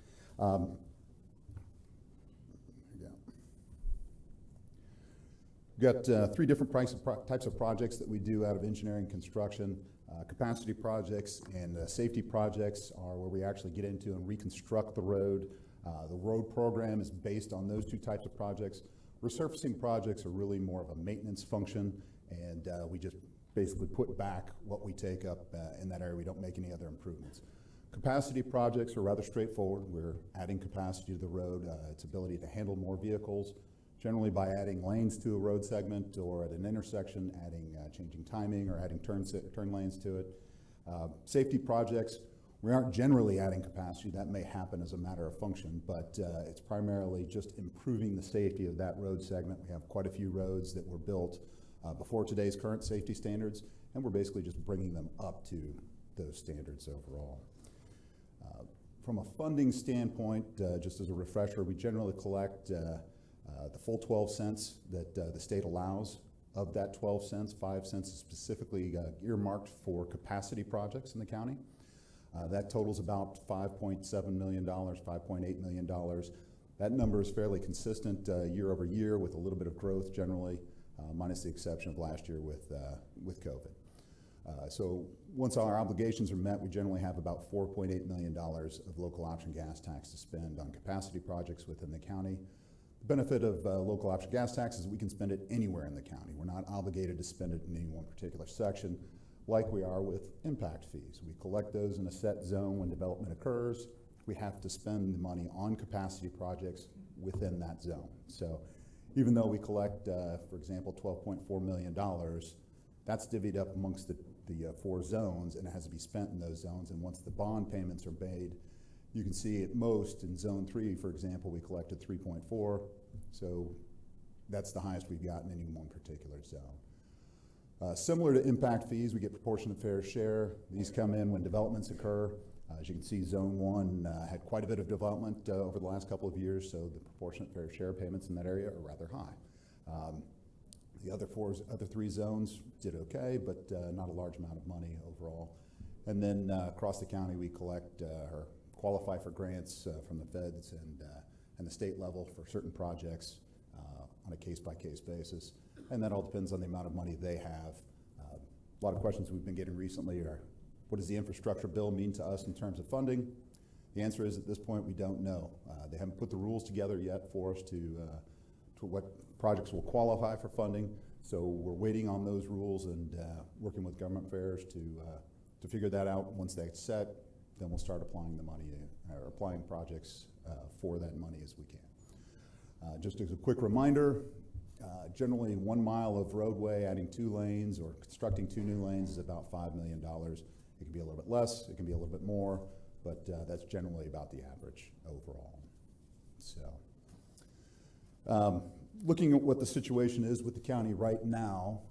We've got 3 different types of projects that we do out of engineering construction. Capacity projects and safety projects are where we actually get into and reconstruct the road. The road program is based on those 2 types of projects. Resurfacing projects are really more of a maintenance function, and we just basically put back what we take up in that area. We don't make any other improvements. Capacity projects are rather straightforward. We're adding capacity to the road, its ability to handle more vehicles, generally by adding lanes to a road segment or at an intersection, changing timing or adding turn lanes to it. Safety projects, we aren't generally adding capacity. That may happen as a matter of function, but it's primarily just improving the safety of that road segment. We have quite a few roads that were built before today's current safety standards, and we're basically just bringing them up to those standards overall. From a funding standpoint, just as a refresher, we generally collect the full 12 cents that the state allows. Of that 12 cents, 5 cents is specifically earmarked for capacity projects in the county. That totals about $5.7 million, $5.8 million. That number is fairly consistent year over year with a little bit of growth generally, minus the exception of last year with COVID. So once our obligations are met, we generally have about $4.8 million of local option gas tax to spend on capacity projects within the county. The benefit of local option gas tax is we can spend it anywhere in the county. We're not obligated to spend it in any one particular section like we are with impact fees. We collect those in a set zone when development occurs. We have to spend the money on capacity projects within that zone. So even though we collect, for example, $12.4 million, that's divvied up amongst the 4 zones, and it has to be spent in those zones. And once the bond payments are made, you can see at most in zone 3, for example, we collected 3.4. So that's the highest we've gotten in any one particular zone. Similar to impact fees, we get proportionate fair share. These come in when developments occur. As you can see, zone 1 had quite a bit of development over the last couple of years, so the proportionate fair share payments in that area are rather high. The other 3 zones did okay, but not a large amount of money overall. And then across the county, we collect or qualify for grants from the feds and the state level for certain projects on a case-by-case basis. And that all depends on the amount of money they have. A lot of questions we've been getting recently are, what does the infrastructure bill mean to us in terms of funding? The answer is at this point, we don't know. They haven't put the rules together yet for us to what projects will qualify for funding. So we're waiting on those rules and working with government affairs to figure that out. Once that's set, then we'll start applying the money or applying projects for that money as we can. Just as a quick reminder, generally 1 mile of roadway, adding 2 lanes or constructing 2 new lanes is about $5 million. It can be a little bit less, it can be a little bit more, but that's generally about the average overall. So, looking at what the situation is with the county right now,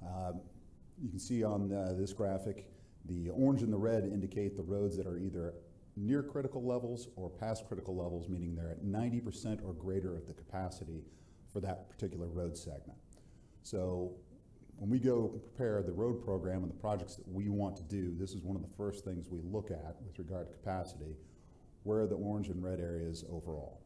you can see on this graphic, the orange and the red indicate the roads that are either near critical levels or past critical levels, meaning they're at 90% or greater of the capacity for that particular road segment. So when we go prepare the road program and the projects that we want to do, this is one of the first things we look at with regard to capacity. Where are the orange and red areas overall?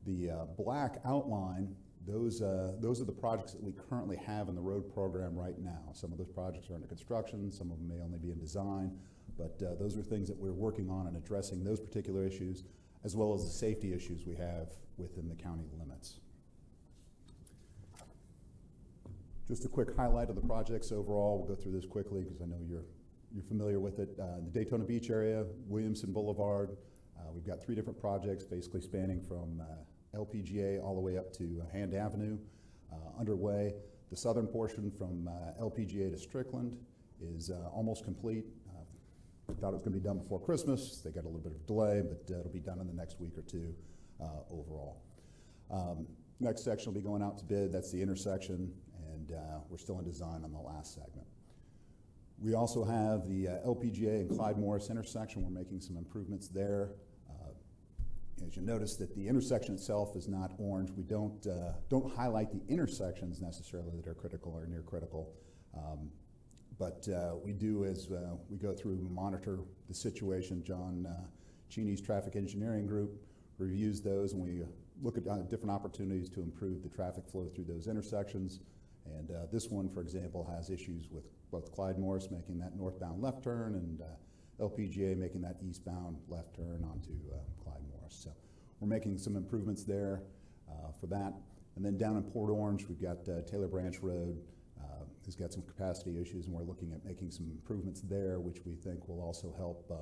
The black outline, those are the projects that we currently have in the road program right now. Some of those projects are under construction, some of them may only be in design, but those are things that we're working on and addressing those particular issues, as well as the safety issues we have within the county limits. Just a quick highlight of the projects overall. We'll go through this quickly because I know you're familiar with it. The Daytona Beach area, Williamson Boulevard, we've got 3 different projects basically spanning from LPGA all the way up to Hand Avenue underway. The southern portion from LPGA to Strickland is almost complete. Thought it was going to be done before Christmas. They got a little bit of delay, but it'll be done in the next week or two overall. Next section will be going out to bid. That's the intersection, and we're still in design on the last segment. We also have the LPGA and Clyde Morris intersection. We're making some improvements there. As you notice that the intersection itself is not orange. We don't highlight the intersections necessarily that are critical or near critical. But we do, as we go through, monitor the situation. John Cheney's traffic engineering group reviews those, and we look at different opportunities to improve the traffic flow through those intersections. And this one, for example, has issues with both Clyde Morris making that northbound left turn and LPGA making that eastbound left turn onto Clyde Morris. So we're making some improvements there for that. And then down in Port Orange, we've got Taylor Branch Road. Has got some capacity issues, and we're looking at making some improvements there, which we think will also help,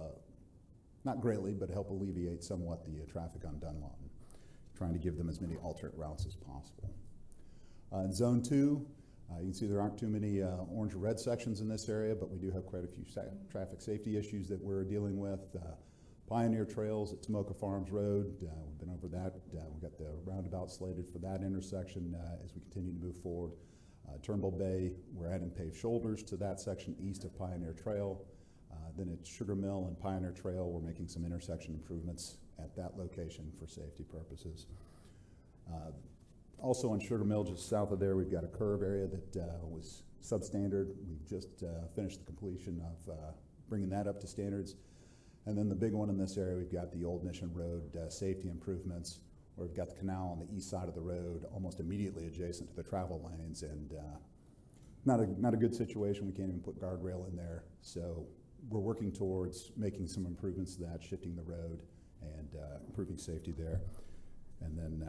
not greatly, but help alleviate somewhat the traffic on Dunlawton, trying to give them as many alternate routes as possible. In Zone 2, you can see there aren't too many orange or red sections in this area, but we do have quite a few traffic safety issues that we're dealing with. Pioneer Trails at Tomoka Farms Road, we've been over that. We've got the roundabout slated for that intersection as we continue to move forward. Turnbull Bay, we're adding paved shoulders to that section east of Pioneer Trail. Then at Sugar Mill and Pioneer Trail, we're making some intersection improvements at that location for safety purposes. Also on Sugar Mill, just south of there, we've got a curve area that was substandard. We've just finished the completion of bringing that up to standards. And then the big one in this area, we've got the Old Mission Road safety improvements, where we've got the canal on the east side of the road, almost immediately adjacent to the travel lanes, and not a good situation. We can't even put guardrail in there. So we're working towards making some improvements to that, shifting the road and improving safety there. And then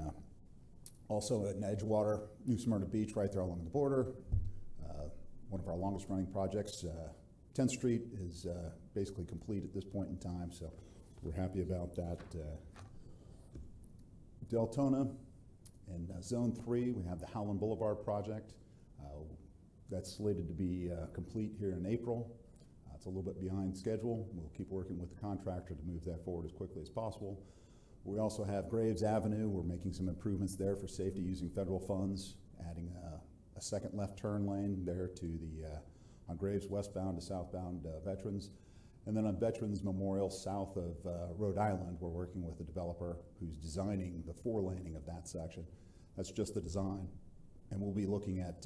also at Edgewater, New Smyrna Beach, right there along the border. One of our longest running projects, 10th Street is basically complete at this point in time, so we're happy about that. Deltona and Zone 3, we have the Howland Boulevard project. That's slated to be complete here in April. It's a little bit behind schedule. We'll keep working with the contractor to move that forward as quickly as possible. We also have Graves Avenue. We're making some improvements there for safety using federal funds, adding a second left turn lane there to the on Graves westbound to southbound Veterans. And then on Veterans Memorial south of Rhode Island, we're working with a developer who's designing the 4-laning of that section. That's just the design. And we'll be looking at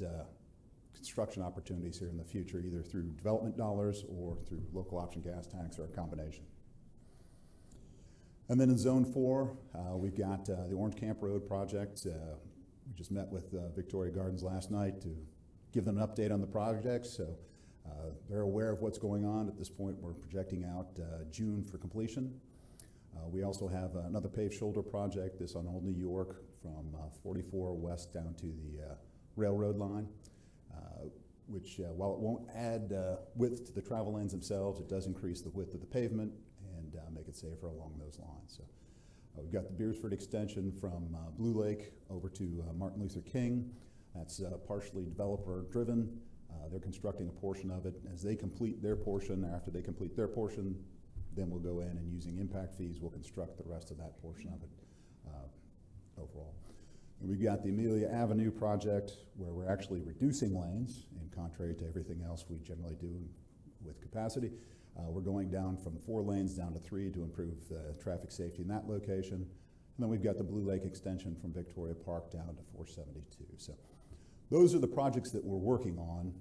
construction opportunities here in the future, either through development dollars or through local option gas tanks or a combination. And then in Zone 4, we've got the Orange Camp Road project. We just met with Victoria Gardens last night to give them an update on the project. So they're aware of what's going on. At this point, we're projecting out June for completion. We also have another paved shoulder project, this on Old New York from 44 west down to the railroad line, which while it won't add width to the travel lanes themselves, it does increase the width of the pavement and make it safer along those lines. So we've got the Beersford extension from Blue Lake over to Martin Luther King. That's partially developer driven. They're constructing a portion of it. As they complete their portion, after they complete their portion, then we'll go in and using impact fees, we'll construct the rest of that portion of it overall. And we've got the Amelia Avenue project where we're actually reducing lanes, in contrary to everything else we generally do with capacity. We're going down from 4 lanes down to 3 to improve traffic safety in that location. And then we've got the Blue Lake extension from Victoria Park down to 472. So those are the projects that we're working on.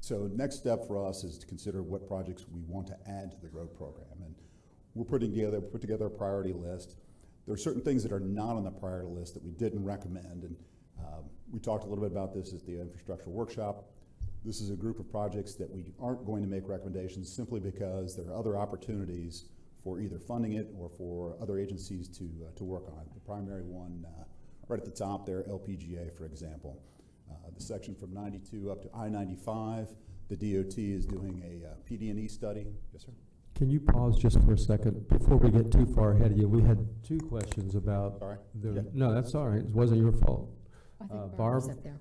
So next step for us is to consider what projects we want to add to the road program. And we're put together a priority list. There are certain things that are not on the priority list that we didn't recommend. And we talked a little bit about this at the infrastructure workshop. This is a group of projects that we aren't going to make recommendations simply because there are other opportunities for either funding it or for other agencies to work on it. The primary one right at the top there, LPGA, for example. The section from 92 up to I-95, the DOT is doing a PD&E study. Yes, sir? Can you pause just for a second before we get too far ahead of you? We had two questions about. Sorry. The, No, that's all right. It wasn't your fault. I think Barb, up there.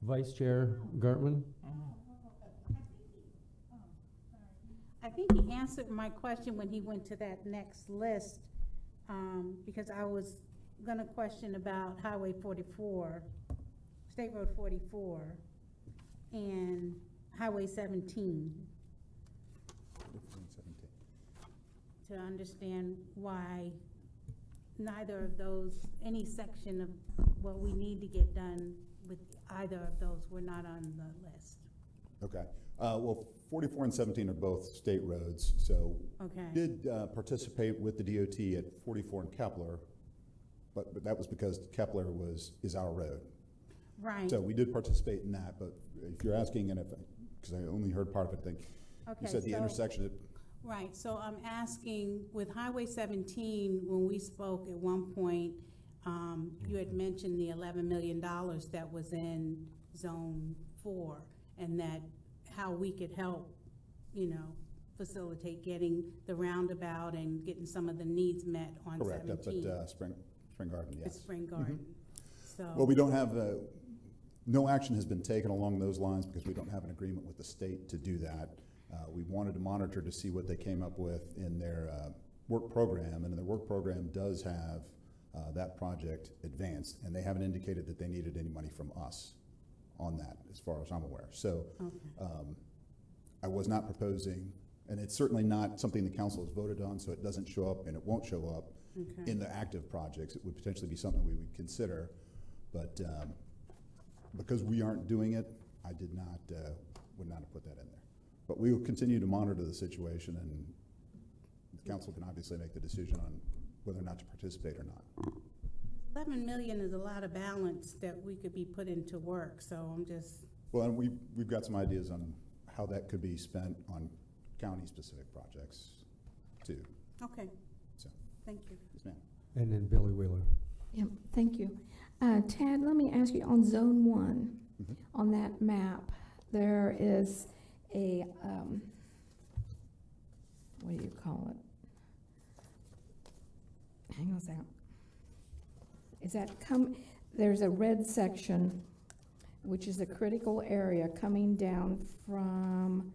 Vice Chair Gartman. I think he answered my question when he went to that next list, because I was gonna question about Highway 44, State Road 44, and Highway 17. To understand why neither of those, any section of what we need to get done with either of those were not on the list. Okay. Well, 44 and 17 are both state roads, so Okay. we did participate with the DOT at 44 and Kepler, but that was because Kepler is our road. Right. So we did participate in that, but if you're asking, and because I only heard part of it, I think you said the intersection. Right, so I'm asking, with Highway 17, when we spoke at one point, you had mentioned the $11 million that was in Zone 4, and that how we could help, facilitate getting the roundabout and getting some of the needs met on 17. Correct, up at Spring Garden, yes. At Spring Garden. So. Well, we don't have, no action has been taken along those lines because we don't have an agreement with the state to do that. We wanted to monitor to see what they came up with in their work program, and their work program does have that project advanced, and they haven't indicated that they needed any money from us on that, as far as I'm aware. So I was not proposing, and it's certainly not something the council has voted on, so it doesn't show up, and it won't show up in the active projects. It would potentially be something we would consider, but because we aren't doing it, I would not have put that in there. But we will continue to monitor the situation, and the council can obviously make the decision on whether or not to participate or not. 11 million is a lot of balance that we could be put into work, so I'm just. Well, and we've got some ideas on how that could be spent on county-specific projects, too. Okay. So. Thank you. Yes, ma'am. And then Billy Wheeler. Yep, thank you. Tad, let me ask you, on Zone 1, on that map, there is a, what do you call it? Hang on a second. Is that there's a red section, which is a critical area coming down from,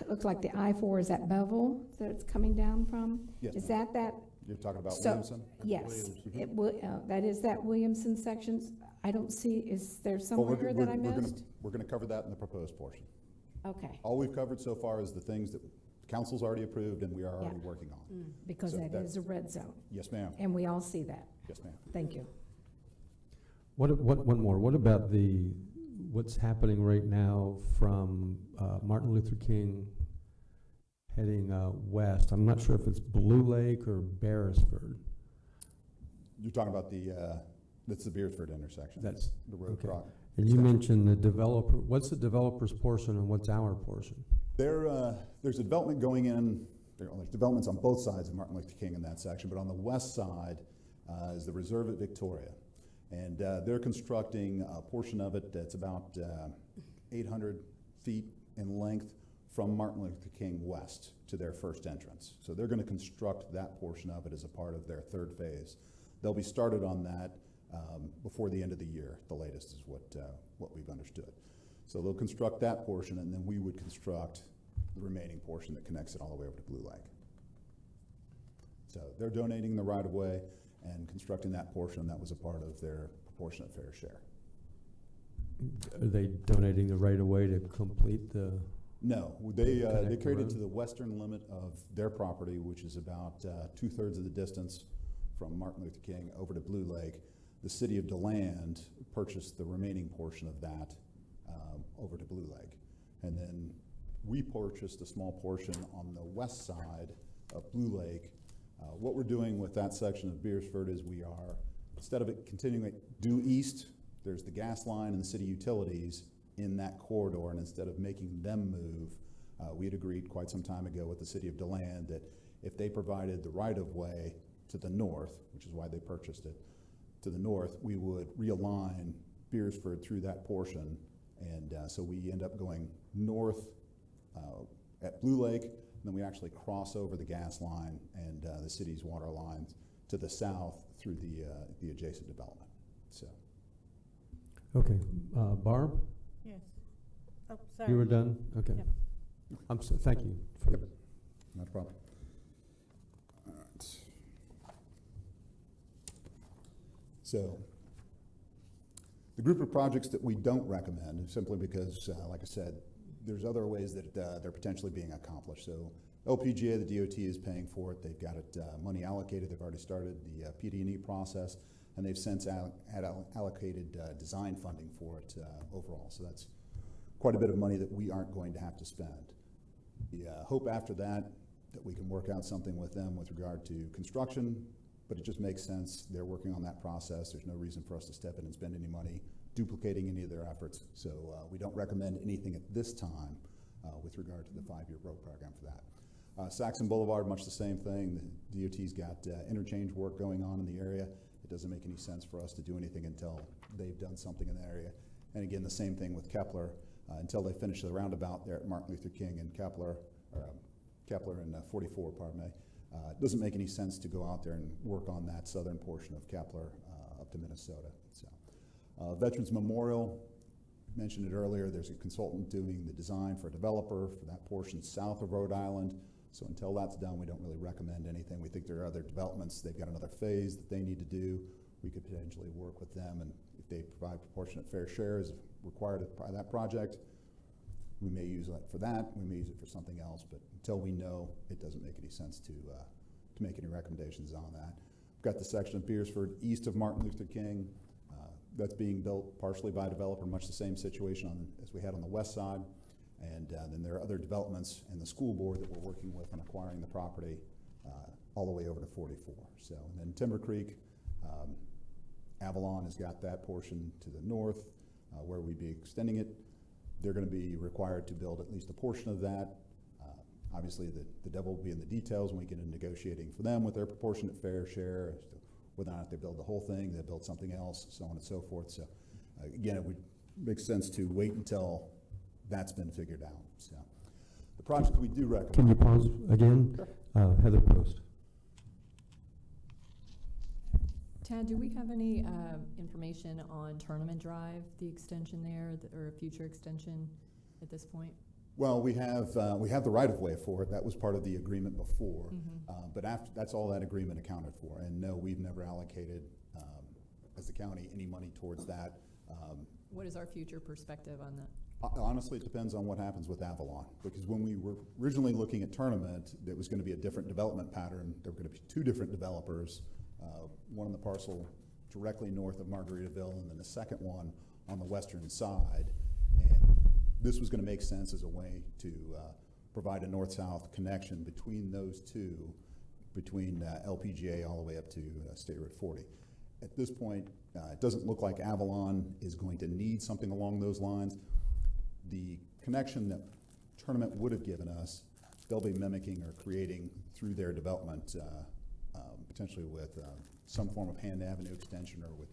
it looks like the I-4 is at Bevel that it's coming down from? Yes, Is ma'am. that? You're talking about Williamson? Yes, that is that Williamson section. I don't see, is there somewhere here that I missed? We're gonna cover that in the proposed portion. Okay. All we've covered so far is the things that council's already approved and we are already working on. Because So that is a red zone. Yes, ma'am. And we all see that. Yes, ma'am. Thank you. One more. What about what's happening right now from Martin Luther King heading west? I'm not sure if it's Blue Lake or Beresford. You're talking about that's the Beresford intersection. That's the road okay. cross. And you mentioned the developer. What's the developer's portion and what's our portion? There's a development going in. There's developments on both sides of Martin Luther King in that section, but on the west side is the Reserve at Victoria. And they're constructing a portion of it that's about 800 feet in length from Martin Luther King west to their first entrance. So they're going to construct that portion of it as a part of their third phase. They'll be started on that before the end of the year, the latest is what we've understood. So they'll construct that portion, and then we would construct the remaining portion that connects it all the way over to Blue Lake. So they're donating the right-of-way and constructing that portion. That was a part of their proportionate fair share. Are they donating the right-of-way to complete the? No, they carried it to the western limit of their property, which is about 2/3 of the distance from Martin Luther King over to Blue Lake. The city of DeLand purchased the remaining portion of that over to Blue Lake. And then we purchased a small portion on the west side of Blue Lake. What we're doing with that section of Beersford is we are, instead of it continuing due east, there's the gas line and the city utilities in that corridor, and instead of making them move, we had agreed quite some time ago with the city of DeLand that if they provided the right-of-way to the north, which is why they purchased it, to the north, we would realign Beersford through that portion, and so we end up going north at Blue Lake, and then we actually cross over the gas line and the city's water lines to the south through the adjacent development. So. Okay, Barb, Yes. Oh, sorry. you were done? Okay. Yep. Thank you. For Yep. Not a problem. All right. So, the group of projects that we don't recommend is simply because, like I said, there's other ways that they're potentially being accomplished. So, LPGA, the DOT is paying for it. They've got it money allocated. They've already started the PD&E process, and they've since allocated design funding for it overall. So that's quite a bit of money that we aren't going to have to spend. The hope after that we can work out something with them with regard to construction, but it just makes sense. They're working on that process. There's no reason for us to step in and spend any money duplicating any of their efforts. So we don't recommend anything at this time with regard to the 5-year road program for that. Saxon Boulevard, much the same thing. The DOT's got interchange work going on in the area. It doesn't make any sense for us to do anything until they've done something in the area. And again, the same thing with Kepler. Until they finish the roundabout there at Martin Luther King and Kepler and 44, pardon me. It doesn't make any sense to go out there and work on that southern portion of Kepler up to Minnesota. So, Veterans Memorial, mentioned it earlier, there's a consultant doing the design for a developer for that portion south of Rhode Island. So until that's done, we don't really recommend anything. We think there are other developments. They've got another phase that they need to do. We could potentially work with them, and if they provide proportionate fair share as required by that project, we may use it for that. We may use it for something else, but until we know, it doesn't make any sense to make any recommendations on that. We've got the section of Beersford east of Martin Luther King. That's being built partially by a developer, much the same situation as we had on the west side. And then there are other developments in the school board that we're working with on acquiring the property all the way over to 44. So, and then Timber Creek, Avalon has got that portion to the north where we'd be extending it. They're going to be required to build at least a portion of that. Obviously, the devil will be in the details when we get into negotiating for them with their proportionate fair share as to whether or not they build the whole thing, they build something else, so on and so forth. So, again, it would make sense to wait until that's been figured out. So, the project we do recommend. Can you pause again? Sure. Heather Post. Tad, do we have any information on Tournament Drive, the extension there, or a future extension at this point? Well, we have the right of way for it. That was part of the agreement before, but after that's all that agreement accounted for. And no, we've never allocated as the county any money towards that. What is our future perspective on that? Honestly, it depends on what happens with Avalon. Because when we were originally looking at Tournament, there was going to be a different development pattern. There were going to be 2 different developers, one on the parcel directly north of Margaritaville, and then the second one on the western side. And this was going to make sense as a way to provide a north-south connection between those 2, between LPGA all the way up to State Road 40. At this point, it doesn't look like Avalon is going to need something along those lines. The connection that Tournament would have given us, they'll be mimicking or creating through their development, potentially with some form of Hand Avenue extension or with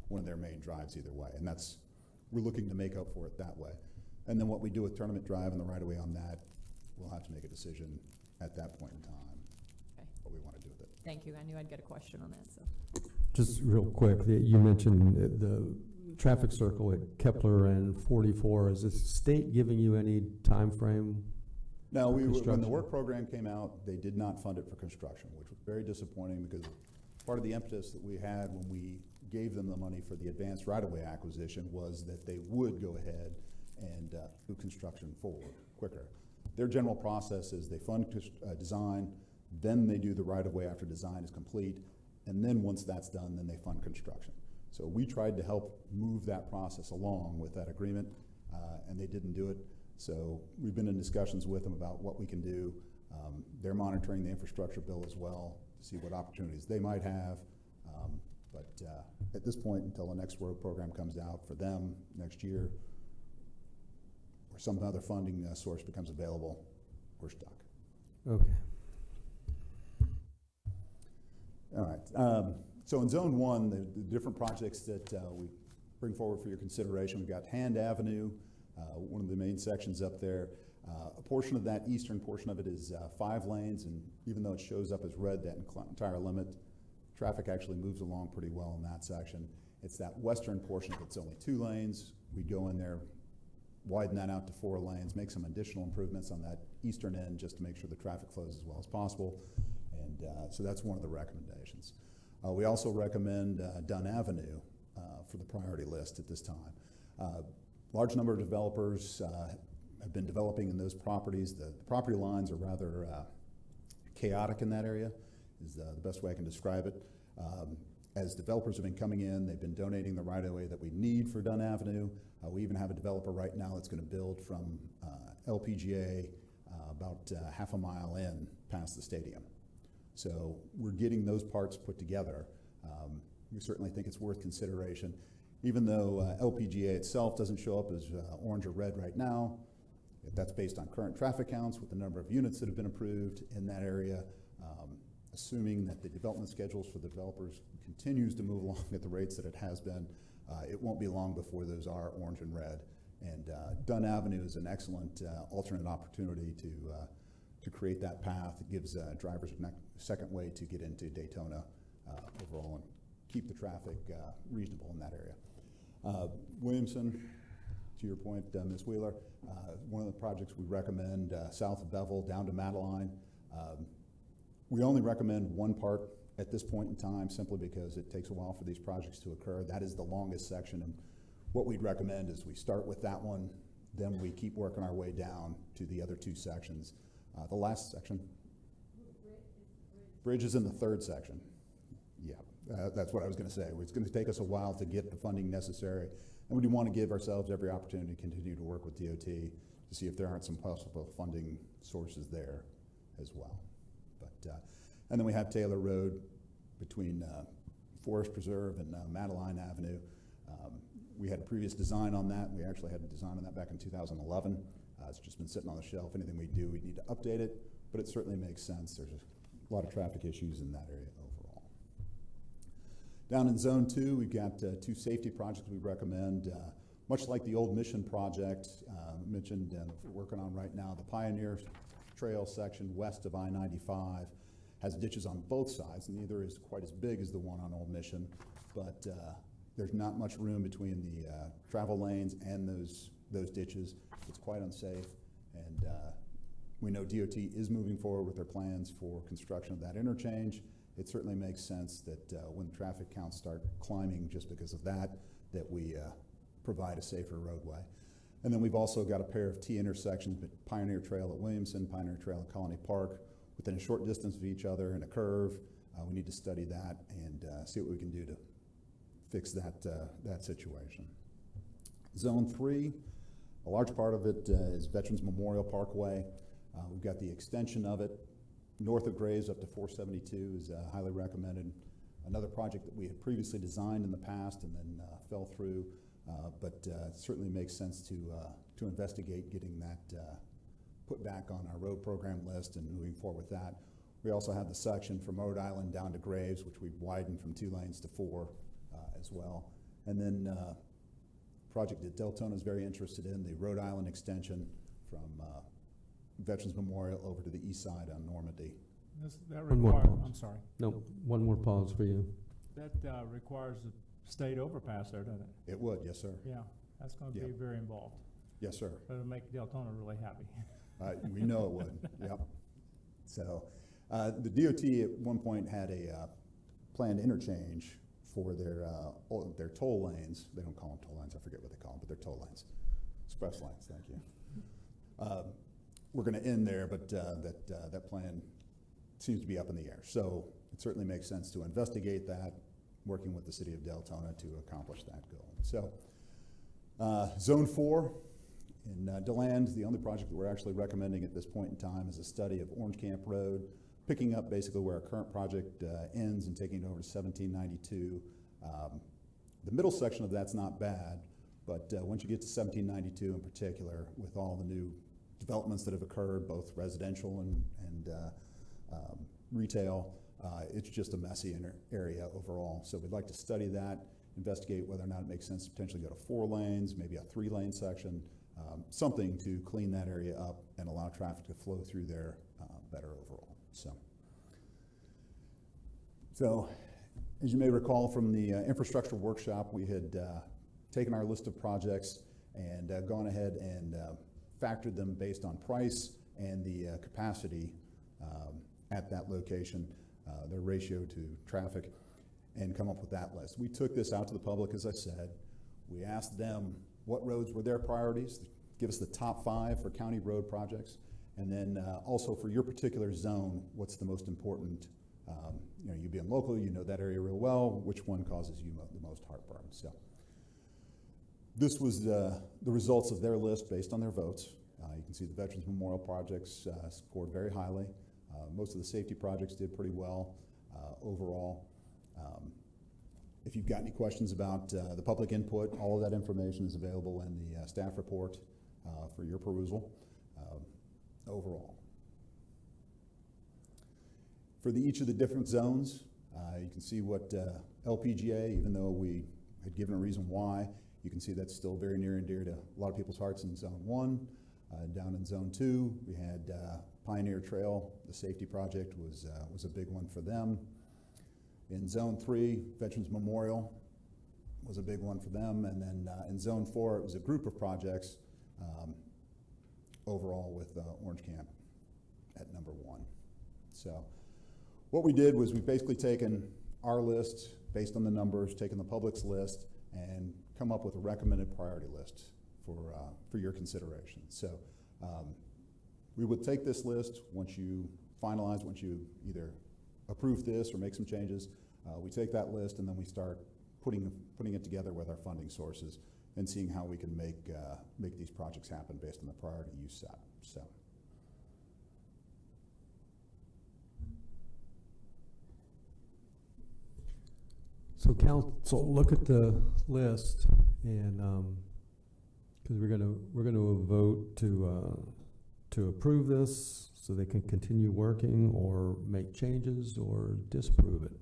one of their main drives either way. And we're looking to make up for it that way. And then what we do with Tournament Drive and the right-of-way on that, we'll have to make a decision at that point in time, what we want to do with it. Thank you. I knew I'd get a question on that. So, Just real quick, you mentioned the traffic circle at Kepler and 44. Is the state giving you any time frame? No, when the work program came out, they did not fund it for construction, which was very disappointing because part of the impetus that we had when we gave them the money for the advanced right-of-way acquisition was that they would go ahead and move construction forward quicker. Their general process is they fund design, then they do the right-of-way after design is complete, And then once that's done, then they fund construction. So we tried to help move that process along with that agreement, and they didn't do it. So we've been in discussions with them about what we can do. They're monitoring the infrastructure bill as well to see what opportunities they might have. But at this point, until the next road program comes out for them next year, or some other funding source becomes available, we're stuck. Okay. All right. So in Zone 1, the different projects that we bring forward for your consideration, we've got Hand Avenue, one of the main sections up there. A portion of that eastern portion of it is 5 lanes, and even though it shows up as red, that entire limit, traffic actually moves along pretty well in that section. It's that western portion that's only 2 lanes. We go in there, widen that out to 4 lanes, make some additional improvements on that eastern end just to make sure the traffic flows as well as possible. And so that's one of the recommendations. We also recommend Dunn Avenue for the priority list at this time. Large number of developers have been developing in those properties. The property lines are rather chaotic in that area, is the best way I can describe it. As developers have been coming in, they've been donating the right-of-way that we need for Dunn Avenue. We even have a developer right now that's going to build from LPGA about half a mile in past the stadium. So we're getting those parts put together. We certainly think it's worth consideration. Even though LPGA itself doesn't show up as orange or red right now, that's based on current traffic counts with the number of units that have been approved in that area. Assuming that the development schedules for the developers continues to move along at the rates that it has been, it won't be long before those are orange and red. And Dunn Avenue is an excellent alternate opportunity to create that path. It gives drivers a second way to get into Daytona overall and keep the traffic reasonable in that area. Williamson, to your point, Ms. Wheeler, one of the projects we recommend south of Bevel down to Madeline. We only recommend one part at this point in time simply because it takes a while for these projects to occur. That is the longest section, and what we'd recommend is we start with that one, then we keep working our way down to the other 2 sections. The last section, bridge is in the 3rd section. Yeah, that's what I was going to say. It's going to take us a while to get the funding necessary, and we do want to give ourselves every opportunity to continue to work with DOT to see if there aren't some possible funding sources there as well. But and then we have Taylor Road between Forest Preserve and Madeline Avenue. We had a previous design on that. We actually had a design on that back in 2011. It's just been sitting on the shelf. Anything we do, we need to update it, but it certainly makes sense. There's a lot of traffic issues in that area overall. Down in Zone 2, we've got 2 safety projects we recommend. Much like the old Mission project mentioned and we're working on right now, the Pioneer Trail section west of I-95 has ditches on both sides. Neither is quite as big as the one on Old Mission, but there's not much room between the travel lanes and those ditches. It's quite unsafe, and we know DOT is moving forward with their plans for construction of that interchange. It certainly makes sense that when the traffic counts start climbing just because of that we provide a safer roadway. And then we've also got a pair of T intersections, Pioneer Trail at Williamson, Pioneer Trail at Colony Park, within a short distance of each other in a curve. We need to study that and see what we can do to fix that situation. Zone 3, a large part of it is Veterans Memorial Parkway. We've got the extension of it north of Graves up to 472 is highly recommended. Another project that we had previously designed in the past and then fell through, but it certainly makes sense to investigate getting that put back on our road program list and moving forward with that. We also have the section from Rhode Island down to Graves, which we've widened from 2 lanes to 4 as well. And then project that Deltona is very interested in, the Rhode Island extension from Veterans Memorial over to the east side on Normandy. That requires, I'm sorry. No, one more pause for you. That requires a state overpass there, doesn't it? It would, yes, sir. Yeah, that's going to be very involved. Yes, sir. But it'll make Deltona really happy. We know it would, yep. So the DOT at one point had a planned interchange for their toll lanes. They don't call them toll lanes, I forget what they call them, but they're toll lanes. Express lanes, thank you. We're going to end there, but that plan seems to be up in the air. So it certainly makes sense to investigate that, working with the city of Deltona to accomplish that goal. So, Zone 4 in DeLand, the only project that we're actually recommending at this point in time is a study of Orange Camp Road, picking up basically where our current project ends and taking it over to 1792. The middle section of that's not bad, but once you get to 1792 in particular, with all the new developments that have occurred, both residential and retail, it's just a messy area overall. So we'd like to study that, investigate whether or not it makes sense to potentially go to 4 lanes, maybe a 3-lane section, something to clean that area up and allow traffic to flow through there better overall. So as you may recall from the infrastructure workshop, we had taken our list of projects and gone ahead and factored them based on price and the capacity at that location, their ratio to traffic, and come up with that list. We took this out to the public, as I said. We asked them what roads were their priorities, give us the top 5 for county road projects, and then also for your particular zone, what's the most important. You being local, you know that area real well, which one causes you the most heartburn. So this was the results of their list based on their votes. You can see the Veterans Memorial projects scored very highly. Most of the safety projects did pretty well overall. If you've got any questions about the public input, all of that information is available in the staff report for your perusal overall. For each of the different zones, you can see what LPGA, even though we had given a reason why, you can see that's still very near and dear to a lot of people's hearts in Zone 1. Down in Zone 2, we had Pioneer Trail. The safety project was a big one for them. In Zone 3, Veterans Memorial was a big one for them. And then in Zone 4, it was a group of projects overall with Orange Camp at number 1. So what we did was we've basically taken our list based on the numbers, taken the public's list, and come up with a recommended priority list for your consideration. So we would take this list once you finalize, once you either approve this or make some changes. We take that list and then we start putting it together with our funding sources and seeing how we can make these projects happen based on the priority you set. So council, look at the list, and because we're gonna vote to approve this so they can continue working, or make changes, or disapprove it.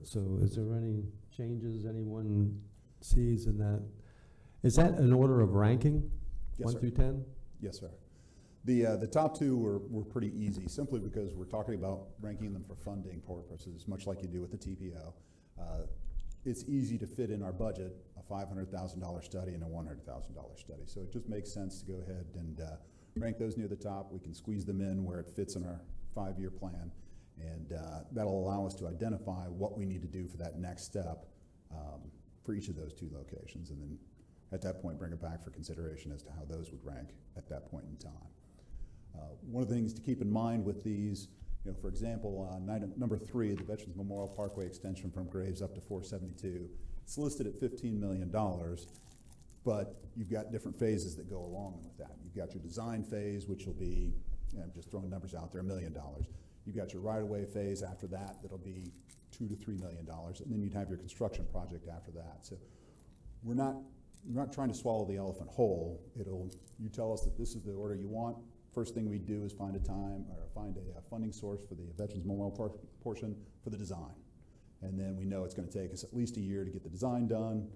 So is there any changes anyone sees in that? Is that an order of ranking? Yes, 1 sir. through 10? Yes, sir. The top 2 were pretty easy, simply because we're talking about ranking them for funding purposes, much like you do with the TPO. It's easy to fit in our budget a $500,000 study and a $100,000 study. So it just makes sense to go ahead and rank those near the top. We can squeeze them in where it fits in our 5-year plan, and that'll allow us to identify what we need to do for that next step for each of those 2 locations, and then at that point bring it back for consideration as to how those would rank at that point in time. One of the things to keep in mind with these, for example, number 3, the Veterans Memorial Parkway extension from Graves up to 472, it's listed at $15 million, but you've got different phases that go along with that. You've got your design phase, which will be, I'm just throwing numbers out there, $1 million. You've got your right-of-way phase after that, that'll be $2 to $3 million, and then you'd have your construction project after that. So we're not trying to swallow the elephant whole. You tell us that this is the order you want. First thing we do is find a funding source for the Veterans Memorial portion for the design. And then we know it's going to take us at least a year to get the design done.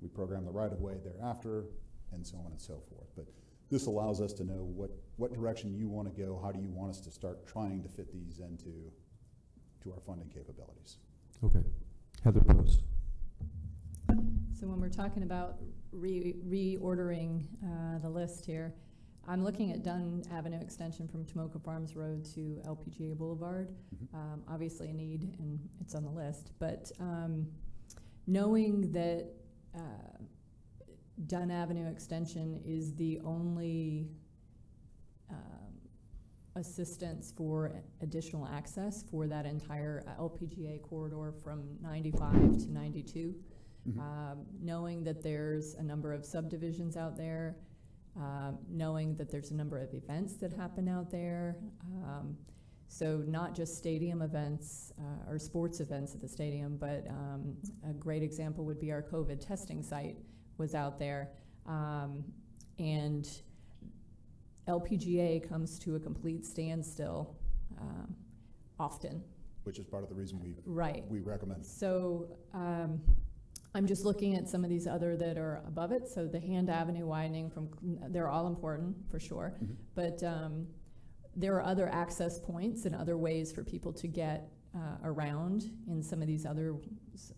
We program the right-of-way thereafter, and so on and so forth. But this allows us to know what direction you want to go. How do you want us to start trying to fit these into our funding capabilities? Okay. Heather Post. So when we're talking about reordering the list here, I'm looking at Dunn Avenue extension from Tomoka Farms Road to LPGA Boulevard. Obviously a need, and it's on the list, but knowing that Dunn Avenue extension is the only assistance for additional access for that entire LPGA corridor from 95 to 92. Knowing that there's a number of subdivisions out there, knowing that there's a number of events that happen out there. So not just stadium events or sports events at the stadium, but a great example would be our COVID testing site was out there. And LPGA comes to a complete standstill often. Which is part of the reason Right. we recommend it. So I'm just looking at some of these other that are above it. So the Hand Avenue widening they're all important for sure. But there are other access points and other ways for people to get around in some of these other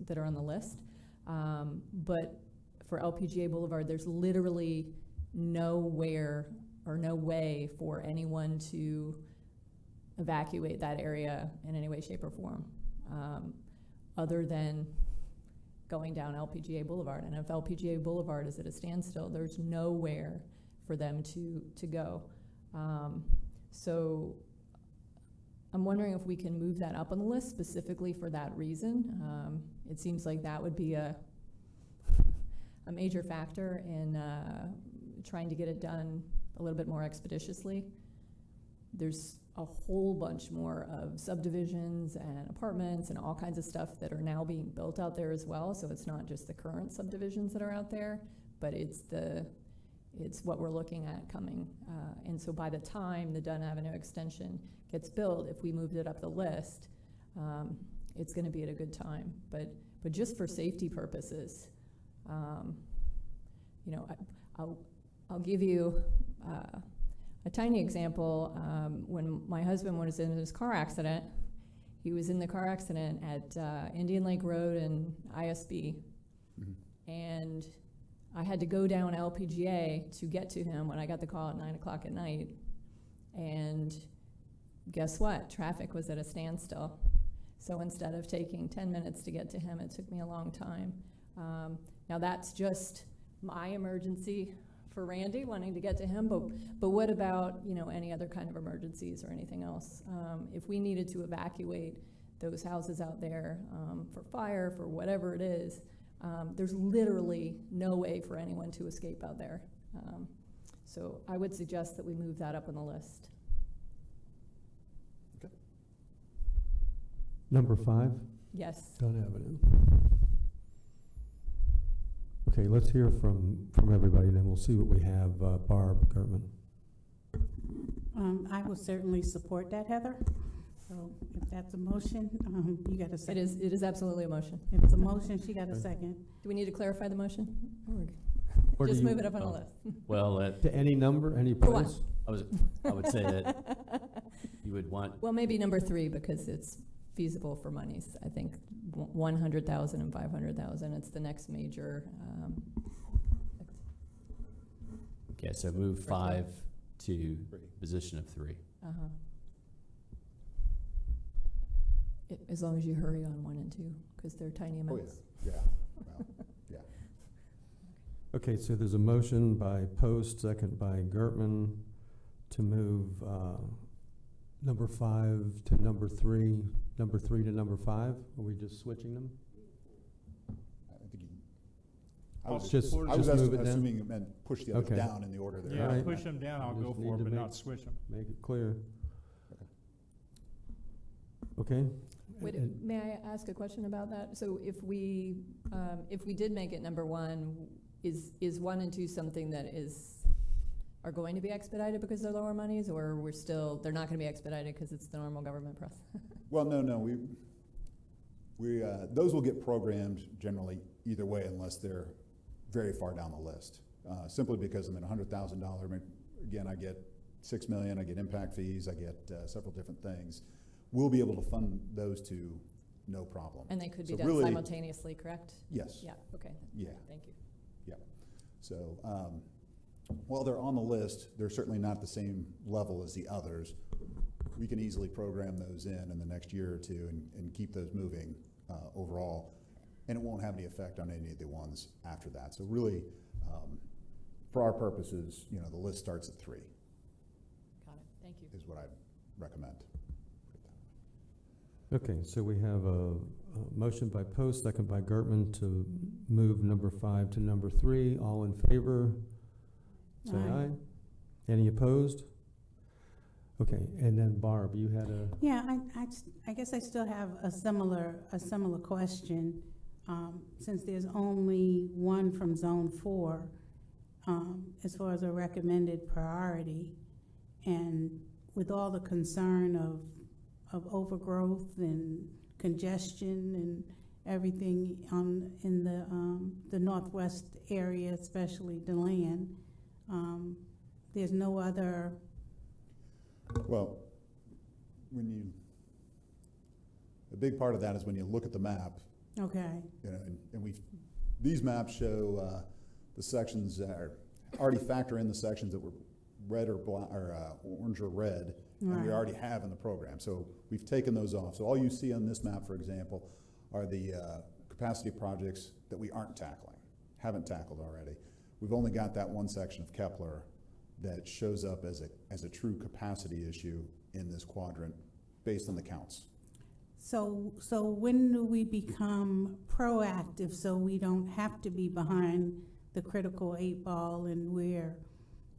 that are on the list. But for LPGA Boulevard, there's literally nowhere or no way for anyone to evacuate that area in any way, shape, or form, other than going down LPGA Boulevard. And if LPGA Boulevard is at a standstill, there's nowhere for them to go. So I'm wondering if we can move that up on the list specifically for that reason. It seems like that would be a major factor in trying to get it done a little bit more expeditiously. There's a whole bunch more of subdivisions and apartments and all kinds of stuff that are now being built out there as well. So it's not just the current subdivisions that are out there, but it's what we're looking at coming. And so by the time the Dunn Avenue extension gets built, if we moved it up the list, it's going to be at a good time. But just for safety purposes, you know, I'll give you a tiny example. When my husband was in his car accident, he was in the car accident at Indian Lake Road and ISB, and I had to go down LPGA to get to him when I got the call at 9 o'clock at night. And guess what? Traffic was at a standstill. So instead of taking 10 minutes to get to him, it took me a long time. Now that's just my emergency for Randy, wanting to get to him, but what about, you know, any other kind of emergencies or anything else? If we needed to evacuate those houses out there for fire, for whatever it is, there's literally no way for anyone to escape out there. So I would suggest that we move that up on the list. Okay. Number 5? Yes. Dunn Avenue. Okay, let's hear from everybody, and then we'll see what we have. Barb Gertman. I will certainly support that, Heather. So if that's a motion, you got a second. It is absolutely a motion. If it's a motion, she got a second. Do we need to clarify the motion? Or Just do move you- it up on the list. Well, To any number, any For what? price? I would say that you would want, Well, maybe number 3 because it's feasible for monies. I think 100,000 and 500,000. It's the next major. okay, so move 5 to position of 3. Uh-huh. As long as you hurry on 1 and 2, because they're tiny Oh, amounts. yeah, well, yeah. Okay, so there's a motion by Post, second by Gertman, to move number 5 to number 3, number 3 to number 5. Are we just switching them? I think you, I Well, was just I was move it down? assuming it meant push the others Okay. down in the order there. Yeah, Right. push them down, I'll Just go need for it, to but make- not switch them. Make it clear. Okay. Wait, And- may I ask a question about that? So if we did make it number 1, is 1 and 2 something that are going to be expedited because they're lower monies, or they're not going to be expedited because it's the normal government process? Well, no, we those will get programmed generally either way unless they're very far down the list. Simply because I'm at $100,000. I mean, again, I get $6 million. I get impact fees. I get several different things. We'll be able to fund those two, no problem. And they could be So done really- simultaneously, correct? Yes. Yeah. Okay. Yeah. Thank you. Yeah. So while they're on the list, they're certainly not the same level as the others. We can easily program those in the next year or two and keep those moving overall, and it won't have any effect on any of the ones after that. So really, for our purposes, you know, the list starts at 3. Got it. Thank you. Is what I'd recommend. Okay, so we have a motion by Post, second by Gertman to move number 5 to number 3. All in favor, say aye. Any opposed? Okay, and then Barb, you had a... Yeah, I guess I still have a similar question. Since there's only one from Zone 4, as far as a recommended priority, and with all the concern of overgrowth and congestion and everything in the northwest area, especially DeLand, there's no other. Well, a big part of that is when you look at the map. Okay. You know, and these maps show the sections that are already factor in the sections that were red or black or orange or red, and we already have in the program. So we've taken those off. So all you see on this map, for example, are the capacity projects that we aren't tackling, haven't tackled already. We've only got that one section of Kepler that shows up as a true capacity issue in this quadrant based on the counts. So when do we become proactive so we don't have to be behind the critical 8 ball and we're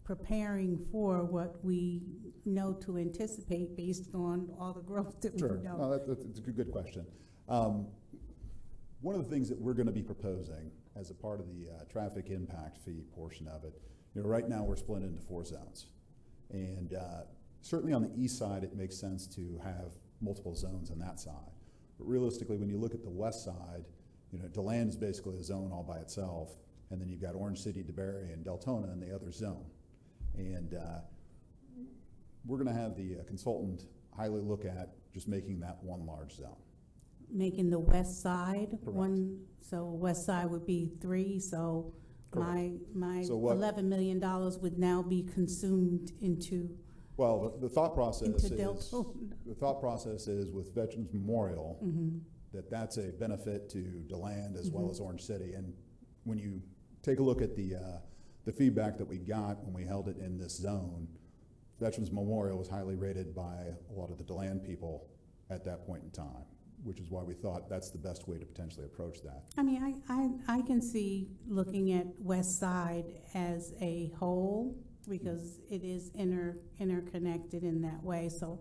preparing for what we know to anticipate based on all the growth that we know? No, that's a good question. One of the things that we're going to be proposing as a part of the traffic impact fee portion of it, you know, right now we're split into 4 zones. And certainly on the east side, it makes sense to have multiple zones on that side. But realistically, when you look at the west side, you know, DeLand is basically a zone all by itself. And then you've got Orange City, DeBerry, and Deltona in the other zone. And we're going to have the consultant highly look at just making that one large zone. Making the west side Correct. one, so west side would be 3, so Correct. my So what- $11 million would now be consumed into. Well, the thought process Into is Deltona. with Veterans Memorial Mhm. that's a benefit to DeLand as well as Orange City. And when you take a look at the feedback that we got when we held it in this zone, Veterans Memorial was highly rated by a lot of the DeLand people at that point in time, which is why we thought that's the best way to potentially approach that. I mean, I can see looking at west side as a whole because it is interconnected in that way. So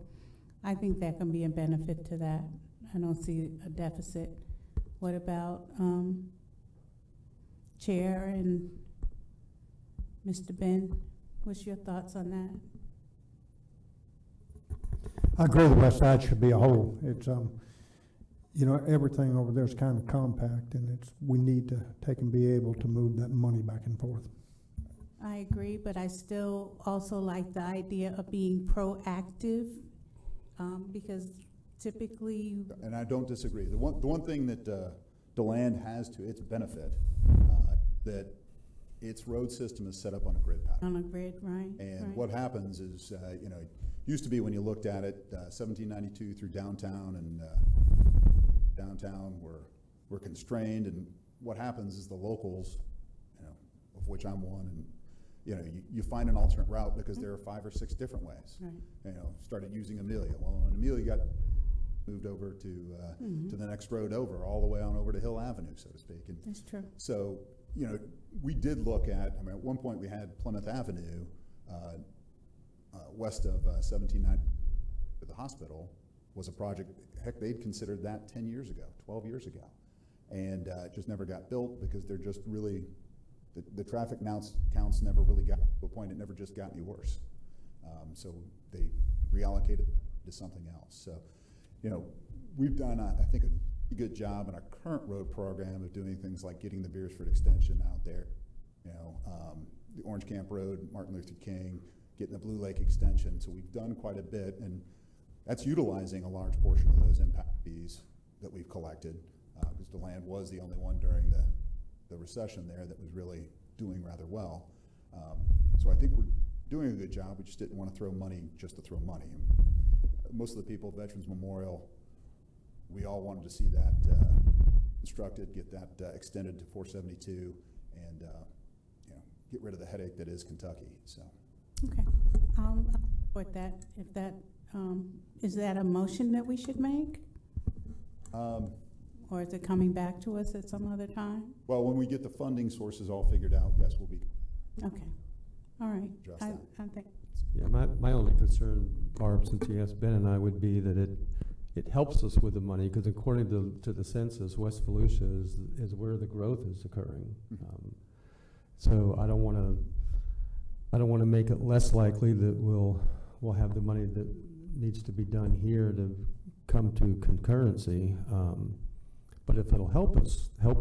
I think that can be a benefit to that. I don't see a deficit. What about Chair and Mr. Ben? What's your thoughts on that? I agree the west side should be a whole. It's, you know, everything over there is kind of compact, and we need to take and be able to move that money back and forth. I agree, but I still also like the idea of being proactive because typically. And I don't disagree. The one thing that DeLand has to its benefit, that its road system is set up on a grid pattern. On a grid, right. And right. what happens is, you know, it used to be when you looked at it, 1792 through downtown, and downtown were constrained. And what happens is the locals, you know, of which I'm one, and you know, you find an alternate route because there are 5 or 6 different ways. Right. You know, started using Amelia. Well, when Amelia got moved over to the next road over, all the way on over to Hill Avenue, so to speak. And that's true. So, you know, we did look at, I mean, at one point we had Plymouth Avenue west of 1790, the hospital was a project, heck, they'd considered that 10 years ago, 12 years ago. And it just never got built because they're just really, the traffic counts never really got to a point, it never just got any worse. So they reallocated to something else. So, you know, we've done, I think, a good job in our current road program of doing things like getting the Beersford extension out there, you know, the Orange Camp Road, Martin Luther King, getting the Blue Lake extension. So we've done quite a bit, and that's utilizing a large portion of those impact fees that we've collected, because DeLand was the only one during the recession there that was really doing rather well. So I think we're doing a good job. We just didn't want to throw money just to throw money. Most of the people at Veterans Memorial, we all wanted to see that constructed, get that extended to 472, and you know, get rid of the headache that is Kentucky. So. Okay, I'll support that if that is that a motion that we should make? Or is it coming back to us at some other time? Well, when we get the funding sources all figured out, yes, we'll be Okay, all right. address I that. think, Yeah, my only concern, Barb, since you asked Ben and I, would be that it helps us with the money, because according to the census, West Volusia is where the growth is occurring. So I don't wanna make it less likely that we'll have the money that needs to be done here to come to concurrency. But if it'll help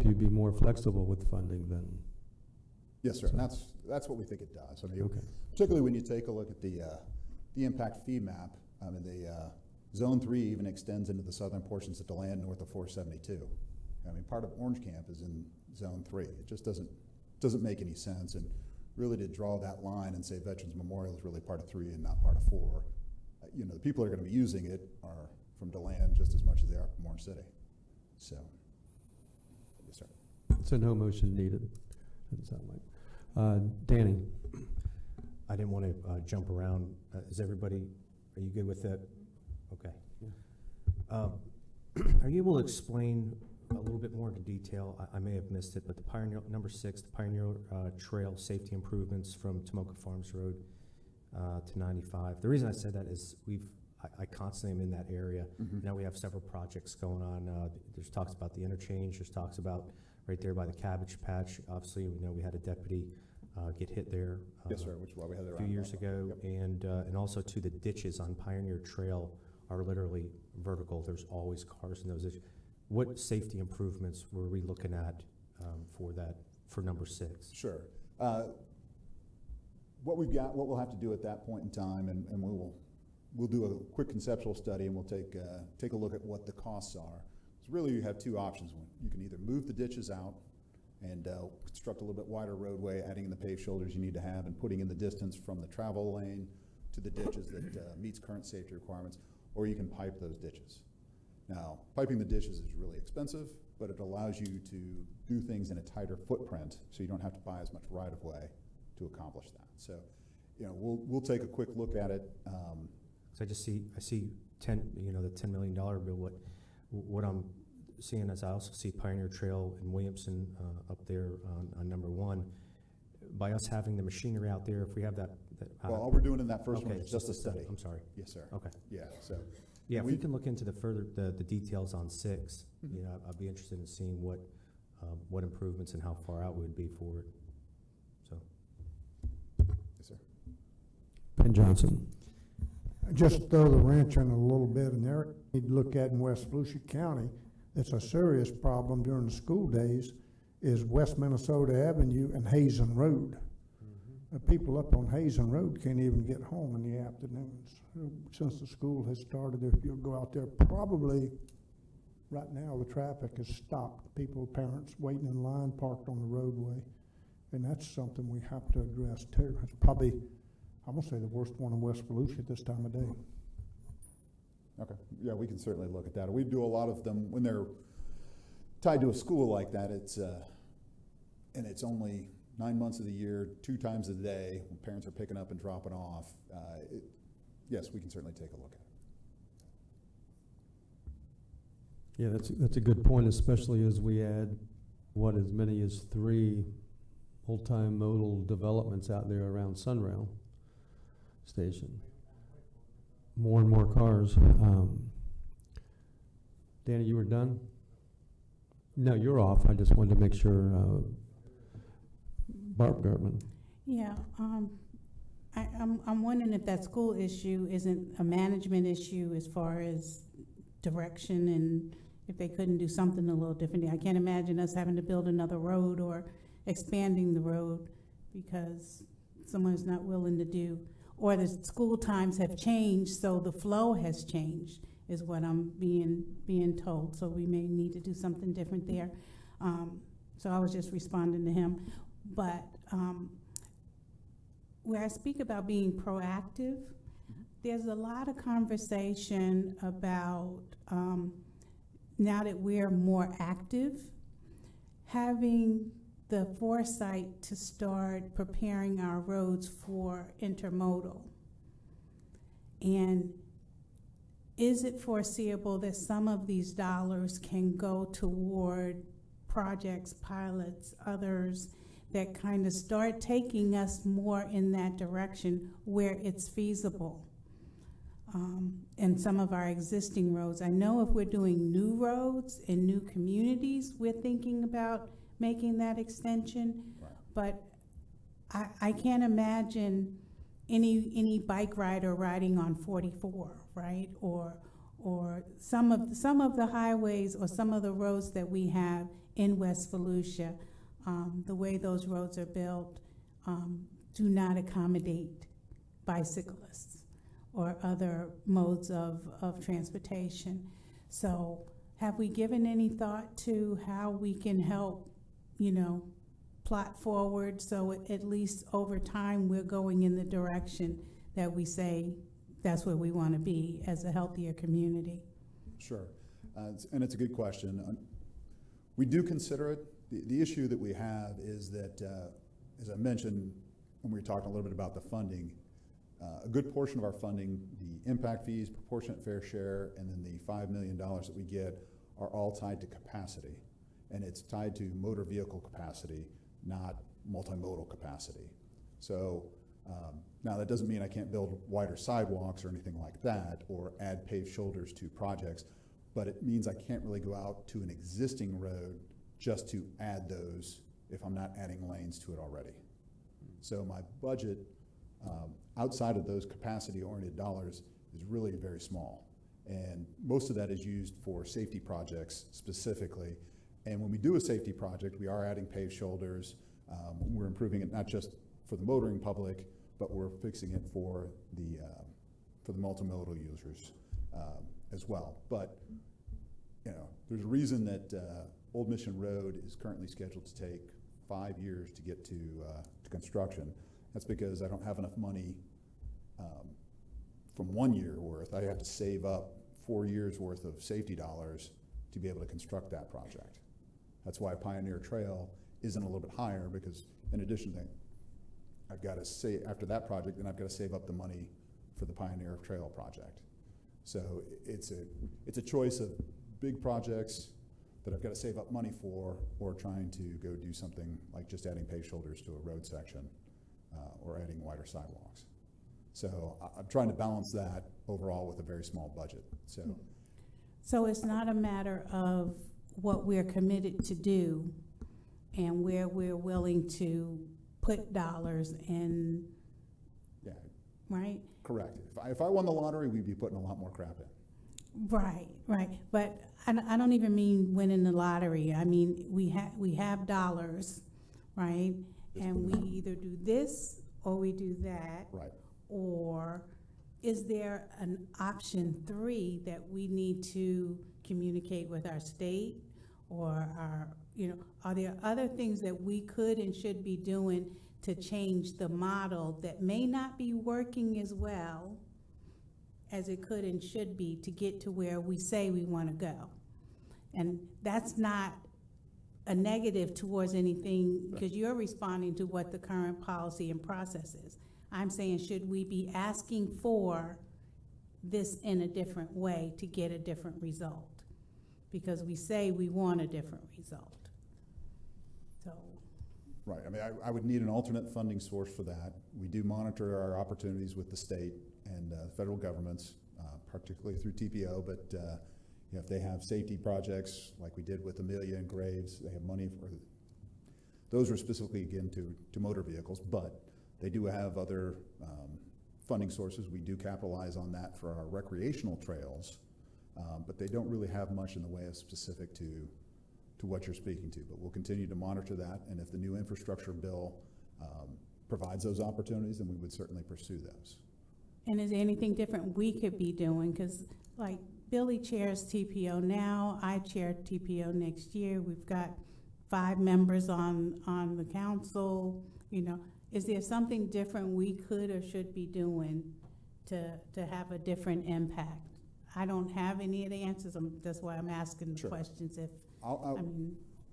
you be more flexible with funding, then. Yes, sir, and that's what we think it does. I mean, particularly when you take a look at the impact fee map, I mean, the Zone 3 even extends into the southern portions of DeLand north of 472. I mean, part of Orange Camp is in Zone 3. It just doesn't make any sense. And really to draw that line and say Veterans Memorial is really part of 3 and not part of 4, you know, the people that are going to be using it are from DeLand just as much as they are from Orange City. So, yes, sir. So no motion needed, doesn't sound like. Danny? I didn't want to jump around. Is everybody, are you good with that? Okay. Are you able to explain a little bit more into detail? I may have missed it, but the Pioneer, number 6, the Pioneer Trail safety improvements from Tomoka Farms Road to 95. The reason I said that is I constantly am in that area. Now we have several projects going on. There's talks about the interchange. There's talks about right there by the cabbage patch. Obviously, we know we had a deputy get hit there. Yes, sir, which is why we had a few years ago. Yep. And also to the ditches on Pioneer Trail are literally vertical. There's always cars in those ditches. What safety improvements were we looking at for that, for number 6? Sure. What we'll have to do at that point in time, and we'll do a quick conceptual study, and we'll take a look at what the costs are. So really, you have 2 options. You can either move the ditches out and construct a little bit wider roadway, adding in the paved shoulders you need to have, and putting in the distance from the travel lane to the ditches that meets current safety requirements, or you can pipe those ditches. Now, piping the ditches is really expensive, but it allows you to do things in a tighter footprint, so you don't have to buy as much right-of-way to accomplish that. So, you know, we'll take a quick look at it. So I see 10, you know, the $10 million bill. What I'm seeing is I also see Pioneer Trail in Williamson up there on number 1. By us having the machinery out there, if we have that. Well, all we're doing in that first one is just a study. I'm sorry. Yes, sir. Okay. Yeah. So. Yeah, if we can look into the details on 6, you know, I'd be interested in seeing what improvements and how far out we would be for it. So. Yes, sir. Ben Johnson. Just throw the wrench in a little bit, and there you need to look at in West Volusia County. It's a serious problem during the school days is West Minnesota Avenue and Hazen Road. The people up on Hazen Road can't even get home in the afternoons. Since the school has started, if you'll go out there, probably right now the traffic is stopped. People, parents waiting in line, parked on the roadway. And that's something we have to address too. It's probably, I'm gonna say, the worst one in West Volusia at this time of day. Okay, yeah, we can certainly look at that. We do a lot of them when they're tied to a school like that. And it's only 9 months of the year, 2 times a day, when parents are picking up and dropping off. Yes, we can certainly take a look at it. Yeah, that's a good point, especially as we add, as many as 3 full-time modal developments out there around Sunrail Station. More and more cars. Danny, you were done? No, you're off. I just wanted to make sure. Barb Gartman. yeah, I'm wondering if that school issue isn't a management issue as far as direction, and if they couldn't do something a little differently. I can't imagine us having to build another road or expanding the road because someone's not willing to do, or the school times have changed, so the flow has changed, is what I'm being told. So we may need to do something different there. So I was just responding to him. But where I speak about being proactive, there's a lot of conversation about now that we're more active, having the foresight to start preparing our roads for intermodal. And is it foreseeable that some of these dollars can go toward projects, pilots, others that kind of start taking us more in that direction where it's feasible? In some of our existing roads. I know if we're doing new roads in new communities, we're thinking about making that extension, but I can't imagine any bike rider riding on 44, right? Or some of the highways or some of the roads that we have in West Volusia, the way those roads are built, do not accommodate bicyclists or other modes of transportation. So have we given any thought to how we can help, plot forward so at least over time we're going in the direction that we say that's where we want to be as a healthier community? Sure, and it's a good question. We do consider it. The issue that we have is that, as I mentioned when we were talking a little bit about the funding, a good portion of our funding, the impact fees, proportionate fair share, and then the $5 million that we get are all tied to capacity. And it's tied to motor vehicle capacity, not multimodal capacity. So now that doesn't mean I can't build wider sidewalks or anything like that, or add paved shoulders to projects, but it means I can't really go out to an existing road just to add those if I'm not adding lanes to it already. So my budget, outside of those capacity-oriented dollars, is really very small. And most of that is used for safety projects specifically. And when we do a safety project, we are adding paved shoulders. We're improving it not just for the motoring public, but we're fixing it for the multimodal users as well. But there's a reason that Old Mission Road is currently scheduled to take 5 years to get to construction. That's because I don't have enough money from 1 year worth. I have to save up 4 years worth of safety dollars to be able to construct that project. That's why Pioneer Trail isn't a little bit higher, because in addition to that, I've got to say, after that project, then I've got to save up the money for the Pioneer Trail project. So it's a choice of big projects that I've got to save up money for, or trying to go do something like just adding paved shoulders to a road section or adding wider sidewalks. So I'm trying to balance that overall with a very small budget. So it's not a matter of what we're committed to do and where we're willing to put dollars in, yeah, right? Correct. If I won the lottery, we'd be putting a lot more crap in. Right. But I don't even mean winning the lottery. I mean, we have dollars, right? And we either do this or we do that. Right. Or is there an option 3 that we need to communicate with our state, or are there other things that we could and should be doing to change the model that may not be working as well as it could and should be to get to where we say we want to go? And that's not a negative towards anything, because you're responding to what the current policy and process is. I'm saying, should we be asking for this in a different way to get a different result? Because we say we want a different result. So. Right. I mean, I would need an alternate funding source for that. We do monitor our opportunities with the state and federal governments, particularly through TPO, but if they have safety projects like we did with Amelia and Graves, they have money for those are specifically, again, to motor vehicles, but they do have other funding sources. We do capitalize on that for our recreational trails, but they don't really have much in the way of specific to what you're speaking to. But we'll continue to monitor that, and if the new infrastructure bill provides those opportunities, then we would certainly pursue those. And is there anything different we could be doing? Because like Billy chairs TPO now, I chair TPO next year. We've got 5 members on the council. Is there something different we could or should be doing to have a different impact? I don't have any of the answers. That's why I'm asking Sure. questions.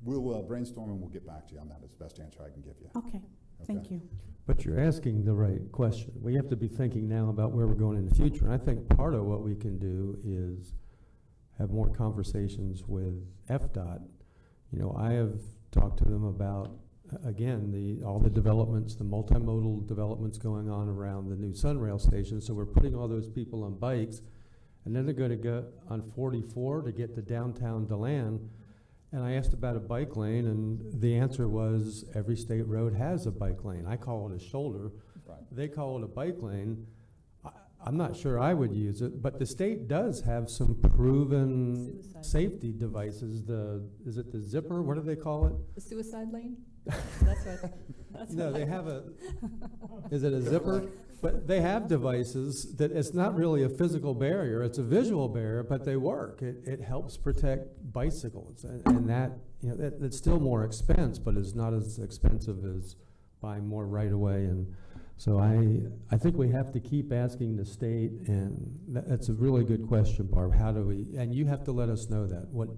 We'll brainstorm and we'll get back to you on that. It's the best answer I can give you. Okay, thank you. But you're asking the right question. We have to be thinking now about where we're going in the future. And I think part of what we can do is have more conversations with FDOT. You know, I have talked to them about, again, all the developments, the multimodal developments going on around the new Sunrail station. So we're putting all those people on bikes, and then they're going to go on 44 to get to downtown DeLand. And I asked about a bike lane, and the answer was every state road has a bike lane. I call it a shoulder. Right. They call it a bike lane. I'm not sure I would use it, but the state does have some proven Suicide. safety devices. Is it the zipper? What do they call it? The suicide lane? That's what. That's No, what they I- have is it a zipper? But they have devices that it's not really a physical barrier, it's a visual barrier, but they work. It helps protect bicycles, and that, you know, that's still more expense, but it's not as expensive as buying more right away. And so I think we have to keep asking the state, and that's a really good question, Barb. How do we, and you have to let us know that. What?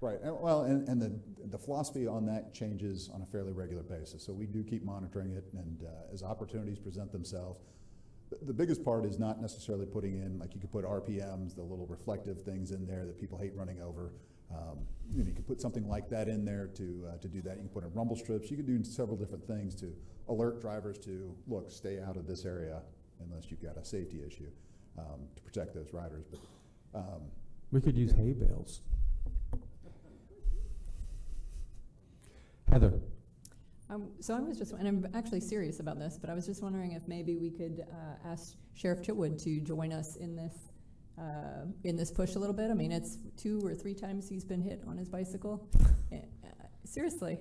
Right. Well, and the philosophy on that changes on a fairly regular basis. So we do keep monitoring it, and as opportunities present themselves, the biggest part is not necessarily putting in, like you could put RPMs, the little reflective things in there that people hate running over. You could put something like that in there to do that. You can put in rumble strips. You can do several different things to alert drivers to, look, stay out of this area unless you've got a safety issue to protect those riders. But We could use hay bales. Heather. So I was just, and I'm actually serious about this, but I was just wondering if maybe we could ask Sheriff Chitwood to join us in this push a little bit. I mean, it's 2 or 3 times he's been hit on his bicycle. Seriously,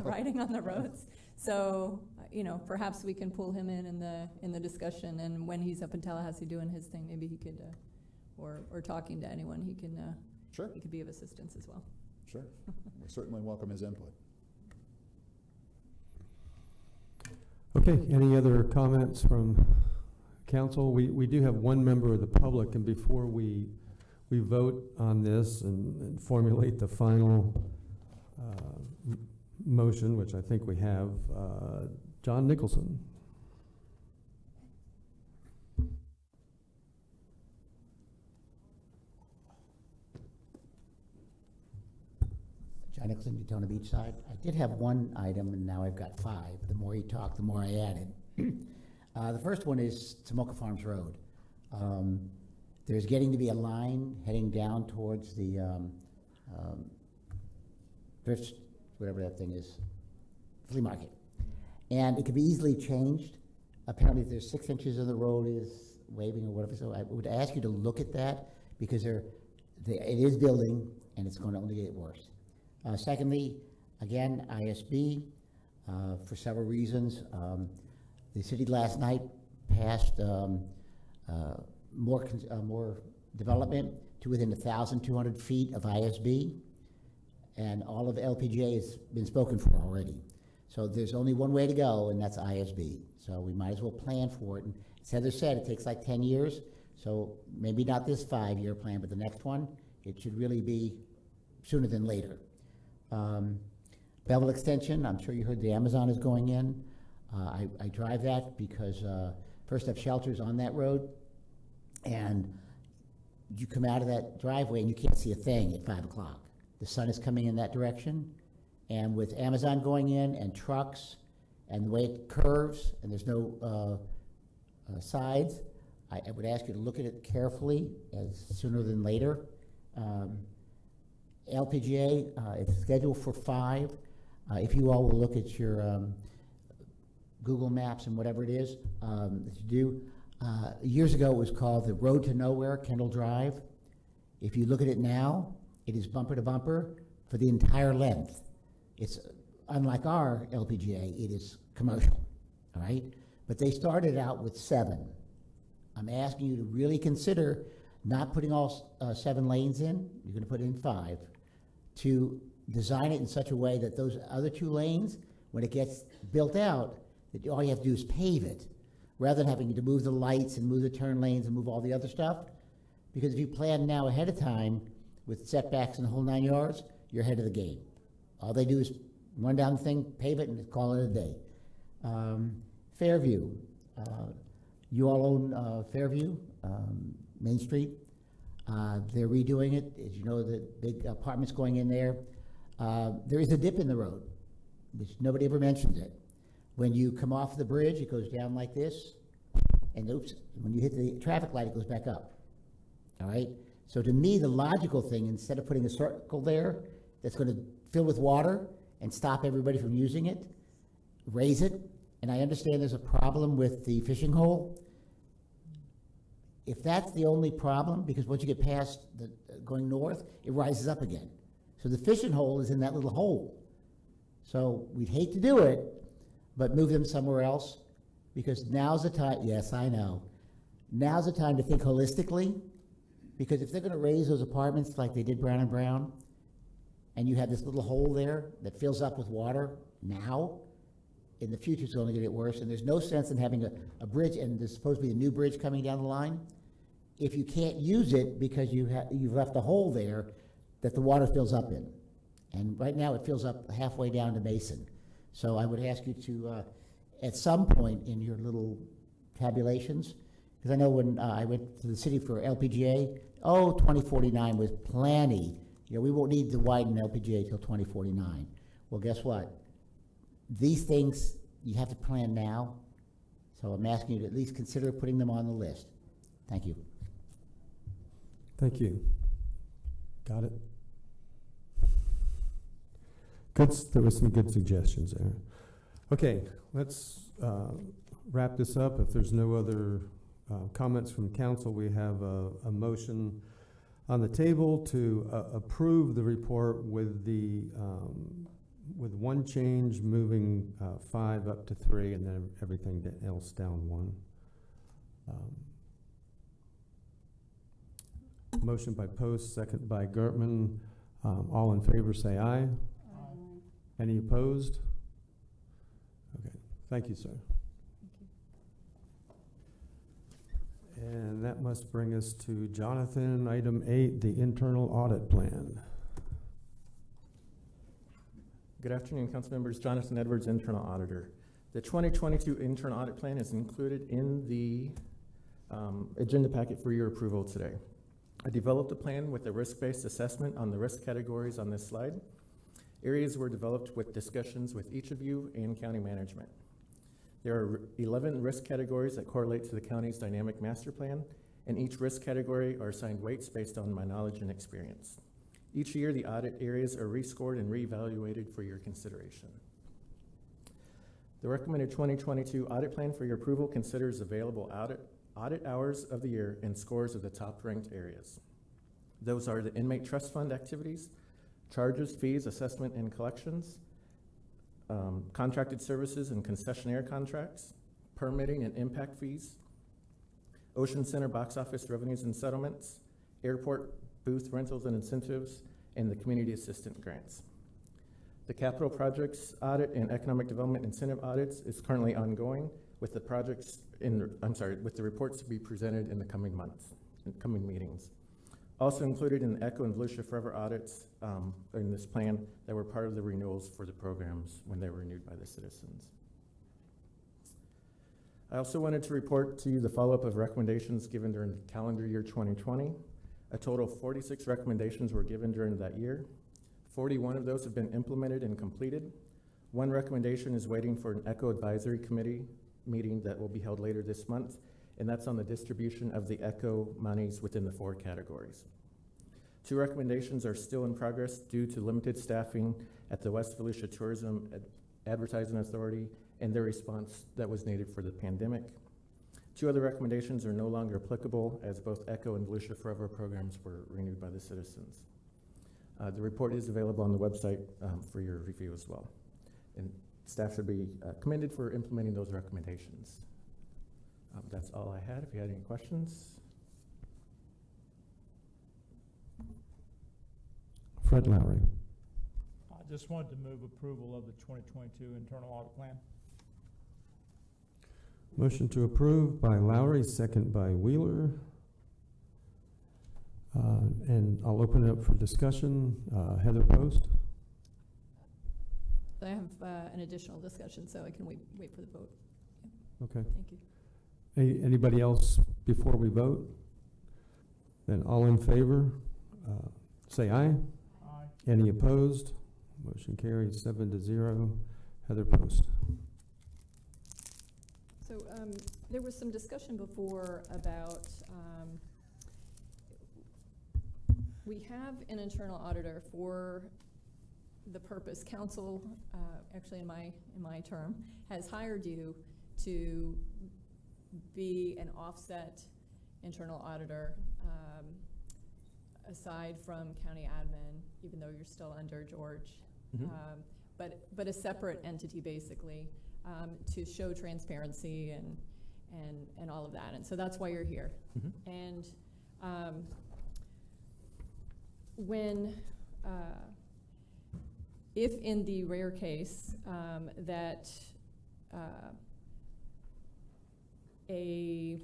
riding on the roads. So, you know, perhaps we can pull him in the discussion, and when he's up in Tallahassee doing his thing, maybe he could, or talking to anyone, he can, sure, he could be of assistance as well. Sure, we'll certainly welcome his input. Okay, any other comments from council? We do have one member of the public, and before we vote on this and formulate the final motion, which I think we have, John Nicholson. John Nicholson, Daytona Beach side. I did have one item, and now I've got 5. The more you talk, the more I added. The first one is Tomoka Farms Road. There's getting to be a line heading down towards the thrift, whatever that thing is, flea market. And it could be easily changed. Apparently there's 6 inches of the road is waving or whatever, so I would ask you to look at that, because it is building, and it's going to only get worse. Secondly, again, ISB, for several reasons. The city last night passed more development to within 1,200 feet of ISB, and all of LPGA has been spoken for already. So there's only one way to go, and that's ISB. So we might as well plan for it. And as Heather said, it takes like 10 years, so maybe not this 5-year plan, but the next one, it should really be sooner than later. Bevel Extension, I'm sure you heard the Amazon is going in. I drive that because First Step Shelter's on that road, and you come out of that driveway and you can't see a thing at 5 o'clock. The sun is coming in that direction, and with Amazon going in and trucks and the way it curves and there's no sides, I would ask you to look at it carefully as sooner than later. LPGA, it's scheduled for 5. If you all will look at your Google Maps and whatever it is that you do, years ago it was called the Road to Nowhere, Kendall Drive. If you look at it now, it is bumper to bumper for the entire length. It's unlike our LPGA, it is commercial, all right? But they started out with 7. I'm asking you to really consider not putting all 7 lanes in. You're going to put in 5, to design it in such a way that those other 2 lanes, when it gets built out, that all you have to do is pave it, rather than having to move the lights and move the turn lanes and move all the other stuff. Because if you plan now ahead of time with setbacks and the whole 9 yards, you're ahead of the game. All they do is run down the thing, pave it, and call it a day. Fairview, you all own Fairview, Main Street. They're redoing it. As you know, the big apartments going in there. There is a dip in the road, which nobody ever mentions it. When you come off the bridge, it goes down like this, and oops, when you hit the traffic light, it goes back up. All right? So to me, the logical thing, instead of putting a circle there that's going to fill with water and stop everybody from using it, raise it. And I understand there's a problem with the fishing hole. If that's the only problem, because once you get past the going north, it rises up again. So the fishing hole is in that little hole. So we'd hate to do it, but move them somewhere else, because now's the time. Yes, I know. Now's the time to think holistically, because if they're going to raise those apartments like they did Brown and Brown, and you have this little hole there that fills up with water now, in the future it's only going to get worse, and there's no sense in having a bridge, and there's supposed to be a new bridge coming down the line, if you can't use it because you've left a hole there that the water fills up in. And right now it fills up halfway down to Mason. So I would ask you to, at some point in your little tabulations, because I know when I went to the city for LPGA, 2049 was plenty. You know, we won't need to widen LPGA till 2049. Well, guess what? These things, you have to plan now. So I'm asking you to at least consider putting them on the list. Thank you. Thank you. Got it? Good, there were some good suggestions there. Okay, let's wrap this up. If there's no other comments from council, we have a motion on the table to approve the report with the with one change, moving 5 up to 3, and then everything else down 1. Motion by Post, second by Gertman. All in favor say aye. Any opposed? Okay, thank you, sir. And that must bring us to Jonathan, item 8, the internal audit plan. Good afternoon, council members. Jonathan Edwards, internal auditor. The 2022 internal audit plan is included in the agenda packet for your approval today. I developed a plan with a risk-based assessment on the risk categories on this slide. Areas were developed with discussions with each of you and county management. There are 11 risk categories that correlate to the county's dynamic master plan, and each risk category are assigned weights based on my knowledge and experience. Each year, the audit areas are rescored and reevaluated for your consideration. The recommended 2022 audit plan for your approval considers available audit hours of the year and scores of the top-ranked areas. Those are the inmate trust fund activities, charges, fees, assessment, and collections, contracted services and concessionaire contracts, permitting and impact fees, Ocean Center box office revenues and settlements, airport booth rentals and incentives, and the community assistant grants. The capital projects audit and economic development incentive audits is currently ongoing with the projects with the reports to be presented in the coming months, coming meetings. Also included in the ECHO and Volusia Forever audits in this plan that were part of the renewals for the programs when they were renewed by the citizens. I also wanted to report to you the follow-up of recommendations given during the calendar year 2020. A total of 46 recommendations were given during that year. 41 of those have been implemented and completed. One recommendation is waiting for an ECHO advisory committee meeting that will be held later this month, and that's on the distribution of the ECHO monies within the 4 categories. 2 recommendations are still in progress due to limited staffing at the West Volusia Tourism Advertising Authority and their response that was needed for the pandemic. 2 other recommendations are no longer applicable as both ECHO and Volusia Forever programs were renewed by the citizens. The report is available on the website for your review as well. And staff should be commended for implementing those recommendations. That's all I had. If you had any questions. Fred Lowry. I just wanted to move approval of the 2022 internal audit plan. Motion to approve by Lowry, second by Wheeler. And I'll open it up for discussion. Heather Post. have an additional discussion, so I can wait for the vote. Okay. Thank you. Anybody else before we vote? Then all in favor, say aye. Aye. Any opposed? Motion carries 7-0. Heather Post. So there was some discussion before about, we have an internal auditor for the purpose. Council, actually in my term, has hired you to be an offset internal auditor, aside from county admin, even though you're still under George. But a separate entity, basically, to show transparency and all of that. And so that's why you're here. And when, if in the rare case that a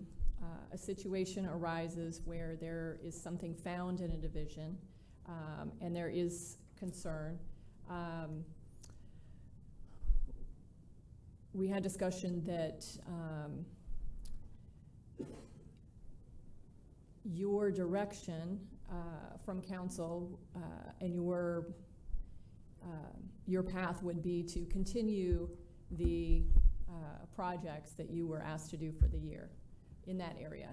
situation arises where there is something found in a division and there is concern, we had discussion that your direction from council and your path would be to continue the projects that you were asked to do for the year in that area,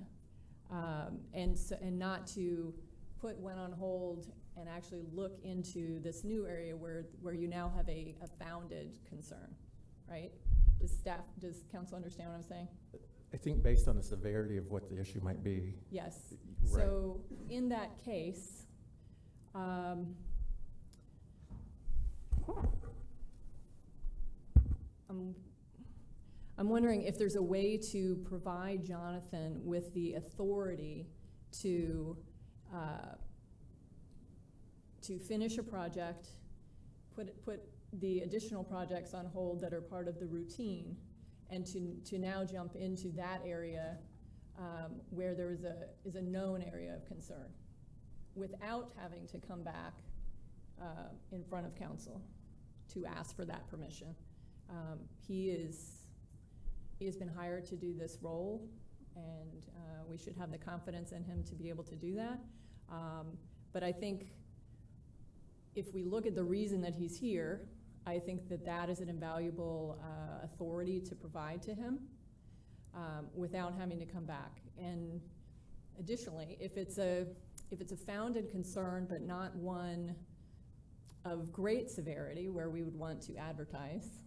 and not to put one on hold and actually look into this new area where you now have a founded concern, right? Does council understand what I'm saying? I think based on the severity of what the issue might be. Yes. Right. So in that case, I'm wondering if there's a way to provide Jonathan with the authority to finish a project, put the additional projects on hold that are part of the routine, and to now jump into that area where there is a known area of concern, without having to come back in front of council to ask for that permission. He has been hired to do this role, and we should have the confidence in him to be able to do that. But I think if we look at the reason that he's here, I think that is an invaluable authority to provide to him without having to come back. And additionally, if it's a founded concern but not one of great severity where we would want to advertise,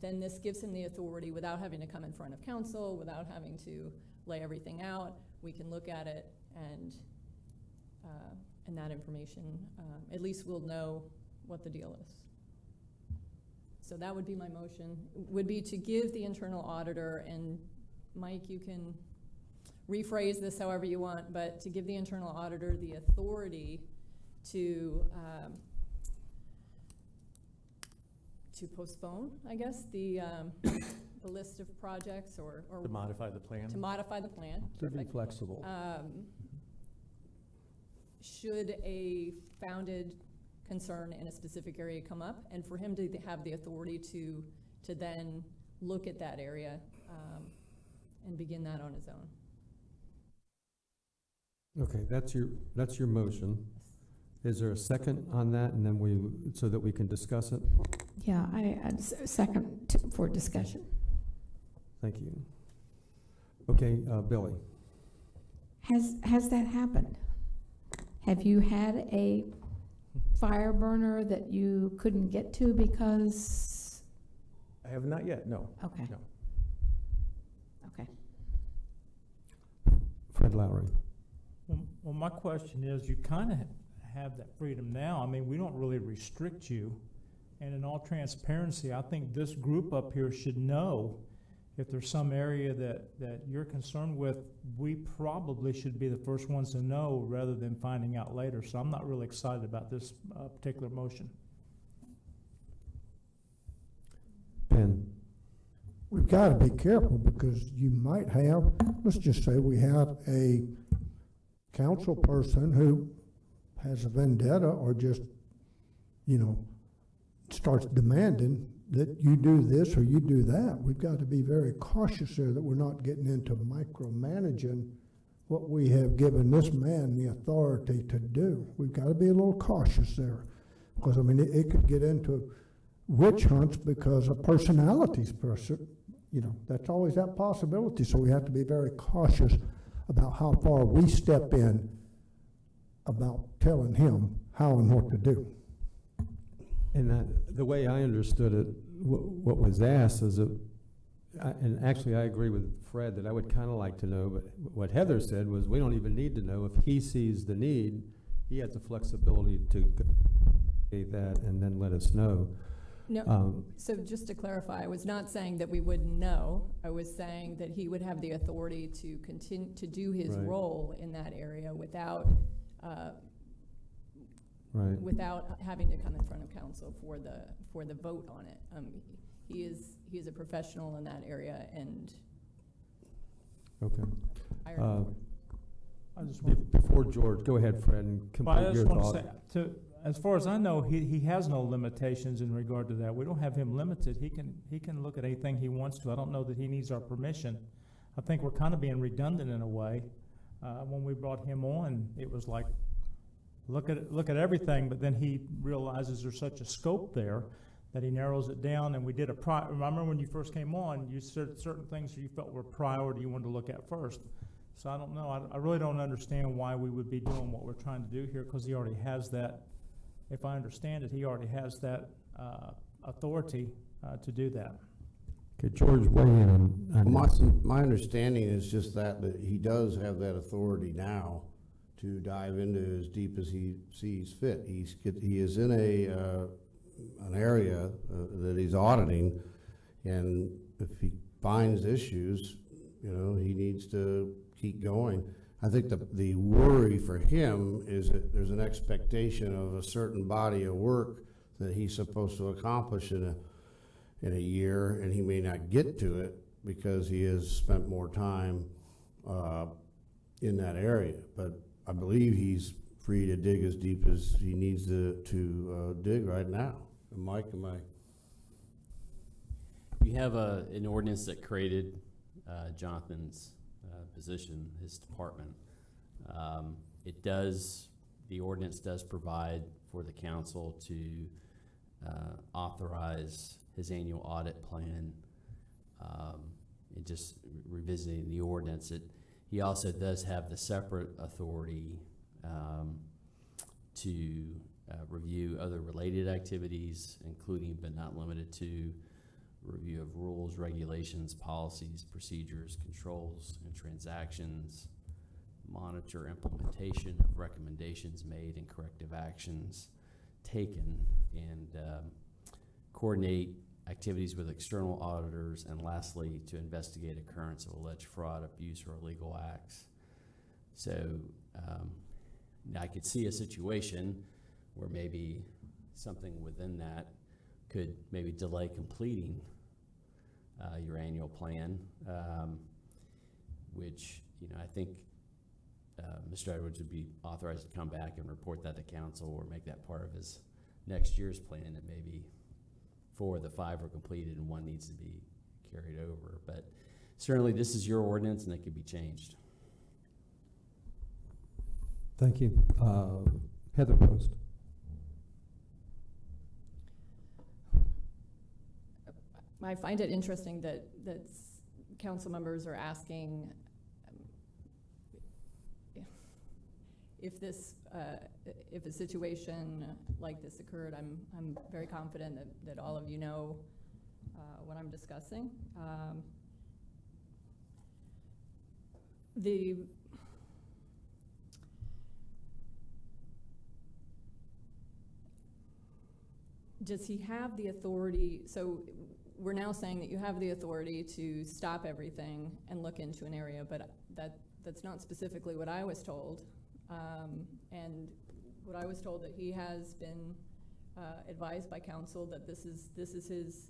then this gives him the authority without having to come in front of council, without having to lay everything out. We can look at it, and that information, at least we'll know what the deal is. So that would be my motion, would be to give the internal auditor, and Mike, you can rephrase this however you want, but to give the internal auditor the authority to postpone, I guess, the list of projects, or To modify the plan. To modify the plan. To be flexible. Should a founded concern in a specific area come up, and for him to have the authority to then look at that area and begin that on his own. Okay, that's your motion. Is there a second on that, and then so that we can discuss it? Yeah, I'd second for discussion. Thank you. Okay, Billy. Has that happened? Have you had a fire burner that you couldn't get to because? I have not yet, no. Okay. No. Okay. Fred Lowry. Well, my question is, you kind of have that freedom now. I mean, we don't really restrict you. And in all transparency, I think this group up here should know if there's some area that you're concerned with. We probably should be the first ones to know rather than finding out later. So I'm not really excited about this particular motion. Ben. We've got to be careful, because you might have, let's just say we have a council person who has a vendetta, or just, starts demanding that you do this or you do that, we've got to be very cautious there that we're not getting into micromanaging what we have given this man the authority to do. We've got to be a little cautious there, because I mean, it could get into witch hunts because of personalities, you know, that's always that possibility. So we have to be very cautious about how far we step in about telling him how and what to do. And the way I understood it, what was asked is and actually I agree with Fred that I would kind of like to know, but what Heather said was we don't even need to know. If he sees the need, he has the flexibility to say that and then let us know. No, so just to clarify, I was not saying that we wouldn't know. I was saying that he would have the authority to continue to do his Right. role in that area without without having to come in front of council for the vote on it. He is a professional in that area, and Okay. I just want Before George, go ahead, Fred, and Well, I complete just your want thought. to say, as far as I know, he has no limitations in regard to that. We don't have him limited. He can look at anything he wants to. I don't know that he needs our permission. I think we're kind of being redundant in a way. When we brought him on, it was like, look at everything, but then he realizes there's such a scope there that he narrows it down. And we did remember when you first came on, you said certain things you felt were priority you wanted to look at first. So I don't know. I really don't understand why we would be doing what we're trying to do here, because he already has that. If I understand it, he already has that authority to do that. Okay, George, weigh in on this. My understanding is just that he does have that authority now to dive into as deep as he sees fit. He is in an area that he's auditing, and if he finds issues, you know, he needs to keep going. I think the worry for him is that there's an expectation of a certain body of work that he's supposed to accomplish in a year, and he may not get to it because he has spent more time in that area. But I believe he's free to dig as deep as he needs to dig right now. And Mike, You have an ordinance that created Jonathan's position, his department. The ordinance does provide for the council to authorize his annual audit plan. And just revisiting the ordinance, he also does have the separate authority to review other related activities, including but not limited to review of rules, regulations, policies, procedures, controls, and transactions, monitor implementation of recommendations made and corrective actions taken, and coordinate activities with external auditors, and lastly, to investigate occurrence of alleged fraud, abuse, or illegal acts. So I could see a situation where maybe something within that could maybe delay completing your annual plan, which, you know, I think Mr. Edwards would be authorized to come back and report that to council or make that part of his next year's plan, that maybe 4 of the 5 are completed and 1 needs to be carried over. But certainly this is your ordinance and it could be changed. Thank you. Heather Post. I find it interesting that council members are asking if a situation like this occurred. I'm very confident that all of you know what I'm discussing. Does he have the authority? So we're now saying that you have the authority to stop everything and look into an area, but that's not specifically what I was told. And what I was told, that he has been advised by council that this is his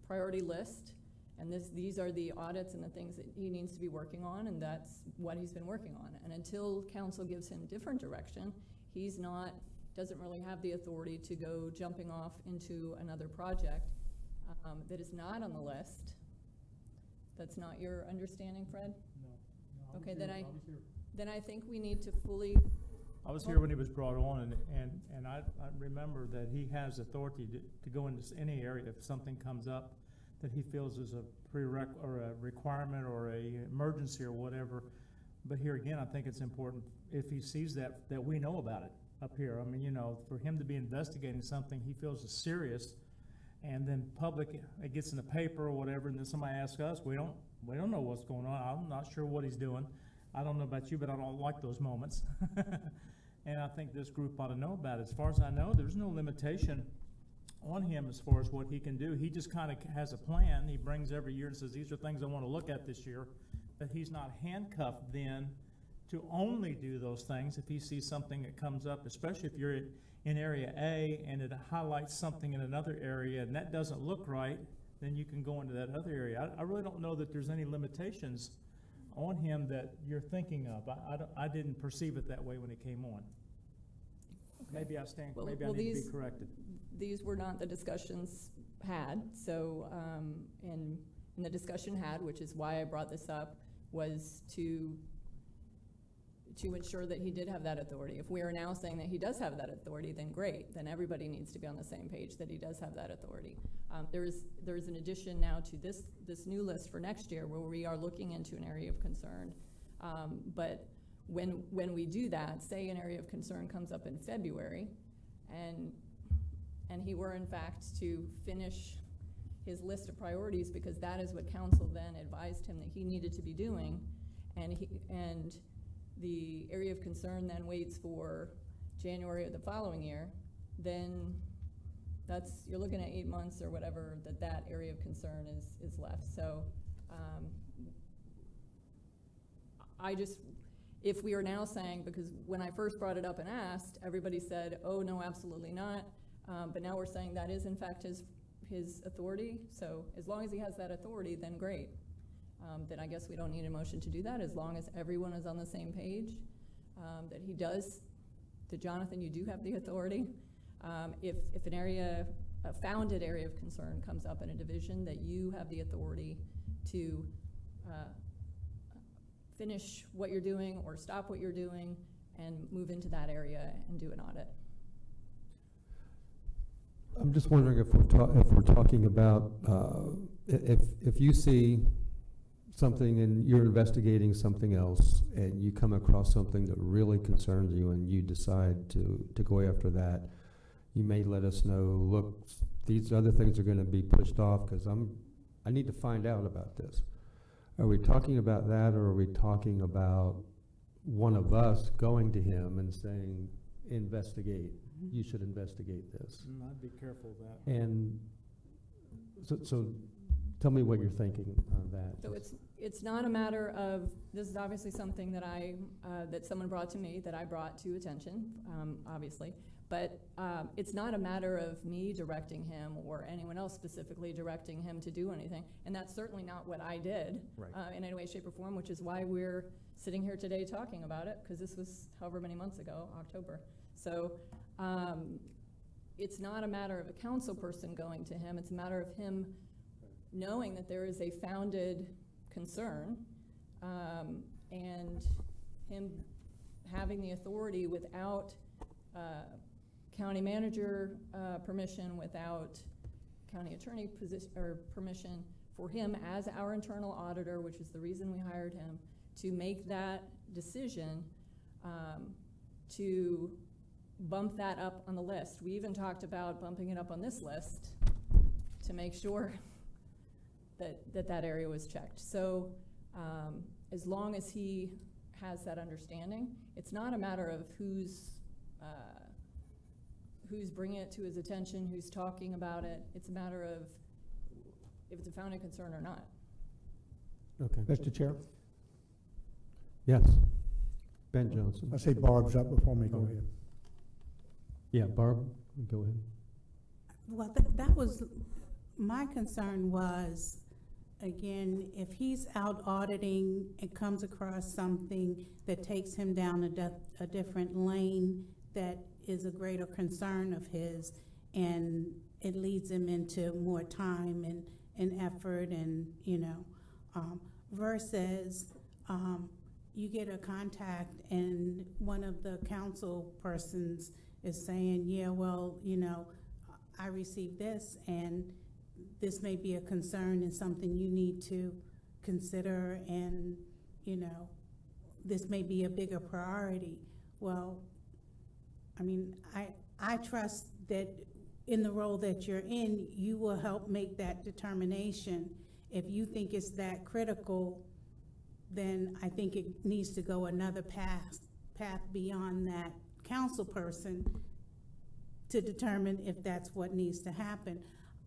priority list, and these are the audits and the things that he needs to be working on, and that's what he's been working on. And until council gives him different direction, he's not doesn't really have the authority to go jumping off into another project that is not on the list. That's not your understanding, Fred? No. Okay, then I was here. then I think we need to fully. I was here when he was brought on, and I remember that he has authority to go into any area if something comes up that he feels is a prereq or a requirement or a emergency or whatever. But here again, I think it's important if he sees that we know about it up here. I mean, you know, for him to be investigating something he feels is serious, and then it gets in the paper or whatever, and then somebody asks us, we don't know what's going on. I'm not sure what he's doing. I don't know about you, but I don't like those moments. And I think this group ought to know about it. As far as I know, there's no limitation on him as far as what he can do. He just kind of has a plan he brings every year and says, these are things I want to look at this year. But he's not handcuffed then to only do those things if he sees something that comes up, especially if you're in area A and it highlights something in another area and that doesn't look right, then you can go into that other area. I really don't know that there's any limitations on him that you're thinking of. I didn't perceive it that way when it came on. Okay. Maybe I need to be corrected. These were not the discussions had, so, and the discussion had, which is why I brought this up, was to ensure that he did have that authority. If we are now saying that he does have that authority, then great. Then everybody needs to be on the same page that he does have that authority. There is an addition now to this new list for next year where we are looking into an area of concern. But when we do that, say an area of concern comes up in February, and he were in fact to finish his list of priorities because that is what council then advised him that he needed to be doing, and the area of concern then waits for January of the following year, then you're looking at 8 months or whatever that area of concern is left. So if we are now saying, because when I first brought it up and asked, everybody said, oh no, absolutely not. But now we're saying that is in fact his authority. So as long as he has that authority, then great. Then I guess we don't need a motion to do that as long as everyone is on the same page. That he does, to Jonathan, you do have the authority. If a founded area of concern comes up in a division, that you have the authority to finish what you're doing or stop what you're doing and move into that area and do an audit. I'm just wondering if we're talking about, if you see something and you're investigating something else and you come across something that really concerns you and you decide to go after that, you may let us know, look, these other things are going to be pushed off because I need to find out about this. Are we talking about that, or are we talking about one of us going to him and saying, investigate, you should investigate this? I'd be careful of that. And so tell me what you're thinking on that. So it's not a matter of, this is obviously something that that someone brought to me, that I brought to attention, obviously, but it's not a matter of me directing him or anyone else specifically directing him to do anything, and that's certainly not what I did in any way, shape, or form, which is why we're sitting here today talking about it, because this was however many months ago, October. So it's not a matter of a council person going to him, it's a matter of him knowing that there is a founded concern, and him having the authority without county manager permission, without county attorney permission, for him as our internal auditor, which is the reason we hired him, to make that decision to bump that up on the list. We even talked about bumping it up on this list to make sure that area was checked. So as long as he has that understanding, it's not a matter of who's bringing it to his attention, who's talking about it. It's a matter of if it's a founded concern or not. Okay. Mr. Chair? Yes. Ben Johnson. I see Barb's up before me. Go ahead. Yeah, Barb, go ahead. Well, that was, my concern was, again, if he's out auditing and comes across something that takes him down a different lane that is a greater concern of his, and it leads him into more time and effort and, versus you get a contact and one of the council persons is saying, yeah, well, I received this and this may be a concern and something you need to consider, and, this may be a bigger priority. Well, I mean, I trust that in the role that you're in, you will help make that determination. If you think it's that critical, then I think it needs to go another path beyond that council person to determine if that's what needs to happen.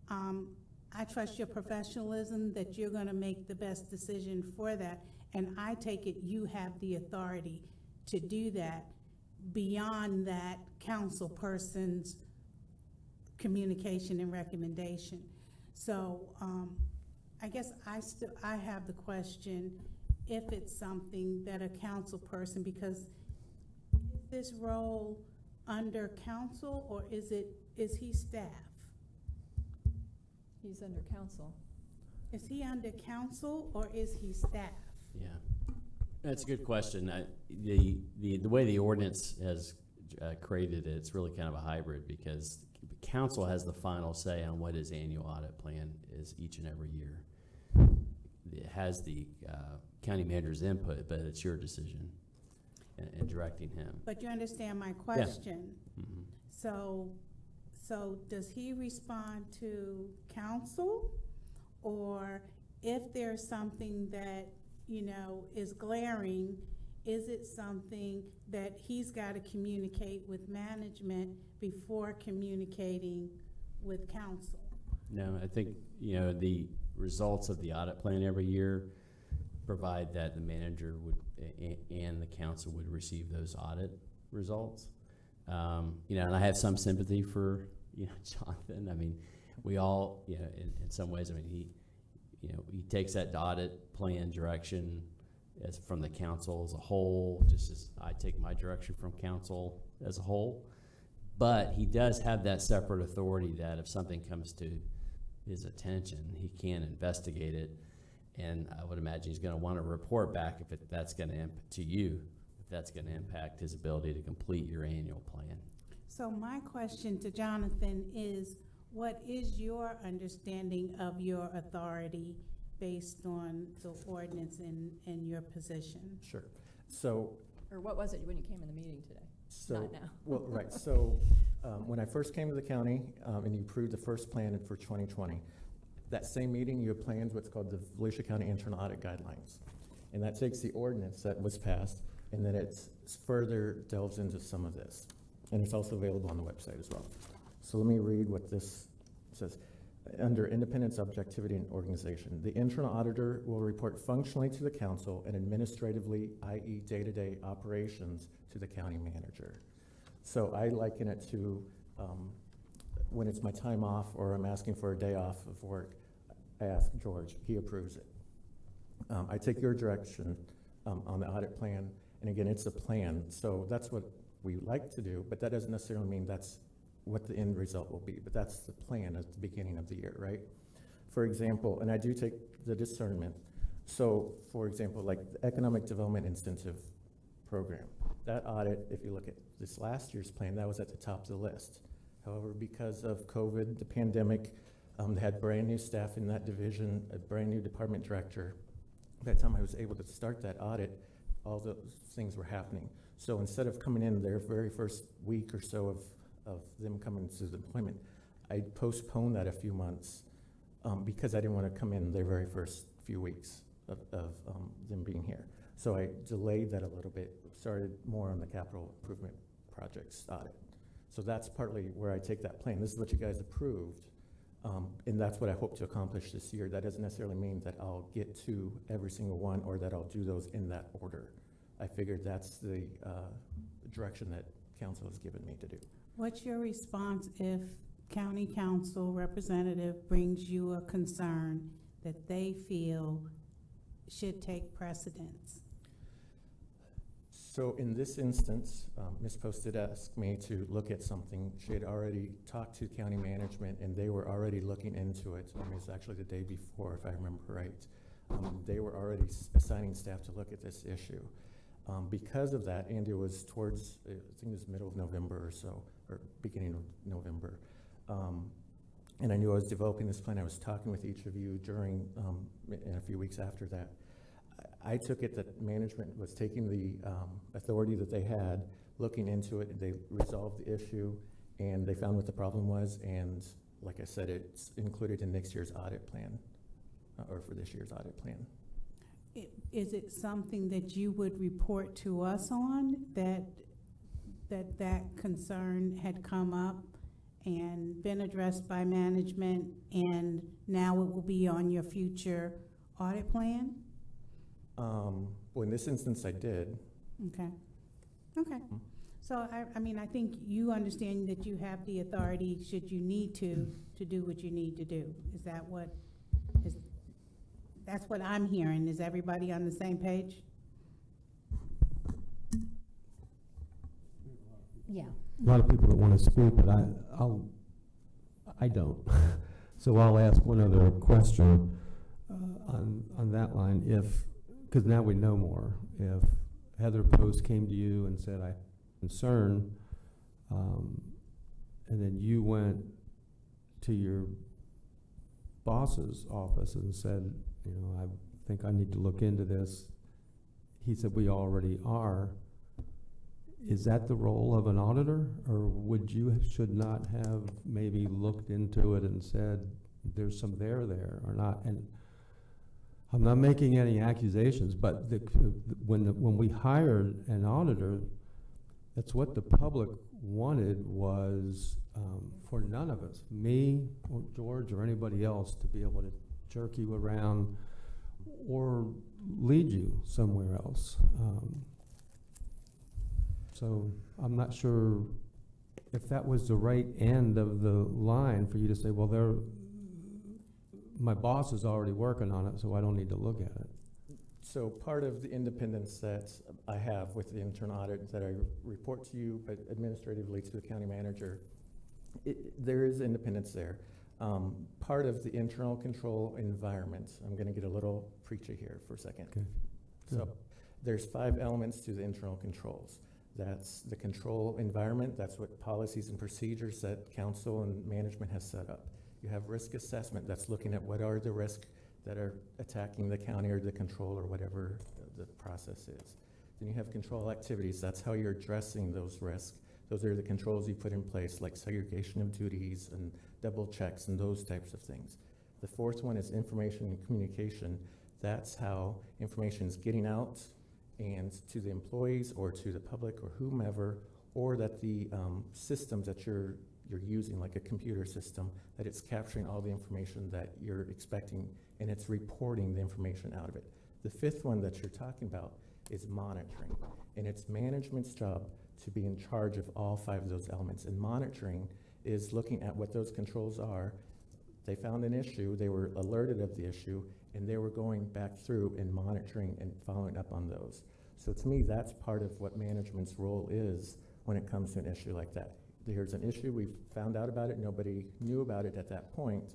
I trust your professionalism that you're gonna make the best decision for that, and I take it you have the authority to do that beyond that council person's communication and recommendation. So I guess I have the question, if it's something that a council person, because is this role under council or is he staff? He's under council. Is he under council or is he staff? Yeah, that's a good question. The way the ordinance has created it, it's really kind of a hybrid, because council has the final say on what his annual audit plan is each and every year. It has the county manager's input, but it's your decision in directing him. But you understand my question. Yeah. Mm-hmm. So does he respond to council, or if there's something that, is glaring, is it something that he's got to communicate with management before communicating with council? No, I think, the results of the audit plan every year provide that the manager would and the council would receive those audit results. And I have some sympathy for, Jonathan. I mean, we all, in some ways, I mean, he takes that audit plan direction as from the council as a whole, just as I take my direction from council as a whole. But he does have that separate authority that if something comes to his attention, he can investigate it. And I would imagine he's going to want to report back if that's going to to you, if that's going to impact his ability to complete your annual plan. So my question to Jonathan is, what is your understanding of your authority based on the ordinance and your position? Sure. So, Or what was it when you came in the meeting today? Not now. Well, right. So when I first came to the county and you approved the first plan for 2020, that same meeting you planned what's called the Volusia County Internal Audit Guidelines. And that takes the ordinance that was passed and then it further delves into some of this. And it's also available on the website as well. So let me read what this says. Under independence, objectivity, and organization, the internal auditor will report functionally to the council and administratively, i.e. day-to-day operations, to the county manager. So I liken it to when it's my time off or I'm asking for a day off of work, I ask George, he approves it. I take your direction on the audit plan, and again, it's a plan, so that's what we like to do, but that doesn't necessarily mean that's what the end result will be, but that's the plan at the beginning of the year, right? For example, and I do take the discernment. So, for example, like the Economic Development Incentive Program, that audit, if you look at this last year's plan, that was at the top of the list. However, because of COVID, the pandemic, they had brand new staff in that division, a brand new department director. By the time I was able to start that audit, all those things were happening. So instead of coming in their very first week or so of them coming to the appointment, I postponed that a few months because I didn't want to come in their very first few weeks of them being here. So I delayed that a little bit, started more on the capital improvement projects audit. So that's partly where I take that plan. This is what you guys approved, and that's what I hope to accomplish this year. That doesn't necessarily mean that I'll get to every single one or that I'll do those in that order. I figured that's the direction that council has given me to do. What's your response if county council representative brings you a concern that they feel should take precedence? So in this instance, Ms. Post did ask me to look at something. She had already talked to county management, and they were already looking into it. I mean, it's actually the day before, if I remember right. They were already assigning staff to look at this issue. Because of that, and it was towards, I think it was middle of November or so, or beginning of November. And I knew I was developing this plan. I was talking with each of you during, and a few weeks after that. I took it that management was taking the authority that they had, looking into it, and they resolved the issue, and they found what the problem was, and like I said, it's included in next year's audit plan, or for this year's audit plan. Is it something that you would report to us on, that concern had come up and been addressed by management, and now it will be on your future audit plan? Well, in this instance, I did. Okay. Okay. So I mean, I think you understand that you have the authority, should you need to do what you need to do. Is that what is? That's what I'm hearing. Is everybody on the same page? Yeah. A lot of people that want to speak, but I don't. So I'll ask one other question on that line. Because now we know more. If Heather Post came to you and said, "I have concern," and then you went to your boss's office and said, "You know, I think I need to look into this," he said, "We already are." Is that the role of an auditor, or should not have maybe looked into it and said there's some there or not? And I'm not making any accusations, but when we hired an auditor, that's what the public wanted, was for none of us, me or George or anybody else, to be able to jerk you around or lead you somewhere else. So I'm not sure if that was the right end of the line for you to say, well, my boss is already working on it, so I don't need to look at it. So part of the independence that I have with the internal audit that I report to you, but administratively to the county manager, there is independence there. Part of the internal control environment, I'm going to get a little preachy here for a second. Okay. So there's 5 elements to the internal controls. That's the control environment. That's what policies and procedures that council and management has set up. You have risk assessment. That's looking at what are the risks that are attacking the county or the control or whatever the process is. Then you have control activities. That's how you're addressing those risks. Those are the controls you put in place, like segregation of duties and double checks and those types of things. The 4th one is information and communication. That's how information is getting out and to the employees or to the public or whomever, or that the systems that you're using, like a computer system, that it's capturing all the information that you're expecting and it's reporting the information out of it. The 5th one that you're talking about is monitoring, and it's management's job to be in charge of all 5 of those elements. And monitoring is looking at what those controls are. They found an issue, they were alerted of the issue, and they were going back through and monitoring and following up on those. So to me, that's part of what management's role is when it comes to an issue like that. There's an issue, we found out about it, nobody knew about it at that point.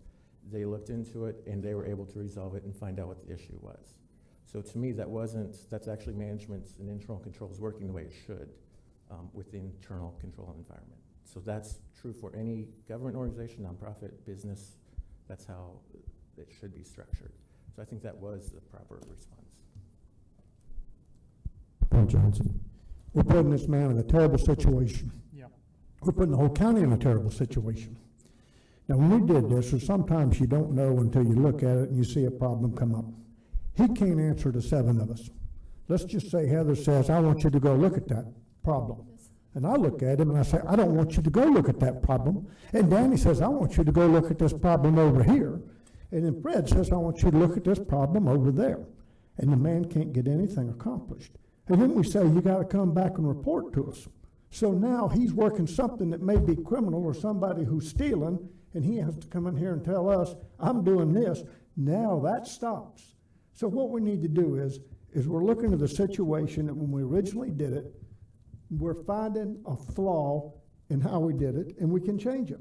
They looked into it and they were able to resolve it and find out what the issue was. So to me, that's actually management's and internal controls working the way it should with the internal control environment. So that's true for any government organization, nonprofit, business. That's how it should be structured. So I think that was the proper response. Bill Johnson. We're putting this man in a terrible situation. Yeah. We're putting the whole county in a terrible situation. Now, when we did this, or sometimes you don't know until you look at it and you see a problem come up. He can't answer to 7 of us. Let's just say Heather says, I want you to go look at that problem. And I look at him and I say, I don't want you to go look at that problem. And Danny says, I want you to go look at this problem over here. And then Fred says, I want you to look at this problem over there. And the man can't get anything accomplished. And then we say, you got to come back and report to us. So now he's working something that may be criminal or somebody who's stealing, and he has to come in here and tell us, I'm doing this. Now that stops. So what we need to do is is we're looking at the situation that when we originally did it, we're finding a flaw in how we did it, and we can change it.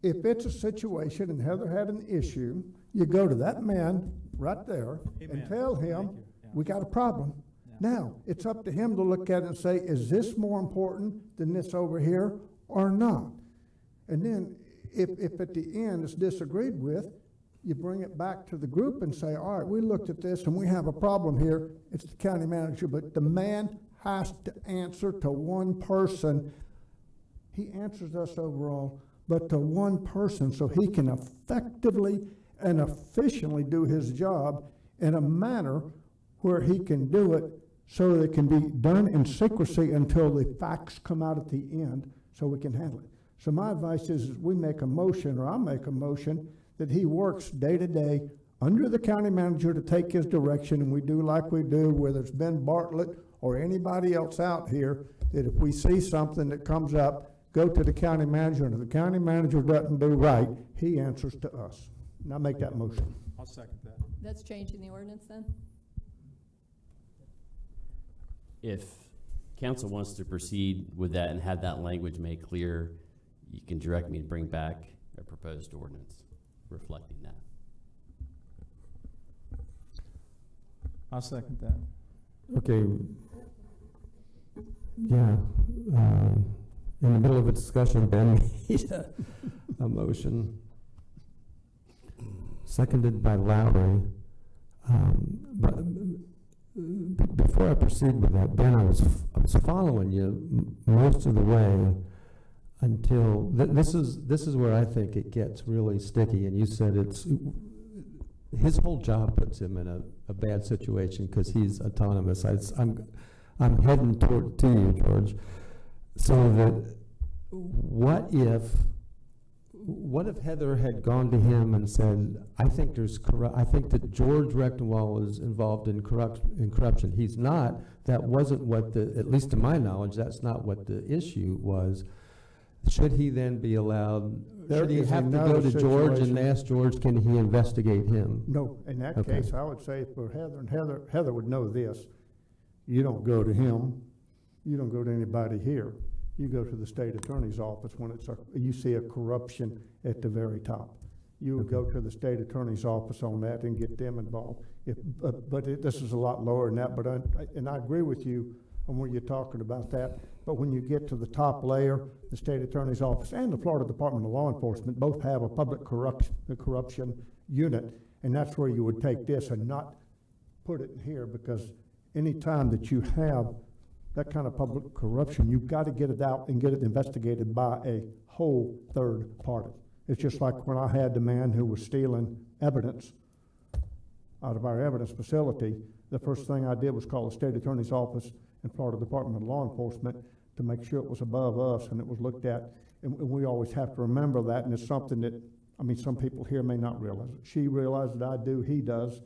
If it's a situation and Heather had an issue, you go to that man right there and tell him, we got a problem. Now, it's up to him to look at it and say, is this more important than this over here or not? And then if at the end it's disagreed with, you bring it back to the group and say, all right, we looked at this and we have a problem here. It's the county manager, but the man has to answer to one person. He answers us overall, but to one person, so he can effectively and efficiently do his job in a manner where he can do it so that it can be done in secrecy until the facts come out at the end so we can handle it. So my advice is we make a motion, or I make a motion, that he works day to day under the county manager to take his direction, and we do like we do, whether it's Ben Bartlett or anybody else out here, that if we see something that comes up, go to the county manager, and if the county manager doesn't do right, he answers to us. And I make that motion. I'll second that. That's changing the ordinance then? If council wants to proceed with that and have that language made clear, you can direct me to bring back a proposed ordinance reflecting that. I'll second that. Okay. Yeah, in the middle of a discussion, Ben made a motion, seconded by Lowry. But before I proceed with that, Ben, I was following you most of the way until this is where I think it gets really sticky. And you said it's his whole job puts him in a bad situation because he's autonomous. I'm heading to you, George. So that what if Heather had gone to him and said, I think that George Rechtenwald is involved in corruption. He's not. That wasn't what at least to my knowledge, that's not what the issue was. Should he then be allowed, should he have to go to George and ask George, can he investigate him? No, in that case, I would say for Heather, and Heather would know this, you don't go to him, you don't go to anybody here. You go to the state attorney's office when you see a corruption at the very top. You would go to the state attorney's office on that and get them involved. This is a lot lower than that, and I agree with you on when you're talking about that. But when you get to the top layer, the state attorney's office and the Florida Department of Law Enforcement both have a public corruption unit, and that's where you would take this and not put it in here, because any time that you have that kind of public corruption, you've got to get it out and get it investigated by a whole third party. It's just like when I had the man who was stealing evidence out of our evidence facility, the first thing I did was call the state attorney's office and Florida Department of Law Enforcement to make sure it was above us and it was looked at. And we always have to remember that, and it's something that, some people here may not realize it. She realizes that I do, he does,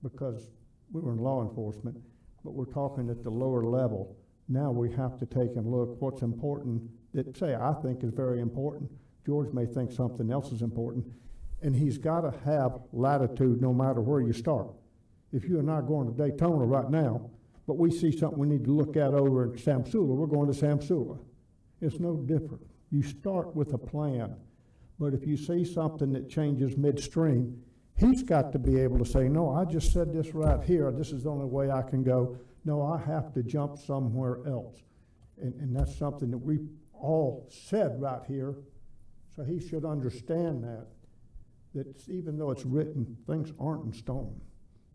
because we were in law enforcement, but we're talking at the lower level. Now we have to take and look what's important that, say, I think is very important. George may think something else is important, and he's got to have latitude no matter where you start. If you and I are going to Daytona right now, but we see something we need to look at over in Samsula, we're going to Samsula. It's no different. You start with a plan, but if you see something that changes midstream, he's got to be able to say, no, I just said this right here. This is the only way I can go. No, I have to jump somewhere else. And that's something that we all said right here. So he should understand that even though it's written, things aren't in stone.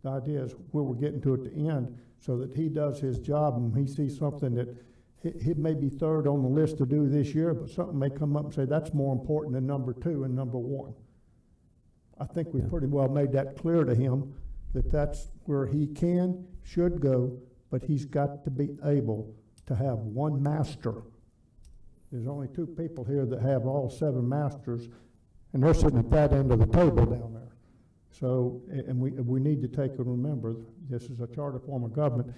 The idea is where we're getting to at the end so that he does his job, and he sees something that he may be third on the list to do this year, but something may come up and say that's more important than number 2 and number 1. I think we pretty well made that clear to him that that's where he should go, but he's got to be able to have one master. There's only 2 people here that have all 7 masters, and they're sitting at that end of the table down there. So, and we need to take and remember, this is a charter form of government,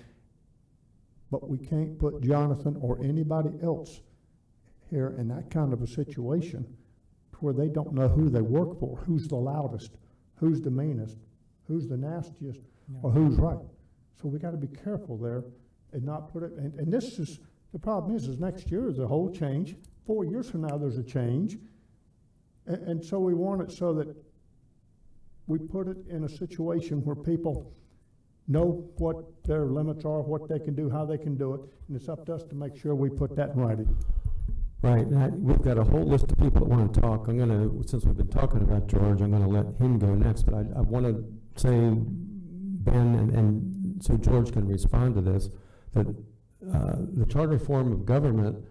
but we can't put Jonathan or anybody else here in that kind of a situation where they don't know who they work for, who's the loudest, who's the meanest, who's the nastiest, or who's right. So we gotta be careful there and not put it, and this is, the problem is next year is a whole change. 4 years from now, there's a change. And so we want it so that we put it in a situation where people know what their limits are, what they can do, how they can do it, and it's up to us to make sure we put that in writing. Right, and we've got a whole list of people that want to talk. I'm gonna, since we've been talking about George, I'm gonna let him go next, but I want to say, Ben, and so George can respond to this, that the charter form of government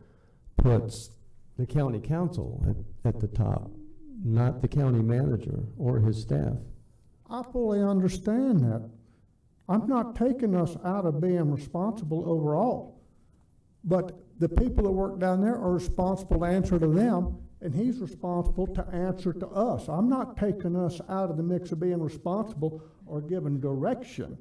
puts the county council at the top, not the county manager or his staff. I fully understand that. I'm not taking us out of being responsible overall. But the people that work down there are responsible to answer to them, and he's responsible to answer to us. I'm not taking us out of the mix of being responsible or giving direction.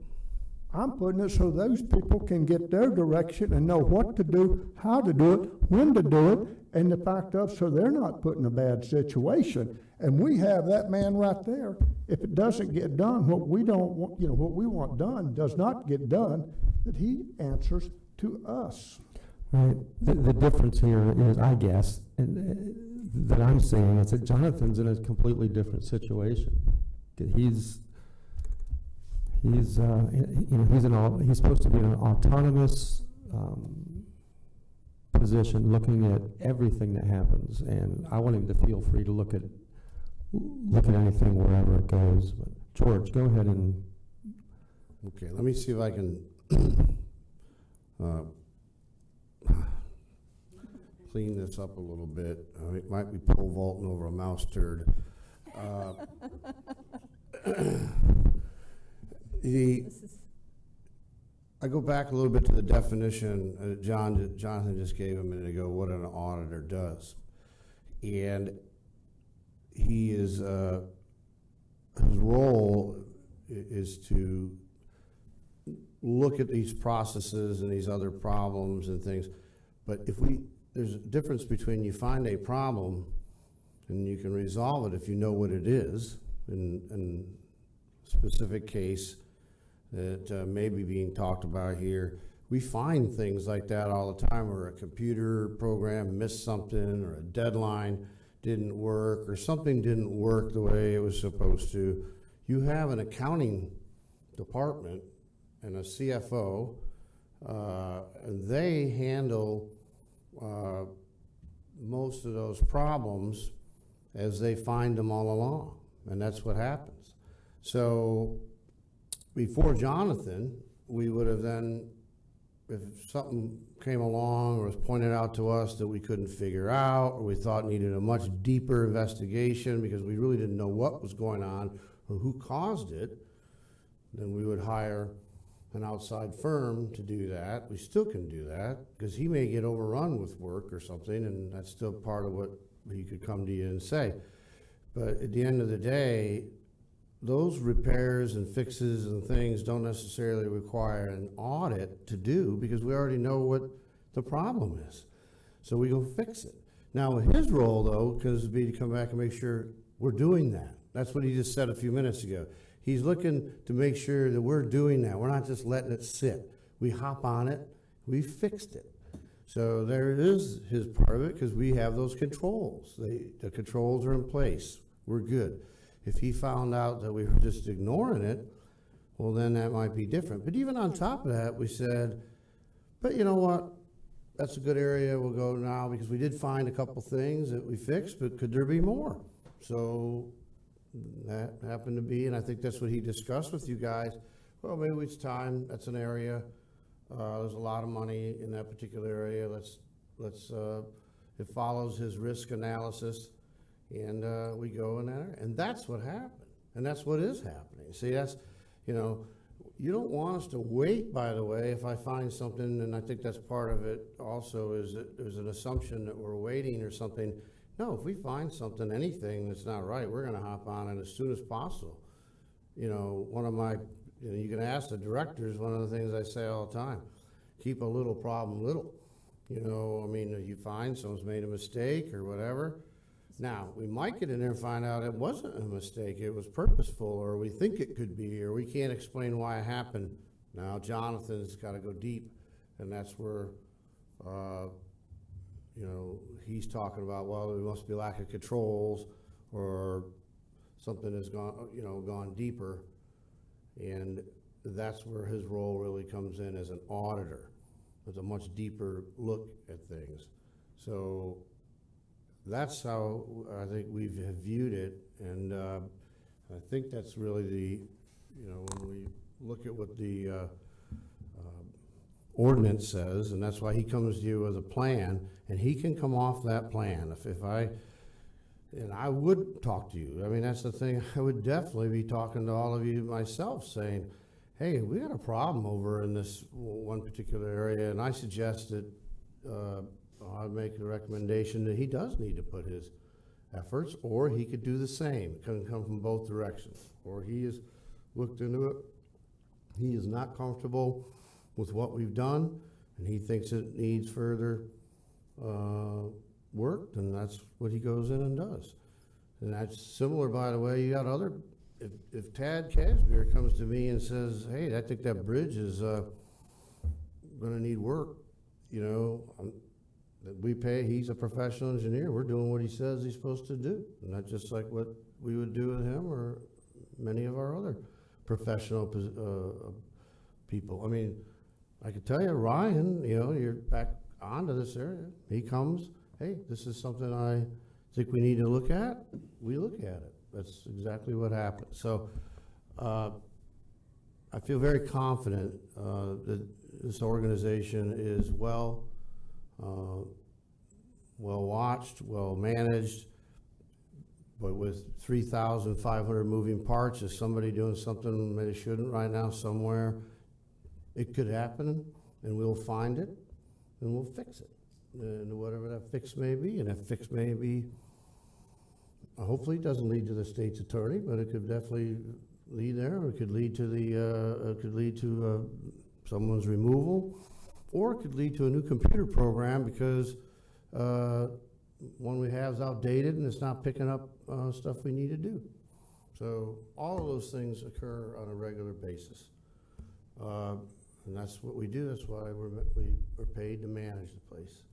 I'm putting it so those people can get their direction and know what to do, how to do it, when to do it, and the fact of so they're not put in a bad situation. And we have that man right there. If it doesn't get done, what we don't want, what we want done does not get done, that he answers to us. Right. The difference here is, I guess, that I'm seeing is that Jonathan's in a completely different situation. He's he's supposed to be in an autonomous position, looking at everything that happens, and I want him to feel free to look at anything wherever it goes. But George, go ahead and. Okay, let me see if I can clean this up a little bit. It might be pole vaulting over a mouse turd. I go back a little bit to the definition Jonathan just gave a minute ago, what an auditor does. And he is, his role is to look at these processes and these other problems and things. But there's a difference between you find a problem and you can resolve it if you know what it is, in a specific case that may be being talked about here. We find things like that all the time, where a computer program missed something, or a deadline didn't work, or something didn't work the way it was supposed to. You have an accounting department and a CFO, and they handle most of those problems as they find them all along, and that's what happens. So before Jonathan, we would have then, if something came along or was pointed out to us that we couldn't figure out, or we thought needed a much deeper investigation because we really didn't know what was going on or who caused it, then we would hire an outside firm to do that. We still can do that because he may get overrun with work or something, and that's still part of what he could come to you and say. But at the end of the day, those repairs and fixes and things don't necessarily require an audit to do, because we already know what the problem is. So we go fix it. Now his role, though, could be to come back and make sure we're doing that. That's what he just said a few minutes ago. He's looking to make sure that we're doing that. We're not just letting it sit. We hop on it, we fixed it. So there is his part of it, because we have those controls. The controls are in place. We're good. If he found out that we were just ignoring it, well, then that might be different. But even on top of that, we said, but you know what? That's a good area. We'll go now, because we did find a couple things that we fixed, but could there be more? So that happened to be, and I think that's what he discussed with you guys. Well, maybe it's time. That's an area. There's a lot of money in that particular area. It follows his risk analysis. And we go in there, and that's what happened, and that's what is happening. See, you don't want us to wait, by the way, if I find something, and I think that's part of it also, is that there's an assumption that we're waiting or something. No, if we find something, anything that's not right, we're gonna hop on it as soon as possible. You can ask the directors, one of the things I say all the time, keep a little problem little. If you find someone's made a mistake or whatever, now, we might get in there and find out it wasn't a mistake, it was purposeful, or we think it could be, or we can't explain why it happened. Now Jonathan's gotta go deep, and that's where, you know, he's talking about, well, there must be lack of controls, or something has gone, you know, gone deeper. And that's where his role really comes in as an auditor, with a much deeper look at things. So that's how I think we have viewed it, and I think that's really the, you know, when we look at what the ordinance says, and that's why he comes to you with a plan, and he can come off that plan. And I would talk to you. I mean, that's the thing. I would definitely be talking to all of you myself, saying, hey, we got a problem over in this one particular area, and I suggest that I'd make the recommendation that he does need to put his efforts, or he could do the same. It can come from both directions. Or he has looked into it. He is not comfortable with what we've done, and he thinks it needs further work, and that's what he goes in and does. And that's similar, by the way, you got other, if Tad Casbier comes to me and says, hey, I think that bridge is gonna need work, you know, that we pay, he's a professional engineer, we're doing what he says he's supposed to do. And that's just like what we would do with him or many of our other professional people. I mean, I could tell you, Ryan, you know, you're back onto this area. He comes, hey, this is something I think we need to look at. We look at it. That's exactly what happened. So I feel very confident that this organization is well watched, well managed, but with 3,500 moving parts, is somebody doing something they shouldn't right now somewhere? It could happen, and we'll find it, and we'll fix it. And whatever that fix may be, and that fix may be, hopefully it doesn't lead to the state's attorney, but it could definitely lead there, or it could lead to someone's removal, or it could lead to a new computer program because one we have is outdated and it's not picking up stuff we need to do. So all of those things occur on a regular basis. And that's what we do. That's why we're paid to manage the place.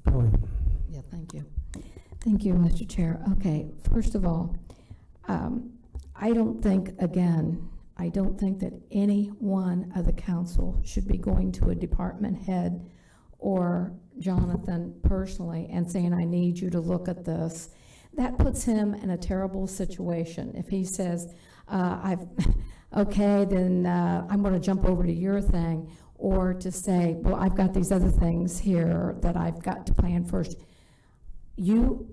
Billy. Yeah, thank you. Thank you, Mr. Chair. Okay, first of all, I don't think that any one of the council should be going to a department head or Jonathan personally and saying, I need you to look at this. That puts him in a terrible situation. If he says, okay, then I'm going to jump over to your thing, or to say, well, I've got these other things here that I've got to plan first. You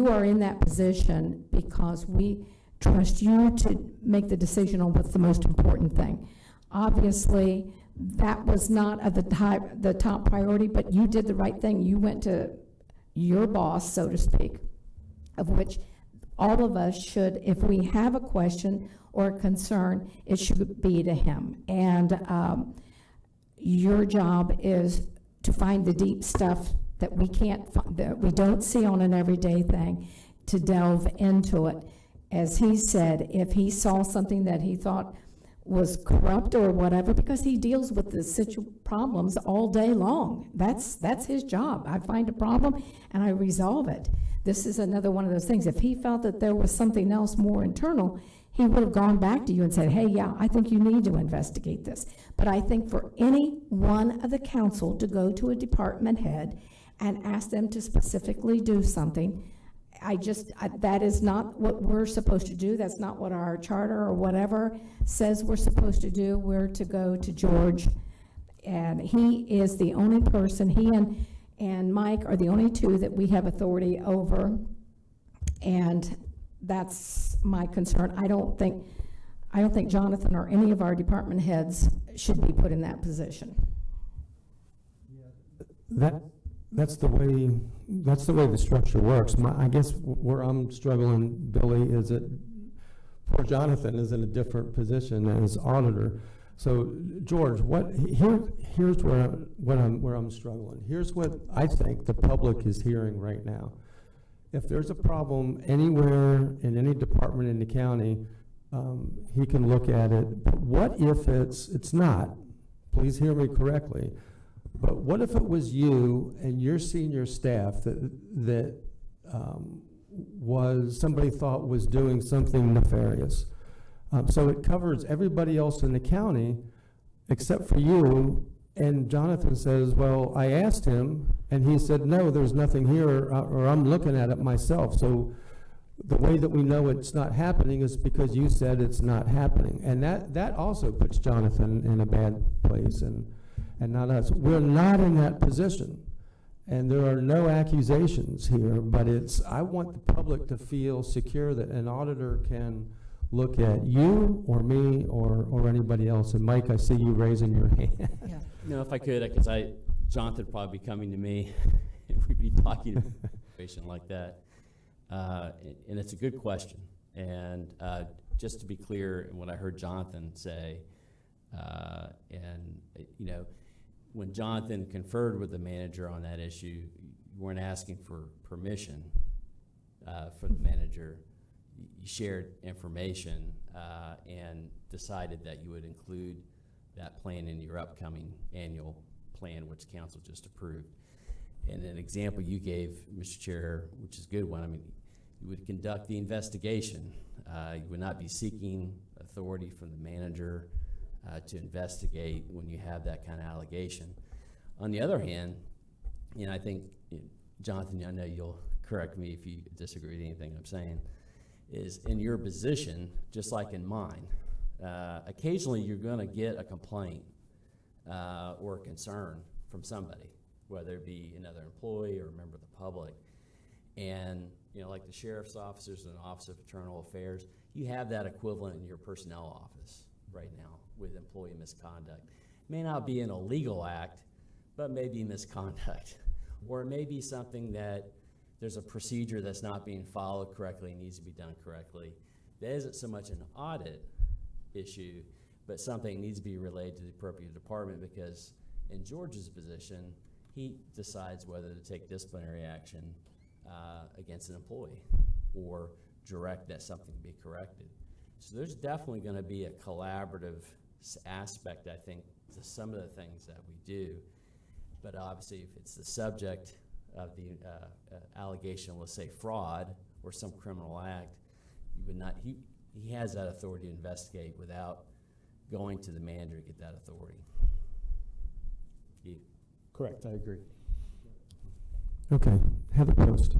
are in that position because we trust you to make the decision on what's the most important thing. Obviously, that was not at the top priority, but you did the right thing. You went to your boss, so to speak, of which all of us should, if we have a question or a concern, it should be to him. And your job is to find the deep stuff that we can't, that we don't see on an everyday thing, to delve into it. As he said, if he saw something that he thought was corrupt or whatever, because he deals with the problems all day long. That's his job. I find a problem and I resolve it. This is another one of those things. If he felt that there was something else more internal, he would have gone back to you and said, hey, yeah, I think you need to investigate this. But I think for any one of the council to go to a department head and ask them to specifically do something, that is not what we're supposed to do. That's not what our charter or whatever says we're supposed to do. We're to go to George, and he is the only person, he and Mike are the only two that we have authority over, and that's my concern. I don't think Jonathan or any of our department heads should be put in that position. That's the way the structure works. I guess where I'm struggling, Billy, is that poor Jonathan is in a different position as auditor. So George, here's where I'm struggling. Here's what I think the public is hearing right now. If there's a problem anywhere in any department in the county, he can look at it. But what if it's not? Please hear me correctly. But what if it was you and your senior staff that was somebody thought was doing something nefarious? So it covers everybody else in the county except for you. And Jonathan says, well, I asked him, and he said, no, there's nothing here, or I'm looking at it myself. So the way that we know it's not happening is because you said it's not happening. And that also puts Jonathan in a bad place, and not us. We're not in that position. And there are no accusations here, but I want the public to feel secure that an auditor can look at you or me or anybody else. And Mike, I see you raising your hand. Yeah. No, if I could, because Jonathan would probably be coming to me and we'd be talking about a situation like that. And it's a good question. And just to be clear in what I heard Jonathan say, when Jonathan conferred with the manager on that issue, you weren't asking for permission for the manager. You shared information and decided that you would include that plan in your upcoming annual plan, which council just approved. And an example you gave, Mr. Chair, which is a good one, I mean, you would conduct the investigation. You would not be seeking authority from the manager to investigate when you have that kind of allegation. On the other hand, I think, Jonathan, I know you'll correct me if you disagree with anything I'm saying, is in your position, just like in mine, occasionally you're going to get a complaint or a concern from somebody, whether it be another employee or a member of the public. And, like the sheriff's officers and the Office of Internal Affairs, you have that equivalent in your personnel office right now with employee misconduct. It may not be an illegal act, but maybe misconduct. Or it may be something that there's a procedure that's not being followed correctly and needs to be done correctly. That isn't so much an audit issue, but something needs to be relayed to the appropriate department, because in George's position, he decides whether to take disciplinary action against an employee or direct that something be corrected. So there's definitely going to be a collaborative aspect, I think, to some of the things that we do. But obviously, if it's the subject of the allegation, let's say fraud or some criminal act, you would not. He has that authority to investigate without going to the manager to get that authority. Correct, I agree. Okay, Heather Post.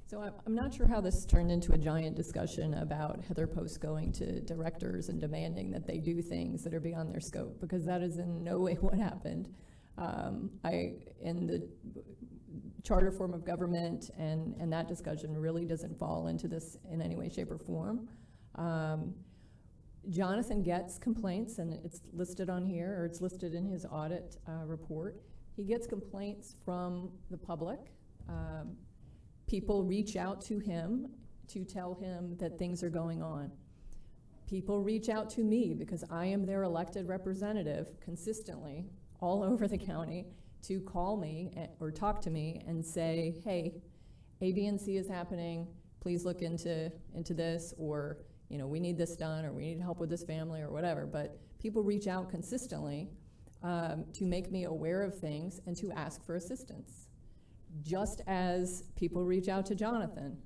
So I'm not sure how this turned into a giant discussion about Heather Post going to directors and demanding that they do things that are beyond their scope, because that is in no way what happened. In the charter form of government, and that discussion really doesn't fall into this in any way, shape, or form. Jonathan gets complaints, and it's listed on here, or it's listed in his audit report. He gets complaints from the public. People reach out to him to tell him that things are going on. People reach out to me because I am their elected representative consistently all over the county to call me or talk to me and say, hey, A, B, and C is happening. Please look into this, or we need this done, or we need help with this family, or whatever. But people reach out consistently to make me aware of things and to ask for assistance. Just as people reach out to Jonathan,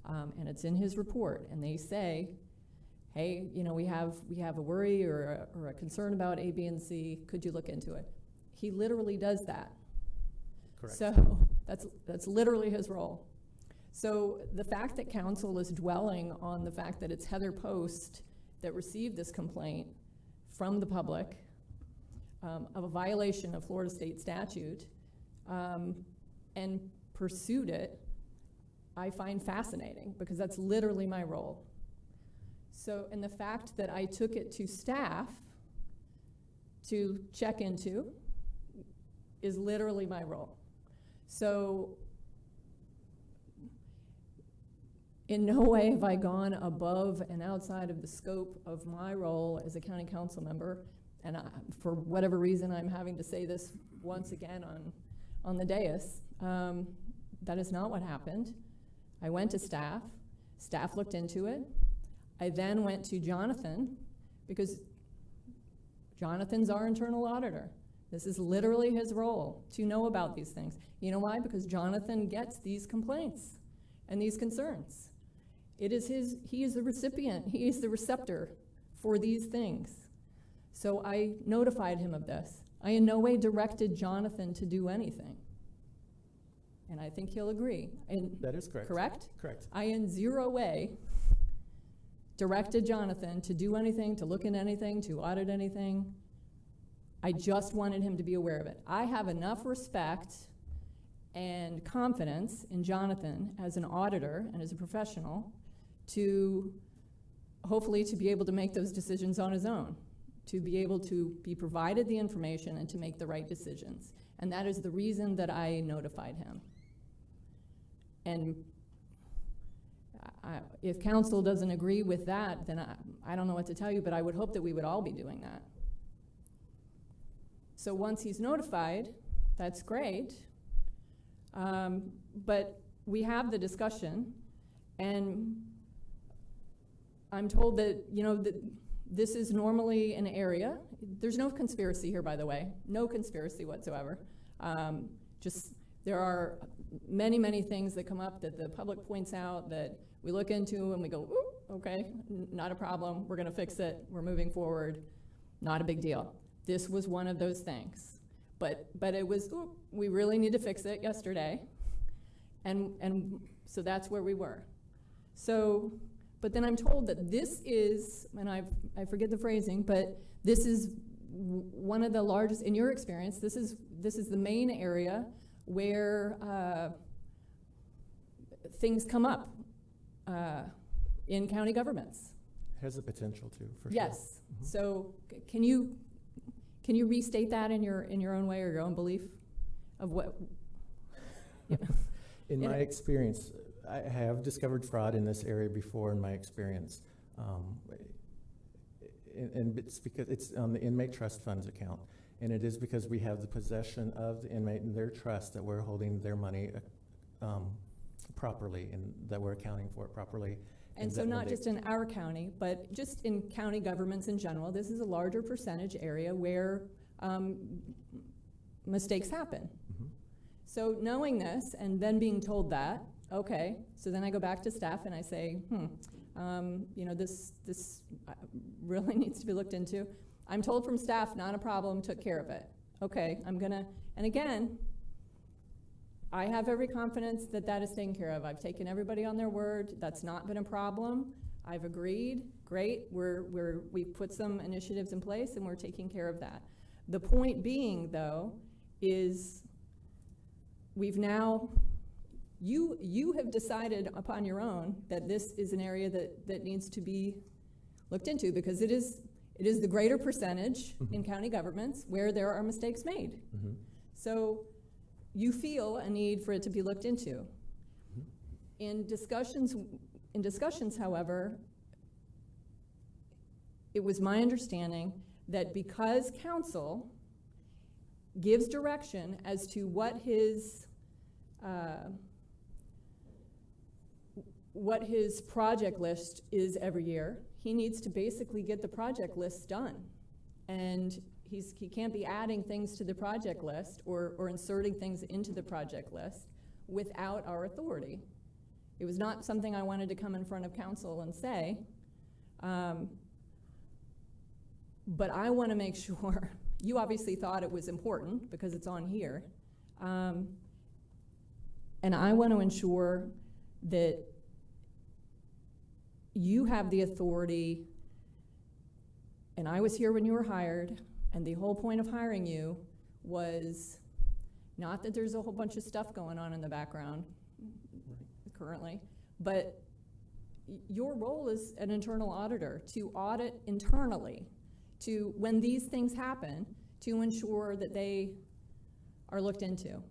and it's in his report, and they say, hey, we have a worry or a concern about A, B, and C. Could you look into it? He literally does that. Correct. So that's literally his role. So the fact that council is dwelling on the fact that it's Heather Post that received this complaint from the public of a violation of Florida state statute and pursued it, I find fascinating, because that's literally my role. So, and the fact that I took it to staff to check into is literally my role. So in no way have I gone above and outside of the scope of my role as a county council member, and for whatever reason I'm having to say this once again on the dais. That is not what happened. I went to staff looked into it. I then went to Jonathan, because Jonathan's our internal auditor. This is literally his role, to know about these things. You know why? Because Jonathan gets these complaints and these concerns. He is the recipient, he is the receptor for these things. So I notified him of this. I in no way directed Jonathan to do anything. And I think he'll agree. That is correct. Correct? Correct. I in zero way directed Jonathan to do anything, to look into anything, to audit anything. I just wanted him to be aware of it. I have enough respect and confidence in Jonathan as an auditor and as a professional to hopefully to be able to make those decisions on his own, to be able to be provided the information and to make the right decisions. And that is the reason that I notified him. And if council doesn't agree with that, then I don't know what to tell you, but I would hope that we would all be doing that. So once he's notified, that's great. But we have the discussion, and I'm told that, you know, that this is normally an area. There's no conspiracy here, by the way. No conspiracy whatsoever. Just there are many, many things that come up that the public points out that we look into and we go, ooh, okay, not a problem. We're going to fix it. We're moving forward. Not a big deal. This was one of those things. But it was, ooh, we really need to fix it yesterday. And so that's where we were. So, but then I'm told that this is, and I forget the phrasing, but this is one of the largest, in your experience, this is the main area where things come up in county governments. It has the potential to, for yes. sure. Mm-hmm. So can you restate that in your own way or your own belief of what? Yeah. In my experience, I have discovered fraud in this area before in my experience. And it's because it's on the inmate trust funds account. And it is because we have the possession of the inmate and their trust that we're holding their money properly and that we're accounting for it properly. And so not just in our county, but just in county governments in general, this is a larger percentage area where mistakes happen. Mm-hmm. So knowing this and then being told that, okay, so then I go back to staff and I say, you know, this really needs to be looked into. I'm told from staff, not a problem, took care of it. Okay, and again, I have every confidence that that is taken care of. I've taken everybody on their word. That's not been a problem. I've agreed. Great. We've put some initiatives in place and we're taking care of that. The point being, though, is we've now, you have decided upon your own that this is an area that needs to be looked into because it is the greater percentage in county governments where there are mistakes made. Mm-hmm. So you feel a need for it to be looked into. In discussions, however, it was my understanding that because council gives direction as to what his project list is every year, he needs to basically get the project list done. And he can't be adding things to the project list or inserting things into the project list without our authority. It was not something I wanted to come in front of council and say, but I want to make sure, you obviously thought it was important because it's on here, and I want to ensure that you have the authority, and I was here when you were hired, and the whole point of hiring you was not that there's a whole bunch of stuff going on in the background currently, but your role is an internal auditor to audit internally, to when these things happen, to ensure that they are looked into,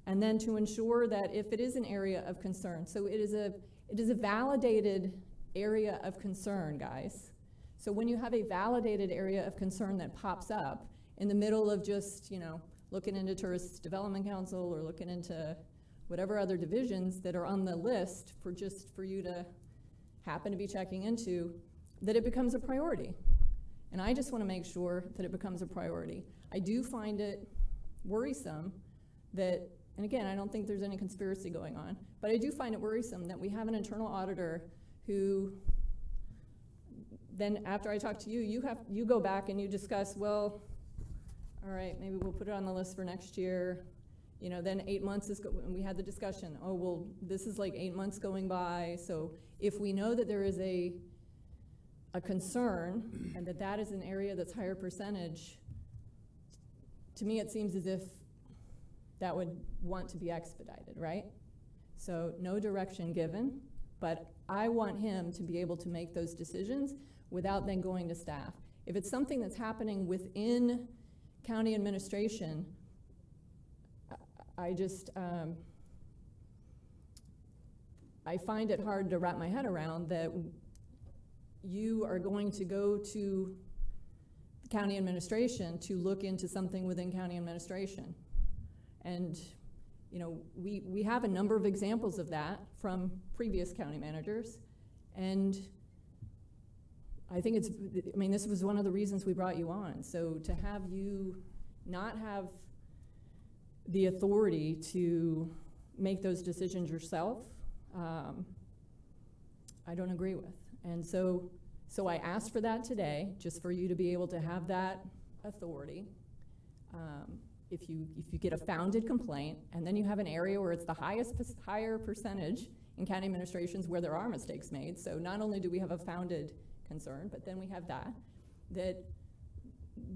and then to ensure that if it is an area of concern, so it is a validated area of concern, guys. So when you have a validated area of concern that pops up in the middle of just, you know, looking into Tourist Development Council or looking into whatever other divisions that are on the list for you to happen to be checking into, that it becomes a priority. And I just want to make sure that it becomes a priority. I do find it worrisome that, and again, I don't think there's any conspiracy going on, but I do find it worrisome that we have an internal auditor who then, after I talk to you, you go back and you discuss, well, all right, maybe we'll put it on the list for next year. You know, then 8 months and we had the discussion, oh, well, this is like 8 months going by, so if we know that there is a concern and that is an area that's higher percentage, to me it seems as if that would want to be expedited, right? So no direction given, but I want him to be able to make those decisions without then going to staff. If it's something that's happening within county administration, I just, I find it hard to wrap my head around that you are going to go to county administration to look into something within county administration. And you know, we have a number of examples of that from previous county managers, and I think this was one of the reasons we brought you on. So to have you not have the authority to make those decisions yourself, I don't agree with. And so I asked for that today, just for you to be able to have that authority. If you get a founded complaint, and then you have an area where it's the higher percentage in county administrations where there are mistakes made. So not only do we have a founded concern, but then we have that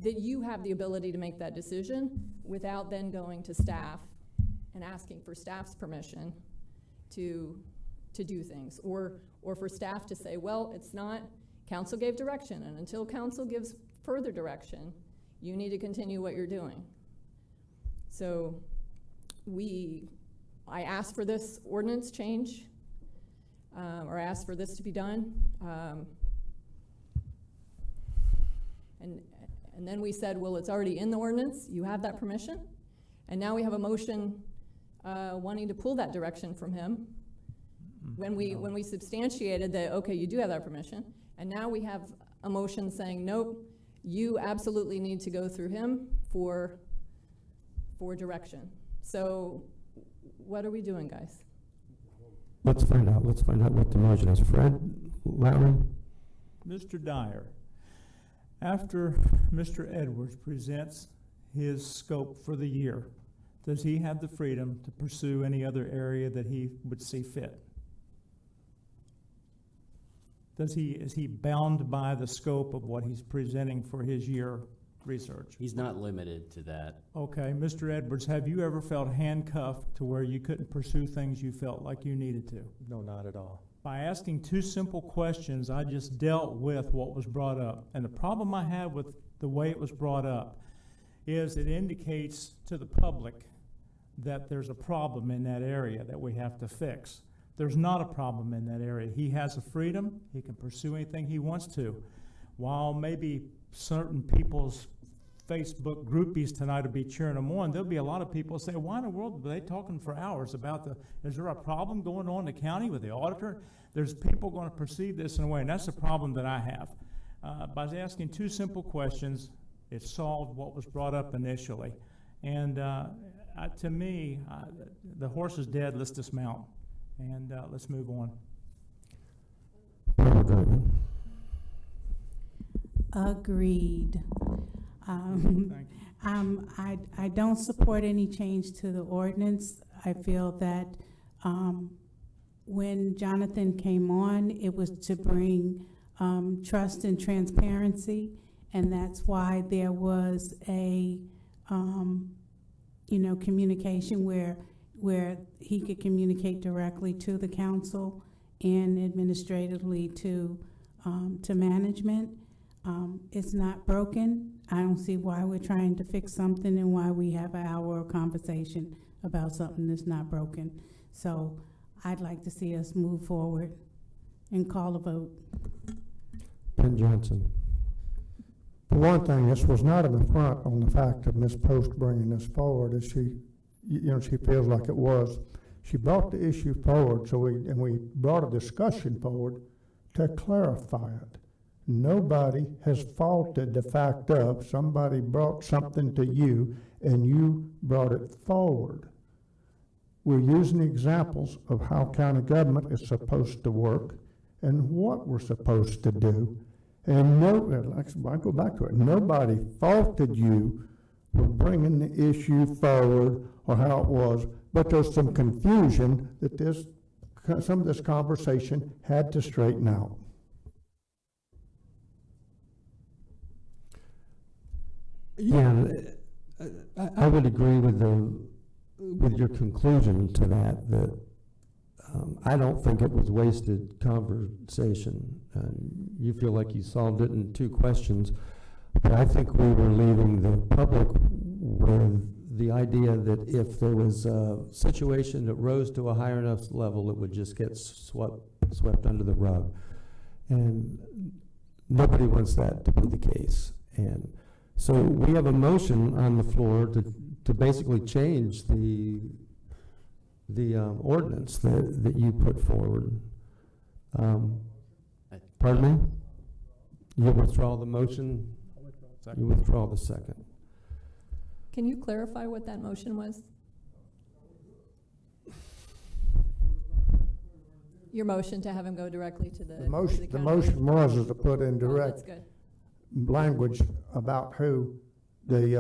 you have the ability to make that decision without then going to staff and asking for staff's permission to do things, or for staff to say, well, it's not, council gave direction, and until council gives further direction, you need to continue what you're doing. So I asked for this ordinance change, or asked for this to be done, and then we said, well, it's already in the ordinance, you have that permission, and now we have a motion wanting to pull that direction from him when we substantiated that, okay, you do have that permission, and now we have a motion saying, nope, you absolutely need to go through him for direction. So what are we doing, guys? Let's find out what the motion is. Fred, Lowry? Mr. Dyer, after Mr. Edwards presents his scope for the year, does he have the freedom to pursue any other area that he would see fit? Is he bound by the scope of what he's presenting for his year research? He's not limited to that. Okay, Mr. Edwards, have you ever felt handcuffed to where you couldn't pursue things you felt like you needed to? No, not at all. By asking two simple questions, I just dealt with what was brought up. And the problem I have with the way it was brought up is it indicates to the public that there's a problem in that area that we have to fix. There's not a problem in that area. He has a freedom. He can pursue anything he wants to. While maybe certain people's Facebook groupies tonight will be cheering them on, there'll be a lot of people say, why in the world are they talking for hours about is there a problem going on in the county with the auditor? There's people going to perceive this in a way, and that's the problem that I have. By asking two simple questions, it solved what was brought up initially. And to me, the horse is dead, let's dismount, and let's move on. Agreed. I don't support any change to the ordinance. I feel that when Jonathan came on, it was to bring trust and transparency, and that's why there was a communication where he could communicate directly to the council and administratively to management. It's not broken. I don't see why we're trying to fix something and why we have an hour of conversation about something that's not broken. So I'd like to see us move forward and call a vote. Ben Johnson. For one thing, this was not an affront on the fact of Ms. Post bringing this forward, as she feels like it was. She brought the issue forward, we brought a discussion forward to clarify it. Nobody has faulted the fact of somebody brought something to you and you brought it forward. We're using examples of how county government is supposed to work and what we're supposed to do. And I go back to it, nobody faulted you for bringing the issue forward or how it was, but there's some confusion that some of this conversation had to straighten out. Yeah, I would agree with your conclusion to that I don't think it was wasted conversation. You feel like you solved it in 2 questions, but I think we were leaving the public with the idea that if there was a situation that rose to a higher enough level, it would just get swept under the rug. And nobody wants that to be the case. And so we have a motion on the floor to basically change the ordinance that you put forward. Pardon me? You withdraw the motion? You withdraw the second. Can you clarify what that motion was? Your motion to have him go directly to the The county? motion was to put in Oh, direct that's good. language about who the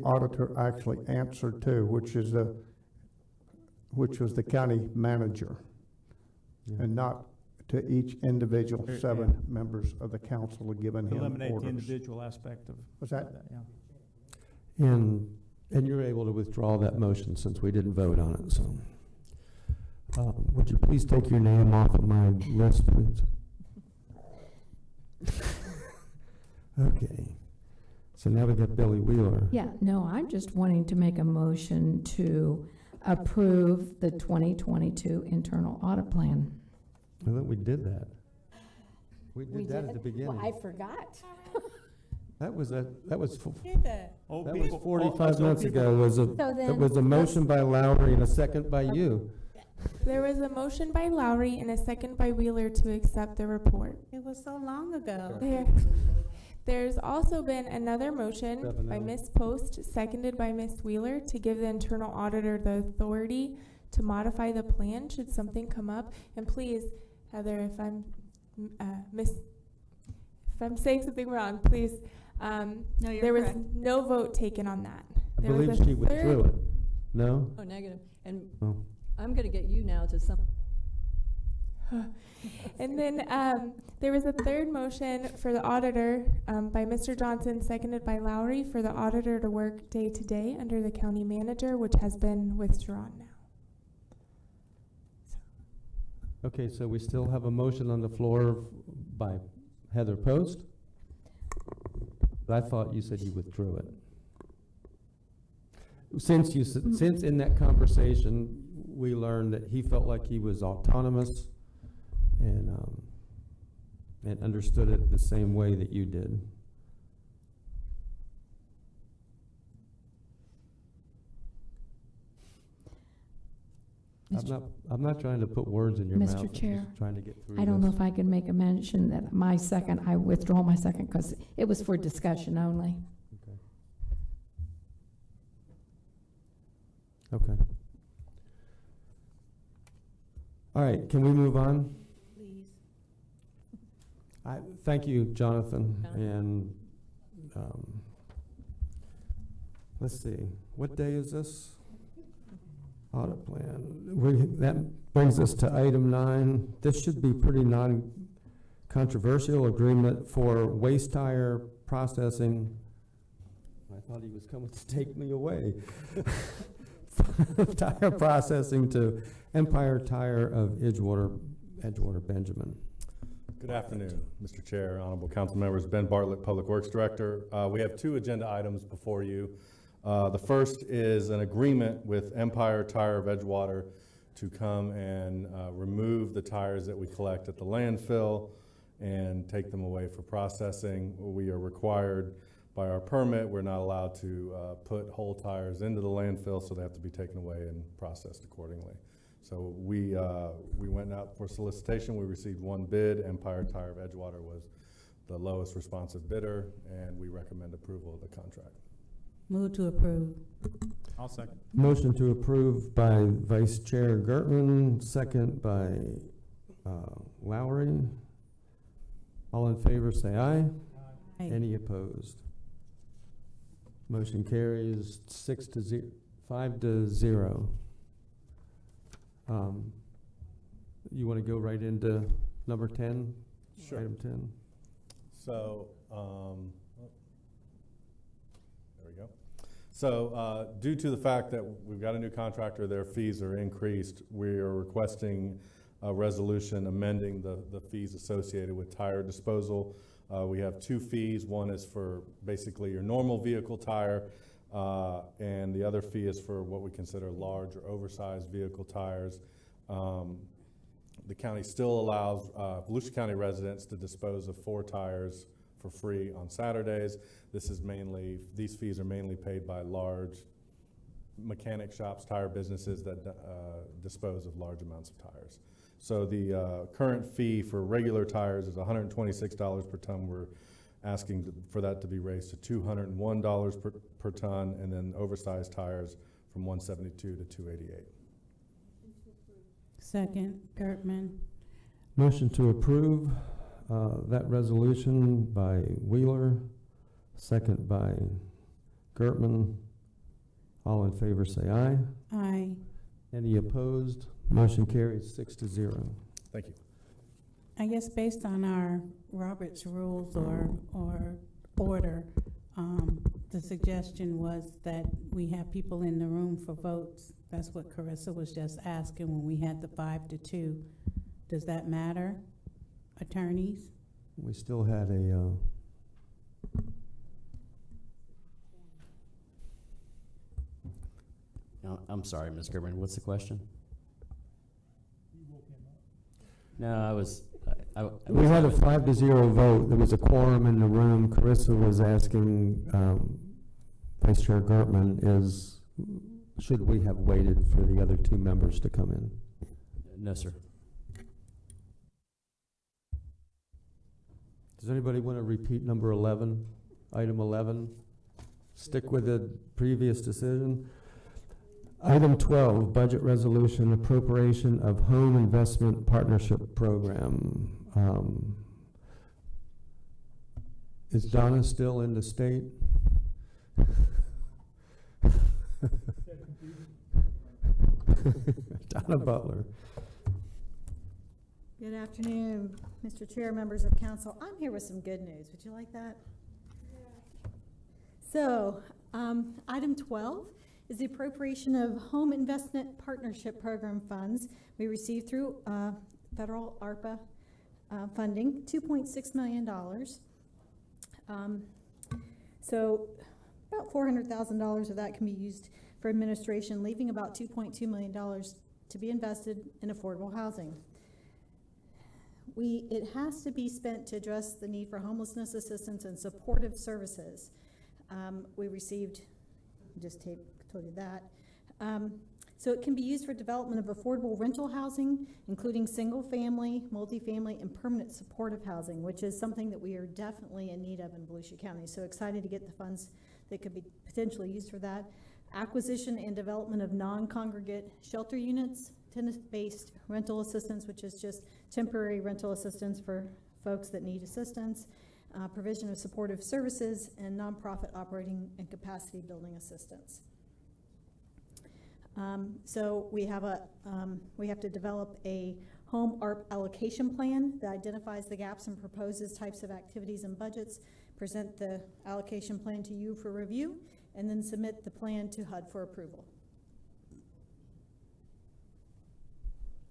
auditor actually answered to, which was the county manager, and not to each individual 7 members of the council have given him Eliminate the orders. individual aspect of. What's that? Yeah. And you're able to withdraw that motion since we didn't vote on it, so. Would you please take your name off of my list, please? Okay. So now we got Billy Wheeler. Yeah, no, I'm just wanting to make a motion to approve the 2022 internal audit plan. I thought we did that. We did that at the beginning. Well, I forgot. That was 45 45 minutes ago. It was a motion by Lowry and a second by you. There was a motion by Lowry and a second by Wheeler to accept the report. It was so long ago. There's also been another motion by 7-0. Ms. Post, seconded by Ms. Wheeler, to give the internal auditor the authority to modify the plan should something come up. And please, Heather, if I'm saying something wrong, please. No, you're there was correct. no vote taken on that. I There was believe a she withdrew it. No? Oh, negative. And Oh. I'm going to get you now to some. And then there was a third motion for the auditor by Mr. Johnson, seconded by Lowry, for the auditor to work day to day under the county manager, which has been withdrawn now. Okay, so we still have a motion on the floor by Heather Post. But I thought you said you withdrew it. Since in that conversation, we learned that he felt like he was autonomous and understood it the same way that you did. I'm not trying to put words in your mouth. Mr. Chair, I'm just trying to get through I don't know this. if I can make a mention that I withdraw my second because it was for discussion only. Okay. All right, can we move on? Please. Thank you, Jonathan, and, let's see, what day is this? Audit plan. That brings us to item 9. This should be pretty non-controversial. Agreement for waste tire processing. I thought he was coming to take me away. Tire processing to Empire Tire of Edgewater, Benjamin. Good afternoon, Mr. Chair, honorable council members. Ben Bartlett, Public Works Director. We have 2 agenda items before you. The first is an agreement with Empire Tire of Edgewater to come and remove the tires that we collect at the landfill and take them away for processing. We are required by our permit, we're not allowed to put whole tires into the landfill, so they have to be taken away and processed accordingly. So we went out for solicitation, we received one bid, Empire Tire of Edgewater was the lowest responsive bidder, and we recommend approval of the contract. Move to approve. I'll second. Motion to approve by Vice Chair Gertman, second by Lowry. All in favor, say aye. Aye. Any opposed? Motion carries 5 to 0. You want to go right into number 10? Sure. Item 10. So, there we go. So, due to the fact that we've got a new contractor, their fees are increased, we are requesting a resolution amending the fees associated with tire disposal. We have two fees. One is for basically your normal vehicle tire, and the other fee is for what we consider large or oversized vehicle tires. The county still allows Volusia County residents to dispose of 4 tires for free on Saturdays. These fees are mainly paid by large mechanic shops, tire businesses that dispose of large amounts of tires. So the current fee for regular tires is $126 per ton. We're asking for that to be raised to $201 per ton, and then oversized tires from $172 to $288. Second, Gertman. Motion to approve that resolution by Wheeler, second by Gertman. All in favor say aye. Aye. Any opposed? Motion carries 6 to 0. Thank you. I guess based on our Robert's rules or order, the suggestion was that we have people in the room for votes. That's what Carissa was just asking when we had the 5 to 2. Does that matter, attorneys? We still had a I'm sorry, Ms. Gerben, what's the question? No, I was we had a 5 to 0 vote. There was a quorum in the room. Carissa was asking Vice Chair Gertman, should we have waited for the other 2 members to come in? No, sir. Does anybody want to repeat number 11, item 11? Stick with the previous decision. Item 12, budget resolution, appropriation of home investment partnership program. Is Donna still in the state? Donna Butler. Good afternoon, Mr. Chair, members of council. I'm here with some good news. Would you like that? Yeah. So, item 12 is the appropriation of home investment partnership program funds we received through federal ARPA funding, $2.6 million. So about $400,000 of that can be used for administration, leaving about $2.2 million to be invested in affordable housing. It has to be spent to address the need for homelessness assistance and supportive services. We received, just told you that. So it can be used for development of affordable rental housing, including single family, multifamily, and permanent supportive housing, which is something that we are definitely in need of in Volusia County. So excited to get the funds that could be potentially used for that. Acquisition and development of non-congregate shelter units, tenant-based rental assistance, which is just temporary rental assistance for folks that need assistance, provision of supportive services, and nonprofit operating and capacity building assistance. So we have to develop a home ARP allocation plan that identifies the gaps and proposes types of activities and budgets, present the allocation plan to you for review, and then submit the plan to HUD for approval.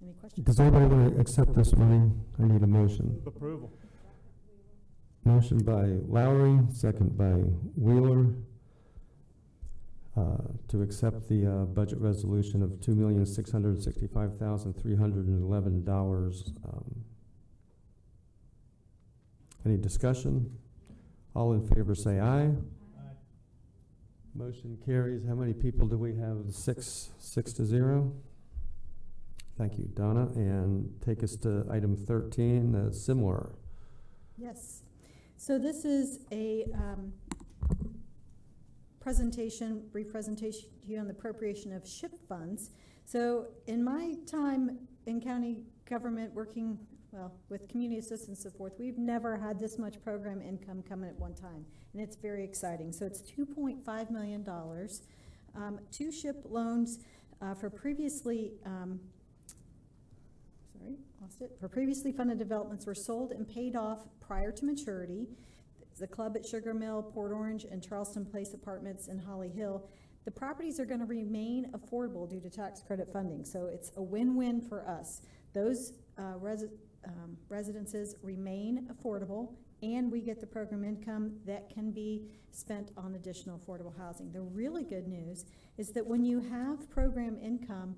Any questions? Does anybody want to accept this money? I need a motion. Approval. Motion by Lowry, second by Wheeler, to accept the budget resolution of $2,665,311. Any discussion? All in favor say aye. Motion carries. How many people do we have? 6 to 0. Thank you, Donna. And take us to item 13, similar. Yes. So this is a brief presentation to you on the appropriation of SHIP funds. So in my time in county government working, well, with community assistance and so forth, we've never had this much program income coming at one time, and it's very exciting. So it's $2.5 million. 2 SHIP loans for previously, for previously funded developments were sold and paid off prior to maturity. The club at Sugar Mill, Port Orange, and Charleston Place Apartments in Holly Hill. The properties are going to remain affordable due to tax credit funding, so it's a win-win for us. Those residences remain affordable, and we get the program income that can be spent on additional affordable housing. The really good news is that when you have program income,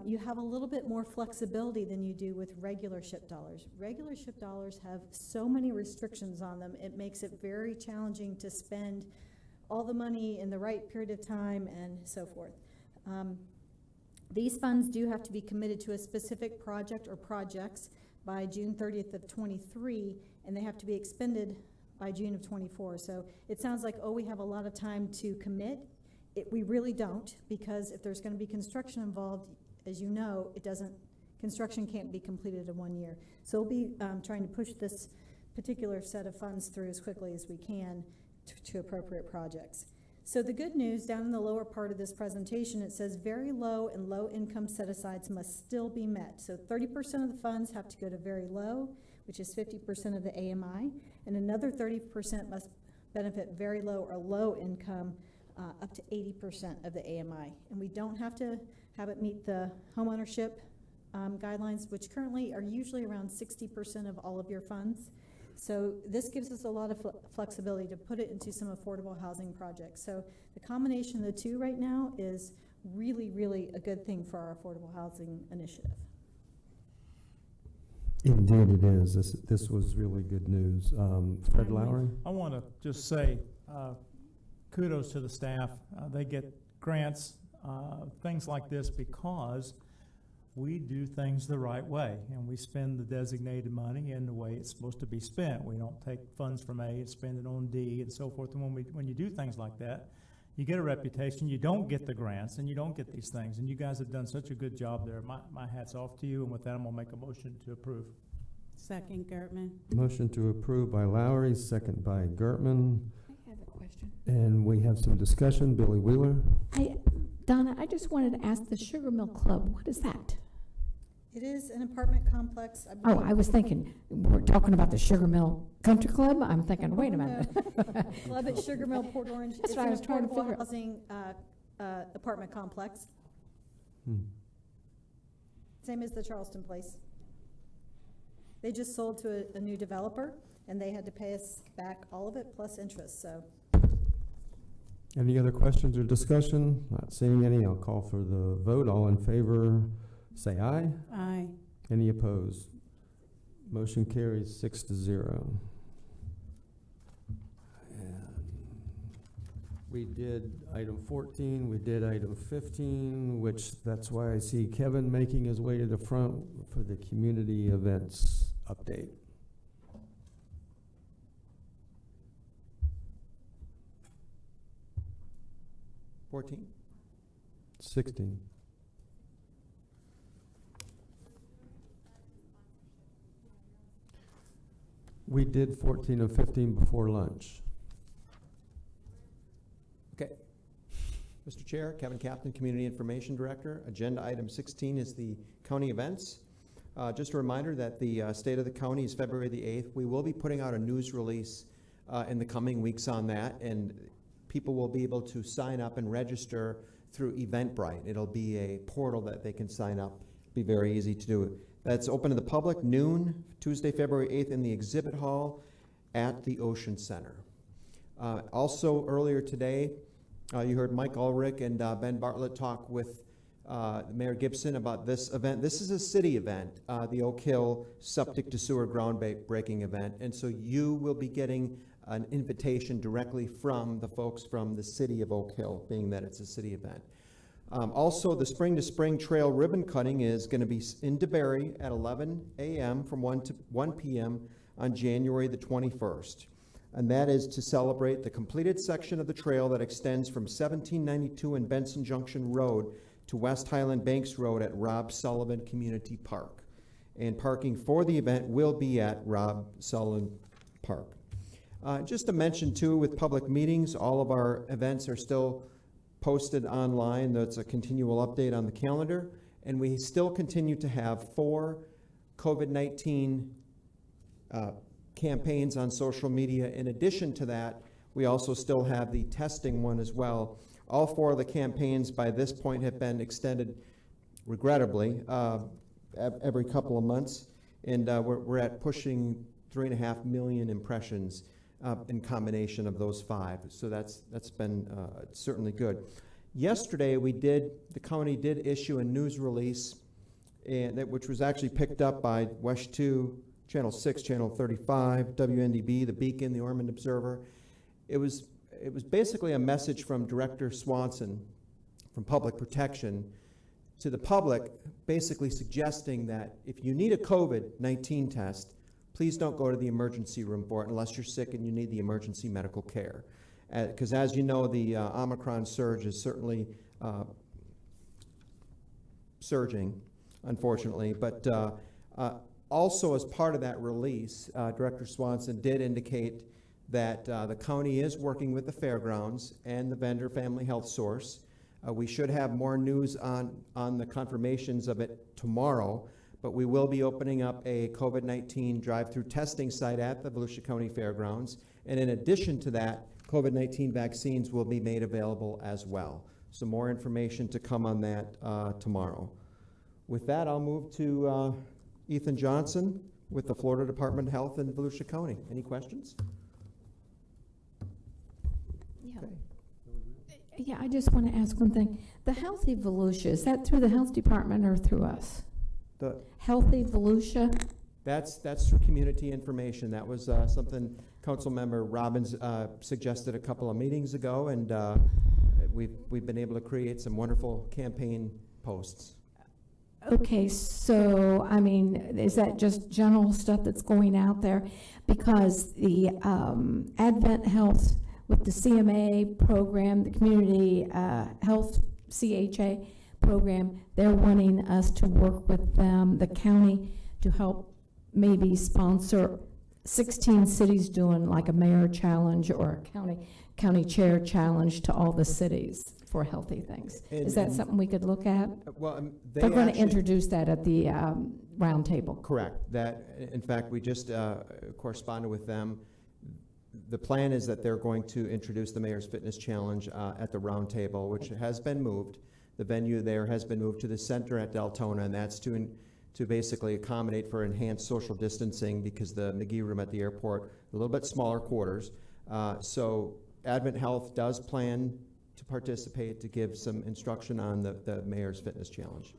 you have a little bit more flexibility than you do with regular SHIP dollars. Regular SHIP dollars have so many restrictions on them, it makes it very challenging to spend all the money in the right period of time and so forth. These funds do have to be committed to a specific project or projects by June 30th of 23, and they have to be expended by June of 24. So it sounds like, oh, we have a lot of time to commit. We really don't, because if there's going to be construction involved, as you know, construction can't be completed in 1 year. So we'll be trying to push this particular set of funds through as quickly as we can to appropriate projects. So the good news, down in the lower part of this presentation, it says very low and low income set-asides must still be met. So 30% of the funds have to go to very low, which is 50% of the AMI, and another 30% must benefit very low or low income, up to 80% of the AMI. And we don't have to have it meet the homeownership guidelines, which currently are usually around 60% of all of your funds. So this gives us a lot of flexibility to put it into some affordable housing projects. So the combination of the two right now is really, really a good thing for our affordable housing initiative. Indeed it is. This was really good news. Fred Lowry? I want to just say kudos to the staff. They get grants, things like this, because we do things the right way, and we spend the designated money in the way it's supposed to be spent. We don't take funds from A and spend it on D and so forth. And when you do things like that, you get a reputation. You don't get the grants, and you don't get these things. And you guys have done such a good job there. My hat's off to you. And with that, I'm gonna make a motion to approve. Second, Gertman. Motion to approve by Lowry, second by Gertman. I have a question. And we have some discussion. Billy Wheeler? Donna, I just wanted to ask the Sugar Mill Club, what is that? It is an apartment complex. Oh, I was thinking, we're talking about the Sugar Mill Country Club? I'm thinking, wait a minute. Club at Sugar Mill, Port Orange. That's what I was trying to figure out. Housing apartment complex. Same as the Charleston Place. They just sold to a new developer, and they had to pay us back all of it plus interest, so. Any other questions or discussion? Not seeing any. I'll call for the vote. All in favor, say aye. Aye. Any opposed? Motion carries 6-0. And we did item 14, we did item 15, which that's why I see Kevin making his way to the front for the community events update. $14. 16. We did 14 and 15 before lunch. Okay. Mr. Chair, Kevin Captain, Community Information Director. Agenda item 16 is the county events. Just a reminder that the state of the county is February the 8th. We will be putting out a news release in the coming weeks on that, and people will be able to sign up and register through Eventbrite. It'll be a portal that they can sign up. It'll be very easy to do. That's open to the public, noon, Tuesday, February 8th, in the exhibit hall at the Ocean Center. Also, earlier today, you heard Mike Ulrich and Ben Bartlett talk with Mayor Gibson about this event. This is a city event, the Oak Hill Septic to Sewer groundbreaking event, and so you will be getting an invitation directly from the folks from the city of Oak Hill, being that it's a city event. Also, the Spring to Spring Trail ribbon cutting is going to be in DeBerry at 11 a.m. from 1 p.m. on January the 21st. And that is to celebrate the completed section of the trail that extends from 1792 and Benson Junction Road to West Highland Banks Road at Rob Sullivan Community Park. And parking for the event will be at Rob Sullivan Park. Just to mention too, with public meetings, all of our events are still posted online. That's a continual update on the calendar. And we still continue to have 4 COVID-19 campaigns on social media. In addition to that, we also still have the testing one as well. All 4 of the campaigns by this point have been extended, regrettably, every couple of months. And we're at pushing 3.5 million impressions in combination of those 5. So that's been certainly good. Yesterday, the county did issue a news release, which was actually picked up by WESH 2, Channel 6, Channel 35, WNDB, The Beacon, The Ormond Observer. It was basically a message from Director Swanson from Public Protection to the public, basically suggesting that if you need a COVID-19 test, please don't go to the emergency room for it unless you're sick and you need the emergency medical care. Because as you know, the Omicron surge is certainly surging, unfortunately. But also as part of that release, Director Swanson did indicate that the county is working with the fairgrounds and the vendor Family Health Source. We should have more news on the confirmations of it tomorrow, but we will be opening up a COVID-19 drive-through testing site at the Volusia County Fairgrounds. And in addition to that, COVID-19 vaccines will be made available as well. So more information to come on that tomorrow. With that, I'll move to Ethan Johnson with the Florida Department of Health in Volusia County. Any questions? Yeah. Yeah, I just want to ask one thing. The Healthy Volusia, is that through the Health Department or through us? The Healthy Volusia? That's through community information. That was something Councilmember Robbins suggested a couple of meetings ago, and we've been able to create some wonderful campaign posts. Okay, so, I mean, is that just general stuff that's going out there? Because the Advent Health with the CMA program, the Community Health CHA program, they're wanting us to work with them, the county, to help maybe sponsor 16 cities doing like a mayor challenge or a county chair challenge to all the cities for healthy things. Is that something we could look at? Well, they're going to introduce that at the round table. Correct. That, in fact, we just corresponded with them. The plan is that they're going to introduce the Mayor's Fitness Challenge at the round table, which has been moved. The venue there has been moved to the center at Deltona, and that's to basically accommodate for enhanced social distancing because the McGee Room at the airport, a little bit smaller quarters. So Advent Health does plan to participate to give some instruction on the Mayor's Fitness Challenge.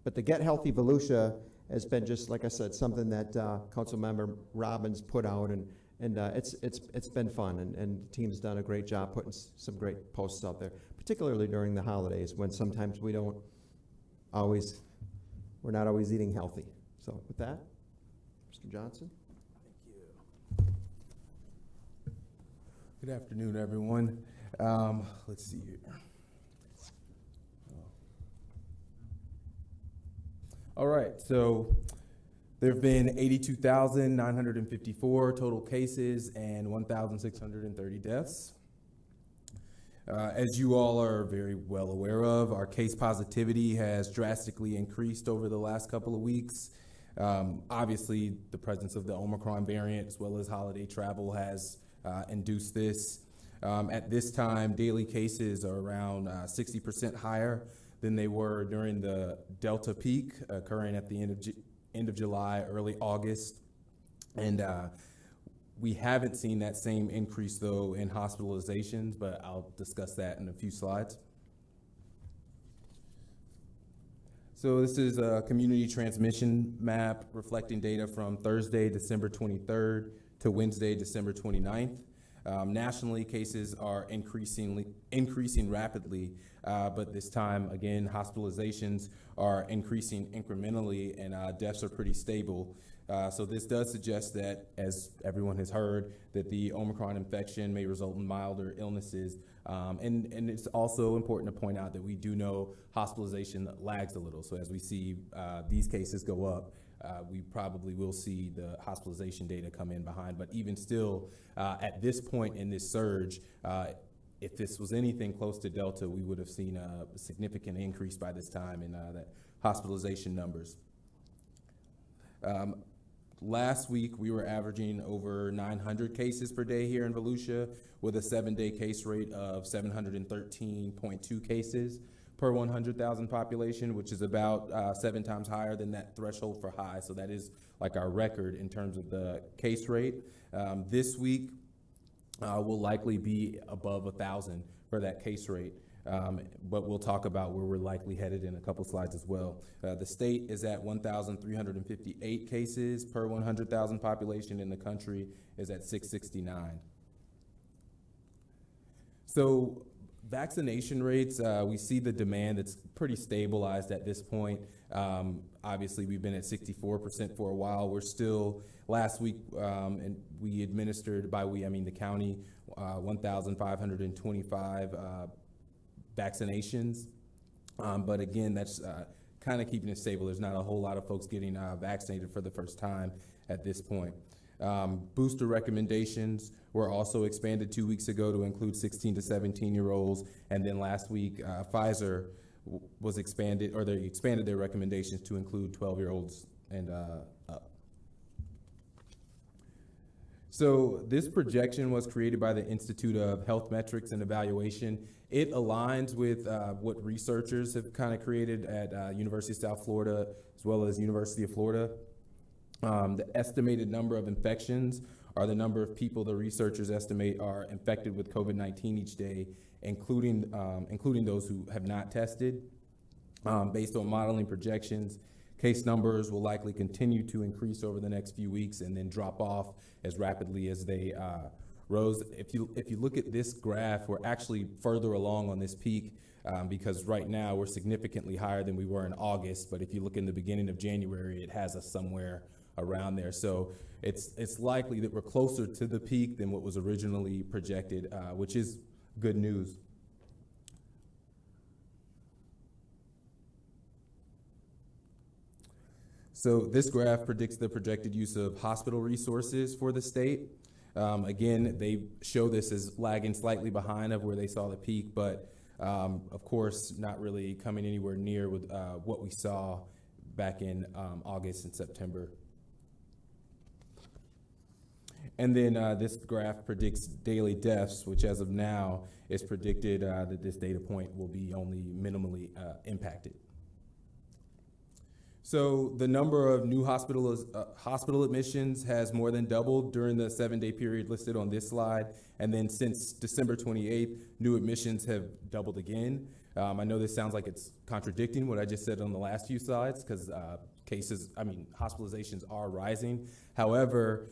But the Get Healthy Volusia has been just, like I said, something that Councilmember Robbins put out, and it's been fun, and the team's done a great job putting some great posts out there, particularly during the holidays when sometimes we're not always eating healthy. So with that, Mr. Johnson. Thank you. Good afternoon, everyone. Let's see here. All right, so there have been 82,954 total cases and 1,630 deaths. As you all are very well aware of, our case positivity has drastically increased over the last couple of weeks. Obviously, the presence of the Omicron variant as well as holiday travel has induced this. At this time, daily cases are around 60% higher than they were during the Delta peak occurring at the end of July, early August. And we haven't seen that same increase, though, in hospitalizations, but I'll discuss that in a few slides. So this is a community transmission map reflecting data from Thursday, December 23rd to Wednesday, December 29th. Nationally, cases are increasing rapidly, but this time, again, hospitalizations are increasing incrementally, and deaths are pretty stable. So this does suggest that, as everyone has heard, that the Omicron infection may result in milder illnesses. And it's also important to point out that we do know hospitalization lags a little. So as we see these cases go up, we probably will see the hospitalization data come in behind. But even still, at this point in this surge, if this was anything close to Delta, we would have seen a significant increase by this time in that hospitalization numbers. Last week, we were averaging over 900 cases per day here in Volusia, with a 7-day case rate of 713.2 cases per 100,000 population, which is about 7 times higher than that threshold for high. So that is like our record in terms of the case rate. This week will likely be above 1,000 for that case rate. But we'll talk about where we're likely headed in a couple slides as well. The state is at 1,358 cases per 100,000 population, and the country is at 669. So vaccination rates, we see the demand. It's pretty stabilized at this point. Obviously, we've been at 64% for a while. We're still, last week, and we administered, by we, I mean the county, 1,525 vaccinations. But again, that's kind of keeping it stable. There's not a whole lot of folks getting vaccinated for the first time at this point. Booster recommendations were also expanded 2 weeks ago to include 16 to 17-year-olds. And then last week, Pfizer was expanded, or they expanded their recommendations to include 12-year-olds and up. So this projection was created by the Institute of Health Metrics and Evaluation. It aligns with what researchers have kind of created at University of South Florida, as well as University of Florida. The estimated number of infections are the number of people the researchers estimate are infected with COVID-19 each day, including those who have not tested. Based on modeling projections, case numbers will likely continue to increase over the next few weeks and then drop off as rapidly as they rose. If you look at this graph, we're actually further along on this peak because right now we're significantly higher than we were in August. But if you look in the beginning of January, it has us somewhere around there. So it's likely that we're closer to the peak than what was originally projected, which is good news. So this graph predicts the projected use of hospital resources for the state. Again, they show this as lagging slightly behind of where they saw the peak, but of course, not really coming anywhere near with what we saw back in August and September. And then this graph predicts daily deaths, which as of now is predicted that this data point will be only minimally impacted. So the number of new hospital admissions has more than doubled during the 7-day period listed on this slide. And then since December 28th, new admissions have doubled again. I know this sounds like it's contradicting what I just said on the last few slides because hospitalizations are rising. However,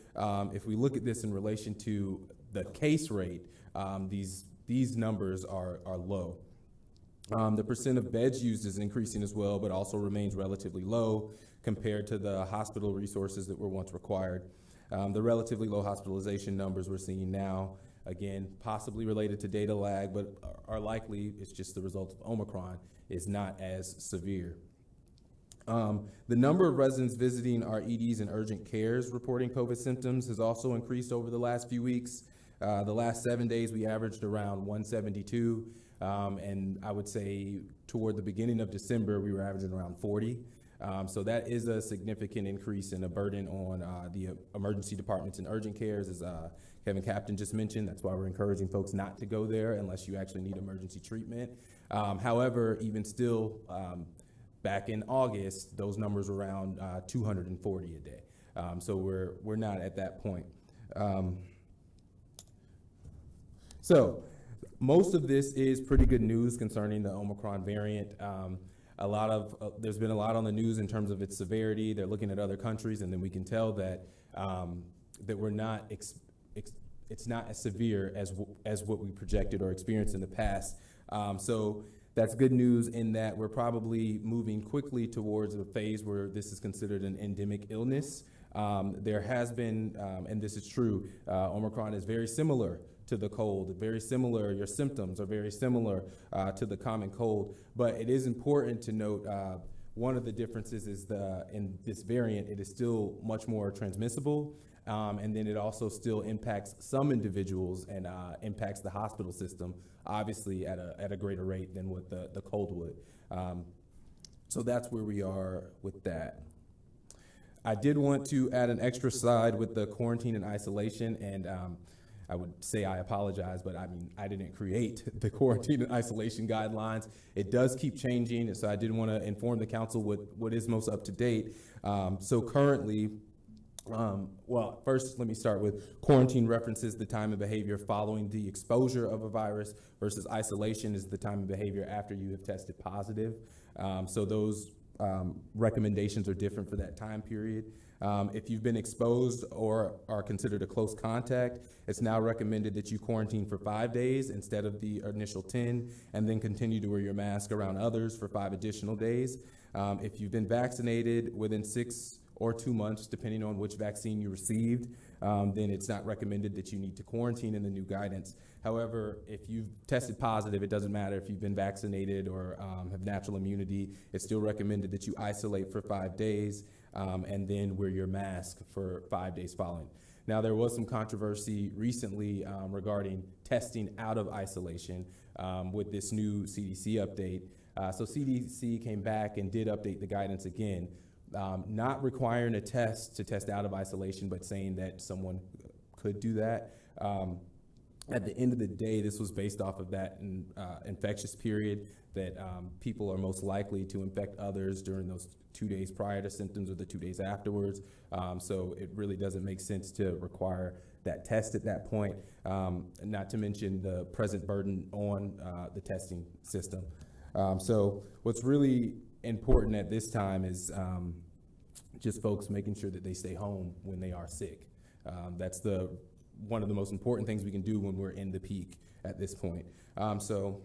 if we look at this in relation to the case rate, these numbers are low. The percent of beds used is increasing as well, but also remains relatively low compared to the hospital resources that were once required. The relatively low hospitalization numbers we're seeing now, again, possibly related to data lag, but are likely, it's just the result of Omicron, is not as severe. The number of residents visiting our EDs and urgent cares reporting COVID symptoms has also increased over the last few weeks. The last 7 days, we averaged around 172. And I would say toward the beginning of December, we were averaging around 40. So that is a significant increase in a burden on the emergency departments and urgent cares, as Kevin Captain just mentioned. That's why we're encouraging folks not to go there unless you actually need emergency treatment. However, even still, back in August, those numbers were around 240 a day. So we're not at that point. So most of this is pretty good news concerning the Omicron variant. There's been a lot on the news in terms of its severity. They're looking at other countries, and then we can tell that that we're not it's not as severe as what we projected or experienced in the past. So that's good news in that we're probably moving quickly towards a phase where this is considered an endemic illness. There has been, and this is true, Omicron is very similar to the cold, very similar, your symptoms are very similar to the common cold, but it is important to note one of the differences is in this variant, it is still much more transmissible, and then it also still impacts some individuals and impacts the hospital system, obviously at a greater rate than what the cold would. So that's where we are with that. I did want to add an extra slide with the quarantine and isolation, and I would say I apologize, but I mean, I didn't create the quarantine and isolation guidelines. It does keep changing, and so I did want to inform the council what is most up to date. So currently, well, first let me start with quarantine references the time and behavior following the exposure of a virus versus isolation is the time and behavior after you have tested positive. So those recommendations are different for that time period. If you've been exposed or are considered a close contact, it's now recommended that you quarantine for 5 days instead of the initial 10, and then continue to wear your mask around others for 5 additional days. If you've been vaccinated within 6 or 2 months, depending on which vaccine you received, then it's not recommended that you need to quarantine in the new guidance. However, if you've tested positive, it doesn't matter if you've been vaccinated or have natural immunity, it's still recommended that you isolate for 5 days and then wear your mask for 5 days following. Now, there was some controversy recently regarding testing out of isolation with this new CDC update. So CDC came back and did update the guidance again, not requiring a test to test out of isolation, but saying that someone could do that. At the end of the day, this was based off of that infectious period that people are most likely to infect others during those 2 days prior to symptoms or the 2 days afterwards. So it really doesn't make sense to require that test at that point, not to mention the present burden on the testing system. So what's really important at this time is just folks making sure that they stay home when they are sick. That's one of the most important things we can do when we're in the peak at this point. So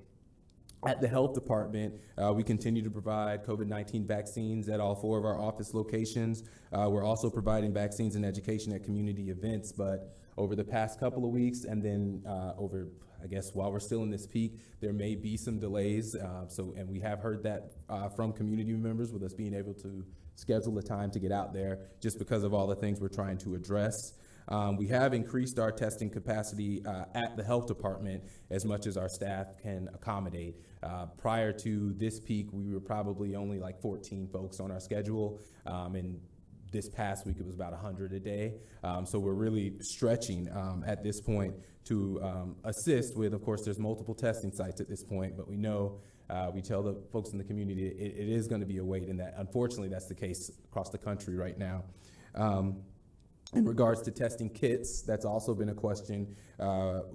at the health department, we continue to provide COVID-19 vaccines at all 4 of our office locations. We're also providing vaccines and education at community events, but over the past couple of weeks and then over, I guess, while we're still in this peak, there may be some delays. And we have heard that from community members with us being able to schedule a time to get out there just because of all the things we're trying to address. We have increased our testing capacity at the health department as much as our staff can accommodate. Prior to this peak, we were probably only like 14 folks on our schedule, and this past week it was about 100 a day. So we're really stretching at this point to assist with, of course, there's multiple testing sites at this point, but we know we tell the folks in the community it is going to be a wait, and that unfortunately that's the case across the country right now. In regards to testing kits, that's also been a question.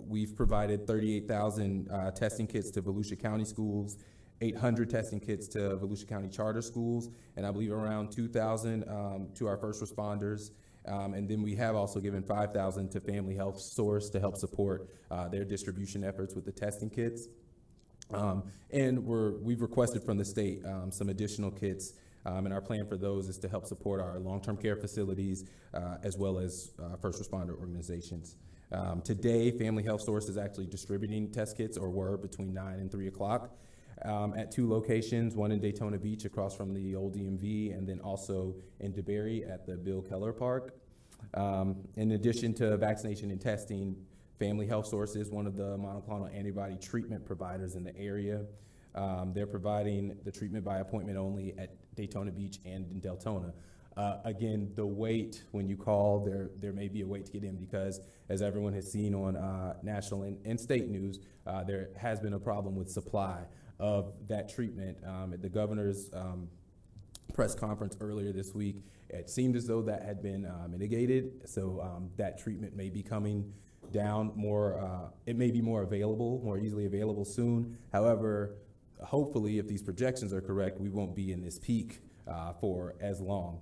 We've provided 38,000 testing kits to Volusia County schools, 800 testing kits to Volusia County charter schools, and I believe around 2,000 to our first responders. And then we have also given 5,000 to Family Health Source to help support their distribution efforts with the testing kits. And we've requested from the state some additional kits. And our plan for those is to help support our long-term care facilities as well as first responder organizations. Today, Family Health Source is actually distributing test kits, or were between 9 and 3 o'clock at 2 locations, one in Daytona Beach across from the old DMV, and then also in DeBerry at the Bill Keller Park. In addition to vaccination and testing, Family Health Source is one of the monoclonal antibody treatment providers in the area. They're providing the treatment by appointment only at Daytona Beach and in Deltona. Again, the wait, when you call, there may be a wait to get in because, as everyone has seen on national and state news, there has been a problem with supply of that treatment. At the governor's press conference earlier this week, it seemed as though that had been mitigated, so that treatment may be coming down more, it may be more available, more easily available soon. However, hopefully, if these projections are correct, we won't be in this peak for as long.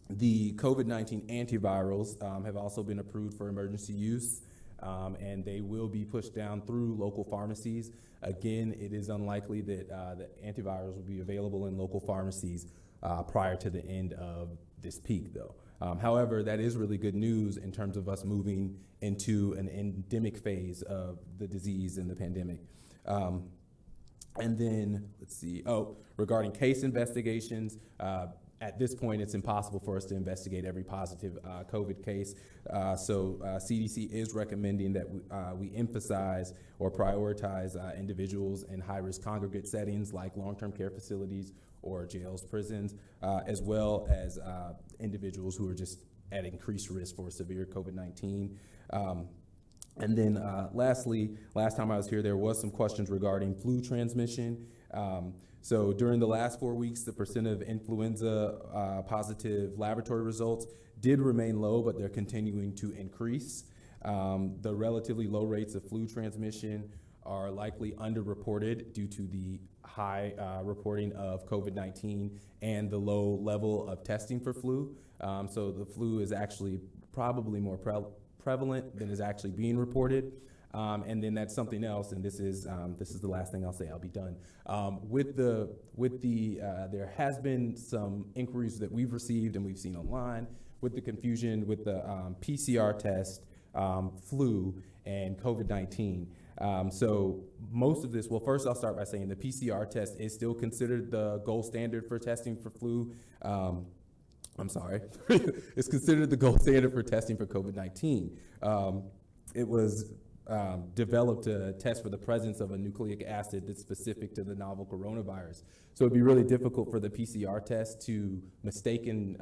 The COVID-19 antivirals have also been approved for emergency use, and they will be pushed down through local pharmacies. Again, it is unlikely that the antivirals will be available in local pharmacies prior to the end of this peak, though. However, that is really good news in terms of us moving into an endemic phase of the disease and the pandemic. And then, let's see, regarding case investigations, at this point, it's impossible for us to investigate every positive COVID case. So CDC is recommending that we emphasize or prioritize individuals in high-risk congregate settings like long-term care facilities or jails, prisons, as well as individuals who are just at increased risk for severe COVID-19. And then lastly, last time I was here, there was some questions regarding flu transmission. So during the last 4 weeks, the percent of influenza positive laboratory results did remain low, but they're continuing to increase. The relatively low rates of flu transmission are likely underreported due to the high reporting of COVID-19 and the low level of testing for flu. So the flu is actually probably more prevalent than is actually being reported. And then that's something else, and this is the last thing I'll say. I'll be done. There has been some inquiries that we've received and we've seen online with the confusion with the PCR test, flu, and COVID-19. So most of this, well, first I'll start by saying the PCR test is still considered the gold standard for testing for flu. I'm sorry, it's considered the gold standard for testing for COVID-19. It was developed to test for the presence of a nucleic acid that's specific to the novel coronavirus. So it'd be really difficult for the PCR test to mistaken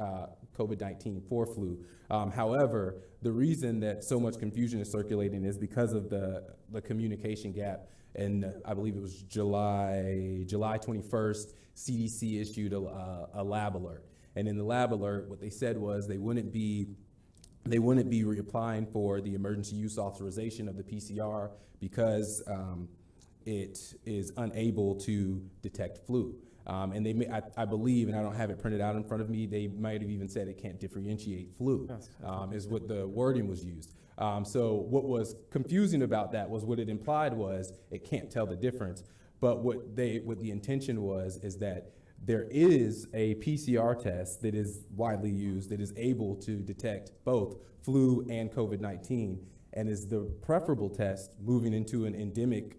COVID-19 for flu. However, the reason that so much confusion is circulating is because of the communication gap. And I believe it was July 21st, CDC issued a lab alert. And in the lab alert, what they said was they wouldn't be reapplying for the emergency use authorization of the PCR because it is unable to detect flu. And they I believe, and I don't have it printed out in front of me, they might have even said it can't differentiate flu, is what the wording was used. So what was confusing about that was what it implied was it can't tell the difference. But what the intention was is that there is a PCR test that is widely used that is able to detect both flu and COVID-19 and is the preferable test moving into an endemic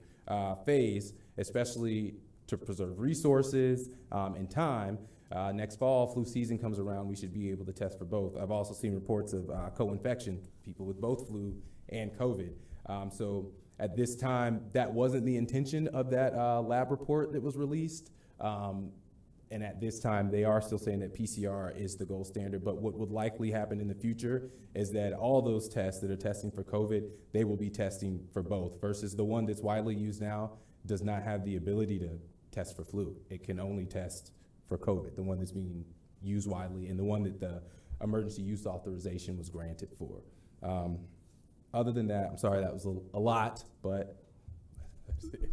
phase, especially to preserve resources and time. Next fall, flu season comes around, we should be able to test for both. I've also seen reports of co-infection, people with both flu and COVID. So at this time, that wasn't the intention of that lab report that was released. And at this time, they are still saying that PCR is the gold standard. But what would likely happen in the future is that all those tests that are testing for COVID, they will be testing for both, versus the one that's widely used now does not have the ability to test for flu. It can only test for COVID, the one that's being used widely and the one that the emergency use authorization was granted for. Other than that, I'm sorry, that was a lot, but that's it.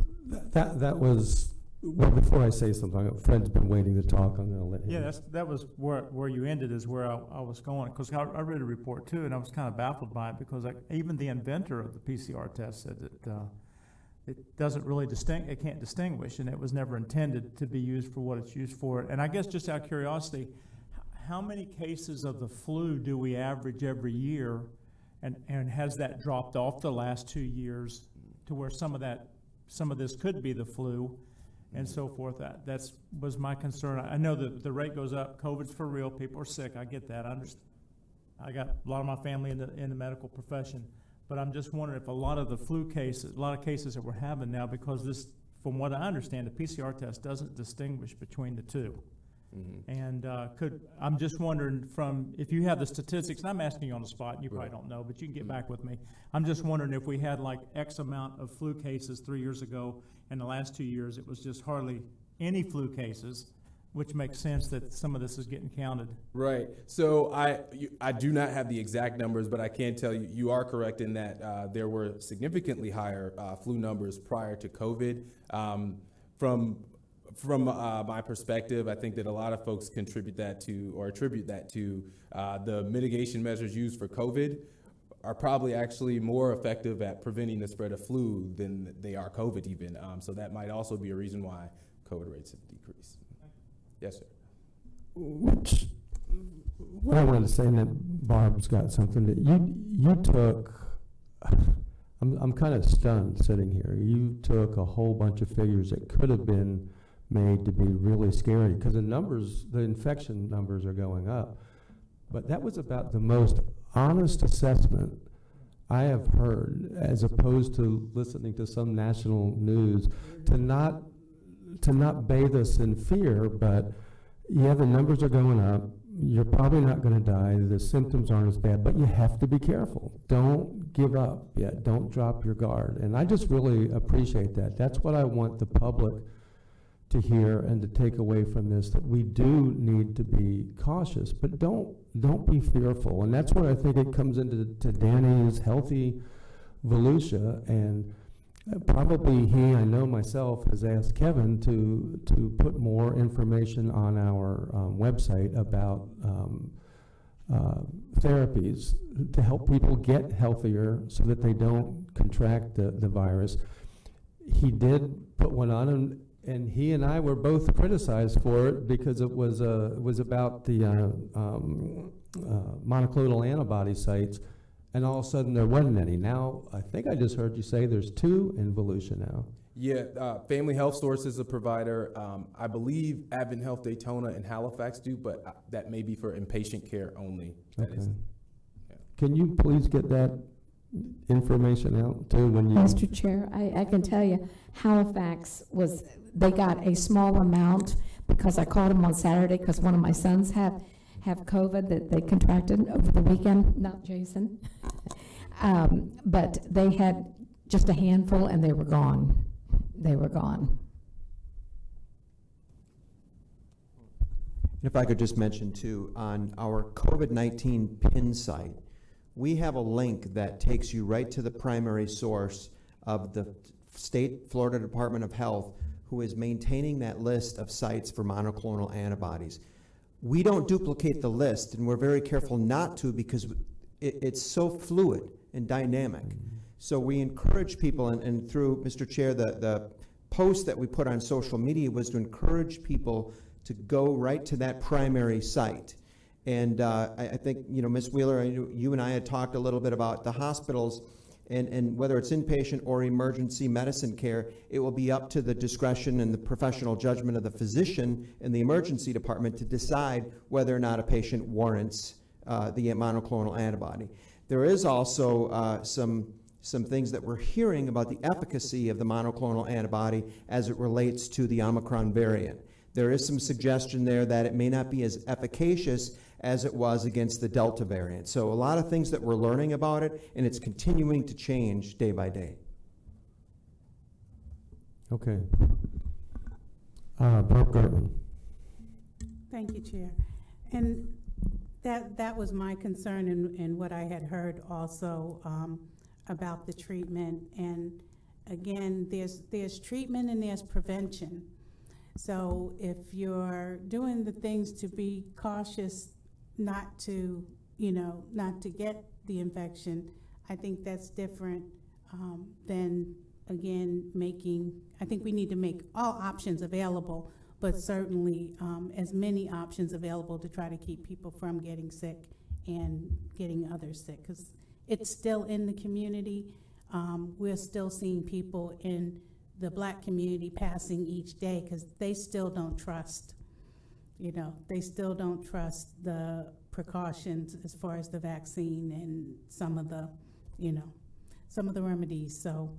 That was. Well, before I say something, Fred's been waiting to talk. I'm going to let him. Yeah, that was where you ended is where I was going, because I read a report too, and I was kind of baffled by it because even the inventor of the PCR test said that it doesn't really it can't distinguish, and it was never intended to be used for what it's used for. And I guess just out of curiosity, how many cases of the flu do we average every year, and has that dropped off the last 2 years to where some of this could be the flu? And so forth. That was my concern. I know that the rate goes up. COVID's for real. People are sick. I get that. I got a lot of my family in the medical profession, but I'm just wondering if a lot of cases that we're having now, because this, from what I understand, the PCR test doesn't distinguish between the two. Mm-hmm. And I'm just wondering if you have the statistics, and I'm asking you on the spot, and you probably don't know, but you can get back with me. I'm just wondering if we had like X amount of flu cases 3 years ago, and the last 2 years it was just hardly any flu cases, which makes sense that some of this is getting counted. Right. So I do not have the exact numbers, but I can tell you, you are correct in that there were significantly higher flu numbers prior to COVID. from my perspective, I think that a lot of folks attribute that to the mitigation measures used for COVID are probably actually more effective at preventing the spread of flu than they are COVID even. So that might also be a reason why COVID rates have decreased. Yes, sir. What I wanted to say, and then Barb's got something that you took. I'm kind of stunned sitting here. You took a whole bunch of figures that could have been made to be really scary because the infection numbers are going up. But that was about the most honest assessment I have heard, as opposed to listening to some national news, to not bathe us in fear, but yeah, the numbers are going up. You're probably not going to die. The symptoms aren't as bad, but you have to be careful. Don't give up yet. Don't drop your guard. And I just really appreciate that. That's what I want the public to hear and to take away from this, that we do need to be cautious, but don't be fearful. And that's where I think it comes into Danny's healthy Volusia, and probably he, I know myself, has asked Kevin to put more information on our website about therapies to help people get healthier so that they don't contract the virus. He did put one on, and he and I were both criticized for it because it was about the monoclonal antibody sites, and all of a sudden there wasn't any. Now, I think I just heard you say there's 2 in Volusia now. Yeah, Family Health Source is a provider. I believe Advent Health Daytona and Halifax do, but that may be for inpatient care only. That is, yeah. Can you please get that information out too when you... Mr. Chair, I can tell you, Halifax they got a small amount because I called them on Saturday because one of my sons have COVID that they contracted over the weekend, not Jason. But they had just a handful and they were gone. They were gone. If I could just mention too, on our COVID-19 PIN site, we have a link that takes you right to the primary source of the state Florida Department of Health, who is maintaining that list of sites for monoclonal antibodies. We don't duplicate the list, and we're very careful not to because it's so fluid and dynamic. So we encourage people, and through, Mr. Chair, the post that we put on social media was to encourage people to go right to that primary site. And I think, Ms. Wheeler, you and I had talked a little bit about the hospitals, and whether it's inpatient or emergency medicine care, it will be up to the discretion and the professional judgment of the physician in the emergency department to decide whether or not a patient warrants the monoclonal antibody. There is also some things that we're hearing about the efficacy of the monoclonal antibody as it relates to the Omicron variant. There is some suggestion there that it may not be as efficacious as it was against the Delta variant. So a lot of things that we're learning about it, and it's continuing to change day by day. Okay. Barb Gartman. Thank you, Chair. And that was my concern and what I had heard also about the treatment. And again, there's treatment and there's prevention. So if you're doing the things to be cautious not to get the infection, I think that's different than, again, I think we need to make all options available, but certainly as many options available to try to keep people from getting sick and getting others sick, because it's still in the community. We're still seeing people in the Black community passing each day because they still don't trust, they still don't trust the precautions as far as the vaccine and some of the remedies. So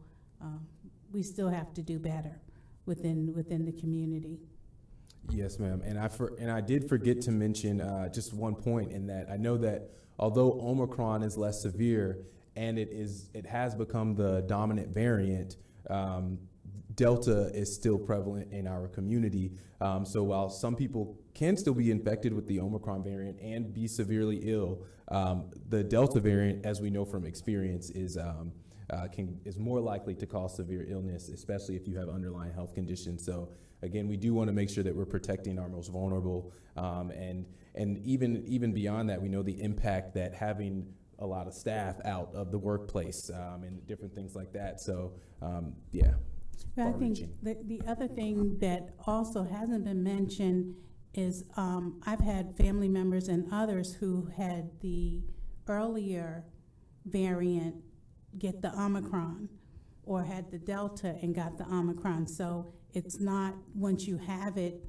we still have to do better within the community. Yes, ma'am. And I did forget to mention just one point in that I know that although Omicron is less severe and it has become the dominant variant, Delta is still prevalent in our community. So while some people can still be infected with the Omicron variant and be severely ill, the Delta variant, as we know from experience, is more likely to cause severe illness, especially if you have underlying health conditions. So again, we do want to make sure that we're protecting our most vulnerable, and even beyond that, we know the impact that having a lot of staff out of the workplace and different things like that. So yeah. But I think the other thing that also hasn't been mentioned is I've had family members and others who had the earlier variant get the Omicron, or had the Delta and got the Omicron. So it's not, once you have it,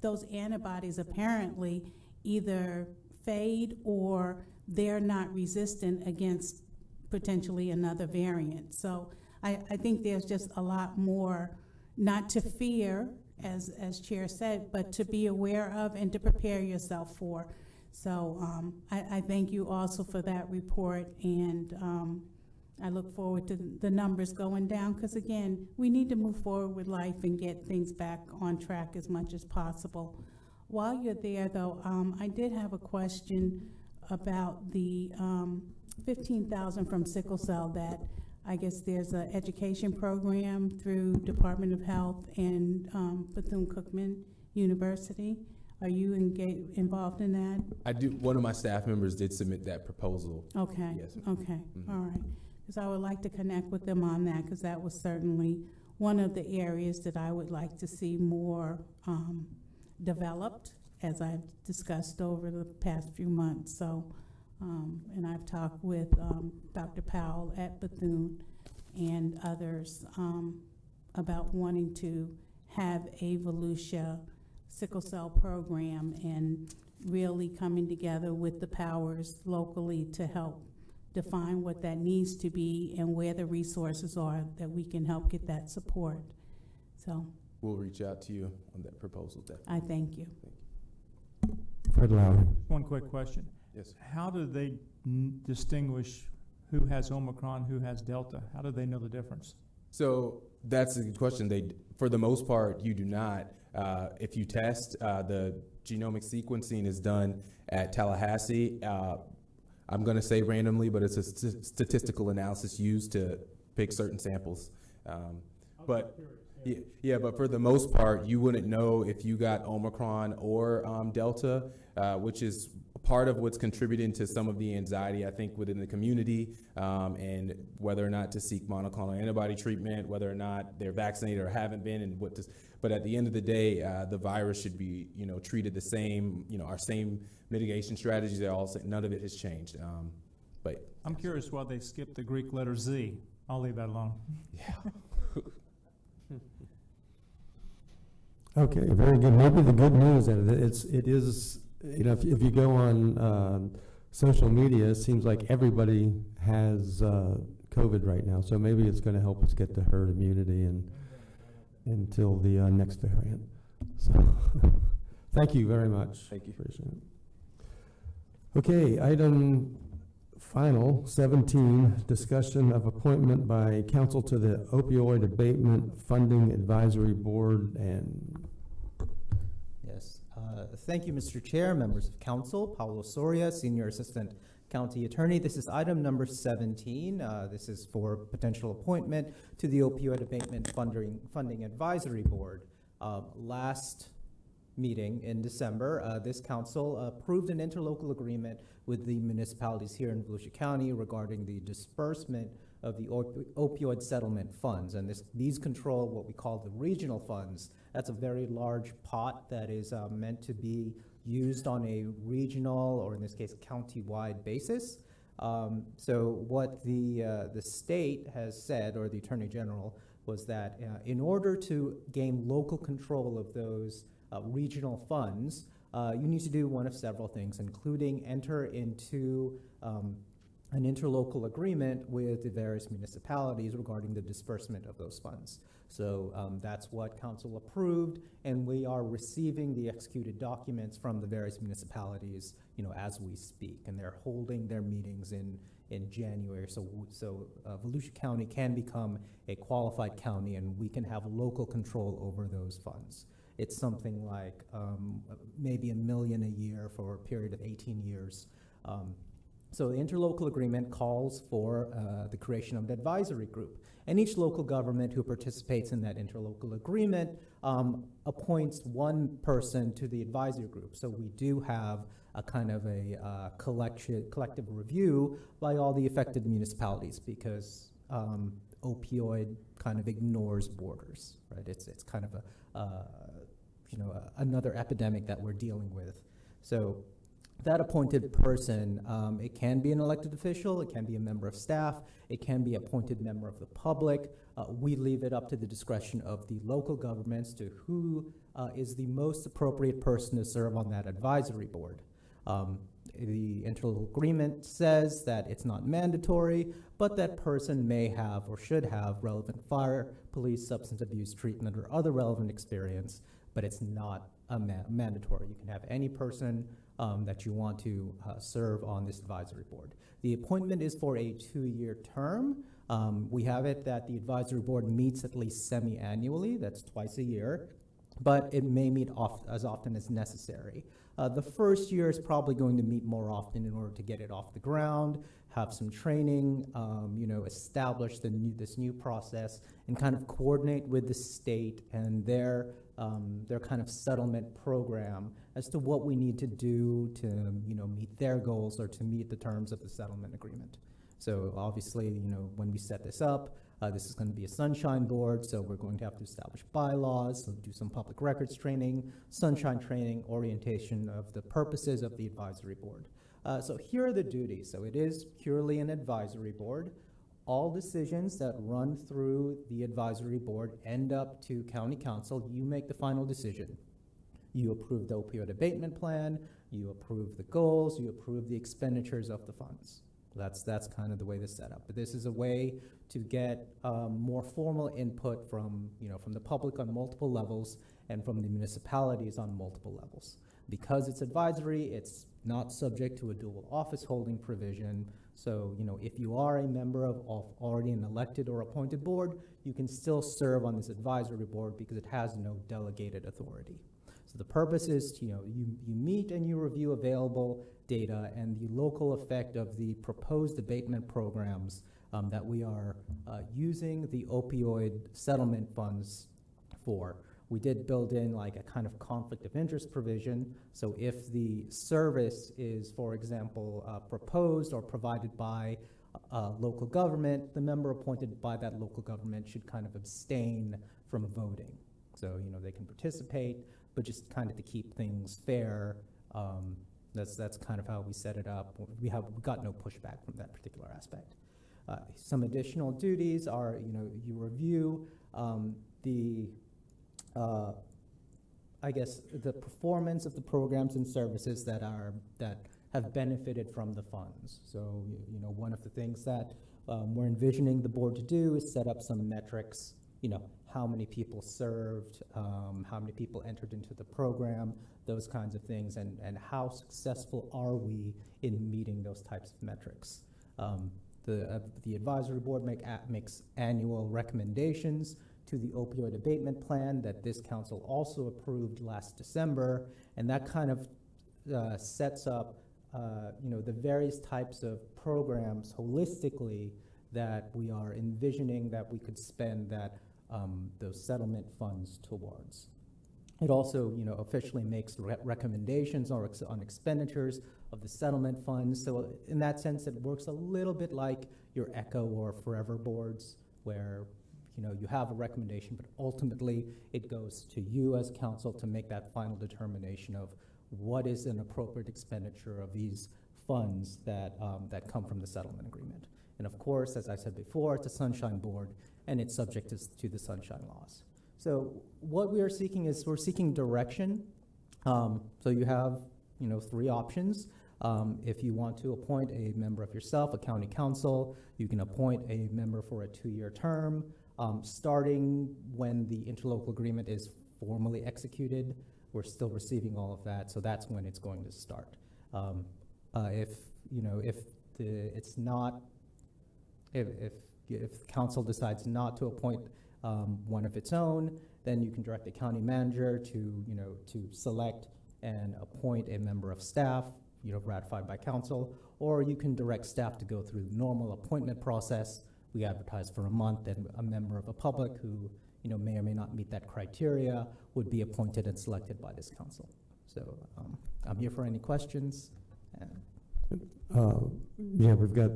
those antibodies apparently either fade or they're not resistant against potentially another variant. So I think there's just a lot more, not to fear, as Chair said, but to be aware of and to prepare yourself for. So I thank you also for that report, and I look forward to the numbers going down, because again, we need to move forward with life and get things back on track as much as possible. While you're there, though, I did have a question about the $15,000 from sickle cell that I guess there's an education program through Department of Health and Bethune-Cookman University. Are you involved in that? I do. One of my staff members did submit that proposal. Okay. Yes. Okay. All right. Because I would like to connect with them on that, because that was certainly one of the areas that I would like to see more developed, as I've discussed over the past few months. So, and I've talked with Dr. Powell at Bethune and others about wanting to have a Volusia sickle cell program and really coming together with the powers locally to help define what that needs to be and where the resources are that we can help get that support. So we'll reach out to you on that proposal. Definitely. I thank you. Fred Lowry. One quick question. Yes. How do they distinguish who has Omicron, who has Delta? How do they know the difference? So that's a good question. For the most part, you do not. If you test, the genomic sequencing is done at Tallahassee. I'm going to say randomly, but it's a statistical analysis used to pick certain samples. But for the most part, you wouldn't know if you got Omicron or Delta, which is part of what's contributing to some of the anxiety, I think, within the community, and whether or not to seek monoclonal antibody treatment, whether or not they're vaccinated or haven't been, and but at the end of the day, the virus should be, treated the same. Our same mitigation strategies are all. None of it has changed. But I'm curious why they skipped the Greek letter Z. I'll leave that alone. Yeah. Okay, very good. Maybe the good news is it is, if you go on social media, it seems like everybody has COVID right now. So maybe it's going to help us get to herd immunity until the next variant. So thank you very much. Thank you. Appreciate it. Okay, item final 17, discussion of appointment by council to the Opioid Abatement Funding Advisory Board. And yes, thank you, Mr. Chair, members of council. Paulo Soria, Senior Assistant County Attorney. This is item number 17. This is for potential appointment to the Opioid Abatement Funding Advisory Board. Last meeting in December, this council approved an interlocal agreement with the municipalities here in Volusia County regarding the disbursement of the opioid settlement funds. And these control what we call the regional funds. That's a very large pot that is meant to be used on a regional, or in this case, county-wide basis. So what the state has said, or the Attorney General, was that in order to gain local control of those regional funds, you need to do one of several things, including enter into an interlocal agreement with the various municipalities regarding the disbursement of those funds. So that's what council approved, and we are receiving the executed documents from the various municipalities, as we speak, and they're holding their meetings in in January. So Volusia County can become a qualified county, and we can have local control over those funds. It's something like maybe $1 million a year for a period of 18 years. So the interlocal agreement calls for the creation of an advisory group. And each local government who participates in that interlocal agreement appoints one person to the advisory group. So we do have a kind of a collective review by all the affected municipalities, because opioid kind of ignores borders, right? It's kind of another epidemic that we're dealing with. So that appointed person, it can be an elected official, it can be a member of staff, it can be appointed member of the public. We leave it up to the discretion of the local governments to who is the most appropriate person to serve on that advisory board. The interlocal agreement says that it's not mandatory, but that person may have or should have relevant fire, police, substance abuse treatment, or other relevant experience, but it's not mandatory. You can have any person that you want to serve on this advisory board. The appointment is for a 2-year term. We have it that the advisory board meets at least semi-annually, that's twice a year, but it may meet as often as necessary. The first year is probably going to meet more often in order to get it off the ground, have some training, establish this new process, and kind of coordinate with the state and their kind of settlement program as to what we need to do to meet their goals or to meet the terms of the settlement agreement. So obviously, when we set this up, this is going to be a sunshine board, so we're going to have to establish bylaws, so do some public records training, sunshine training, orientation of the purposes of the advisory board. So here are the duties. So it is purely an advisory board. All decisions that run through the advisory board end up to county council. You make the final decision. You approve the opioid abatement plan, you approve the goals, you approve the expenditures of the funds. That's kind of the way this is set up. But this is a way to get more formal input from the public on multiple levels and from the municipalities on multiple levels. Because it's advisory, it's not subject to a dual office holding provision. So, if you are a member of already an elected or appointed board, you can still serve on this advisory board because it has no delegated authority. So the purpose is, you meet and you review available data and the local effect of the proposed abatement programs that we are using the opioid settlement funds for. We did build in like a kind of conflict of interest provision. So if the service is, for example, proposed or provided by local government, the member appointed by that local government should kind of abstain from voting. So, they can participate, but just kind of to keep things fair. That's kind of how we set it up. We got no pushback from that particular aspect. Some additional duties are, you review the performance of the programs and services that have benefited from the funds. So, one of the things that we're envisioning the board to do is set up some metrics, how many people served, how many people entered into the program, those kinds of things, and how successful are we in meeting those types of metrics. The advisory board makes annual recommendations to the opioid abatement plan that this council also approved last December, and that kind of sets up the various types of programs holistically that we are envisioning that we could spend those settlement funds towards. It also, officially makes recommendations on expenditures of the settlement funds. So in that sense, it works a little bit like your ECHO or Forever boards, where you have a recommendation, but ultimately it goes to you as council to make that final determination of what is an appropriate expenditure of these funds that come from the settlement agreement. And of course, as I said before, it's a sunshine board, and it's subject to the sunshine laws. So what we are seeking is we're seeking direction. So you have 3 options. If you want to appoint a member of yourself, a county council, you can appoint a member for a 2-year term, starting when the interlocal agreement is formally executed. We're still receiving all of that, so that's when it's going to start. If It's not, if council decides not to appoint one of its own, then you can direct the county manager to, to select and appoint a member of staff, ratified by council, or you can direct staff to go through the normal appointment process. We advertise for a month, and a member of the public who, may or may not meet that criteria would be appointed and selected by this council. So I'm here for any questions. Yeah, we've got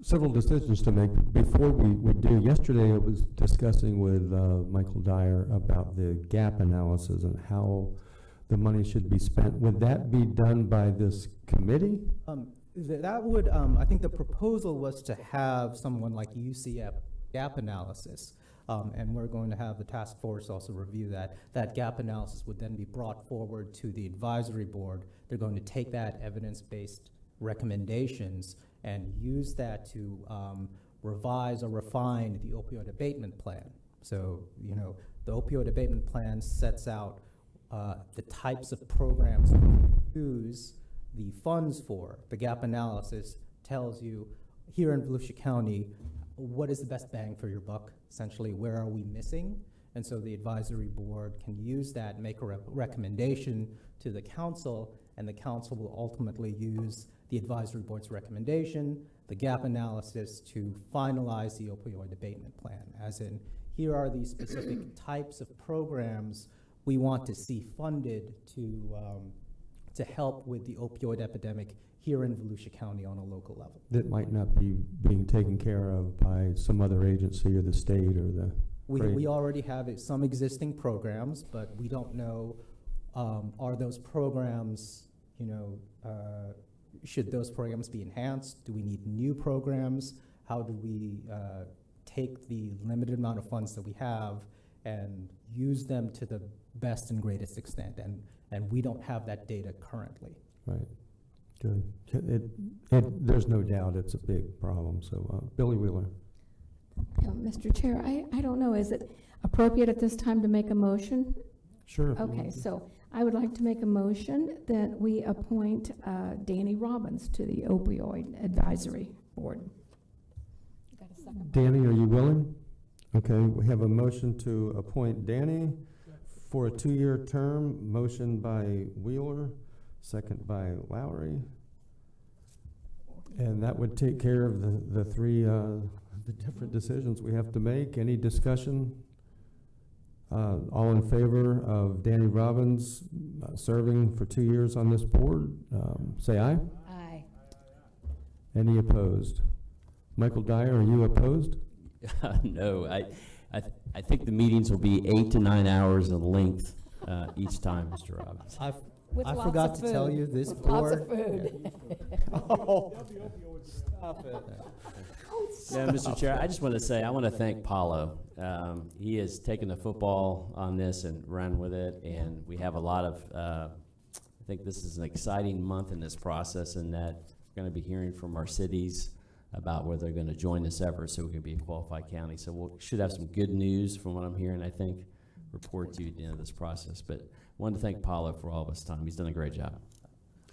several decisions to make. Before we do, yesterday I was discussing with Michael Dyer about the gap analysis and how the money should be spent. Would that be done by this committee? That would, I think the proposal was to have someone like UCF gap analysis, and we're going to have the task force also review that. That gap analysis would then be brought forward to the advisory board. They're going to take that evidence-based recommendations and use that to revise or refine the opioid abatement plan. So, the opioid abatement plan sets out the types of programs to use the funds for. The gap analysis tells you, here in Volusia County, what is the best bang for your buck? Essentially, where are we missing? And so the advisory board can use that, make a recommendation to the council, and the council will ultimately use the advisory board's recommendation, the gap analysis, to finalize the opioid abatement plan. As in, here are these specific types of programs we want to see funded to help with the opioid epidemic here in Volusia County on a local level. That might not be being taken care of by some other agency or the state or the... We already have some existing programs, but we don't know, are those programs, should those programs be enhanced? Do we need new programs? How do we take the limited amount of funds that we have and use them to the best and greatest extent? And we don't have that data currently. Right. Good. There's no doubt it's a big problem. So, Billy Wheeler. Mr. Chair, I don't know, is it appropriate at this time to make a motion? Sure. Okay, so I would like to make a motion that we appoint Danny Robbins to the Opioid Advisory Board. You got a second? Danny, are you willing? Okay, we have a motion to appoint Danny for a 2-year term. Motion by Wheeler, second by Lowry. And that would take care of the three the different decisions we have to make. Any discussion? All in favor of Danny Robbins serving for 2 years on this board, say aye. Aye. Any opposed? Michael Dyer, are you opposed? No, I think the meetings will be 8 to 9 hours in length each time, Mr. Robbins. I forgot to tell you, this board. Lots of food. Oh, stop it. Yeah, Mr. Chair, I just want to say, I want to thank Paulo. He has taken the football on this and run with it, and we have a lot of, I think this is an exciting month in this process, in that we're going to be hearing from our cities about whether they're going to join this effort so we can be a qualified county. So we should have some good news from what I'm hearing, I think, report to you at the end of this process. But I wanted to thank Paulo for all of his time. He's done a great job.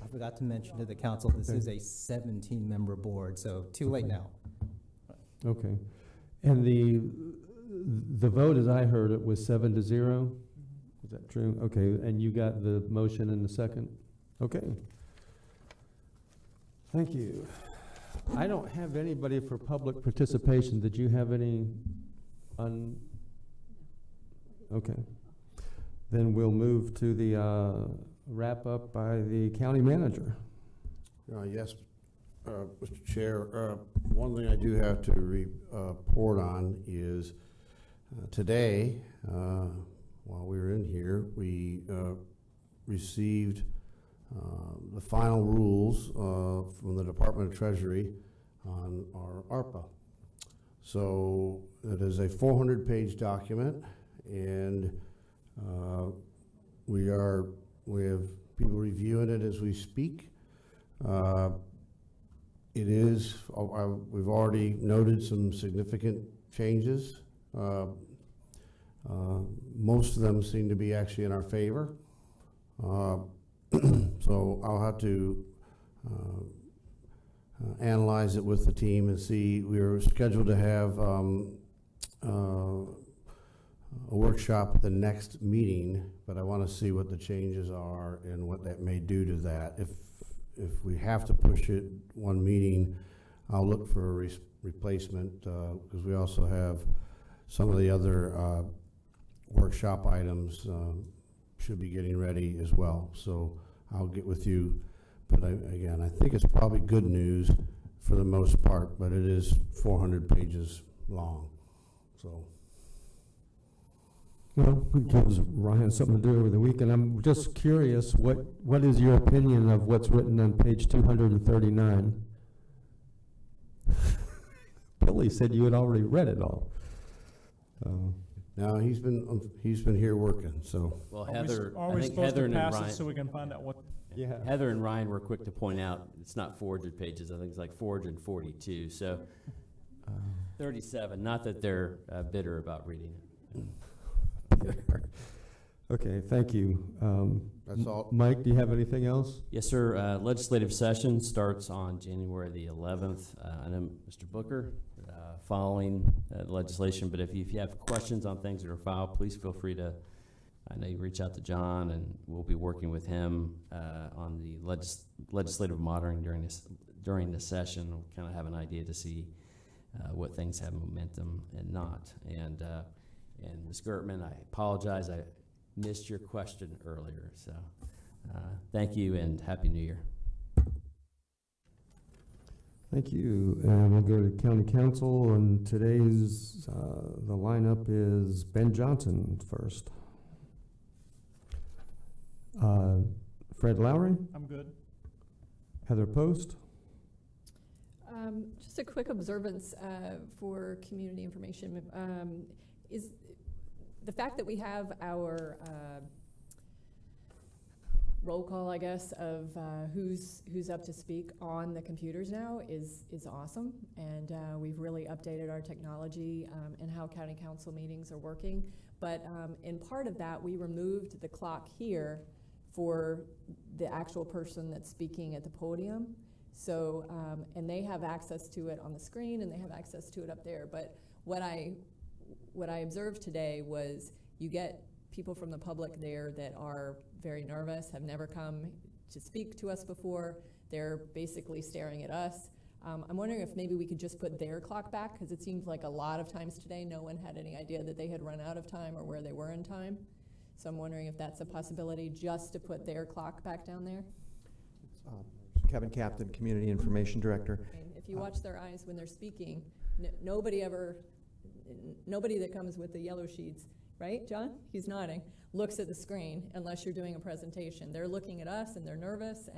I forgot to mention to the council, this is a 17-member board, so too late now. Okay. And the vote, as I heard it, was 7-0? Is that true? Okay, and you got the motion in the second? Okay. Thank you. I don't have anybody for public participation. Did you have any Okay. Then we'll move to the wrap up by the county manager. Yes, Mr. Chair, one thing I do have to report on is today, while we were in here, we received the final rules from the Department of Treasury on our ARPA. So it is a 400-page document, and we have people reviewing it as we speak. It is, we've already noted some significant changes. Most of them seem to be actually in our favor. So I'll have to analyze it with the team and see. We were scheduled to have a workshop at the next meeting, but I want to see what the changes are and what that may do to that. If we have to push it one meeting, I'll look for a replacement, because we also have some of the other workshop items should be getting ready as well. So I'll get with you. But again, I think it's probably good news for the most part, but it is 400 pages long. So. Well, it gives Ryan something to do over the weekend. I'm just curious, what is your opinion of what's written on page 239? Billy said you had already read it all. No, he's been here working, so. Well, Are Heather, we I think supposed Heather to and pass Ryan, it so we can find out what? Yeah. Heather and Ryan were quick to point out, it's not 400 pages, I think it's like 442, so 37, not that they're bitter about reading it. Okay, thank you. That's all. Mike, do you have anything else? Yes, sir. Legislative session starts on January the 11th. I know Mr. Booker following legislation, but if you have questions on things that are filed, please feel free to, I know you reach out to John, and we'll be working with him on the legislative monitoring during this session. We'll kind of have an idea to see what things have momentum and not. And Ms. Gertman, I apologize, I missed your question earlier. So thank you and Happy New Year. Thank you. And we'll go to County Council, and today's, the lineup is Ben Johnson first. Fred Lowry? I'm good. Heather Post? Just a quick observance for community information. Is the fact that we have our roll call, I guess, of who's up to speak on the computers now is awesome, and we've really updated our technology and how county council meetings are working. But in part of that, we removed the clock here for the actual person that's speaking at the podium. So, and they have access to it on the screen, and they have access to it up there. But what I observed today was you get people from the public there that are very nervous, have never come to speak to us before. They're basically staring at us. I'm wondering if maybe we could just put their clock back, because it seems like a lot of times today no one had any idea that they had run out of time or where they were in time. So I'm wondering if that's a possibility, just to put their clock back down there. Kevin Captain, Community Information Director. And if you watch their eyes when they're speaking, nobody that comes with the yellow sheets, right, John? He's nodding, looks at the screen unless you're doing a presentation. They're looking at us and they're nervous,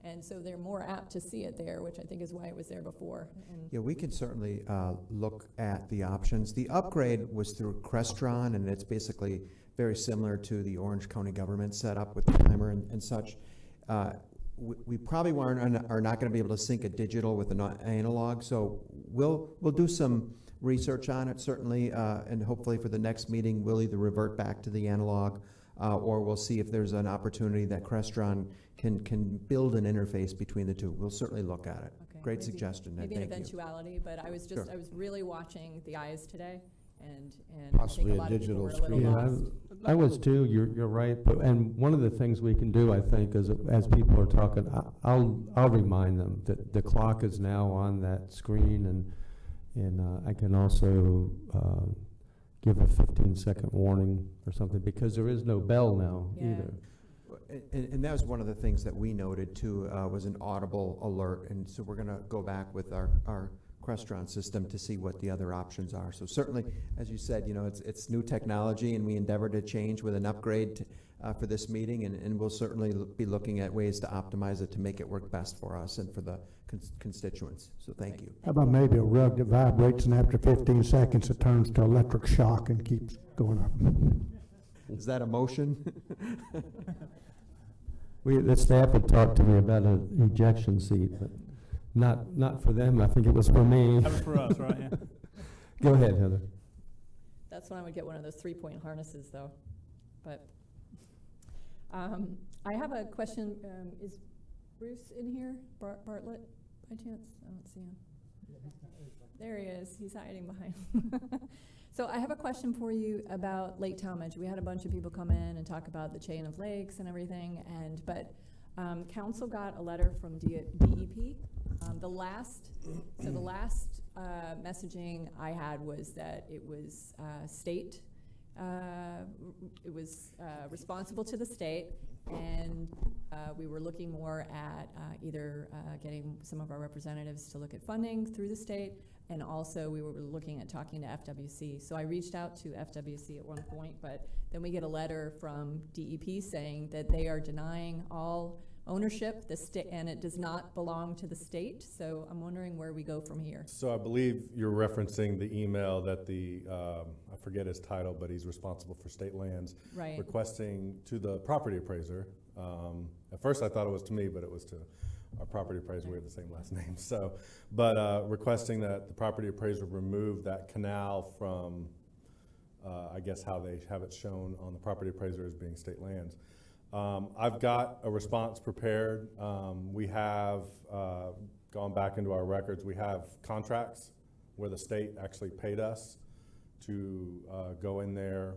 and so they're more apt to see it there, which I think is why it was there before. And Yeah, we can certainly look at the options. The upgrade was through Crestron, and it's basically very similar to the Orange County government setup with the timer and such. We probably are not going to be able to sync a digital with an analog, so we'll do some research on it, certainly, and hopefully for the next meeting we'll either revert back to the analog or we'll see if there's an opportunity that Crestron can build an interface between the two. We'll certainly look at it. okay, Great maybe, suggestion. Maybe Thank an you. eventuality, but I was just Sure. I was really watching the eyes today, and Possibly I think a a lot of digital people were a screen. little Yeah, lost. I was too. You're right. But, and one of the things we can do, I think, is as people are talking, I'll remind them that the clock is now on that screen, and I can also give a 15-second warning or something, because there is no bell now either. And that was one of the things that we noted too, was an audible alert, and so we're going to go back with our Crestron system to see what the other options are. So certainly, as you said, it's new technology, and we endeavor to change with an upgrade for this meeting, and we'll certainly be looking at ways to optimize it to make it work best for us and for the constituents. So thank you. How about maybe a rug that vibrates, and after 15 seconds it turns to electric shock and keeps going up? Is that a motion? The staff had talked to me about an ejection seat, but not for them. I think it was for me. That was for us, right? Yeah. Go ahead, Heather. That's when I would get one of those 3-point harnesses, though. But I have a question. Is Bruce in here, Bartlett, by chance? I don't see him. There he is. He's hiding behind. So I have a question for you about Lake Talmadge. We had a bunch of people come in and talk about the chain of lakes and everything, but council got a letter from DEP. The last messaging I had was that it was state. It was responsible to the state, and we were looking more at either getting some of our representatives to look at funding through the state, and also we were looking at talking to FWC. So I reached out to FWC at one point, but then we get a letter from DEP saying that they are denying all ownership, and it does not belong to the state. So I'm wondering where we go from here. So I believe you're referencing the email that I forget his title, but he's responsible for state lands, right, requesting to the property appraiser. At first I thought it was to me, but it was to our property appraiser. We have the same last name. So, but requesting that the property appraiser remove that canal from, I guess how they have it shown on the property appraiser as being state lands. I've got a response prepared. We have gone back into our records. We have contracts where the state actually paid us to go in there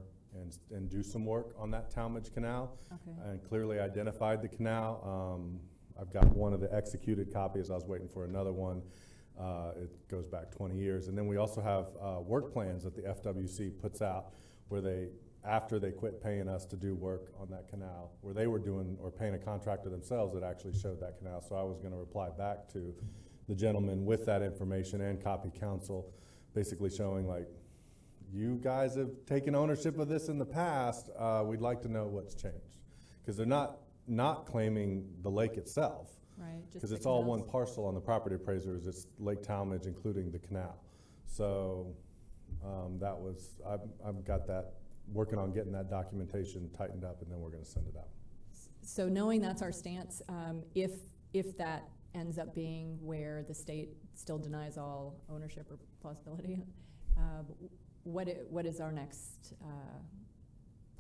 and do some work on that Talmadge Canal, and clearly identified the canal. I've got one of the executed copies. I was waiting for another one. It goes back 20 years. And then we also have work plans that the FWC puts out where they, after they quit paying us to do work on that canal, where they were doing or paying a contractor themselves that actually showed that canal. So I was going to reply back to the gentleman with that information and copy council, basically showing like, you guys have taken ownership of this in the past. We'd like to know what's changed, because they're not claiming the lake itself, right? Because it's all one parcel on the property appraisers. It's Lake Talmadge, including the canal. So that was I've got that, working on getting that documentation tightened up, and then we're going to send it out. So knowing that's our stance, if that ends up being where the state still denies all ownership or plausibility, what is our next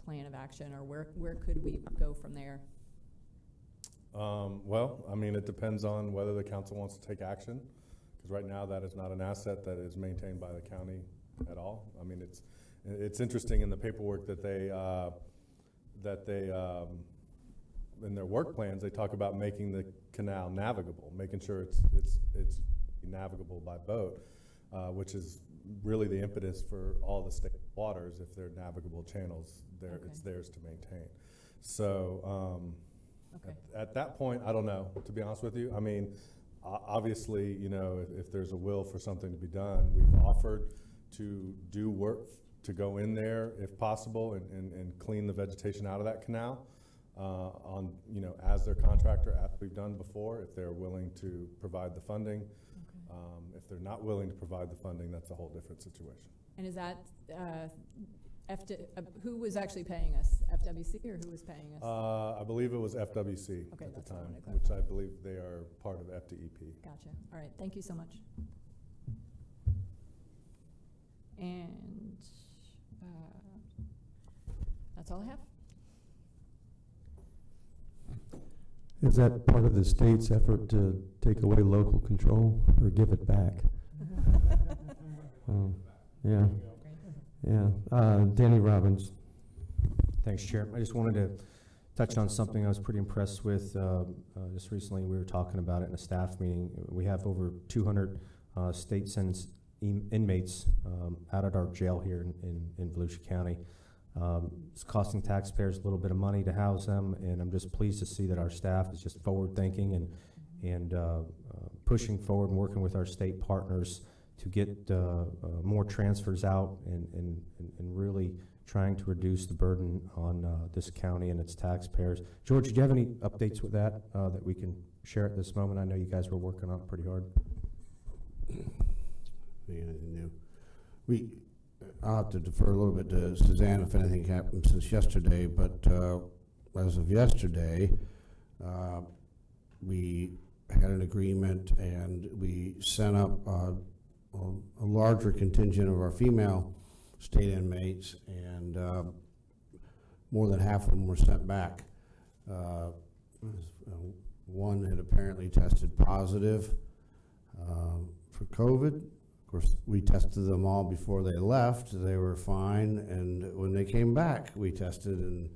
plan of action, or where could we go from there? Well, I mean, it depends on whether the council wants to take action, because right now that is not an asset that is maintained by the county at all. I mean, it's interesting in the paperwork that they in their work plans, they talk about making the canal navigable, making sure it's navigable by boat, which is really the impetus for all the state waters. If they're navigable channels, it's theirs to maintain. So at that point, I don't know, to be honest with you. I mean, obviously, you know, if there's a will for something to be done, we've offered to do work to go in there if possible and clean the vegetation out of that canal on, you know, as their contractor, as we've done before, if they're willing to provide the funding. If they're not willing to provide the funding, that's a whole different situation. And is that who was actually paying us? FWC, or who was paying us? I believe it was FWC at the time, which I believe they are part of FDEP. Gotcha. All right. Thank you so much. And that's all I have. Is that part of the state's effort to take away local control or give it back? Yeah. Yeah. Danny Robbins. Thanks, Chair. I just wanted to touch on something I was pretty impressed with just recently. We were talking about it in a staff meeting. We have over 200 state sentence inmates out at our jail here in Volusia County. It's costing taxpayers a little bit of money to house them, and I'm just pleased to see that our staff is just forward-thinking and pushing forward and working with our state partners to get more transfers out and really trying to reduce the burden on this county and its taxpayers. George, do you have any updates with that that we can share at this moment? I know you guys were working on it pretty hard. Anything new? I'll have to defer a little bit to Suzanne if anything happened since yesterday, but as of yesterday, we had an agreement and we sent up a larger contingent of our female state inmates, and more than half of them were sent back. One had apparently tested positive, For COVID, of course, we tested them all before they left. They were fine, and when they came back, we tested and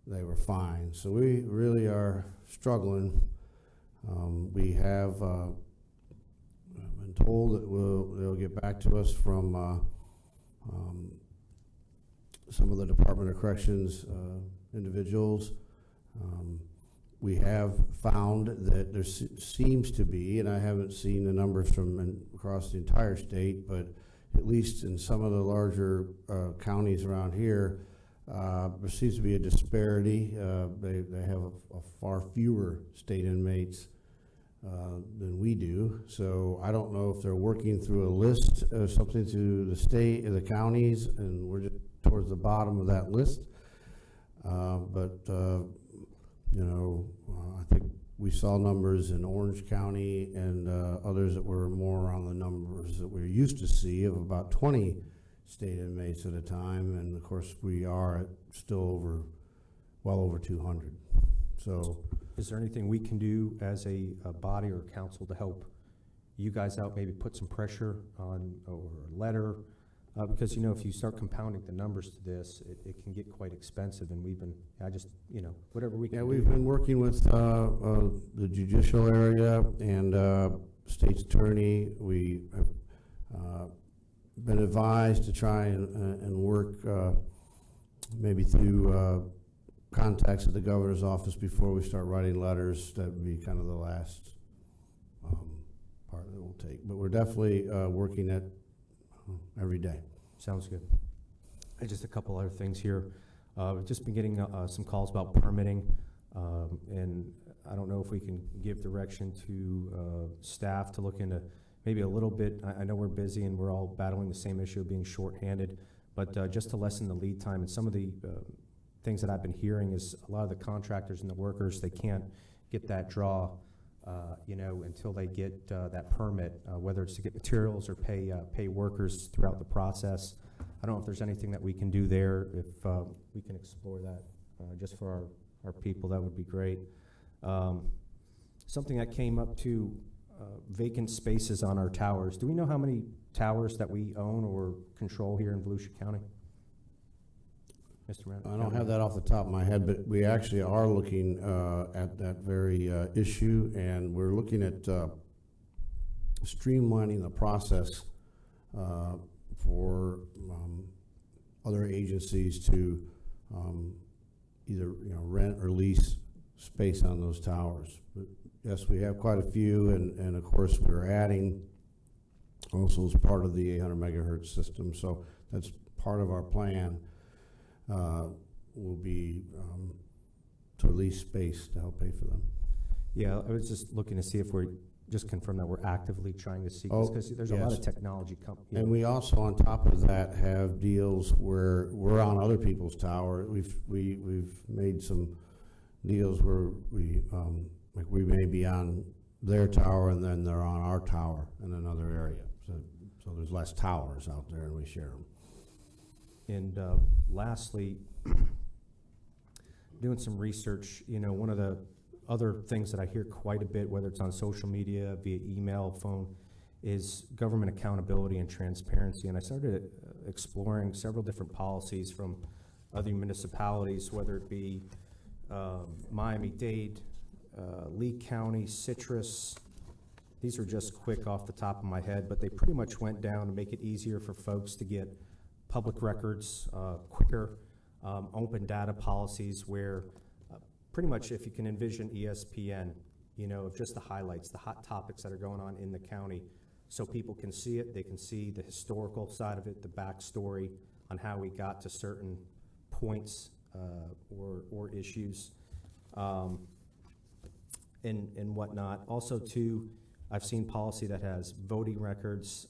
they were fine. So we really are struggling. We have been told that they'll get back to us from some of the Department of Corrections individuals. We have found that there seems to be, and I haven't seen the numbers from across the entire state, but at least in some of the larger counties around here, there seems to be a disparity. They have a far fewer state inmates than we do. So I don't know if they're working through a list or something to the state or the counties, and we're just towards the bottom of that list. You know, I think we saw numbers in Orange County and others that were more around the numbers that we're used to see of about 20 state inmates at a time, and of course we are at still well over 200. So, is there anything we can do as a body or council to help you guys out? Maybe put some pressure on, or a letter, because you know, if you start compounding the numbers to this, it can get quite expensive. And we've been, you know, whatever we can. Yeah, we've been working with the judicial area and state's attorney. We have been advised to try and work maybe through contacts at the governor's office before we start writing letters. That would be kind of the last part that we'll take. But we're definitely working at every day. Sounds good. And just a couple other things here. We've just been getting some calls about permitting, and I don't know if we can give direction to staff to look into maybe a little bit. I know we're busy and we're all battling the same issue of being shorthanded, but just to lessen the lead time. And some of the things that I've been hearing is a lot of the contractors and the workers, they can't get that draw, you know, until they get that permit, whether it's to get materials or pay workers throughout the process. I don't know if there's anything that we can do there. If we can explore that just for our people, that would be great. Something that came up to vacant spaces on our towers. Do we know how many towers that we own or control here in Volusia County? Mr. Mayor? I don't have that off the top of my head, but we actually are looking at that very issue, and we're looking at streamlining the process for other agencies to either rent or lease space on those towers. But yes, we have quite a few, and of course we're adding also as part of the 800 megahertz system. So that's part of our plan. Will be to lease space to help pay for them. Yeah, I was just looking to see if we're just confirm that we're actively trying to seek this, because there's a lot of technology companies. And we also, on top of that, have deals where we're on other people's tower. We've made some deals where like we may be on their tower and then they're on our tower in another area. So there's less towers out there and we share them. And lastly, doing some research, you know, one of the other things that I hear quite a bit, whether it's on social media, via email, phone, is government accountability and transparency. And I started exploring several different policies from other municipalities, whether it be Miami-Dade, Lee County, Citrus. These are just quick off the top of my head, but they pretty much went down to make it easier for folks to get public records quicker, open data policies where pretty much if you can envision ESPN, you know, of just the highlights, the hot topics that are going on in the county, so people can see it, they can see the historical side of it, the backstory on how we got to certain points or issues and whatnot. Also too, I've seen policy that has voting records,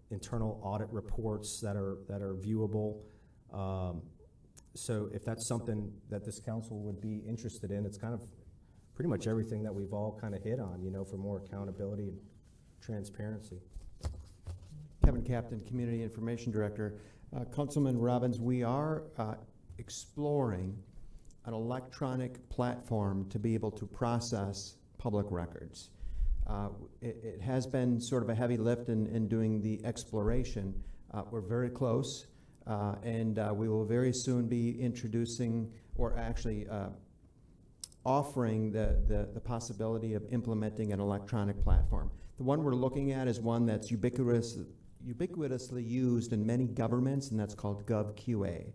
internal audit reports that are viewable. So if that's something that this council would be interested in, it's kind of pretty much everything that we've all kind of hit on, you know, for more accountability and transparency. Kevin Captain, Community Information Director. Councilman Robbins, we are exploring an electronic platform to be able to process public records. It has been sort of a heavy lift in doing the exploration. We're very close, and we will very soon be introducing, or actually offering the possibility of implementing an electronic platform. The one we're looking at is one that's ubiquitously used in many governments, and that's called GovQA.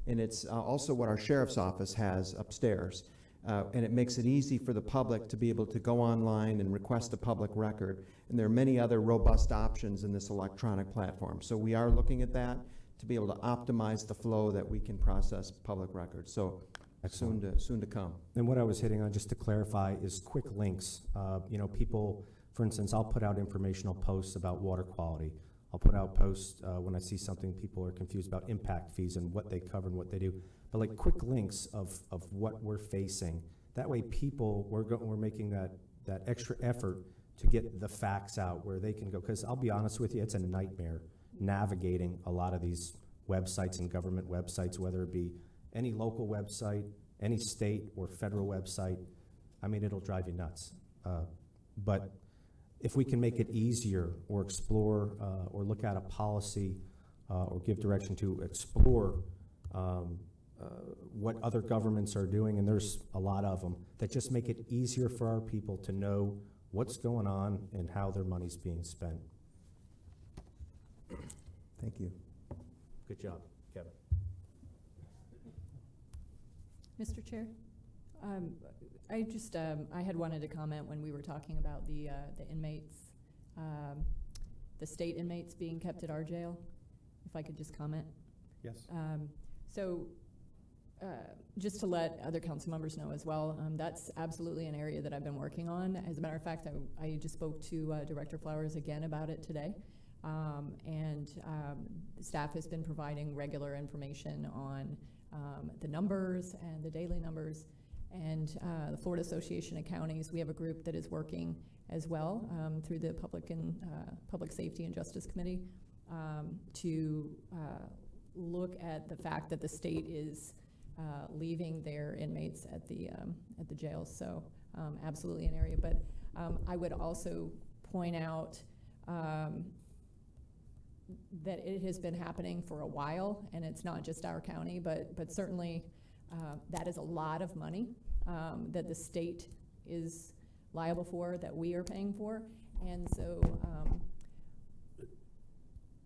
And it's also what our sheriff's office has upstairs. And it makes it easy for the public to be able to go online and request a public record. And there are many other robust options in this electronic platform. So we are looking at that to be able to optimize the flow that we can process public records. So soon to come. And what I was hitting on, just to clarify, is quick links. You know, people, for instance, I'll put out informational posts about water quality. I'll put out posts when I see something people are confused about impact fees and what they cover and what they do. But like quick links of what we're facing. That way people, we're making that extra effort to get the facts out where they can go. Because I'll be honest with you, it's a nightmare navigating a lot of these websites and government websites, whether it be any local website, any state or federal website. I mean, it'll drive you nuts. But if we can make it easier or explore or look at a policy or give direction to explore what other governments are doing, and there's a lot of them, that just make it easier for our people to know what's going on and how their money's being spent. Thank you. Good job, Kevin. Mr. Chair, I just I had wanted to comment when we were talking about the inmates, the state inmates being kept at our jail. If I could just comment. Yes. So just to let other council members know as well, that's absolutely an area that I've been working on. As a matter of fact, I just spoke to Director Flowers again about it today. And staff has been providing regular information on the numbers and the daily numbers. And the Florida Association of Counties, we have a group that is working as well through the Public Safety and Justice Committee to look at the fact that the state is leaving their inmates at the jails. So absolutely an area. But I would also point out that it has been happening for a while, and it's not just our county, but certainly that is a lot of money that the state is liable for, that we are paying for. And so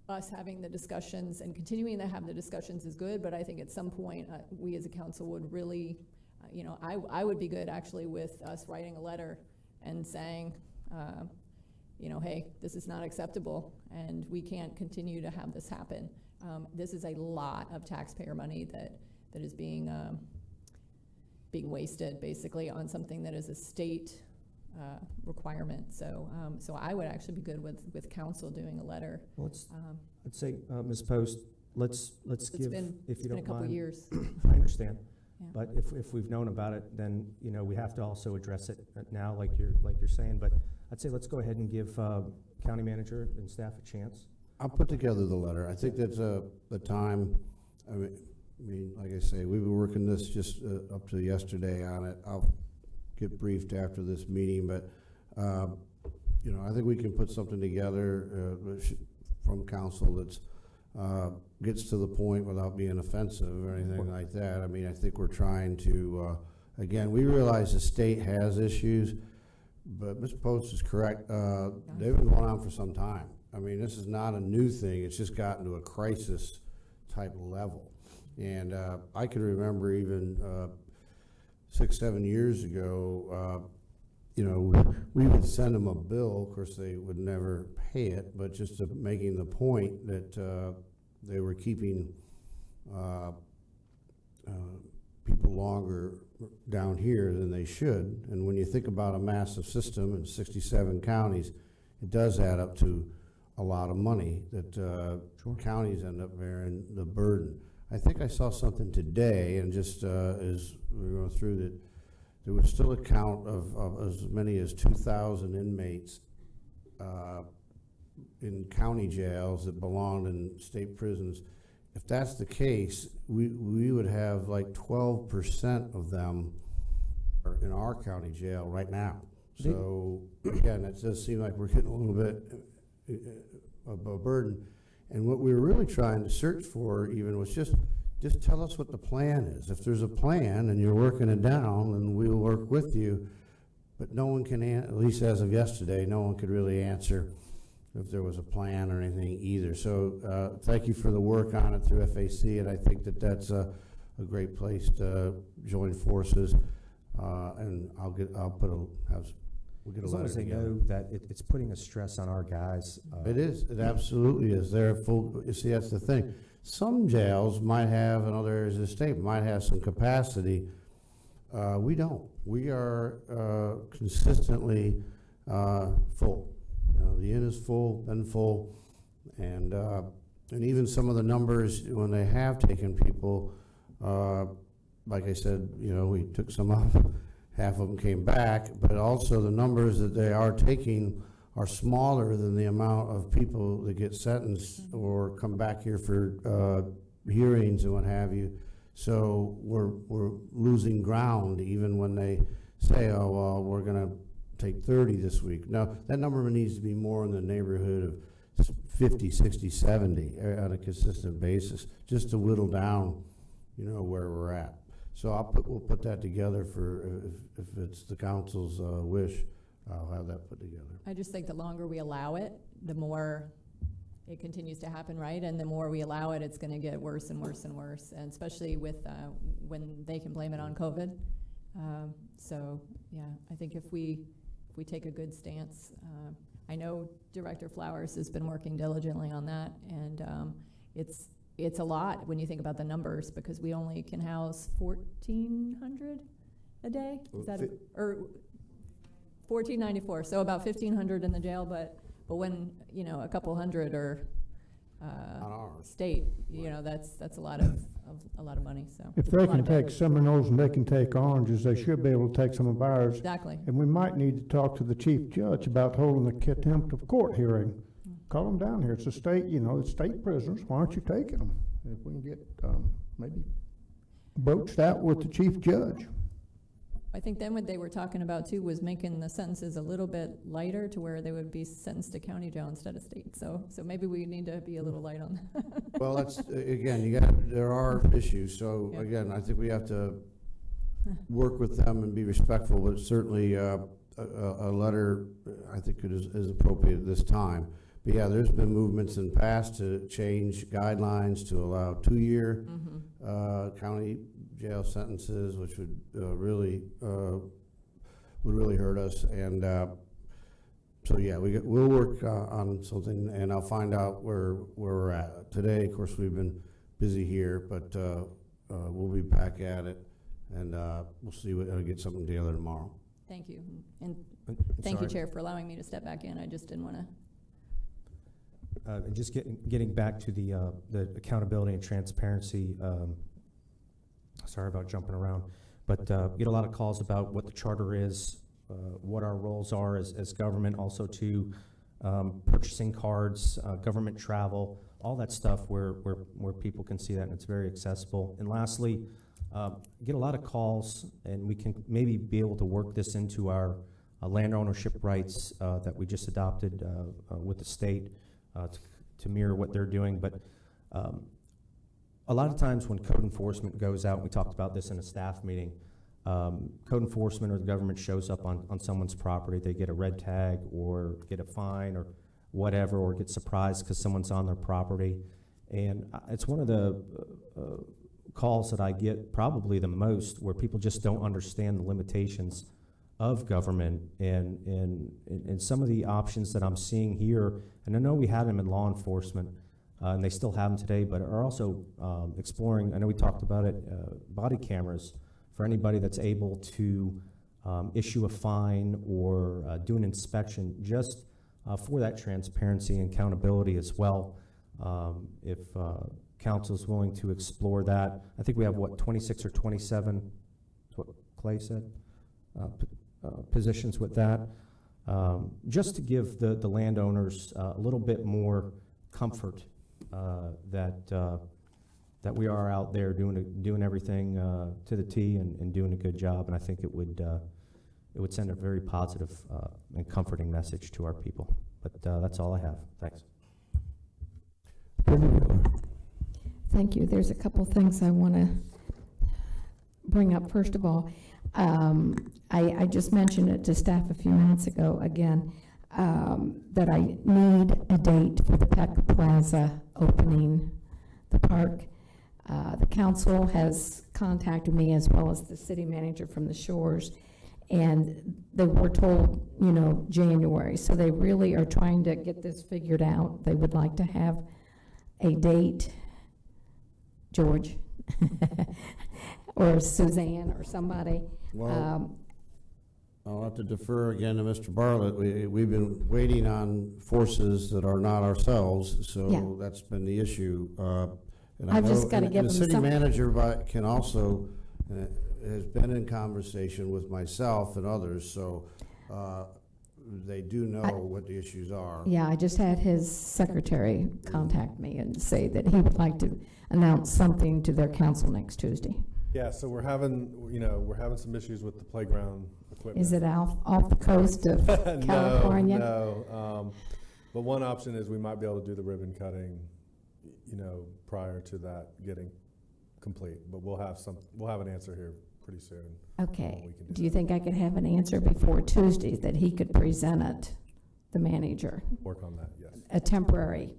us having the discussions and continuing to have the discussions is good, but I think at some point we as a council would really, you know, I would be good actually with us writing a letter and saying, you know, hey, this is not acceptable and we can't continue to have this happen. This is a lot of taxpayer money that is being wasted basically on something that is a state requirement. So I would actually be good with council doing a letter. Well, let's say, Ms. Post, let's give, if you don't mind. It's been a couple years. I understand. Yeah. But if we've known about it, then, you know, we have to also address it now, like you're saying. But I'd say let's go ahead and give county manager and staff a chance. I'll put together the letter. I think that's the time. I mean, like I say, we've been working this just up to yesterday on it. I'll get briefed after this meeting, but you know, I think we can put something together from council that's gets to the point without being offensive or anything like that. I mean, I think we're trying to again, we realize the state has issues, but Ms. Post is correct. They've been going on for some time. I mean, this is not a new thing. It's just gotten to a crisis type level. And I can remember even 6-7 years ago, you know, we would send them a bill. Of course, they would never pay it, but just making the point that they were keeping people longer down here than they should. And when you think about a massive system in 67 counties, it does add up to a lot of money that counties end up bearing the burden. I think I saw something today, and just as we were going through that, there was still a count of as many as 2,000 inmates in county jails that belonged in state prisons. If that's the case, we would have like 12% of them are in our county jail right now. So, again, it does seem like we're getting a little bit of a burden. And what we were really trying to search for even was just tell us what the plan is. If there's a plan and you're working it down, then we'll work with you. But no one can, at least as of yesterday, no one could really answer if there was a plan or anything either. So thank you for the work on it through FAC, and I think that that's a great place to join forces. And we'll get a As long letter as they together. know that it's putting a stress on our guys. It is. It absolutely is. They're full. You see, that's the thing. Some jails might have, in other areas of the state, might have some capacity. We don't. We are consistently full. The inn is full, been full, and even some of the numbers when they have taken people, like I said, we took some up. Half of them came back, but also the numbers that they are taking are smaller than the amount of people that get sentenced or come back here for hearings and what have you. So we're losing ground even when they say, oh, well, we're going to take 30 this week. Now, that number needs to be more in the neighborhood of 50, 60, 70 on a consistent basis, just to whittle down, where we're at. So we'll put that together for, if it's the council's wish, I'll have that put together. I just think the longer we allow it, the more it continues to happen, right? And the more we allow it, it's going to get worse and worse and worse, and especially with when they can blame it on COVID. So yeah, I think if we take a good stance, I know Director Flowers has been working diligently on that, and it's a lot when you think about the numbers, because we only can house 1,400 a day. Is that or 1,494? So about 1,500 in the jail, but when a couple hundred are state, that's a lot of money. So If they can take Seminoles and they can take Oranges, they should be able to take some of ours. Exactly. And we might need to talk to the chief judge about holding a contempt of court hearing. Call them down here. It's a state, it's state prisoners. Why aren't you taking them? If we can get maybe broached out with the chief judge. I think then what they were talking about too was making the sentences a little bit lighter to where they would be sentenced to county jail instead of state. So maybe we need to be a little light on that. Well, that's, again, there are issues. So Yeah. again, I think we have to work with them and be respectful, but certainly a letter, I think is appropriate at this time. But yeah, there's been movements in the past to change guidelines to allow 2-year county jail sentences, which would really hurt us. And so yeah, we'll work on something, and I'll find out where we're at. Today, of course, we've been busy here, but we'll be back at it, and we'll see what get something together tomorrow. Thank you, and thank you, Chair, for allowing me to step back in. I just didn't want to. And just getting back to the accountability and transparency. Sorry about jumping around, but get a lot of calls about what the charter is, what our roles are as government, also to purchasing cards, government travel, all that stuff where people can see that, and it's very accessible. And lastly, get a lot of calls, and we can maybe be able to work this into our land ownership rights that we just adopted with the state to mirror what they're doing. But a lot of times when code enforcement goes out, we talked about this in a staff meeting, code enforcement or the government shows up on someone's property, they get a red tag or get a fine or whatever, or get surprised because someone's on their property. And it's one of the calls that I get probably the most, where people just don't understand the limitations of government and some of the options that I'm seeing here. And I know we had them in law enforcement, and they still have them today, but are also exploring, I know we talked about it, body cameras for anybody that's able to issue a fine or do an inspection, just for that transparency and accountability as well. If council is willing to explore that. I think we have, 26 or 27, that's what Clay said, positions with that, just to give the landowners a little bit more comfort that we are out there doing everything to the T and doing a good job. And I think it would it would send a very positive and comforting message to our people. But that's all I have. Thanks. Thank you. There's a couple things I want to bring up. First of all, I just mentioned it to staff a few minutes ago again, that I need a date for the Peck Plaza opening the park. The council has contacted me as well as the city manager from the Shores, and they were told, you know, January. So they really are trying to get this figured out. They would like to have a date, George, or Suzanne or somebody. Well, I'll have to defer again to Mr. Bartlett. We've been waiting on forces that are not ourselves, so that's been the issue. And I've I just know, got to and give the them city some. manager can also, has been in conversation with myself and others, so they do know what the issues are. Yeah, I just had his secretary contact me and say that he would like to announce something to their council next Tuesday. Yeah, so we're having some issues with the playground equipment. Is it off the coast of California? No. But one option is we might be able to do the ribbon cutting, you know, prior to that getting complete. But we'll have an answer here pretty soon. Okay. Do you think I could have an answer before Tuesday that he could present it, the manager? Work on that, yes. A temporary.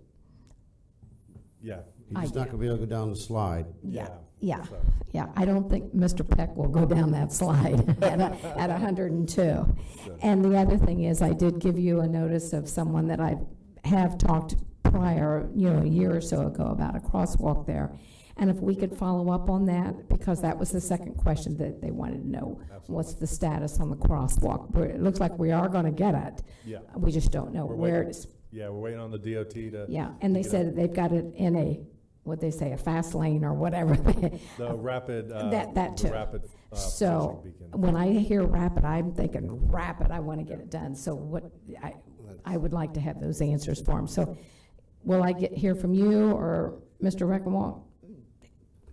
Yeah. He's not going to be able to go down the slide. Yeah. I don't think Mr. Peck will go down that slide at 102. And the other thing is, I did give you a notice of someone that I have talked prior, you know, a year or so ago about a crosswalk there. And if we could follow up on that, because that was the second question that they wanted to know. Absolutely. What's the status on the crosswalk? It looks like we are going to get it. Yeah. We just don't know We're where waiting. it is. Yeah, we're waiting on the DOT to. Yeah, and they said that they've got it in a fast lane or whatever. The rapid. That too. The rapid. So flashing beacon. when I hear rapid, I'm thinking rapid, I want to get it done. So I would like to have those answers for them. So will I hear from you or Mr. Reckenwalk?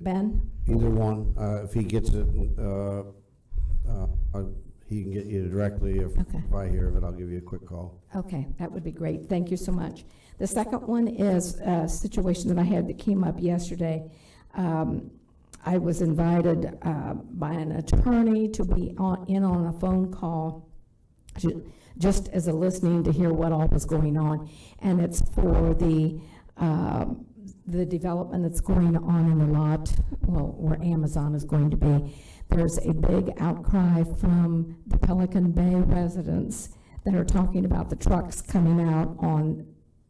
Ben? Either one. If he gets it, he can get you directly. If I hear of it, I'll give you a quick call. Okay, that would be great. Thank you so much. The second one is a situation that I had that came up yesterday. I was invited by an attorney to be in on a phone call just as a listening to hear what all was going on. And it's for the development that's going on in the lot, well, where Amazon is going to be. There's a big outcry from the Pelican Bay residents that are talking about the trucks coming out on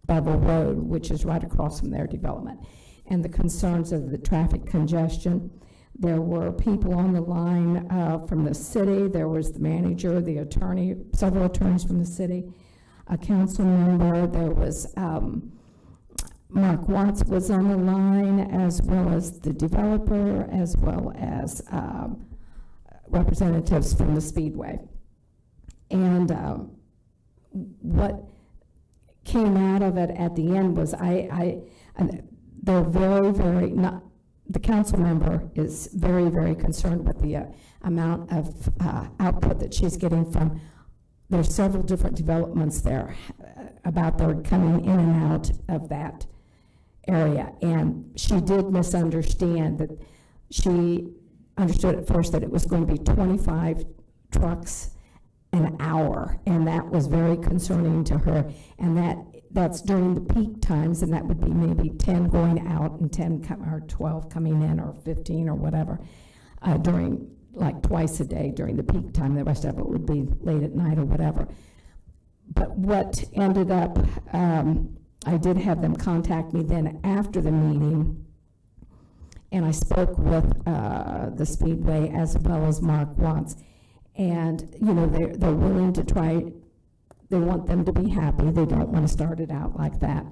Bevel Road, which is right across from their development, and the concerns of the traffic congestion. There were people on the line from the city. There was the manager, the attorney, several attorneys from the city, a council member. There was Mark Watts was on the line, as well as the developer, as well as representatives from the Speedway. And what came out of it at the end was they're very, very, not, the council member is very, very concerned with the amount of output that she's getting from, there's several different developments there about their coming in and out of that area. And she did misunderstand that. She understood at first that it was going to be 25 trucks an hour, and that was very concerning to her. And that's during the peak times, and that would be maybe 10 going out and 10 or 12 coming in, or 15 or whatever, during, like, twice a day during the peak time. The rest of it would be late at night or whatever. But what ended up, I did have them contact me then after the meeting, and I spoke with the Speedway as well as Mark Watts. And, you know, they're willing to try, they want them to be happy. They don't want to start it out like that.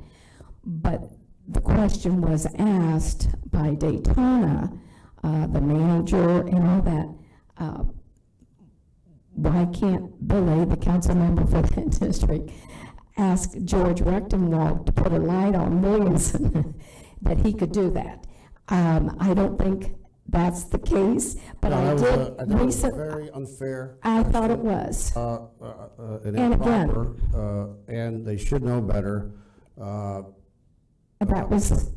But the question was asked by Daytona, the manager and all that, why can't Billy, the council member for that district, ask George Rechtenwald to put a light on Williamson, that he could do that? I don't think that's the case, but No, I that was did a- I thought it was a recent. very unfair I thought it question. was. And And again- improper, and they should know better. That was,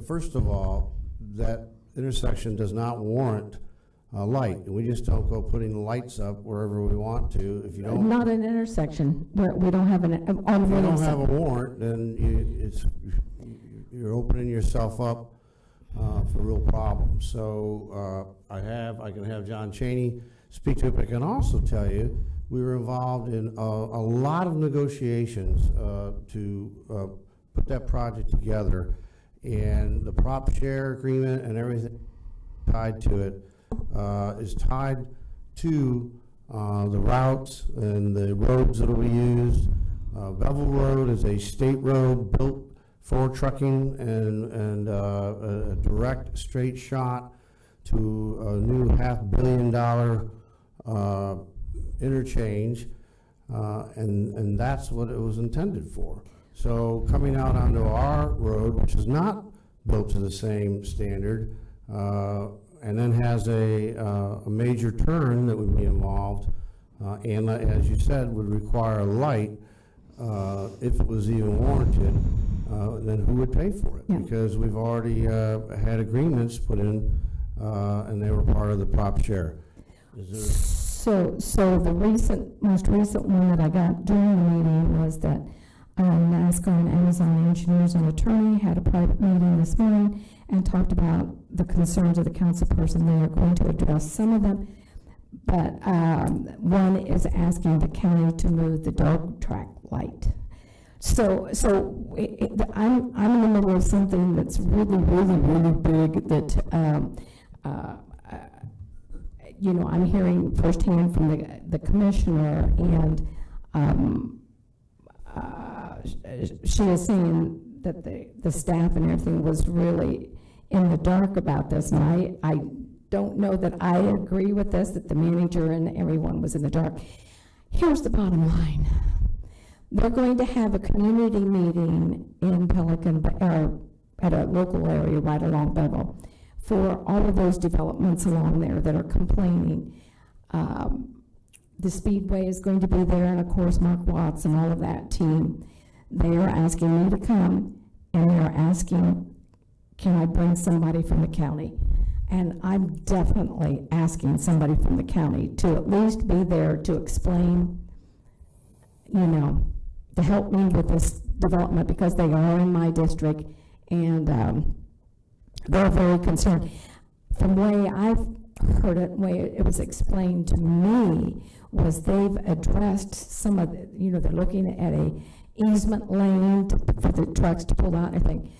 First of all, that intersection does not warrant a light. We just don't go putting lights up wherever we want to. If you don't, not an intersection, where we don't have an, on if you don't Williamson. have a warrant, then you're opening yourself up for real problems. So I can have John Chaney speak to it, but I can also tell you, we were involved in a lot of negotiations to put that project together, and the prop share agreement and everything tied to it is tied to the routes and the roads that will be used. Bevel Road is a state road built for trucking and a direct straight shot to a new $500 million interchange, and that's what it was intended for. So coming out onto our road, which is not built to the same standard, and then has a major turn that would be involved, and as you said, would require a light, if it was even warranted, then who would pay for it? Yeah. Because we've already had agreements put in, and they were part of the prop share. So the most recent one that I got during the meeting was that NASCAR and Amazon engineers and attorney had a private meeting this morning and talked about the concerns of the council person. They are going to address some of them, but one is asking the county to move the dog track light. So I'm in the middle of something that's really, really, really big that I'm hearing firsthand from the commissioner, and she is saying that the staff and everything was really in the dark about this, and I don't know that I agree with this, that the manager and everyone was in the dark. Here's the bottom line. They're going to have a community meeting in Pelican, or at a local area right along Bevel, for all of those developments along there that are complaining. The Speedway is going to be there, and of course Mark Watts and all of that team. They are asking me to come, and they are asking, can I bring somebody from the county? And I'm definitely asking somebody from the county to at least be there to explain, to help me with this development, because they are in my district, and they're very concerned. From the way I've heard it, the way it was explained to me, was they've addressed some of the, they're looking at a easement lane for the trucks to pull out and everything.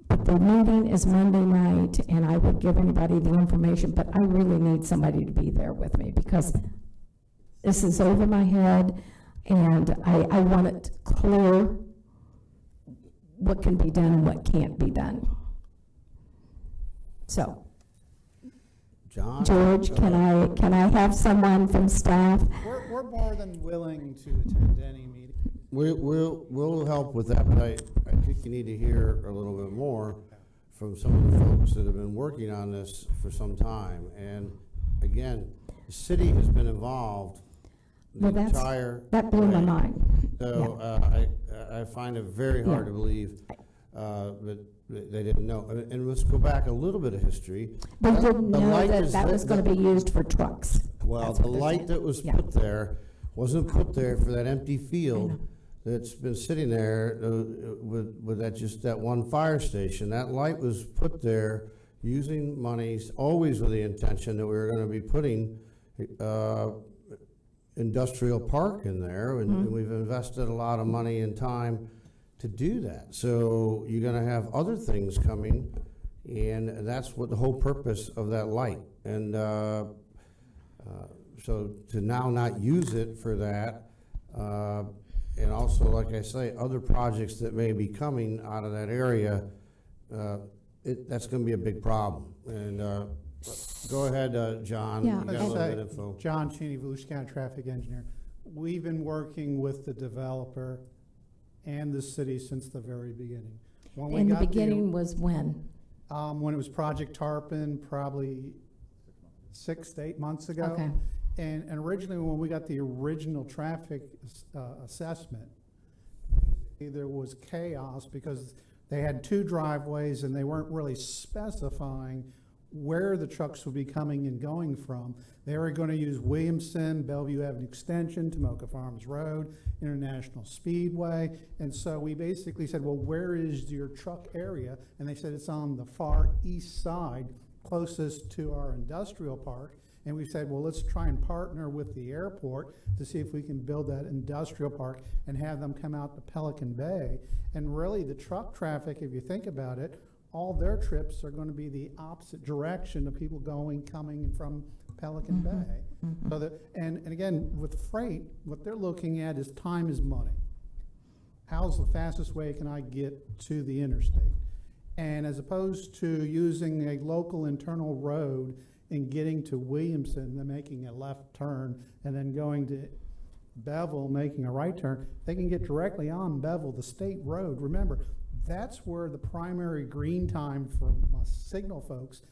But the meeting is Monday night, and I would give anybody the information, but I really need somebody to be there with me, because this is over my head, and I want it clear what can be done and what can't be done. So, John? George, can I have someone from staff? We're more than willing to attend any meeting. We'll help with that, but I think you need to hear a little bit more from some of the folks that have been working on this for some time. And again, the city has been involved the entire that blew my way. mind. So I find it very hard to believe that they didn't know. And let's go back a little bit of history. They didn't know that was going to be used for trucks. Well, the light that was put there wasn't put there for that empty field that's been sitting there with that one fire station. That light was put there using monies, always with the intention that we were going to be putting industrial park in there, and we've invested a lot of money and time to do that. So you're going to have other things coming, and that's what the whole purpose of that light. And so to now not use it for that, and also, like I say, other projects that may be coming out of that area, that's going to be a big problem. And go ahead, John. Yeah. You got a little bit of info. John Cheney, Volusia County Traffic Engineer. We've been working with the developer and the city since the very beginning. When we And the got beginning was when? when it was Project Tarpon, probably 6 to 8 months ago. Okay. And originally, when we got the original traffic assessment, there was chaos because they had 2 driveways and they weren't really specifying where the trucks would be coming and going from. They were going to use Williamson, Bellevue Avenue Extension, Tomoka Farms Road, International Speedway. And so we basically said, well, where is your truck area? And they said it's on the far east side, closest to our industrial park. And we said, well, let's try and partner with the airport to see if we can build that industrial park and have them come out to Pelican Bay. And really, the truck traffic, if you think about it, all their trips are going to be the opposite direction of people coming from Pelican Bay. So that, and again, with freight, what they're looking at is time is money. How's the fastest way can I get to the interstate? And as opposed to using a local internal road and getting to Williamson, then making a left turn, and then going to Bevel, making a right turn, they can get directly on Bevel, the state road. Remember, that's where the primary green time for my signal folks,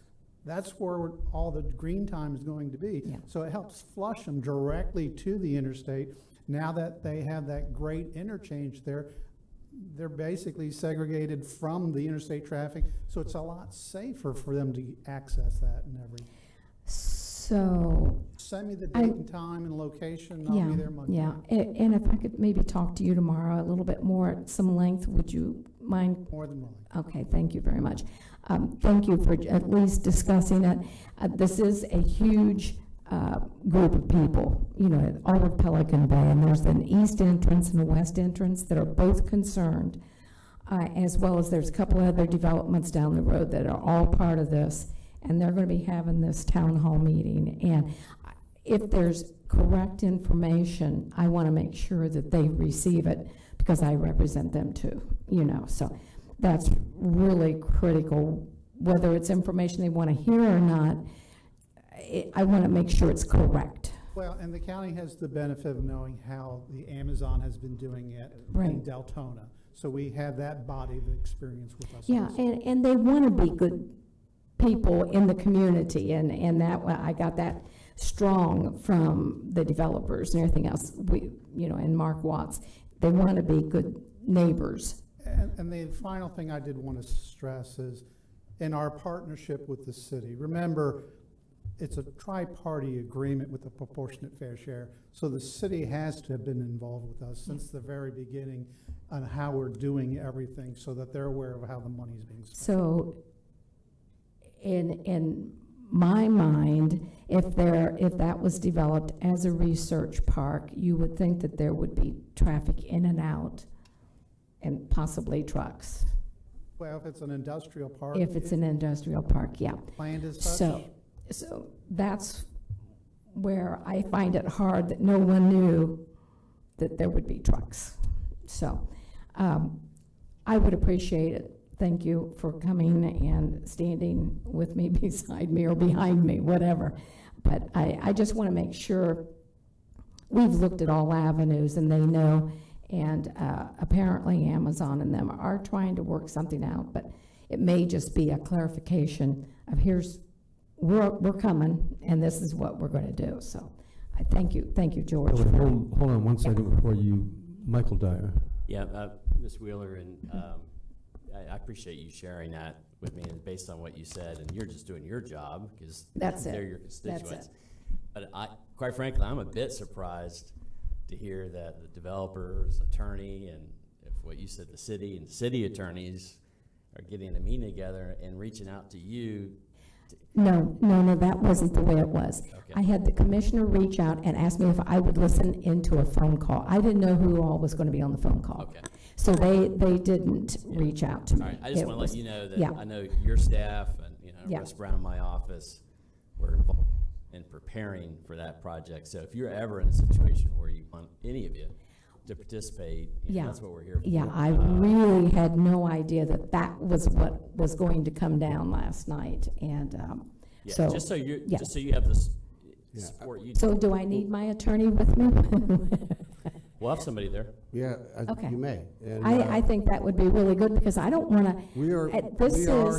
that's where all the green time is going to be. Yeah. So it helps flush them directly to the interstate. Now that they have that great interchange there, they're basically segregated from the interstate traffic, so it's a lot safer for them to access that and everything. So, Send me the date and time and location, and I'll be there Monday. yeah, and if I could maybe talk to you tomorrow a little bit more at some length, would you mind? More than willing. Okay, thank you very much. Thank you for at least discussing it. This is a huge group of people, you know, all of Pelican Bay, and there's an east entrance and a west entrance that are both concerned, as well as there's a couple other developments down the road that are all part of this, and they're going to be having this town hall meeting. And if there's correct information, I want to make sure that they receive it because I represent them too, you know, so that's really critical. Whether it's information they want to hear or not, I want to make sure it's correct. Well, and the county has the benefit of knowing how the Amazon has been doing it Right. in Deltona. So we have that body of experience with us. Yeah, also. and they want to be good people in the community, and that, I got that strong from the developers and everything else, you know, and Mark Watts. They want to be good neighbors. And the final thing I did want to stress is in our partnership with the city, remember, it's a tri-party agreement with a proportionate fair share. So the city has to have been involved with us since the very beginning on how we're doing everything so that they're aware of how the money is being spent. So in my mind, if that was developed as a research park, you would think that there would be traffic in and out and possibly trucks. Well, if it's an industrial park. If it's an industrial park, yeah. Planned as such. So that's where I find it hard that no one knew that there would be trucks. So I would appreciate it. Thank you for coming and standing with me, beside me, or behind me, whatever. But I just want to make sure we've looked at all avenues and they know, and apparently Amazon and them are trying to work something out, but it may just be a clarification of we're coming and this is what we're going to do. So I thank you, George. Hold on 1 second before you, Michael Dyer. Yeah, Ms. Wheeler, and I appreciate you sharing that with me, and based on what you said, and you're just doing your job because they're your constituents. That's it. But quite frankly, I'm a bit surprised to hear that the developer's attorney and if what you said, the city and city attorneys are getting a meeting together and reaching out to you. No, that wasn't the way it was. Okay. I had the commissioner reach out and ask me if I would listen into a phone call. I didn't know who all was going to be on the phone call. Okay. So they didn't reach out to me. All right, I just want to let you know that yeah. I know your staff and, you know, Yeah. Russ Brown in my office were involved in preparing for that project. So if you're ever in a situation where you want any of you to participate, you know, that's what we're here for. Yeah, I really had no idea that was what was going to come down last night, and Yeah, so just so you yeah. have this support. So do I need my attorney with me? We'll have somebody there. Yeah, Okay. you may. And, I think that would be really good, because I don't want to. we are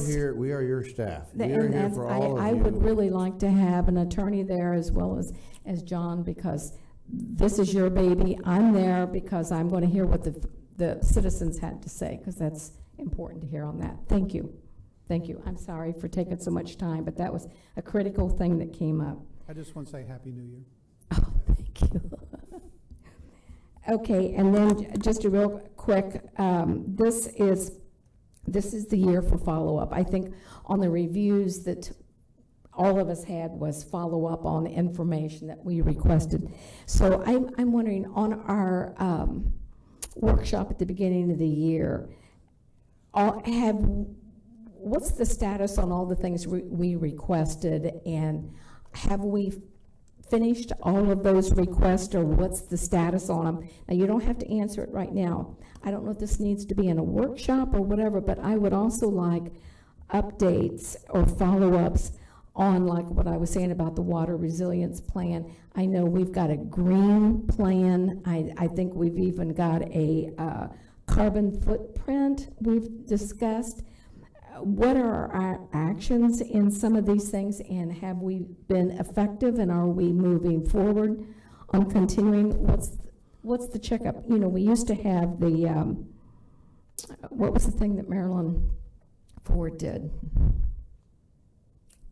here. We are your staff. We are here for all of I you. would really like to have an attorney there as well as John, because this is your baby. I'm there because I'm going to hear what the citizens had to say, because that's important to hear on that. Thank you. Thank you. I'm sorry for taking so much time, but that was a critical thing that came up. I just want to say Happy New Year. Oh, thank you. Okay, and then just a real quick, this is the year for follow-up. I think on the reviews that all of us had was follow-up on the information that we requested. So I'm wondering, on our workshop at the beginning of the year, what's the status on all the things we requested, and have we finished all of those requests, or what's the status on them? Now, you don't have to answer it right now. I don't know if this needs to be in a workshop or whatever, but I would also like updates or follow-ups on, like what I was saying about the water resilience plan. I know we've got a green plan. I think we've even got a carbon footprint we've discussed. What are our actions in some of these things, and have we been effective, and are we moving forward on continuing? What's the checkup? You know, we used to have the, what was the thing that Marilyn Ford did?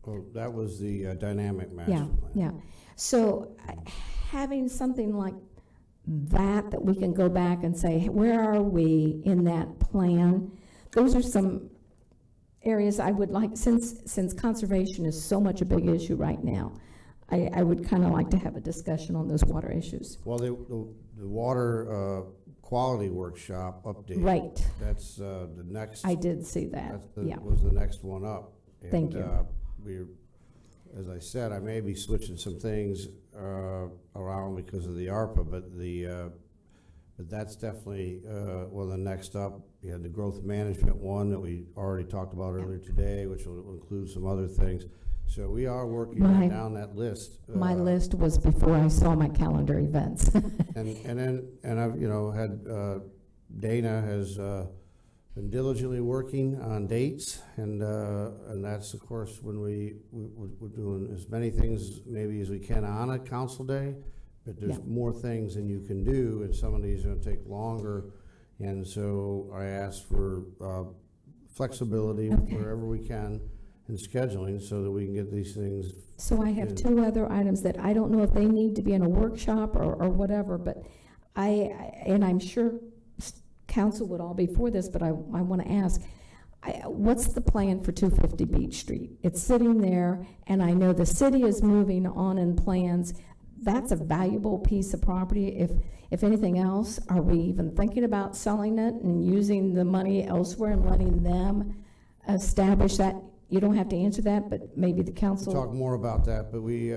Oh, that was the dynamic master plan. Yeah. So having something like that we can go back and say, where are we in that plan? Those are some areas I would like, since conservation is so much a big issue right now, I would kind of like to have a discussion on those water issues. Well, the water quality workshop update. Right. That's the next. I did see that. Was the next one up. And, Thank you. As I said, I may be switching some things around because of the ARPA, but that's definitely one of the next up. We had the growth management one that we already talked about earlier today, which will include some other things. So we are working down that list. My list was before I saw my calendar events. and I've had Dana has been diligently working on dates, and that's of course when we're doing as many things maybe as we can on a council day. But there's more things than you can do, and some of these are going to take longer. And so I asked for flexibility wherever we can in scheduling so that we can get these things. So I have two other items that I don't know if they need to be in a workshop or whatever, but and I'm sure council would all be for this, but I want to ask, what's the plan for 250 Beach Street? It's sitting there, and I know the city is moving on in plans. That's a valuable piece of property. If anything else, are we even thinking about selling it and using the money elsewhere and letting them establish that? You don't have to answer that, but maybe the council. We'll talk more about that, but we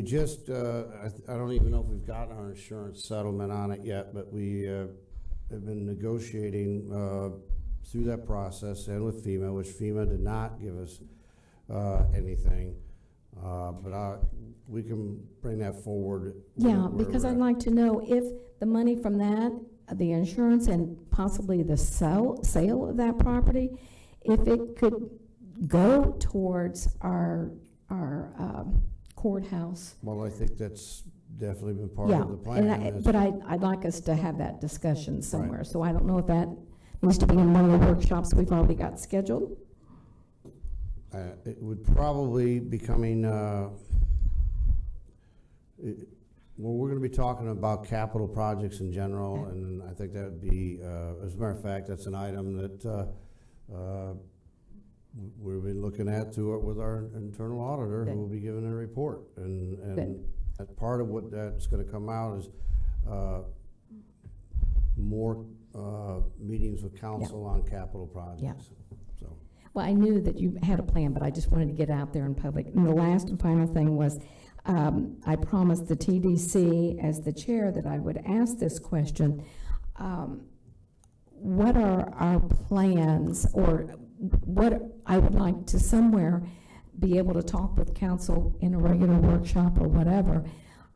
just, I don't even know if we've gotten our insurance settlement on it yet, but we have been negotiating through that process and with FEMA, which FEMA did not give us anything. But we can bring that forward. Yeah, because I'd like to know if the money from that, the insurance, and possibly the sale of that property, if it could go towards our courthouse. Well, I think that's definitely been part of the plan. But I'd like us to have that discussion somewhere. Right. So I don't know if that needs to be in one of the workshops we've already got scheduled. It would probably be coming, well, we're going to be talking about capital projects in general, and I think that would be, as a matter of fact, that's an item that we'll be looking at with our internal auditor, who will be giving a report. And part of what that's going to come out is more meetings with council on capital projects. Yeah. Well, I knew that you had a plan, but I just wanted to get out there in public. And the last and final thing was, I promised the TDC as the chair that I would ask this question. What are our plans, or what I would like to somewhere be able to talk with council in a regular workshop or whatever.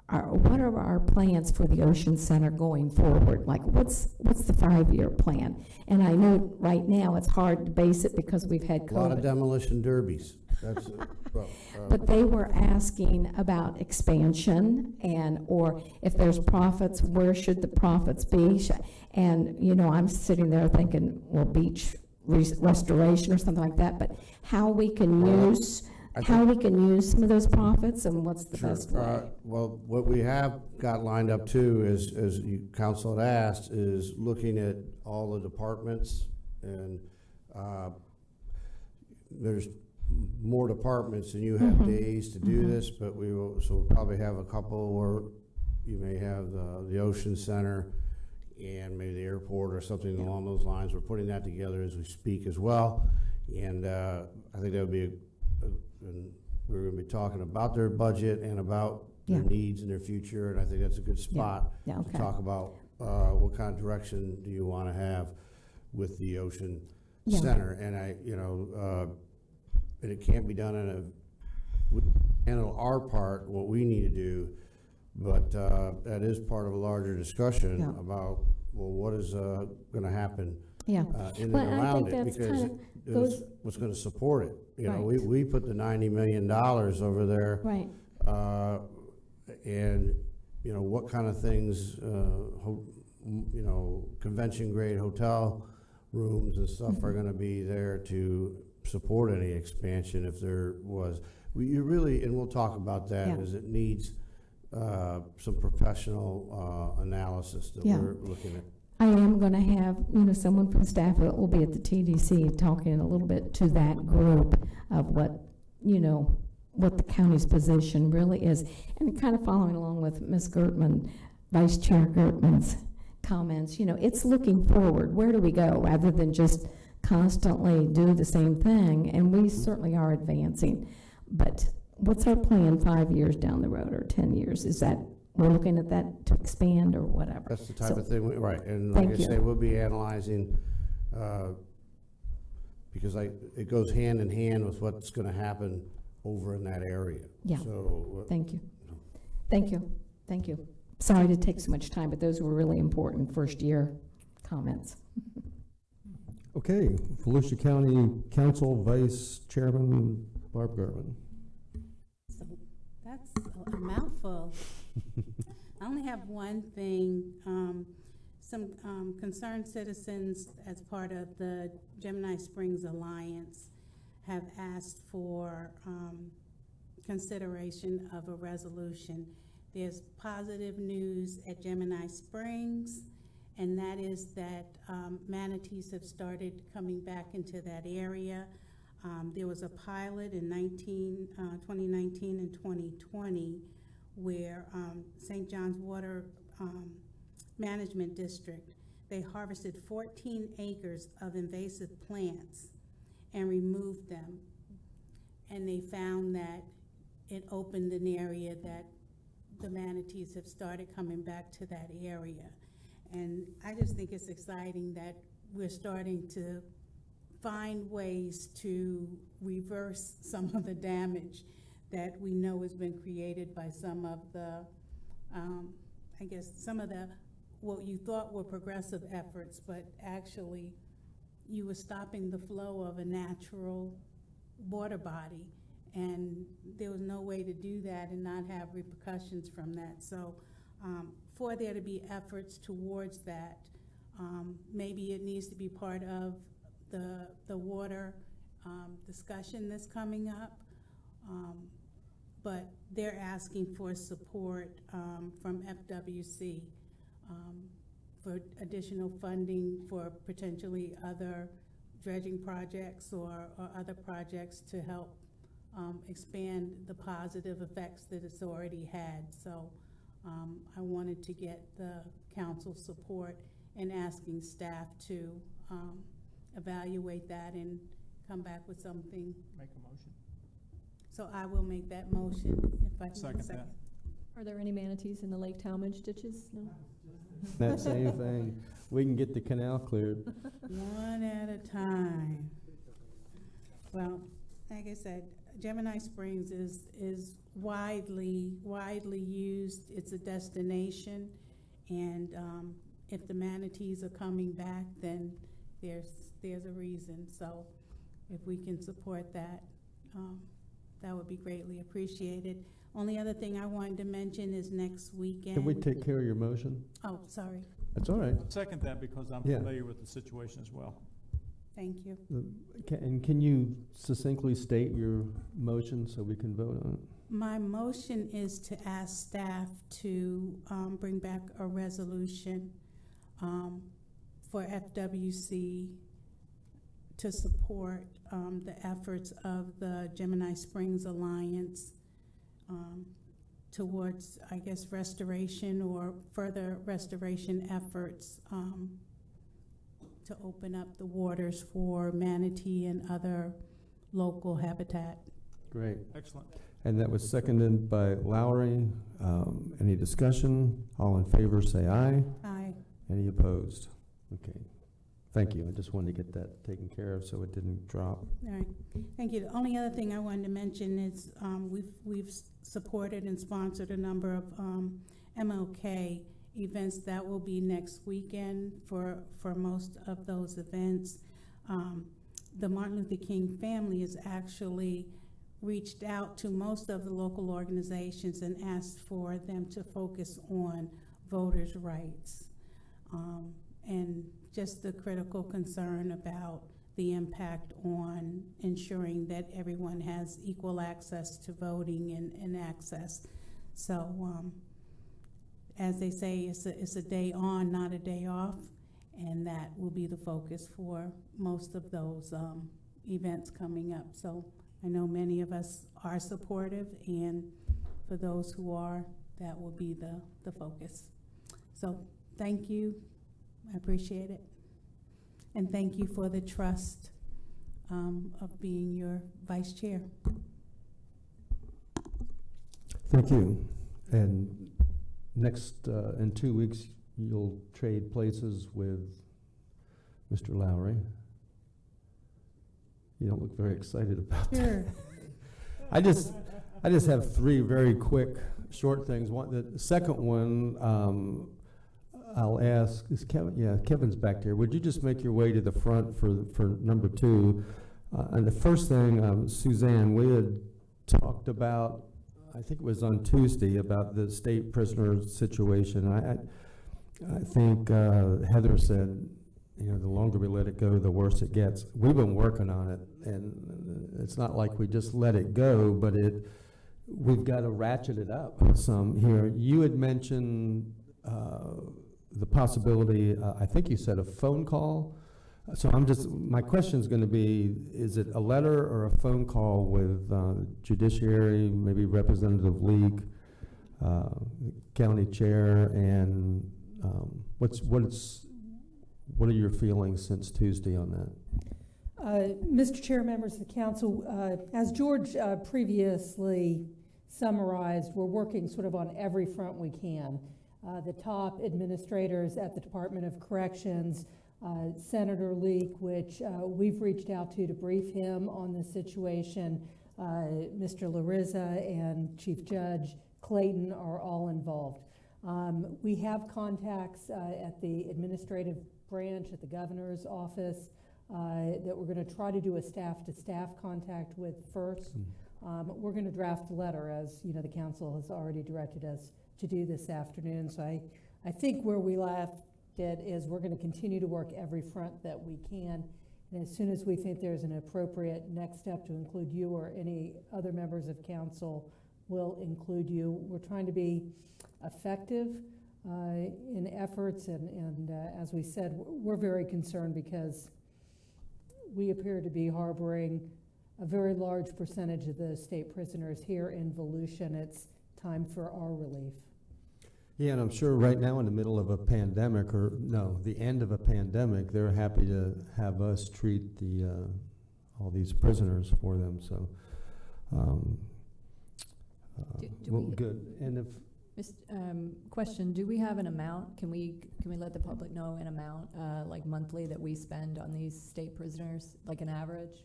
what are our plans for the Ocean Center going forward? Like, what's the 5-year plan? And I know right now it's hard to base it because we've had A lot of COVID. demolition derbies. That's, But they were asking about expansion or if there's profits, where should the profits be? And, you know, I'm sitting there thinking, well, beach restoration or something like that, but how we can use some of those profits and what's the best way? Well, what we have got lined up too is, as you council had asked, is looking at all the departments, and there's more departments and you have days to do this, but we'll probably have a couple where you may have the Ocean Center and maybe the airport or something along those lines. We're putting that together as we speak as well, and I think that would be and we're going to be talking about their budget and about their needs and their future, and I think that's a good spot to talk about what kind of direction do you want to have with the Ocean Center. And and it can't be done we handle our part, what we need to do, but that is part of a larger discussion about, well, what is going to happen in and around it, because what's going to support it. You know, we put the $90 million over there, right? And you know, what kind of things, convention grade hotel rooms and stuff are going to be there to support any expansion if there was. And we'll talk about that, as it needs some professional analysis that we're looking at. I am going to have, someone from staff that will be at the TDC talking a little bit to that group of what the county's position really is, and kind of following along with Ms. Gertman, Vice Chair Gertman's comments. It's looking forward. Where do we go rather than just constantly do the same thing? And we certainly are advancing. But what's our plan 5 years down the road or 10 years? Is that we're looking at that to expand or whatever? That's the type of thing, right. And like I say, we'll be analyzing, because it goes hand in hand with what's going to happen over in that area. Yeah. So, thank you. Thank you. Thank you. Sorry to take so much time, but those were really important first year comments. Okay, Volusia County Council Vice Chairman Barb Gertman. So that's a mouthful. I only have one thing. Some concerned citizens, as part of the Gemini Springs Alliance, have asked for consideration of a resolution. There's positive news at Gemini Springs, and that is that manatees have started coming back into that area. There was a pilot in 2019 and 2020 where St. John's Water Management District, they harvested 14 acres of invasive plants and removed them. And they found that it opened an area that the manatees have started coming back to that area. And I just think it's exciting that we're starting to find ways to reverse some of the damage that we know has been created by some of the, what you thought were progressive efforts, but actually you were stopping the flow of a natural water body, and there was no way to do that and not have repercussions from that. So for there to be efforts towards that, maybe it needs to be part of the water discussion that's coming up. But they're asking for support from FWC for additional funding for potentially other dredging projects or other projects to help expand the positive effects that it's already had. So I wanted to get the council's support in asking staff to evaluate that and come back with something. Make a motion. So I will make that motion if I can. Second that. Are there any manatees in the Lake Talmadge ditches? No? That same thing. We can get the canal cleared. One at a time. Well, like I said, Gemini Springs is widely used. It's a destination, and if the manatees are coming back, then there's a reason. So if we can support that, that would be greatly appreciated. Only other thing I wanted to mention is next weekend. Can we take care of your motion? Oh, sorry. That's all right. Second that because I'm Yeah. familiar with the situation as well. Thank you. And can you succinctly state your motion so we can vote on it? My motion is to ask staff to bring back a resolution for FWC to support the efforts of the Gemini Springs Alliance towards, I guess, restoration or further restoration efforts to open up the waters for manatee and other local habitat. Great. Excellent. And that was seconded by Lowry. Any discussion? All in favor, say aye. Aye. Any opposed? Okay. Thank you. I just wanted to get that taken care of so it didn't drop. All right, thank you. The only other thing I wanted to mention is we've supported and sponsored a number of MLK events that will be next weekend for most of those events. The Martin Luther King family has actually reached out to most of the local organizations and asked for them to focus on voters' rights and just the critical concern about the impact on ensuring that everyone has equal access to voting and access. So as they say, it's a day on, not a day off, and that will be the focus for most of those events coming up. So I know many of us are supportive, and for those who are, that will be the focus. So thank you. I appreciate it. And thank you for the trust of being your vice chair. Thank you. And next, in 2 weeks, you'll trade places with Mr. Lowry. You don't look very excited about Sure. that. I just have three very quick, short things. The second one, I'll ask, is Kevin? Yeah, Kevin's back there. Would you just make your way to the front for number two? And the first thing, Suzanne, we had talked about, I think it was on Tuesday, about the state prisoner situation. I think Heather said, you know, the longer we let it go, the worse it gets. We've been working on it, and it's not like we just let it go, but we've got to ratchet it up some here. You had mentioned the possibility, I think you said a phone call. So my question is going to be, is it a letter or a phone call with Judiciary, maybe Representative Leak, County Chair, and what are your feelings since Tuesday on that? Mr. Chair, members of the council, as George previously summarized, we're working sort of on every front we can. The top administrators at the Department of Corrections, Senator Leak, which we've reached out to brief him on the situation. Mr. Larissa and Chief Judge Clayton are all involved. We have contacts at the administrative branch at the governor's office that we're going to try to do a staff-to-staff contact with first. We're going to draft a letter, as you know, the council has already directed us to do this afternoon. So I think where we left it is we're going to continue to work every front that we can. And as soon as we think there's an appropriate next step to include you or any other members of council, we'll include you. We're trying to be effective in efforts, and as we said, we're very concerned because we appear to be harboring a very large percentage of the state prisoners here in Volusia, and it's time for our relief. Yeah, and I'm sure right now in the middle of a pandemic, or no, the end of a pandemic, they're happy to have us treat all these prisoners for them. So, good. And if question: do we have an amount? Can we let the public know an amount, like monthly, that we spend on these state prisoners, like an average?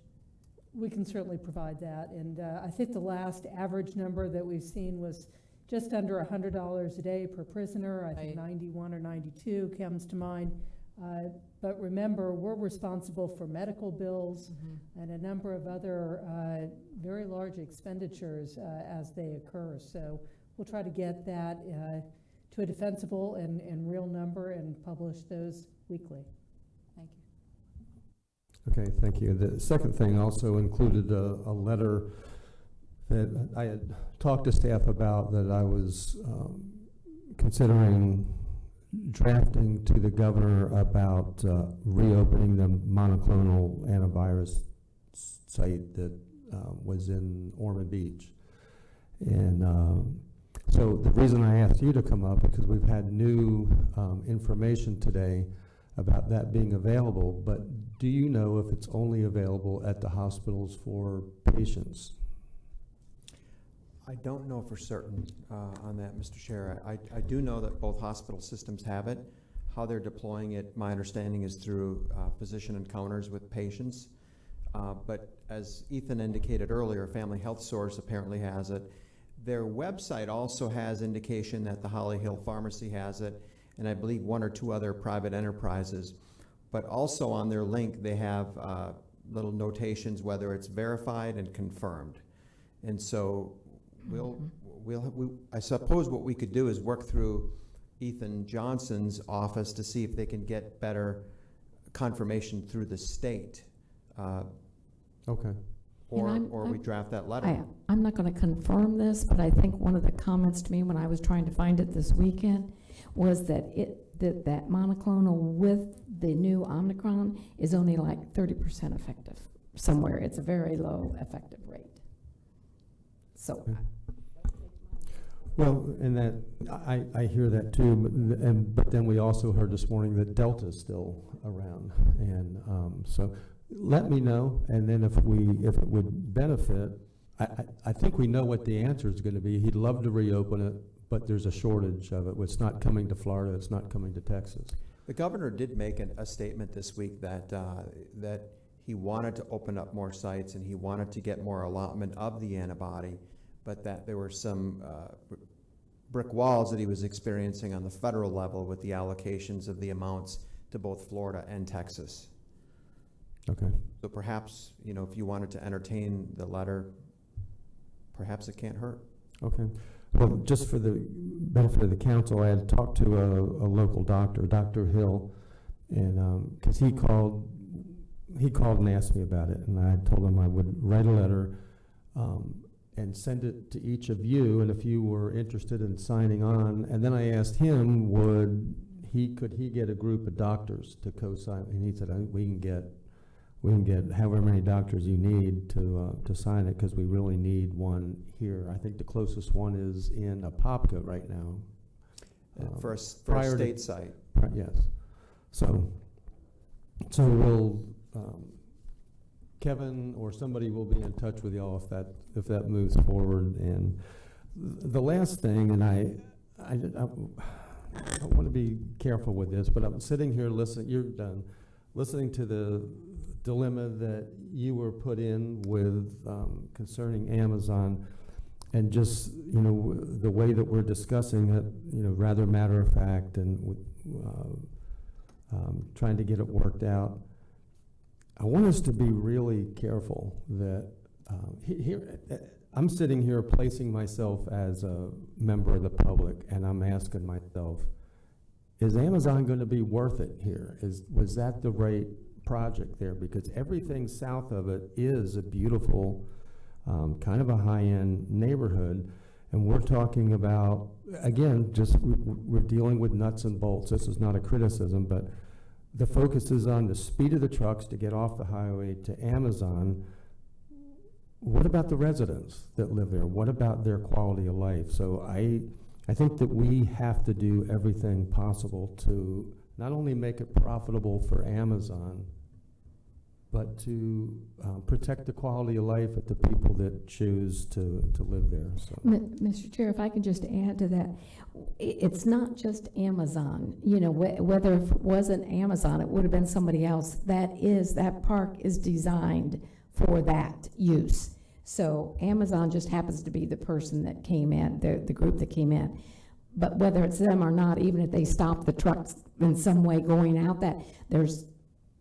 we can certainly provide that. And I think the last average number that we've seen was just under $100 a day per prisoner. I think 91 or 92 comes to mind. But remember, we're responsible for medical bills and a number of other very large expenditures as they occur. So we'll try to get that to a defensible and real number and publish those weekly. Thank you. Okay, thank you. The second thing also included a letter that I had talked to staff about, that I was considering drafting to the governor about reopening the monoclonal antivirus site that was in Ormond Beach. And so the reason I asked you to come up, because we've had new information today about that being available, but do you know if it's only available at the hospitals for patients? I don't know for certain on that, Mr. Chair. I do know that both hospital systems have it. How they're deploying it, my understanding, is through physician encounters with patients. But as Ethan indicated earlier, Family Health Source apparently has it. Their website also has indication that the Holly Hill Pharmacy has it, and I believe one or two other private enterprises. But also on their link, they have little notations whether it's verified and confirmed. And so I suppose what we could do is work through Ethan Johnson's office to see if they can get better confirmation through the state. Okay. Or we draft that letter. I'm not going to confirm this, but I think one of the comments to me when I was trying to find it this weekend was that that monoclonal with the new Omicron is only like 30% effective somewhere. It's a very low effective rate. So. Okay. Well, and that I hear that too, but then we also heard this morning that Delta's still around, and so let me know, and then if it would benefit, I think we know what the answer is going to be. He'd love to reopen it, but there's a shortage of it. It's not coming to Florida. It's not coming to Texas. The governor did make a statement this week that that he wanted to open up more sites and he wanted to get more allotment of the antibody, but that there were some brick walls that he was experiencing on the federal level with the allocations of the amounts to both Florida and Texas. Okay. So perhaps, if you wanted to entertain the letter, perhaps it can't hurt. Okay. Well, just for the benefit of the council, I had talked to a local doctor, Dr. Hill, and because he called and asked me about it, and I told him I would write a letter and send it to each of you, and if you were interested in signing on, and then I asked him, could he get a group of doctors to co-sign, and he said, we can get however many doctors you need to sign it, because we really need one here. I think the closest one is in Apopka right now. For a state site. Yes. So we'll, Kevin or somebody will be in touch with y'all if that moves forward. And the last thing, and I want to be careful with this, but I'm sitting here listening. You're done listening to the dilemma that you were put in with concerning Amazon, and just the way that we're discussing it, rather matter of fact, and trying to get it worked out. I want us to be really careful that here I'm sitting here placing myself as a member of the public, and I'm asking myself, is Amazon going to be worth it here? Was that the right project there? Because everything south of it is a beautiful, kind of a high-end neighborhood, and we're talking about, again, just we're dealing with nuts and bolts. This is not a criticism, but the focus is on the speed of the trucks to get off the highway to Amazon. What about the residents that live there? What about their quality of life? So I think that we have to do everything possible to not only make it profitable for Amazon, but to protect the quality of life of the people that choose to live there. So. Mr. Chair, if I can just add to that, it's not just Amazon. Whether if it wasn't Amazon, it would have been somebody else. That park is designed for that use. So Amazon just happens to be the person that came in, the group that came in. But whether it's them or not, even if they stop the trucks in some way going out, there's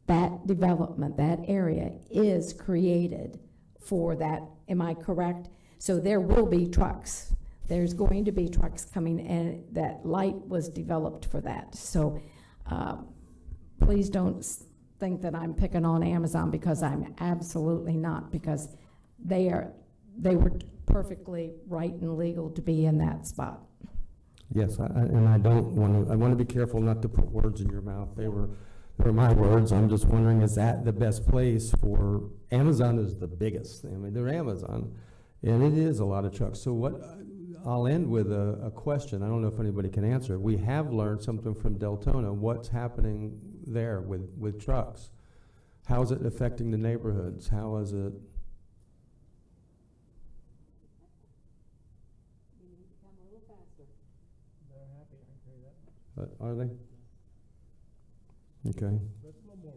that development, that area is created for that. Am I correct? So there will be trucks. There's going to be trucks coming, and that light was developed for that. So please don't think that I'm picking on Amazon, because I'm absolutely not, because they were perfectly right and legal to be in that spot. Yes, and I want to be careful not to put words in your mouth. They were my words. I'm just wondering, is that the best place for, Amazon is the biggest. I mean, they're Amazon, and it is a lot of trucks. So I'll end with a question. I don't know if anybody can answer. We have learned something from Deltona. What's happening there with trucks? How is it affecting the neighborhoods? How is it? Are they? Okay. That's a little more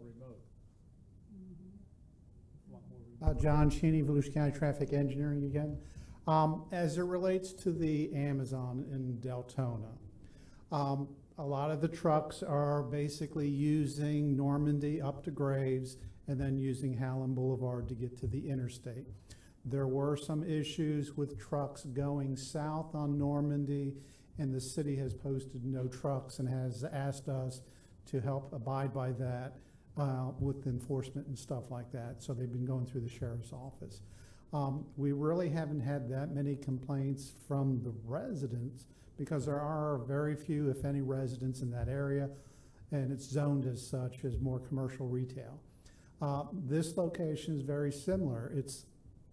remote. John Cheney, Volusia County Traffic Engineering again. As it relates to the Amazon in Deltona, a lot of the trucks are basically using Normandy up to Graves and then using Hallam Boulevard to get to the interstate. There were some issues with trucks going south on Normandy, and the city has posted no trucks and has asked us to help abide by that with enforcement and stuff like that. So they've been going through the sheriff's office. We really haven't had that many complaints from the residents, because there are very few, if any, residents in that area, and it's zoned as such as more commercial retail. This location is very similar. It's,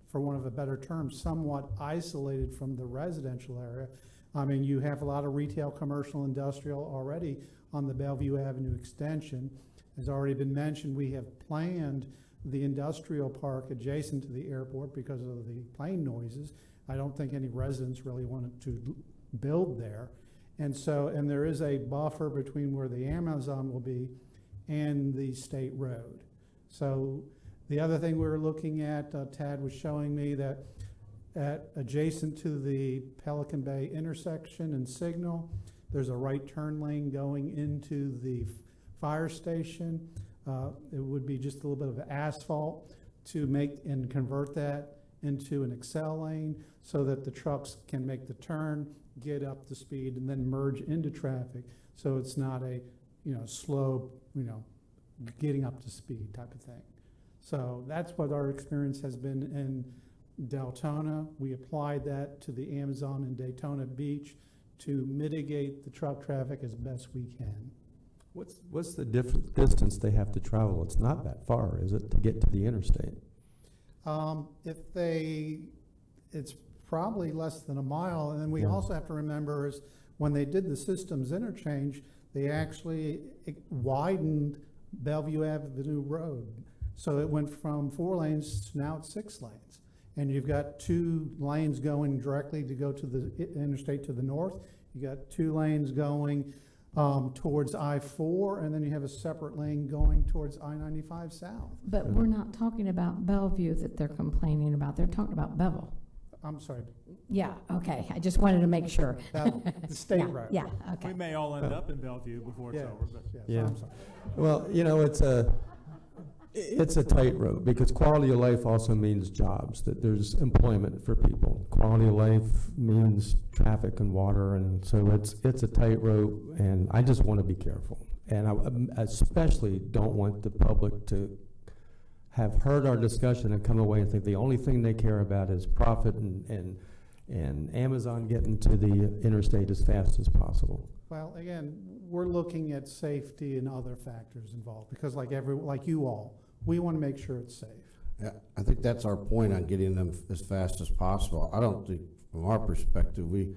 for one of a better term, somewhat isolated from the residential area. I mean, you have a lot of retail, commercial, industrial already on the Bellevue Avenue extension. As already been mentioned, we have planned the industrial park adjacent to the airport because of the plane noises. I don't think any residents really wanted to build there. And there is a buffer between where the Amazon will be and the state road. So the other thing we were looking at, Tad was showing me that adjacent to the Pelican Bay intersection and signal, there's a right turn lane going into the fire station. It would be just a little bit of asphalt to make and convert that into an Excel lane so that the trucks can make the turn, get up to speed, and then merge into traffic. So it's not a, slow, getting up to speed type of thing. So that's what our experience has been in Deltona. We applied that to the Amazon in Daytona Beach to mitigate the truck traffic as best we can. What's the distance they have to travel? It's not that far, is it, to get to the interstate? It's probably less than a mile. And then we also have to remember is when they did the systems interchange, they actually widened Bellevue Avenue Road. So it went from 4 lanes to now it's 6 lanes. And you've got 2 lanes going directly to go to the interstate to the north. You got 2 lanes going towards I-4, and then you have a separate lane going towards I-95 south. But we're not talking about Bellevue that they're complaining about. They're talking about Bevel. I'm sorry. Yeah, okay. I just wanted to make sure. Bevel, the state road. Yeah, okay. We may all end up in Bellevue before it's over. But Yeah. I'm sorry. Well, it's a tightrope, because quality of life also means jobs, that there's employment for people. Quality of life means traffic and water, and so it's a tightrope, and I just want to be careful. And I especially don't want the public to have heard our discussion and come away and think the only thing they care about is profit and Amazon getting to the interstate as fast as possible. Well, again, we're looking at safety and other factors involved, because like you all, we want to make sure it's safe. Yeah, I think that's our point on getting them as fast as possible. I don't think, from our perspective, we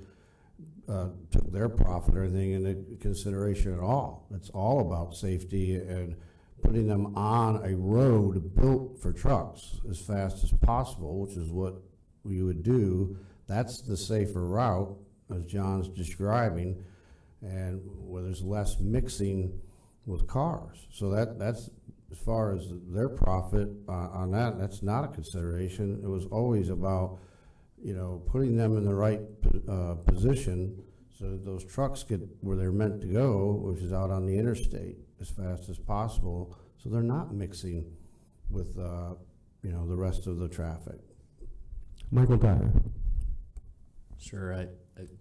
took their profit or anything into consideration at all. It's all about safety and putting them on a road built for trucks as fast as possible, which is what we would do. That's the safer route, as John's describing, and where there's less mixing with cars. So that's as far as their profit on that, that's not a consideration. It was always about, putting them in the right position so that those trucks get where they're meant to go, which is out on the interstate as fast as possible, so they're not mixing with, the rest of the traffic. Michael Dyer. Sure.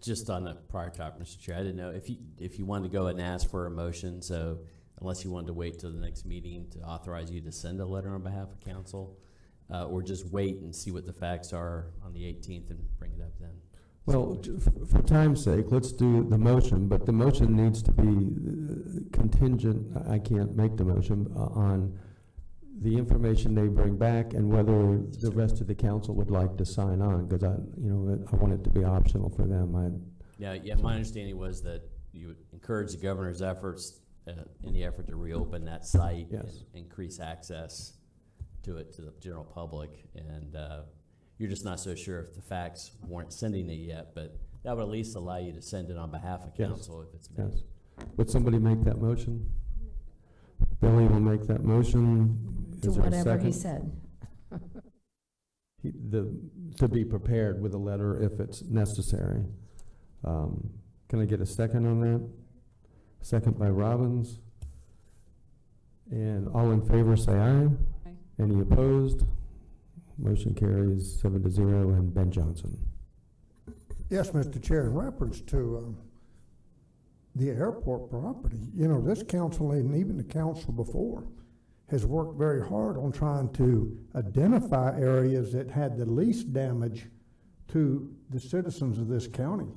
Just on the prior topic, Mr. Chair, I didn't know if you wanted to go and ask for a motion, so unless you wanted to wait till the next meeting to authorize you to send a letter on behalf of council, or just wait and see what the facts are on the 18th and bring it up then. Well, for time's sake, let's do the motion, but the motion needs to be contingent, I can't make the motion, on the information they bring back and whether the rest of the council would like to sign on, because I want it to be optional for them. Yeah, my understanding was that you would encourage the governor's efforts in the effort to reopen that site, yes, and increase access to it to the general public, and you're just not so sure if the facts warrant sending it yet, but that would at least allow you to send it on behalf of council if it's made. Yes. Would somebody make that motion? Billy will make that motion. To Is there a whatever he second? said. To be prepared with a letter if it's necessary. Can I get a second on that? Second by Robbins. And all in favor say aye. Aye. Any opposed? Motion carries 7-0. And Ben Johnson. Yes, Mr. Chair, in reference to the airport property, this council and even the council before has worked very hard on trying to identify areas that had the least damage to the citizens of this county,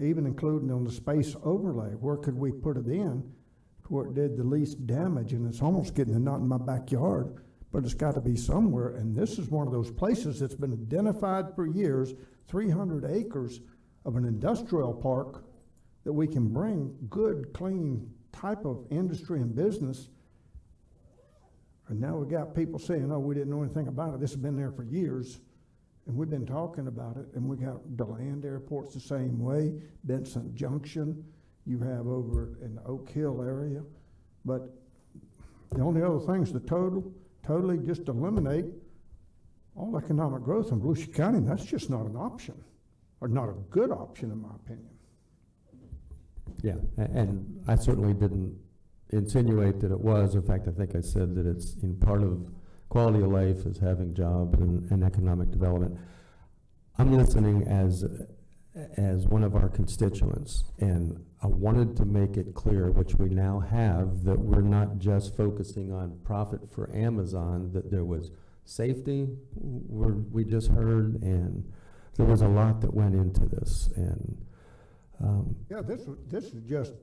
even including on the space overlay. Where could we put it in to where it did the least damage? And it's almost getting not in my backyard, but it's got to be somewhere. And this is one of those places that's been identified for years, 300 acres of an industrial park that we can bring good, clean type of industry and business. And now we got people saying, oh, we didn't know anything about it. This has been there for years. And we've been talking about it. And we got DeLand Airport's the same way, Benson Junction, you have over in the Oak Hill area. But the only other thing is totally just eliminate all economic growth in Volusia County. That's just not an option, or not a good option in my opinion. Yeah, and I certainly didn't insinuate that it was. In fact, I think I said that it's part of quality of life is having jobs and economic development. I'm listening as one of our constituents, and I wanted to make it clear, which we now have, that we're not just focusing on profit for Amazon, that there was safety, we just heard, and there was a lot that went into this. And yeah, this is just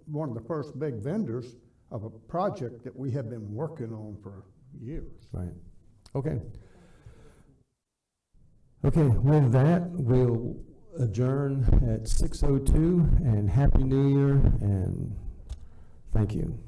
one of the first big vendors of a project that we have been working on for years. Right. Okay. Okay, with that, we'll adjourn at 6:02, and Happy New Year, and thank you.